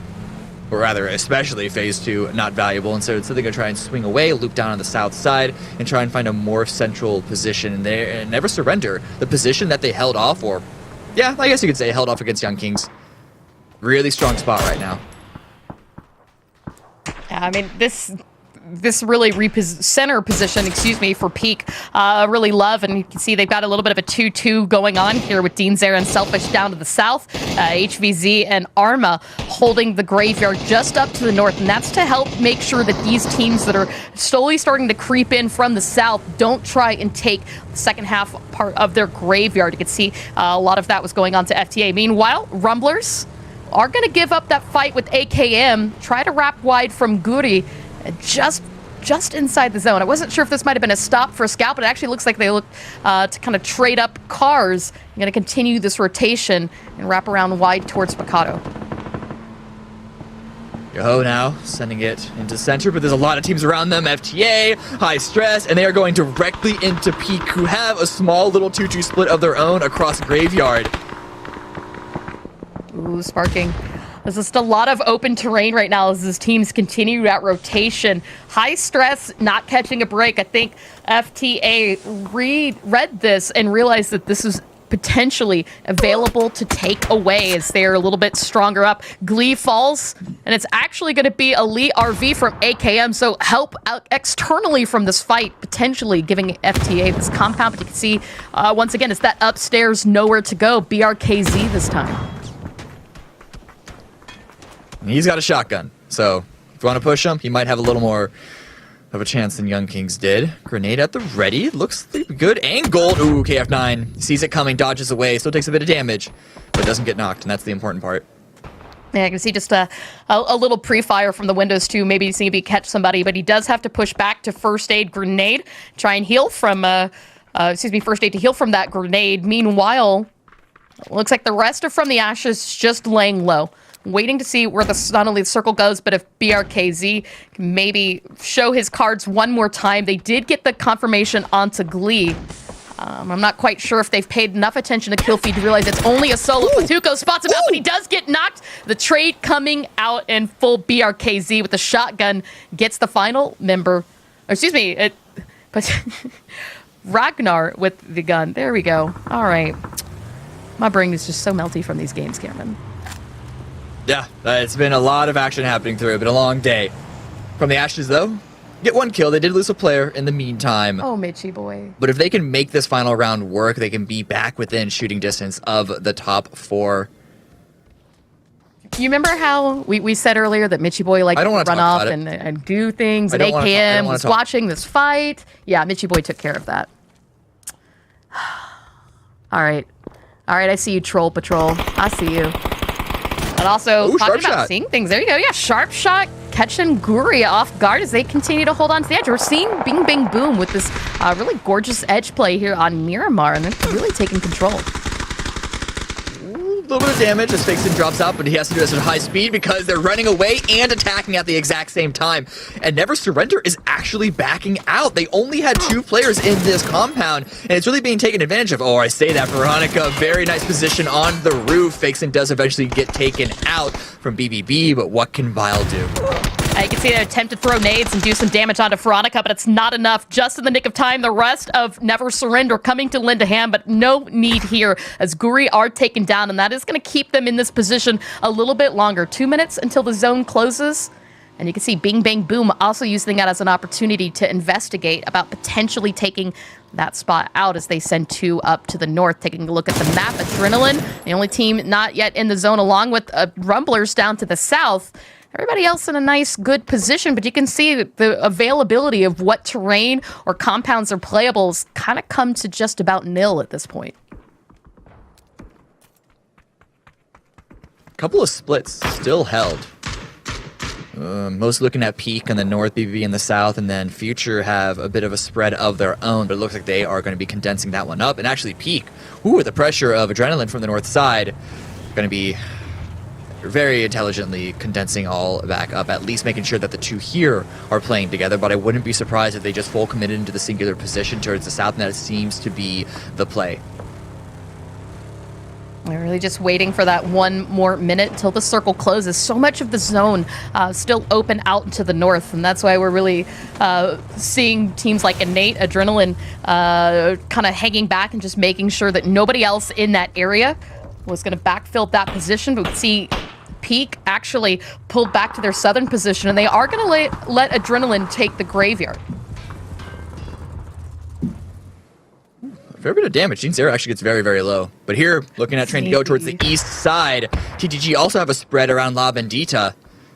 Or rather, especially Phase 2, not valuable, and so they're going to try and swing away, loop down on the south side, and try and find a more central position in there, and Never Surrender. The position that they held off, or, yeah, I guess you could say held off against Young Kings. Really strong spot right now. Yeah, I mean, this really center position, for Peak, really love, and you can see they've got a little bit of a 2-2 going on here with Dean Zera and Selfish down to the south, HVZ and Arma holding the graveyard just up to the north, and that's to help make sure that these teams that are slowly starting to creep in from the south don't try and take the second half part of their graveyard. You can see a lot of that was going on to FTA. Meanwhile, Rumblers are going to give up that fight with AKM, try to wrap wide from Guri, just inside the zone. I wasn't sure if this might have been a stop for a scout, but it actually looks like they look to kind of trade up cars. I'm going to continue this rotation and wrap around wide towards Mikado. Yoho now sending it into center, but there's a lot of teams around them. FTA, High Stress, and they are going directly into Peak, who have a small little 2-2 split of their own across Graveyard. Ooh, sparking. There's just a lot of open terrain right now as these teams continue that rotation. High Stress not catching a break. I think FTA read this and realized that this is potentially available to take away as they're a little bit stronger up. Glee falls, and it's actually going to be Elite RV from AKM, so help out externally from this fight, potentially giving FTA this compound. But you can see, once again, it's that upstairs nowhere to go. BRKZ this time. He's got a shotgun, so if you want to push him, he might have a little more of a chance than Young Kings did. Grenade at the ready. Looks like a good angle. Ooh, KF9 sees it coming, dodges away, still takes a bit of damage, but doesn't get knocked, and that's the important part. Yeah, I can see just a little pre-fire from the windows too. Maybe he's going to catch somebody, but he does have to push back to first aid grenade, try and heal from, first aid to heal from that grenade. Meanwhile, looks like the rest are from the ashes just laying low, waiting to see where not only the circle goes, but if BRKZ can maybe show his cards one more time. They did get the confirmation onto Glee. I'm not quite sure if they've paid enough attention to kill feed to realize it's only a solo. Patuko spots him out, but he does get knocked. The trade coming out in full. BRKZ with the shotgun gets the final member. But Ragnar with the gun. There we go. All right. My brain is just so melty from these games, Cameron. Yeah, it's been a lot of action happening through. It's been a long day. From the ashes, though, get one kill. They did lose a player in the meantime. Oh, Mitchie boy. But if they can make this final round work, they can be back within shooting distance of the top 4. You remember how we said earlier that Mitchie boy liked to run off and do things, and AKM was watching this fight? Yeah, Mitchie boy took care of that. All right, I see you, Troll Patrol. I see you. And also, Ooh, talking sharp about shot. seeing things. There you go. Yeah, sharp shot catching Guria off guard as they continue to hold on to the edge. We're seeing Bing Bang Boom with this really gorgeous edge play here on Miramar, and they're really taking control. A little bit of damage as Fakeson drops out, but he has to do this at high speed because they're running away and attacking at the exact same time. And Never Surrender is actually backing out. They only had 2 players in this compound, and it's really being taken advantage of. Oh, I say that. Veronica, very nice position on the roof. Fakeson does eventually get taken out from BBB, but what can Vile do? You can see they attempt to throw nades and do some damage onto Veronica, but it's not enough. Just in the nick of time, the rest of Never Surrender coming to lend a hand, but no need here as Guri are taken down, and that is going to keep them in this position a little bit longer. 2 minutes until the zone closes. And you can see Bing Bang Boom also using that as an opportunity to investigate about potentially taking that spot out as they send 2 up to the north. Taking a look at the map, Adrenaline, the only team not yet in the zone, along with Rumblers down to the south. Everybody else in a nice, good position, but you can see the availability of what terrain or compounds are playables kind of come to just about nil at this point. Couple of splits still held. Most looking at Peak in the north, BBB in the south, and then Future have a bit of a spread of their own, but it looks like they are going to be condensing that one up. And actually Peak, with the pressure of Adrenaline from the north side, going to be very intelligently condensing all back up, at least making sure that the 2 here are playing together, but I wouldn't be surprised if they just full committed into the singular position towards the south, and that seems to be the play. We're really just waiting for that 1 more minute until the circle closes. So much of the zone still open out into the north, and that's why we're really seeing teams like Innate, Adrenaline kind of hanging back and just making sure that nobody else in that area was going to backfill that position. But we see Peak actually pulled back to their southern position, and they are going to let Adrenaline take the graveyard. A fair bit of damage. Gene Zero actually gets very, very low. But here, looking at trying to go towards the east side, TTG also have a spread around La Bendita,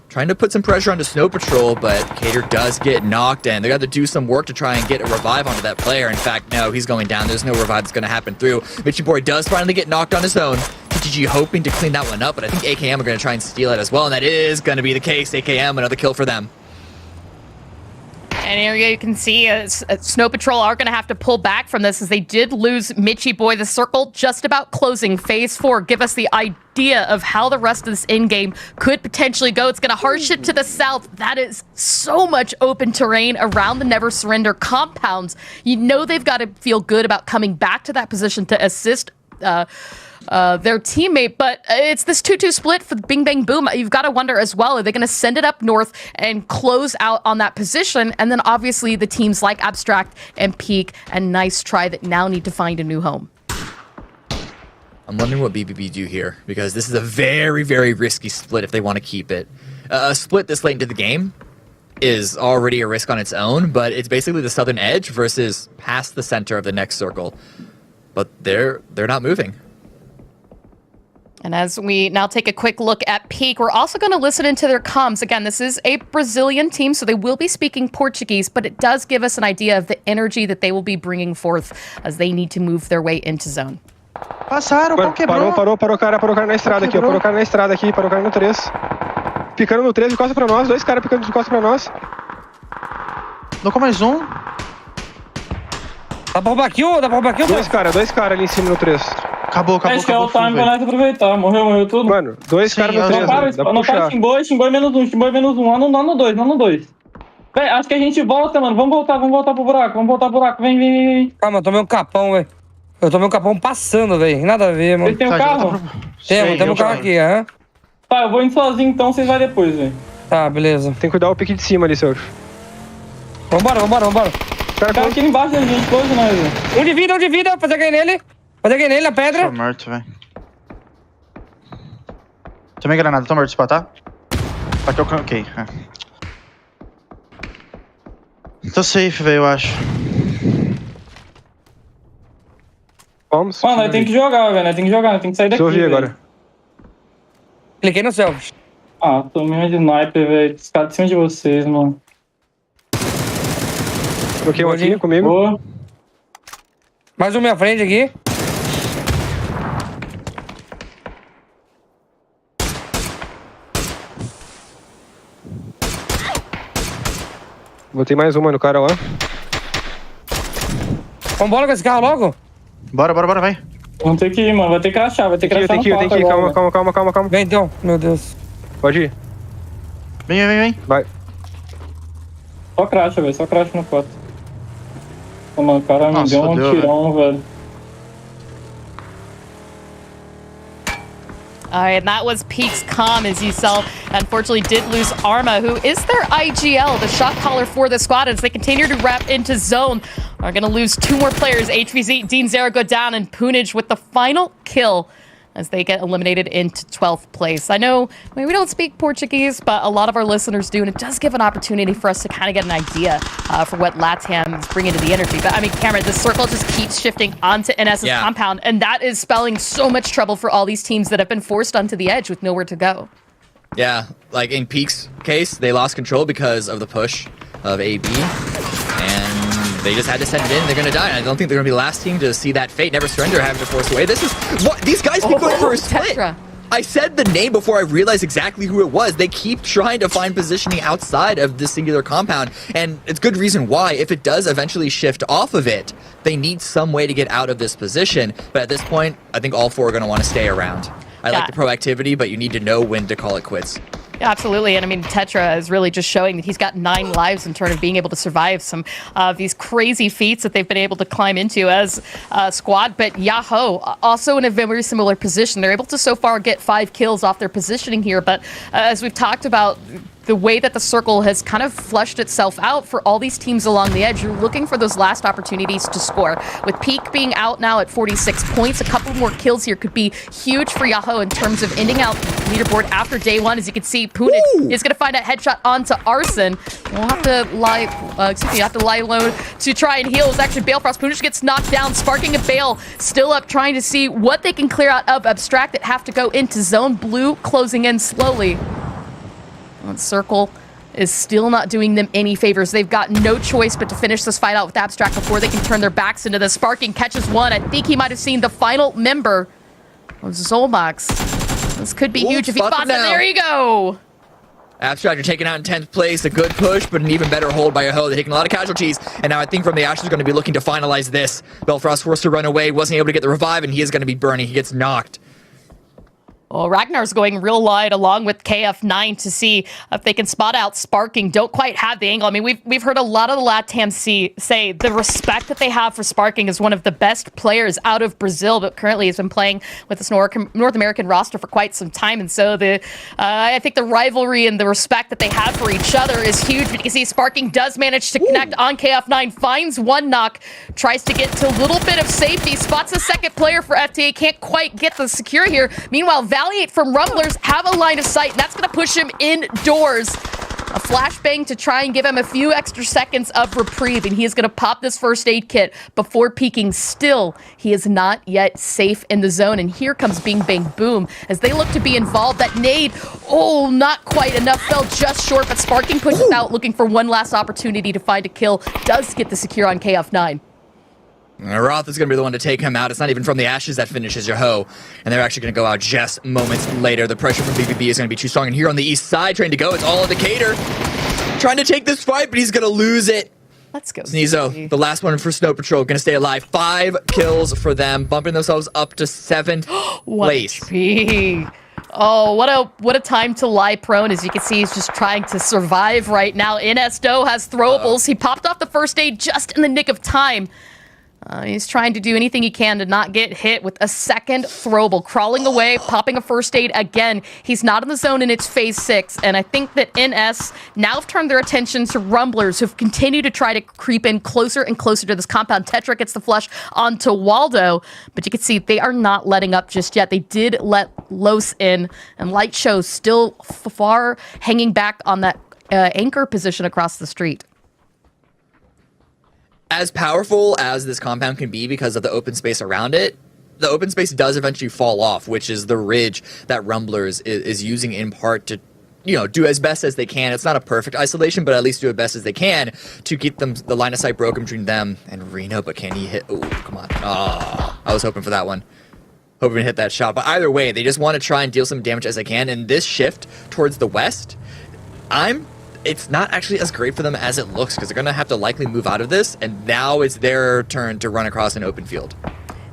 trying to put some pressure onto Snow Patrol, but Cater does get knocked, and they got to do some work to try and get a revive onto that player. In fact, no, he's going down. There's no revive that's going to happen through. Mitchy Boy does finally get knocked on his own. TTG hoping to clean that one up, but I think AKM are going to try and steal it as well, and that is going to be the case. AKM, another kill for them. And here you can see Snow Patrol are going to have to pull back from this as they did lose Mitchy Boy. The circle just about closing. Phase 4 give us the idea of how the rest of this in-game could potentially go. It's going to hard ship to the south. That is so much open terrain around the Never Surrender compounds. You know they've got to feel good about coming back to that position to assist their teammate, but it's this 2-2 split for Bing Bang Boom. You've got to wonder as well, are they going to send it up north and close out on that position? And then obviously the teams like Abstract and Peak and Nice Try that now need to find a new home. I'm wondering what BBB do here, because this is a very, very risky split if they want to keep it. A split this late into the game is already a risk on its own, but it's basically the southern edge versus past the center of the next circle. But they're not moving. And as we now take a quick look at Peak, we're also going to listen into their comms. Again, this is a Brazilian team, so they will be speaking Portuguese, but it does give us an idea of the energy that they will be bringing forth as they need to move their way into zone. Passaram, parou o cara na estrada aqui, ó. Parou o cara na estrada aqui, parou o cara no 3. Picando no 3, de costa pra nós, 2 caras picando de costa pra nós. Colocou mais um. Dá pra roubar aqui, ó? 2 caras ali em cima no 3. Acabou. Acho que é o time pra nós aproveitar. Morreu tudo. Mano, 2 caras no 3. Não para Ximboy menos um. Não no 2. Véi, acho que a gente volta, mano. Vamos voltar pro buraco. Vem. Calma, eu tomei um capão, velho. Eu tomei um capão passando, velho. Nada a ver, mano. Vocês têm um carro? Temos um carro aqui, aham. Tá, eu vou indo sozinho então, vocês vão depois, velho. Tá, beleza. Tem que cuidar o pique de cima ali, senhor. Vambora. Cara aqui embaixo da gente, todos nós, velho. Um de vida, fazer cair nele na pedra. Tô morto, velho. Tomei granada, tô morto, spot, tá? Ok. Tô safe, velho, eu acho. Vamos. Mano, nós tem que jogar, velho. Nós tem que sair daqui. Deixa eu ouvir agora. Cliquei no selfie. Ah, tomei uma de sniper, velho. Os caras de cima de vocês, mano. Bloquei um aqui comigo. Boa. Mais um minha frente aqui. Botei mais uma no cara lá. Vambora com esse carro logo? Bora, vai. Vamos ter que ir, mano. Vai ter que achar, vai ter que achar. Eu tenho que ir. Calma. Vem então, meu Deus. Pode ir. Vem. Vai. Só cracha, velho. Só cracha no 4. Ô, mano, o cara me deu um tirão, velho. All right, and that was Peak's comm, as you saw. Unfortunately, did lose Arma, who is their IGL, the shot caller for the squad. As they continue to wrap into zone, are going to lose 2 more players. HVZ, Dean Zera go down, and Punij with the final kill as they get eliminated into 12th place. I know we don't speak Portuguese, but a lot of our listeners do, and it does give an opportunity for us to kind of get an idea for what LATAM is bringing to the energy. But I mean, Cameron, this circle just keeps shifting onto NS's compound, and that is spelling so much trouble for all these teams that have been forced onto the edge with nowhere to go. Yeah, like in Peak's case, they lost control because of the push of AB, and they just had to send it in. They're going to die. I don't think they're going to be the last team to see that fate. Never surrender, having to force away. This is what these guys keep going for a split. Tetra. I said the name before I realized exactly who it was. They keep trying to find positioning outside of this singular compound, and it's good reason why. If it does eventually shift off of it, they need some way to get out of this position. But at this point, I think all 4 are going to want to stay around. I like the proactivity, but you need to know when to call it quits. Yeah, absolutely. And I mean, Tetra is really just showing that he's got 9 lives in terms of being able to survive some of these crazy feats that they've been able to climb into as a squad. But Yahoo, also in a very similar position. They're able to so far get 5 kills off their positioning here. But as we've talked about, the way that the circle has kind of flushed itself out for all these teams along the edge, you're looking for those last opportunities to score. With Peak being out now at 46 points, a couple more kills here could be huge for Yahoo in terms of ending out the leaderboard after day 1. As you can see, Punij is going to find a headshot onto Arson. We'll have to lie low to try and heal. It's actually Balefrost. Punij gets knocked down. Sparking and Bale still up, trying to see what they can clear out of Abstract that have to go into zone. Blue closing in slowly. That circle is still not doing them any favors. They've got no choice but to finish this fight out with Abstract before they can turn their backs into this. Sparking catches one. I think he might have seen the final member of Zolmax. This could be huge if he spots it. There you go. Abstract are taken out in 10th place. A good push, but an even better hold by Yahoo. They're taking a lot of casualties, and now I think from the Ashes are going to be looking to finalize this. Belfrost forced to run away, wasn't able to get the revive, and he is going to be burning. He gets knocked. Well, Ragnar's going real wide along with KF9 to see if they can spot out Sparking. Don't quite have the angle. I mean, we've heard a lot of the LATAM say the respect that they have for Sparking is one of the best players out of Brazil, but currently has been playing with this North American roster for quite some time. And so I think the rivalry and the respect that they have for each other is huge. But you can see Sparking does manage to connect on KF9, finds one knock, tries to get to a little bit of safety, spots a second player for FTA, can't quite get the secure here. Meanwhile, Valiant from Rumblers have a line of sight, and that's going to push him indoors. A flashbang to try and give him a few extra seconds of reprieve, and he is going to pop this first aid kit before peeking. Still, he is not yet safe in the zone, and here comes Bing Bang Boom as they look to be involved. That nade, not quite enough, fell just short, but Sparking pushes out, looking for one last opportunity to find a kill. Does get the secure on KF9. Roth is going to be the one to take him out. It's not even from the Ashes that finishes Yahoo. And they're actually going to go out just moments later. The pressure from BBB is going to be too strong. And here on the east side, trying to go, it's all Indicator. Trying to take this fight, but he's going to lose it. Let's go. Sneezo, the last one for Snow Patrol, going to stay alive. 5 kills for them, bumping themselves up to 7th place. Oh, what a time to lie prone. As you can see, he's just trying to survive right now. Inesto has throwables. He popped off the first aid just in the nick of time. He's trying to do anything he can to not get hit with a second throwable. Crawling away, popping a first aid again. He's not in the zone and it's phase 6. And I think that NS now have turned their attention to Rumblers, who've continued to try to creep in closer and closer to this compound. Tetra gets the flush onto Waldo, but you can see they are not letting up just yet. They did let Los in, and Light Show still far hanging back on that anchor position across the street. As powerful as this compound can be because of the open space around it, the open space does eventually fall off, which is the ridge that Rumblers is using in part to, do as best as they can. It's not a perfect isolation, but at least do as best as they can to keep the line of sight broken between them and Reno. But can he hit? Oh, come on. Oh, I was hoping for that one. Hoping to hit that shot. But either way, they just want to try and deal some damage as they can. And this shift towards the west, I'm it's not actually as great for them as it looks because they're going to have to likely move out of this, and now it's their turn to run across an open field.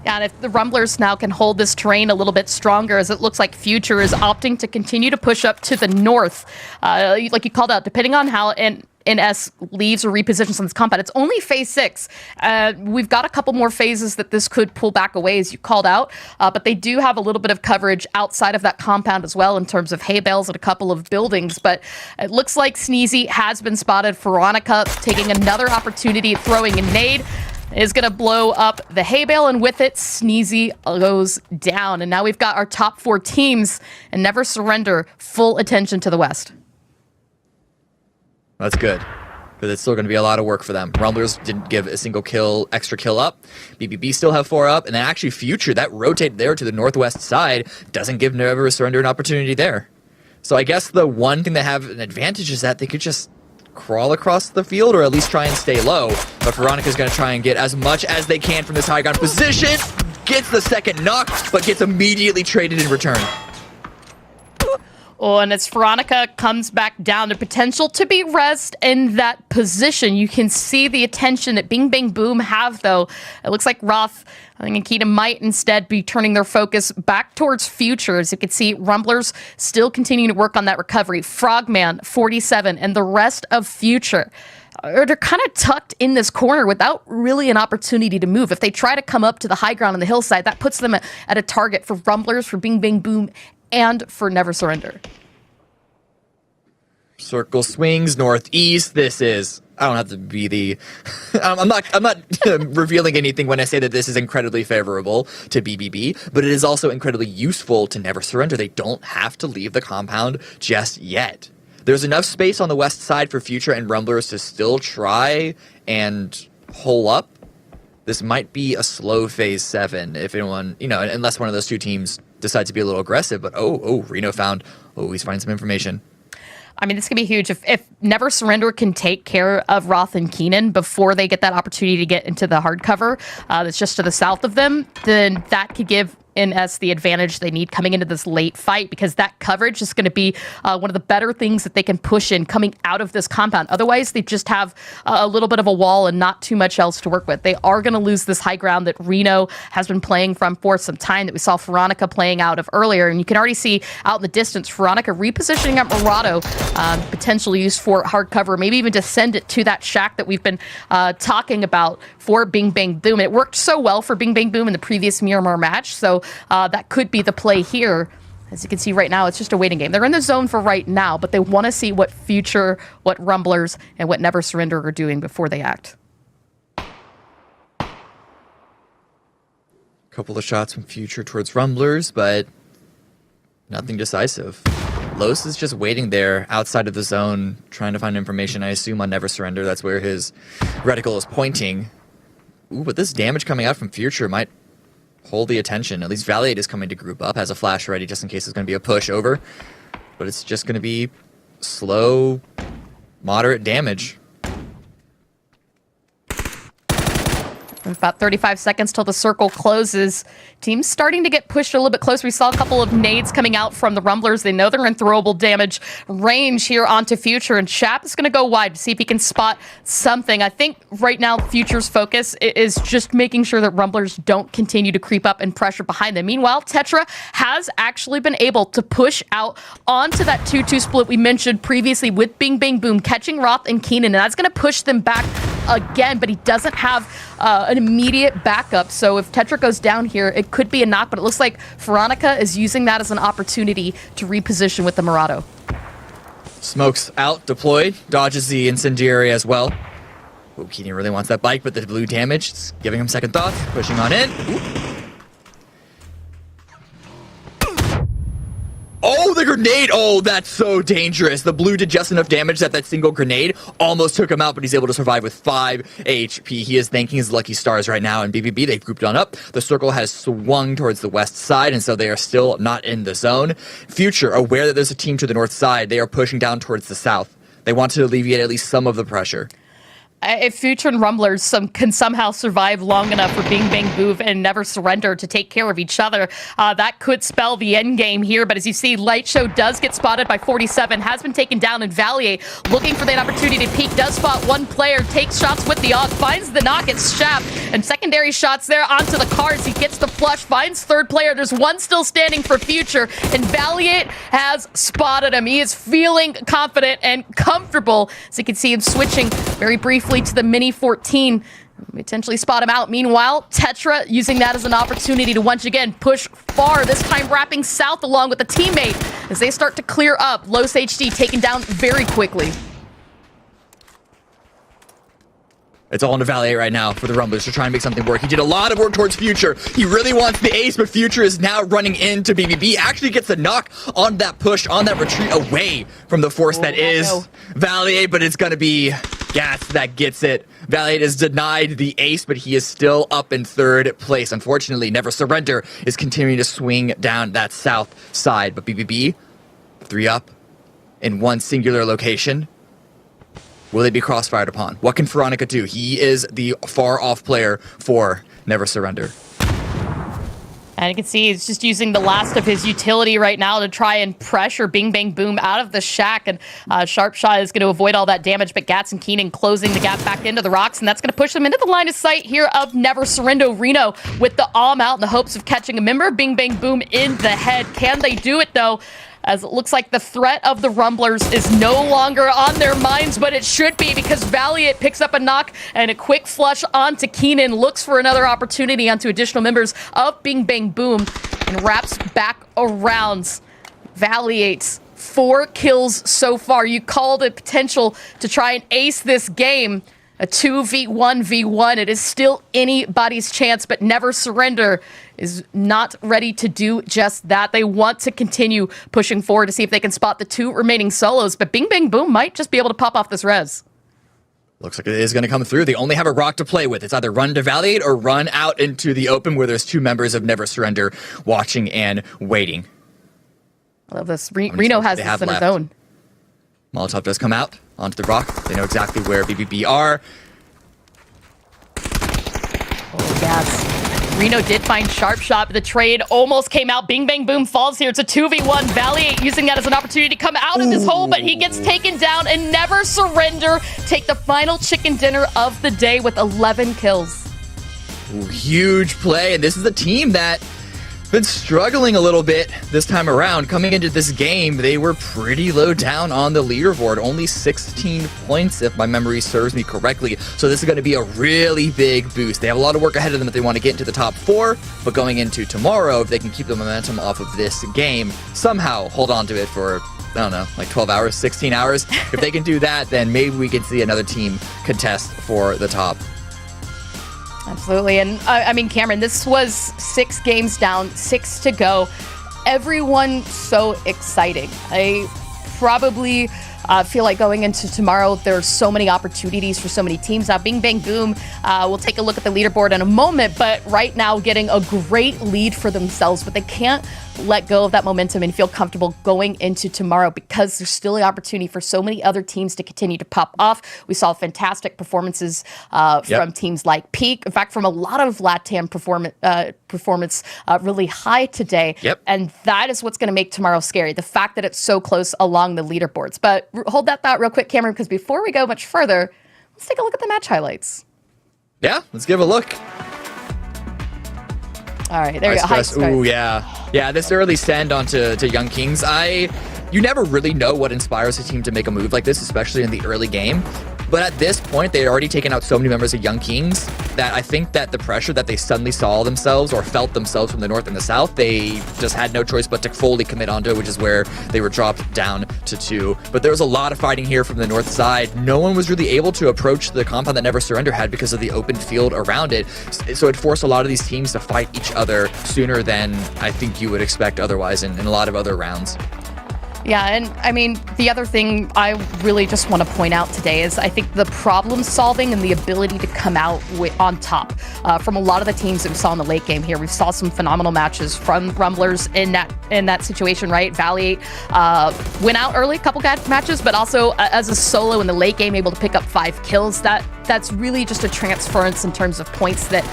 Yeah, and if the Rumblers now can hold this terrain a little bit stronger, as it looks like Future is opting to continue to push up to the north, like you called out, depending on how NS leaves or repositions on this compound. It's only phase 6. We've got a couple more phases that this could pull back away, as you called out, but they do have a little bit of coverage outside of that compound as well in terms of hay bales and a couple of buildings. But it looks like Sneezy has been spotted. Veronica taking another opportunity at throwing a nade is going to blow up the hay bale, and with it, Sneezy goes down. And now we've got our top 4 teams, and Never Surrender, full attention to the west. That's good, but it's still going to be a lot of work for them. Rumblers didn't give a single extra kill up. BBB still have 4 up, and then actually Future, that rotate there to the northwest side, doesn't give Never Surrender an opportunity there. So I guess the one thing they have an advantage is that they could just crawl across the field, or at least try and stay low. But Veronica's going to try and get as much as they can from this high ground position. Gets the second knock, but gets immediately traded in return. Oh, and as Veronica comes back down, the potential to be rezzed in that position. You can see the attention that Bing Bang Boom have, though. It looks like Roth, I think Akita might instead be turning their focus back towards Future. As you can see, Rumblers still continuing to work on that recovery. Frogman, 47, and the rest of Future. They're kind of tucked in this corner without really an opportunity to move. If they try to come up to the high ground on the hillside, that puts them at a target for Rumblers, for Bing Bang Boom, and for Never Surrender. Circle swings northeast. This is, I don't have to be the, I'm not revealing anything when I say that this is incredibly favorable to BBB, but it is also incredibly useful to Never Surrender. They don't have to leave the compound just yet. There's enough space on the west side for Future and Rumblers to still try and hole up. This might be a slow phase 7 if anyone, unless one of those two teams decides to be a little aggressive. But Reno found, he's finding some information. I mean, this could be huge. If Never Surrender can take care of Roth and Keenan before they get that opportunity to get into the hardcover that's just to the south of them, then that could give NS the advantage they need coming into this late fight, because that coverage is going to be one of the better things that they can push in coming out of this compound. Otherwise, they just have a little bit of a wall and not too much else to work with. They are going to lose this high ground that Reno has been playing from for some time, that we saw Veronica playing out of earlier. And you can already see out in the distance, Veronica repositioning up Murado, potentially used for hardcover, maybe even to send it to that shack that we've been talking about for Bing Bang Boom. And it worked so well for Bing Bang Boom in the previous Miramar match, so that could be the play here. As you can see right now, it's just a waiting game. They're in the zone for right now, but they want to see what Future, what Rumblers, and what Never Surrender are doing before they act. Couple of shots from Future towards Rumblers, but nothing decisive. Los is just waiting there outside of the zone, trying to find information, I assume, on Never Surrender. That's where his reticle is pointing. Ooh, but this damage coming out from Future might hold the attention. At least Valiant is coming to group up, has a flash ready just in case there's going to be a push over. But it's just going to be slow, moderate damage. About 35 seconds till the circle closes. Team's starting to get pushed a little bit closer. We saw a couple of nades coming out from the Rumblers. They know they're in throwable damage range here onto Future, and Shap is going to go wide to see if he can spot something. I think right now Future's focus is just making sure that Rumblers don't continue to creep up and pressure behind them. Meanwhile, Tetra has actually been able to push out onto that 2-2 split we mentioned previously with Bing Bang Boom, catching Roth and Keenan, and that's going to push them back again, but he doesn't have an immediate backup. So if Tetra goes down here, it could be a knock, but it looks like Veronica is using that as an opportunity to reposition with the Murado. Smokes out, deployed, dodges the incendiary as well. Keenan really wants that bike, but the blue damage is giving him second thoughts, pushing on in. Oh, the grenade! Oh, that's so dangerous. The blue did just enough damage that single grenade almost took him out, but he's able to survive with 5 HP. He is thanking his lucky stars right now in BBB. They've grouped on up. The circle has swung towards the west side, and so they are still not in the zone. Future, aware that there's a team to the north side, they are pushing down towards the south. They want to alleviate at least some of the pressure. if Future and Rumblers can somehow survive long enough for Bing Bang Boom and Never Surrender to take care of each other, that could spell the end game here. But as you see, Light Show does get spotted by 47, has been taken down, and Valier looking for that opportunity to peek, does spot one player, takes shots with the AUG, finds the knock, it's Shap, and secondary shots there onto the cars. He gets the flush, finds third player. There's one still standing for Future, and Valiant has spotted him. He is feeling confident and comfortable, as you can see him switching very briefly to the Mini 14. Potentially spot him out. Meanwhile, Tetra using that as an opportunity to once again push far, this time wrapping south along with a teammate as they start to clear up. Los HD taken down very quickly. It's all into Valier right now for the Rumblers to try and make something work. He did a lot of work towards Future. He really wants the ace, but Future is now running into BBB. Actually gets the knock on that push, on that retreat away from the force that is Valier, but it's going to be Gas that gets it. Valiant is denied the ace, but he is still up in third place. Unfortunately, Never Surrender is continuing to swing down that south side, but BBB, 3 up in one singular location. Will they be crossfired upon? What can Veronica do? He is the far-off player for Never Surrender. And you can see he's just using the last of his utility right now to try and pressure Bing Bang Boom out of the shack. And Sharp Shot is going to avoid all that damage, but Gats and Keenan closing the gap back into the rocks, and that's going to push them into the line of sight here of Never Surrender. Reno with the arm out in the hopes of catching a member. Bing Bang Boom in the head. Can they do it, though? As it looks like the threat of the Rumblers is no longer on their minds, but it should be, because Valiant picks up a knock and a quick flush onto Keenan, looks for another opportunity onto additional members of Bing Bang Boom, and wraps back around. Valiant, 4 kills so far. You called it potential to try and ace this game. A 2v1v1. It is still anybody's chance, but Never Surrender is not ready to do just that. They want to continue pushing forward to see if they can spot the 2 remaining solos, but Bing Bang Boom might just be able to pop off this res. Looks like it is going to come through. They only have a rock to play with. It's either run to Valiant or run out into the open where there's 2 members of Never Surrender watching and waiting. I love this. Reno has this in his own. Molotov does come out onto the rock. They know exactly where BBB are. Oh, yes. Reno did find Sharp Shot, but the trade almost came out. Bing Bang Boom falls here. It's a 2v1. Valiant using that as an opportunity to come out of this hole, but he gets taken down, and Never Surrender take the final chicken dinner of the day with 11 kills. Ooh, huge play, and this is a team that been struggling a little bit this time around. Coming into this game, they were pretty low down on the leaderboard. Only 16 points, if my memory serves me correctly. So this is going to be a really big boost. They have a lot of work ahead of them if they want to get into the top 4. But going into tomorrow, if they can keep the momentum off of this game, somehow hold on to it for, I don't know, like 12 hours, 16 hours. If they can do that, then maybe we can see another team contest for the top. Absolutely. And I mean, Cameron, this was 6 games down, 6 to go. Everyone so exciting. I probably feel like going into tomorrow, there's so many opportunities for so many teams. Now, Bing Bang Boom, we'll take a look at the leaderboard in a moment, but right now getting a great lead for themselves, but they can't let go of that momentum and feel comfortable going into tomorrow, because there's still the opportunity for so many other teams to continue to pop off. We saw fantastic performances from teams like Peak. In fact, from a lot of LATAM performance really high today. And that is what's going to make tomorrow scary, the fact that it's so close along the leaderboards. But hold that thought real quick, Cameron, because before we go much further, let's take a look at the match highlights. Yeah, let's give a look. All right, there you go. Ooh, yeah. Yeah, this early send onto Young Kings. You never really know what inspires a team to make a move like this, especially in the early game. But at this point, they had already taken out so many members of Young Kings that I think that the pressure that they suddenly saw themselves or felt themselves from the north and the south, they just had no choice but to fully commit onto it, which is where they were dropped down to 2. But there was a lot of fighting here from the north side. No one was really able to approach the compound that Never Surrender had because of the open field around it. So it forced a lot of these teams to fight each other sooner than I think you would expect otherwise in a lot of other rounds. Yeah, and I mean, the other thing I really just want to point out today is I think the problem solving and the ability to come out on top from a lot of the teams that we saw in the late game here. We saw some phenomenal matches from Rumblers in that situation, right? Valiant went out early, a couple good matches, but also as a solo in the late game, able to pick up 5 kills. That that's really just a transference in terms of points that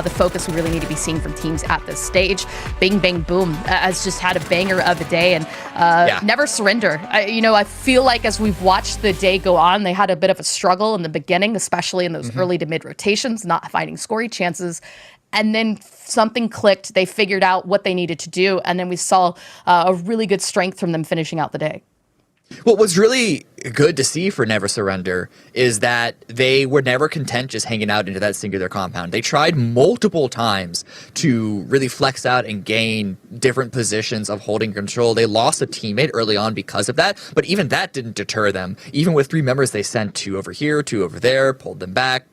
the focus we really need to be seeing from teams at this stage. Bing Bang Boom has just had a banger of a day, and never surrender. I feel like as we've watched the day go on, they had a bit of a struggle in the beginning, especially in those early to mid rotations, not finding scoring chances. And then something clicked. They figured out what they needed to do, and then we saw a really good strength from them finishing out the day. What was really good to see for Never Surrender is that they were never content just hanging out into that singular compound. They tried multiple times to really flex out and gain different positions of holding control. They lost a teammate early on because of that, but even that didn't deter them. Even with 3 members, they sent 2 over here, 2 over there, pulled them back,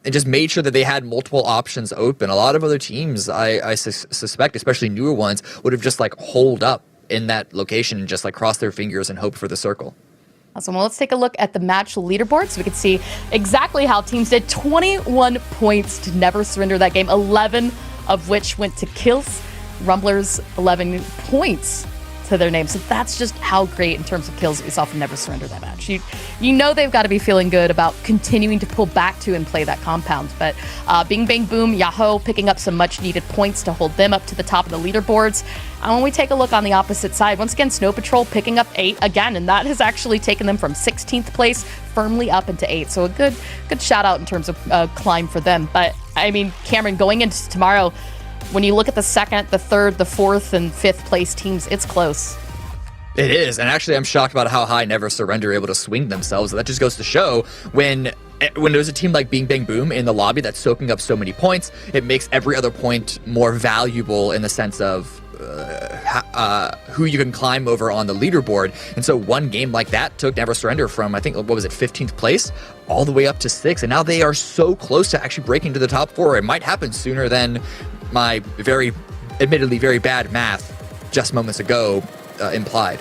and just made sure that they had multiple options open. A lot of other teams, I suspect, especially newer ones, would have just like holed up in that location and just like cross their fingers and hope for the circle. Awesome. Well, let's take a look at the match leaderboard so we can see exactly how teams did. 21 points to Never Surrender that game, 11 of which went to kills. Rumblers, 11 points to their name. So that's just how great in terms of kills that we saw from Never Surrender that match. You know they've got to be feeling good about continuing to pull back to and play that compound. But Bing Bang Boom, Yahoo picking up some much needed points to hold them up to the top of the leaderboards. And when we take a look on the opposite side, once again, Snow Patrol picking up 8 again, and that has actually taken them from 16th place firmly up into 8th. So a good shout out in terms of climb for them. But I mean, Cameron, going into tomorrow, when you look at the 2nd, the 3rd, the 4th, and 5th place teams, it's close. It is, and actually I'm shocked about how high Never Surrender are able to swing themselves. That just goes to show when there's a team like Bing Bang Boom in the lobby that's soaking up so many points, it makes every other point more valuable in the sense of who you can climb over on the leaderboard. And so one game like that took Never Surrender from, I think, what was it, 15th place all the way up to 6th, and now they are so close to actually breaking to the top 4. It might happen sooner than my admittedly very bad math just moments ago implied.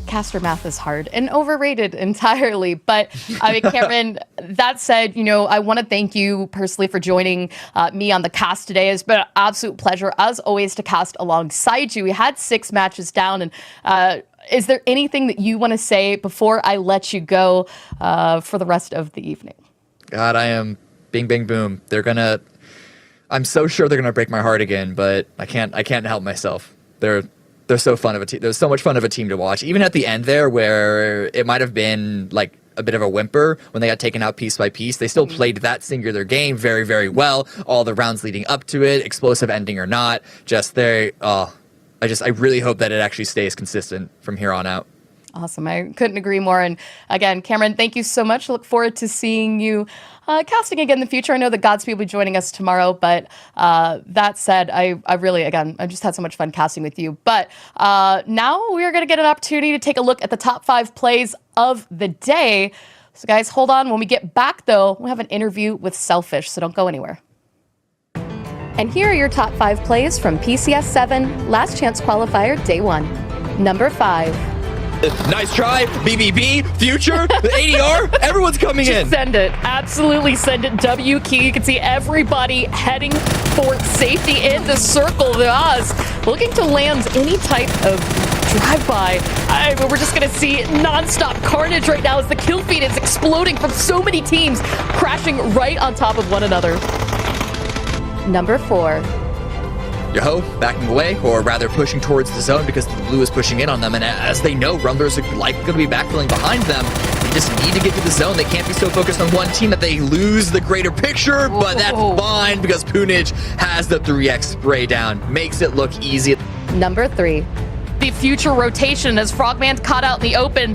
Caster math is hard and overrated entirely. But I mean, Cameron, that said, I want to thank you personally for joining me on the cast today. It's been an absolute pleasure, as always, to cast alongside you. We had 6 matches down, and is there anything that you want to say before I let you go for the rest of the evening? God, I am Bing Bang Boom. I'm so sure they're gonna break my heart again, but I can't help myself. They're so fun of a team. There's so much fun of a team to watch. Even at the end there, where it might have been like a bit of a whimper when they got taken out piece by piece, they still played that singular game very, very well. All the rounds leading up to it, explosive ending or not, I really hope that it actually stays consistent from here on out. Awesome. I couldn't agree more. And again, Cameron, thank you so much. Look forward to seeing you casting again in the future. I know that Godspeed will be joining us tomorrow, but that said, I just had so much fun casting with you. But now we are going to get an opportunity to take a look at the top 5 plays of the day. So guys, hold on. When we get back, though, we'll have an interview with Selfish, so don't go anywhere. And here are your top 5 plays from PCS7 Last Chance Qualifier Day 1. Number 5. Nice try, BBB, Future, the ADR, everyone's coming in. Send it. Absolutely send it. W key. You can see everybody heading for safety in the circle. The Oz looking to land any type of drive-by. We're just going to see non-stop carnage right now as the kill feed is exploding from so many teams crashing right on top of one another. Number 4. Yahoo backing away, or rather pushing towards the zone because the blue is pushing in on them, and as they know, Rumblers are likely going to be backfilling behind them. They just need to get to the zone. They can't be so focused on one team that they lose the greater picture, but that's fine because Punij has the 3x spray down. Makes it look easy. Number 3. The Future rotation as Frogman's caught out in the open.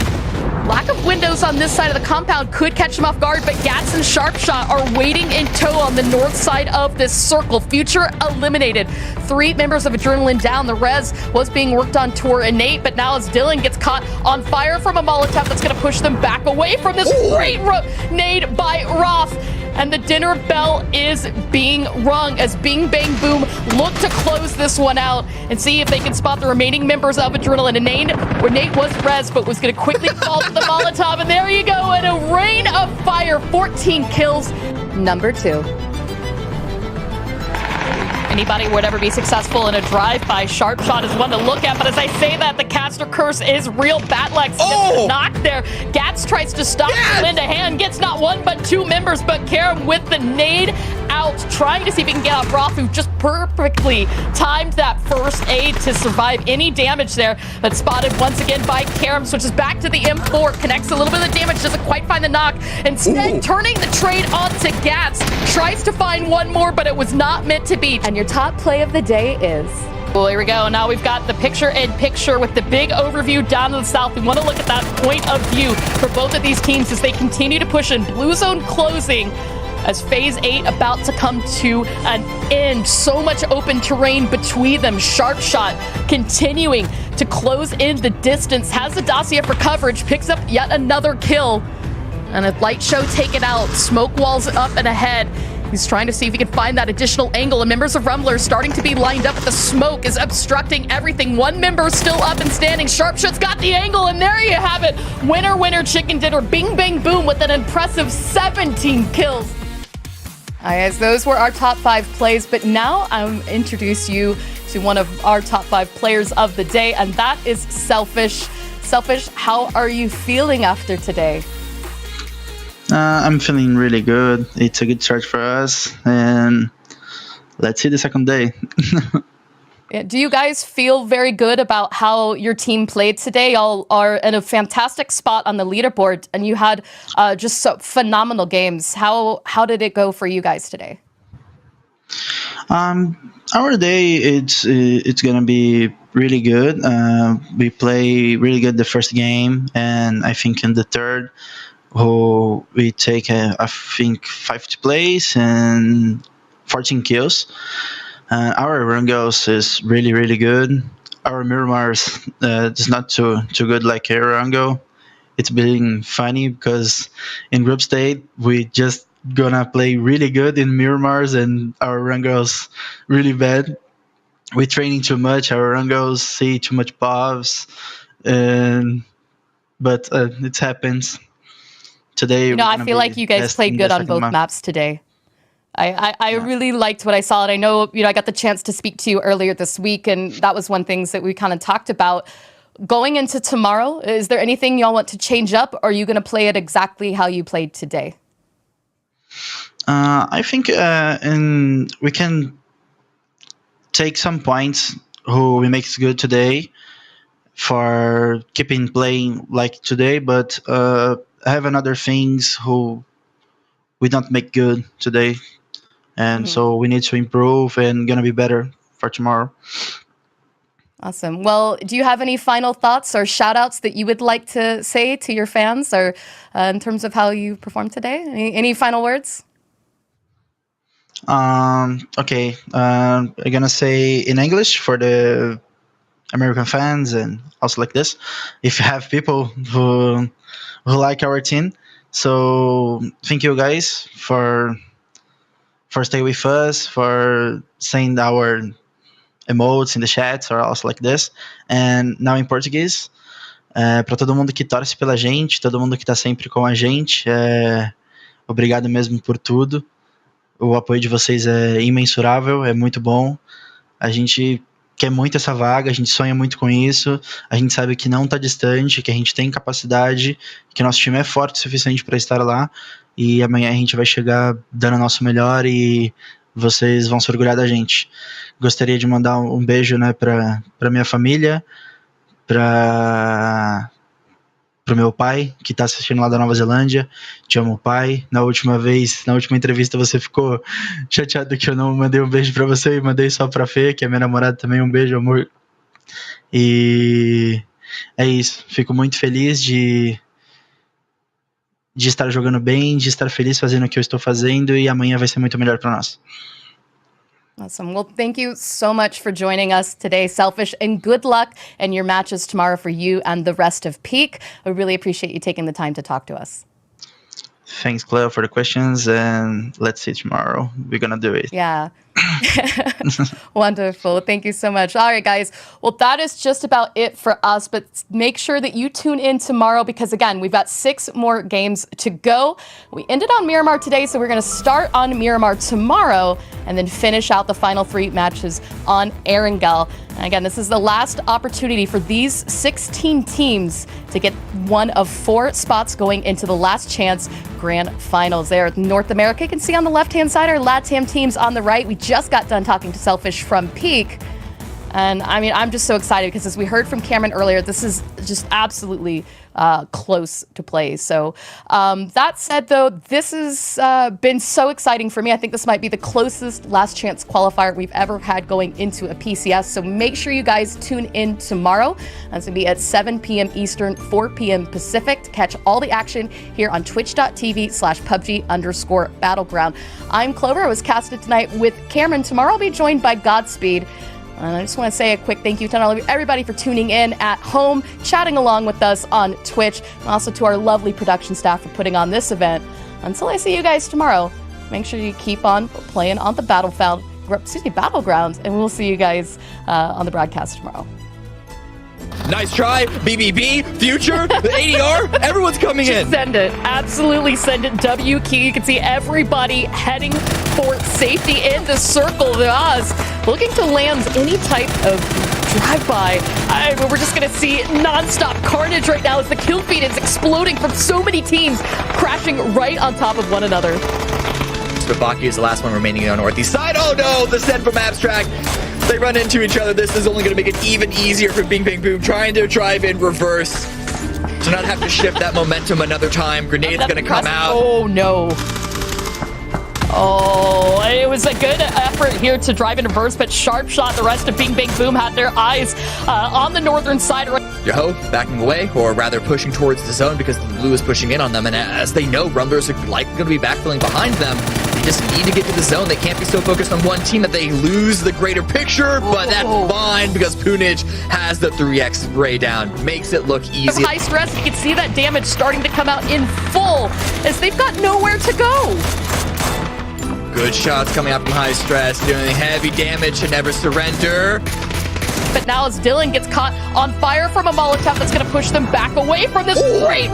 Lack of windows on this side of the compound could catch him off guard, but Gats and Sharpshot are waiting in tow on the north side of this circle. Future eliminated. 3 members of Adrenaline down. The res was being worked on toward Innate, but now as Dylan gets caught on fire from a Molotov that's going to push them back away from this great nade by Roth. And the dinner bell is being rung as Bing Bang Boom look to close this one out and see if they can spot the remaining members of Adrenaline. And Nate was res, but was going to quickly fall to the Molotov. And there you go, in a rain of fire, 14 kills. Number 2. anybody would ever be successful in a drive-by. Sharp Shot is one to look at, but as I say that, the caster curse is real. Batlex gets knocked there. Gats tries to stop Linda Hand, gets not one but two members, but Karam with the nade out, trying to see if he can get out Rafu. Just perfectly timed that first aid to survive any damage there. But spotted once again by Karam, switches back to the M4, connects a little bit of the damage, doesn't quite find the knock. Instead, turning the trade onto Gats, tries to find one more, but it was not meant to be. And your top play of the day is... Well, here we go. Now we've got the picture-in-picture with the big overview down to the south. We want to look at that point of view for both of these teams as they continue to push in. Blue zone closing as Phase 8 about to come to an end. So much open terrain between them. Sharp Shot continuing to close in the distance. Has the dossier for coverage. Picks up yet another kill. And a light show taken out. Smoke walls up and ahead. He's trying to see if he can find that additional angle, and members of Rumblers starting to be lined up, but the smoke is obstructing everything. One member still up and standing. Sharpshot's got the angle, and there you have it. Winner, winner, chicken dinner. Bing, bang, boom with an impressive 17 kills. All right, guys, those were our top 5 plays, but now I'll introduce you to one of our top 5 players of the day, and that is Selfish. Selfish, how are you feeling after today? I'm feeling really good. It's a good start for us, and let's see the second day. Do you guys feel very good about how your team played today? Y'all are in a fantastic spot on the leaderboard, and you had just phenomenal games. How did it go for you guys today? Our day, it's gonna be really good. We play really good the first game, and I think in the third, we take I think 5th place and 14 kills. Our run goals is really, really good. Our Miramars is not too good like Rango. It's been funny because in group state we just gonna play really good in Miramars and our run goals really bad. We're training too much. Our run goals see too much buffs, but it happens. Today, I feel like you guys played good on both maps today. I really liked what I saw, and I know, I got the chance to speak to you earlier this week, and that was one thing that we kind of talked about. Going into tomorrow, is there anything y'all want to change up, or are you going to play it exactly how you played today? I think we can take some points who we make good today for keeping playing like today, but have another things who we don't make good today, and so we need to improve and gonna be better for tomorrow. Awesome. Well, do you have any final thoughts or shout outs that you would like to say to your fans, or in terms of how you performed today? Any final words? Okay, I'm gonna say in English for the American fans, and also like this, if you have people who like our team, so thank you guys for staying with us, for saying our emotes in the chats or also like this. And now in português, para todo mundo que torce pela gente, todo mundo que tá sempre com a gente, obrigado mesmo por tudo. O apoio de vocês é imensurável, é muito bom. A gente quer muito essa vaga, a gente sonha muito com isso, a gente sabe que não está distante, que a gente tem capacidade, que nosso time é forte o suficiente para estar lá, e amanhã a gente vai chegar dando o nosso melhor e vocês vão se orgulhar da gente. Gostaria de mandar um beijo, né, para minha família, para o meu pai, que está assistindo lá da Nova Zelândia. Te amo, pai. Na última entrevista você ficou chateado que eu não mandei um beijo para você e mandei só pra Fê, que é minha namorada também. Um beijo, amor. E é isso. Fico muito feliz de estar jogando bem, de estar feliz fazendo o que eu estou fazendo, e amanhã vai ser muito melhor para nós. Awesome. Well, thank you so much for joining us today, Selfish, and good luck in your matches tomorrow for you and the rest of Peak. I really appreciate you taking the time to talk to us. Thanks, Cleo, for the questions, and let's see tomorrow. We're gonna do it. Yeah. Wonderful. Thank you so much. All right, guys. Well, that is just about it for us, but make sure that you tune in tomorrow because, again, we've got 6 more games to go. We ended on Miramar today, so we're going to start on Miramar tomorrow and then finish out the final 3 matches on Erangel. And again, this is the last opportunity for these 16 teams to get one of 4 spots going into the Last Chance Grand Finals. There, North America, you can see on the left-hand side, our LATAM teams on the right. We just got done talking to Selfish from Peak. And I mean, I'm just so excited because as we heard from Cameron earlier, this is just absolutely close to play. So that said, though, this has been so exciting for me. I think this might be the closest Last Chance Qualifier we've ever had going into a PCS. So make sure you guys tune in tomorrow. That's going to be at 7 p.m. Eastern, 4 p.m. Pacific to catch all the action here on twitch.tv/PUBG_Battleground. I'm Clover. I was casted tonight with Cameron. Tomorrow I'll be joined by Godspeed. And I just want to say a quick thank you to everybody for tuning in at home, chatting along with us on Twitch, and also to our lovely production staff for putting on this event. Until I see you guys tomorrow, make sure you keep on playing on the battleground, and we'll see you guys on the broadcast tomorrow. Nice try, BBB, Future, the ADR, everyone's coming in. Send it. Absolutely send it. W key. You can see everybody heading for safety in the circle of Oz, looking to land any type of drive-by. We're just going to see non-stop carnage right now as the kill feed is exploding from so many teams crashing right on top of one another. Baki is the last one remaining on northeast side. Oh no, the send from Abstract. They run into each other. This is only going to make it even easier for Bing Bang Boom trying to drive in reverse to not have to shift that momentum another time. Grenade's going to come out. Oh no. Oh, it was a good effort here to drive in reverse, but sharp shot. The rest of Bing Bang Boom had their eyes on the northern side. Yoho backing away, or rather pushing towards the zone because the blue is pushing in on them. And as they know, Rumblers are likely going to be backfilling behind them. They just need to get to the zone. They can't be so focused on one team that they lose the greater picture, but that's fine because Punij has the 3x spray down. Makes it look easy. High stress, you can see that damage starting to come out in full as they've got nowhere to go. Good shots coming out from High Stress, doing heavy damage to never surrender. But now as Dylan gets caught on fire from a Molotov that's going to push them back away from this great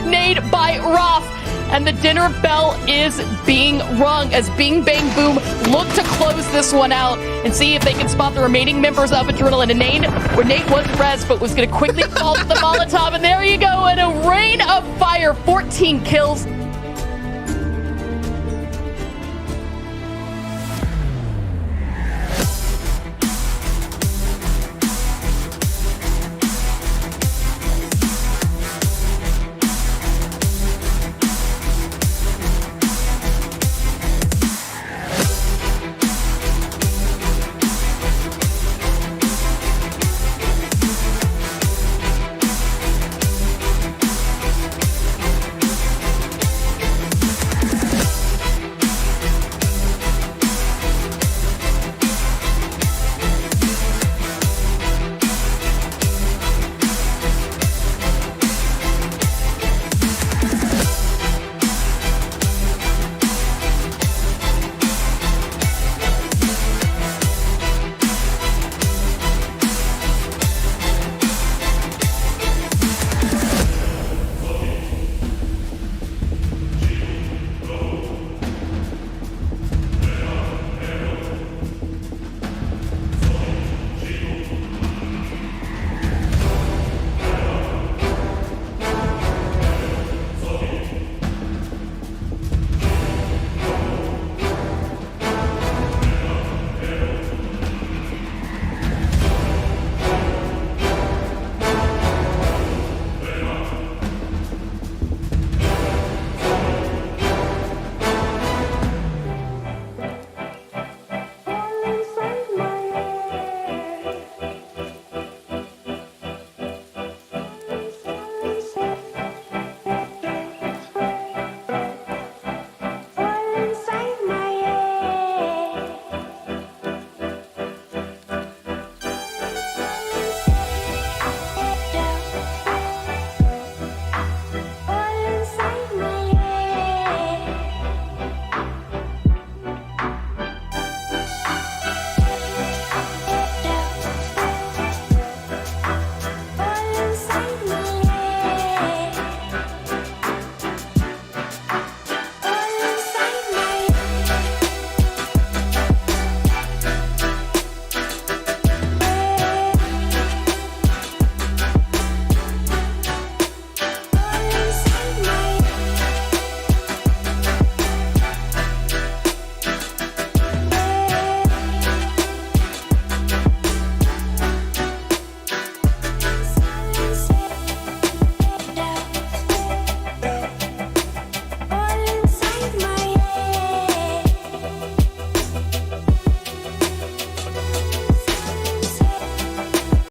nade by Roth. And the dinner bell is being rung as Bing Bang Boom look to close this one out and see if they can spot the remaining members of Adrenaline. And Nate was res, but was going to quickly fall to the Molotov. And there you go, and a rain of fire, 14 kills.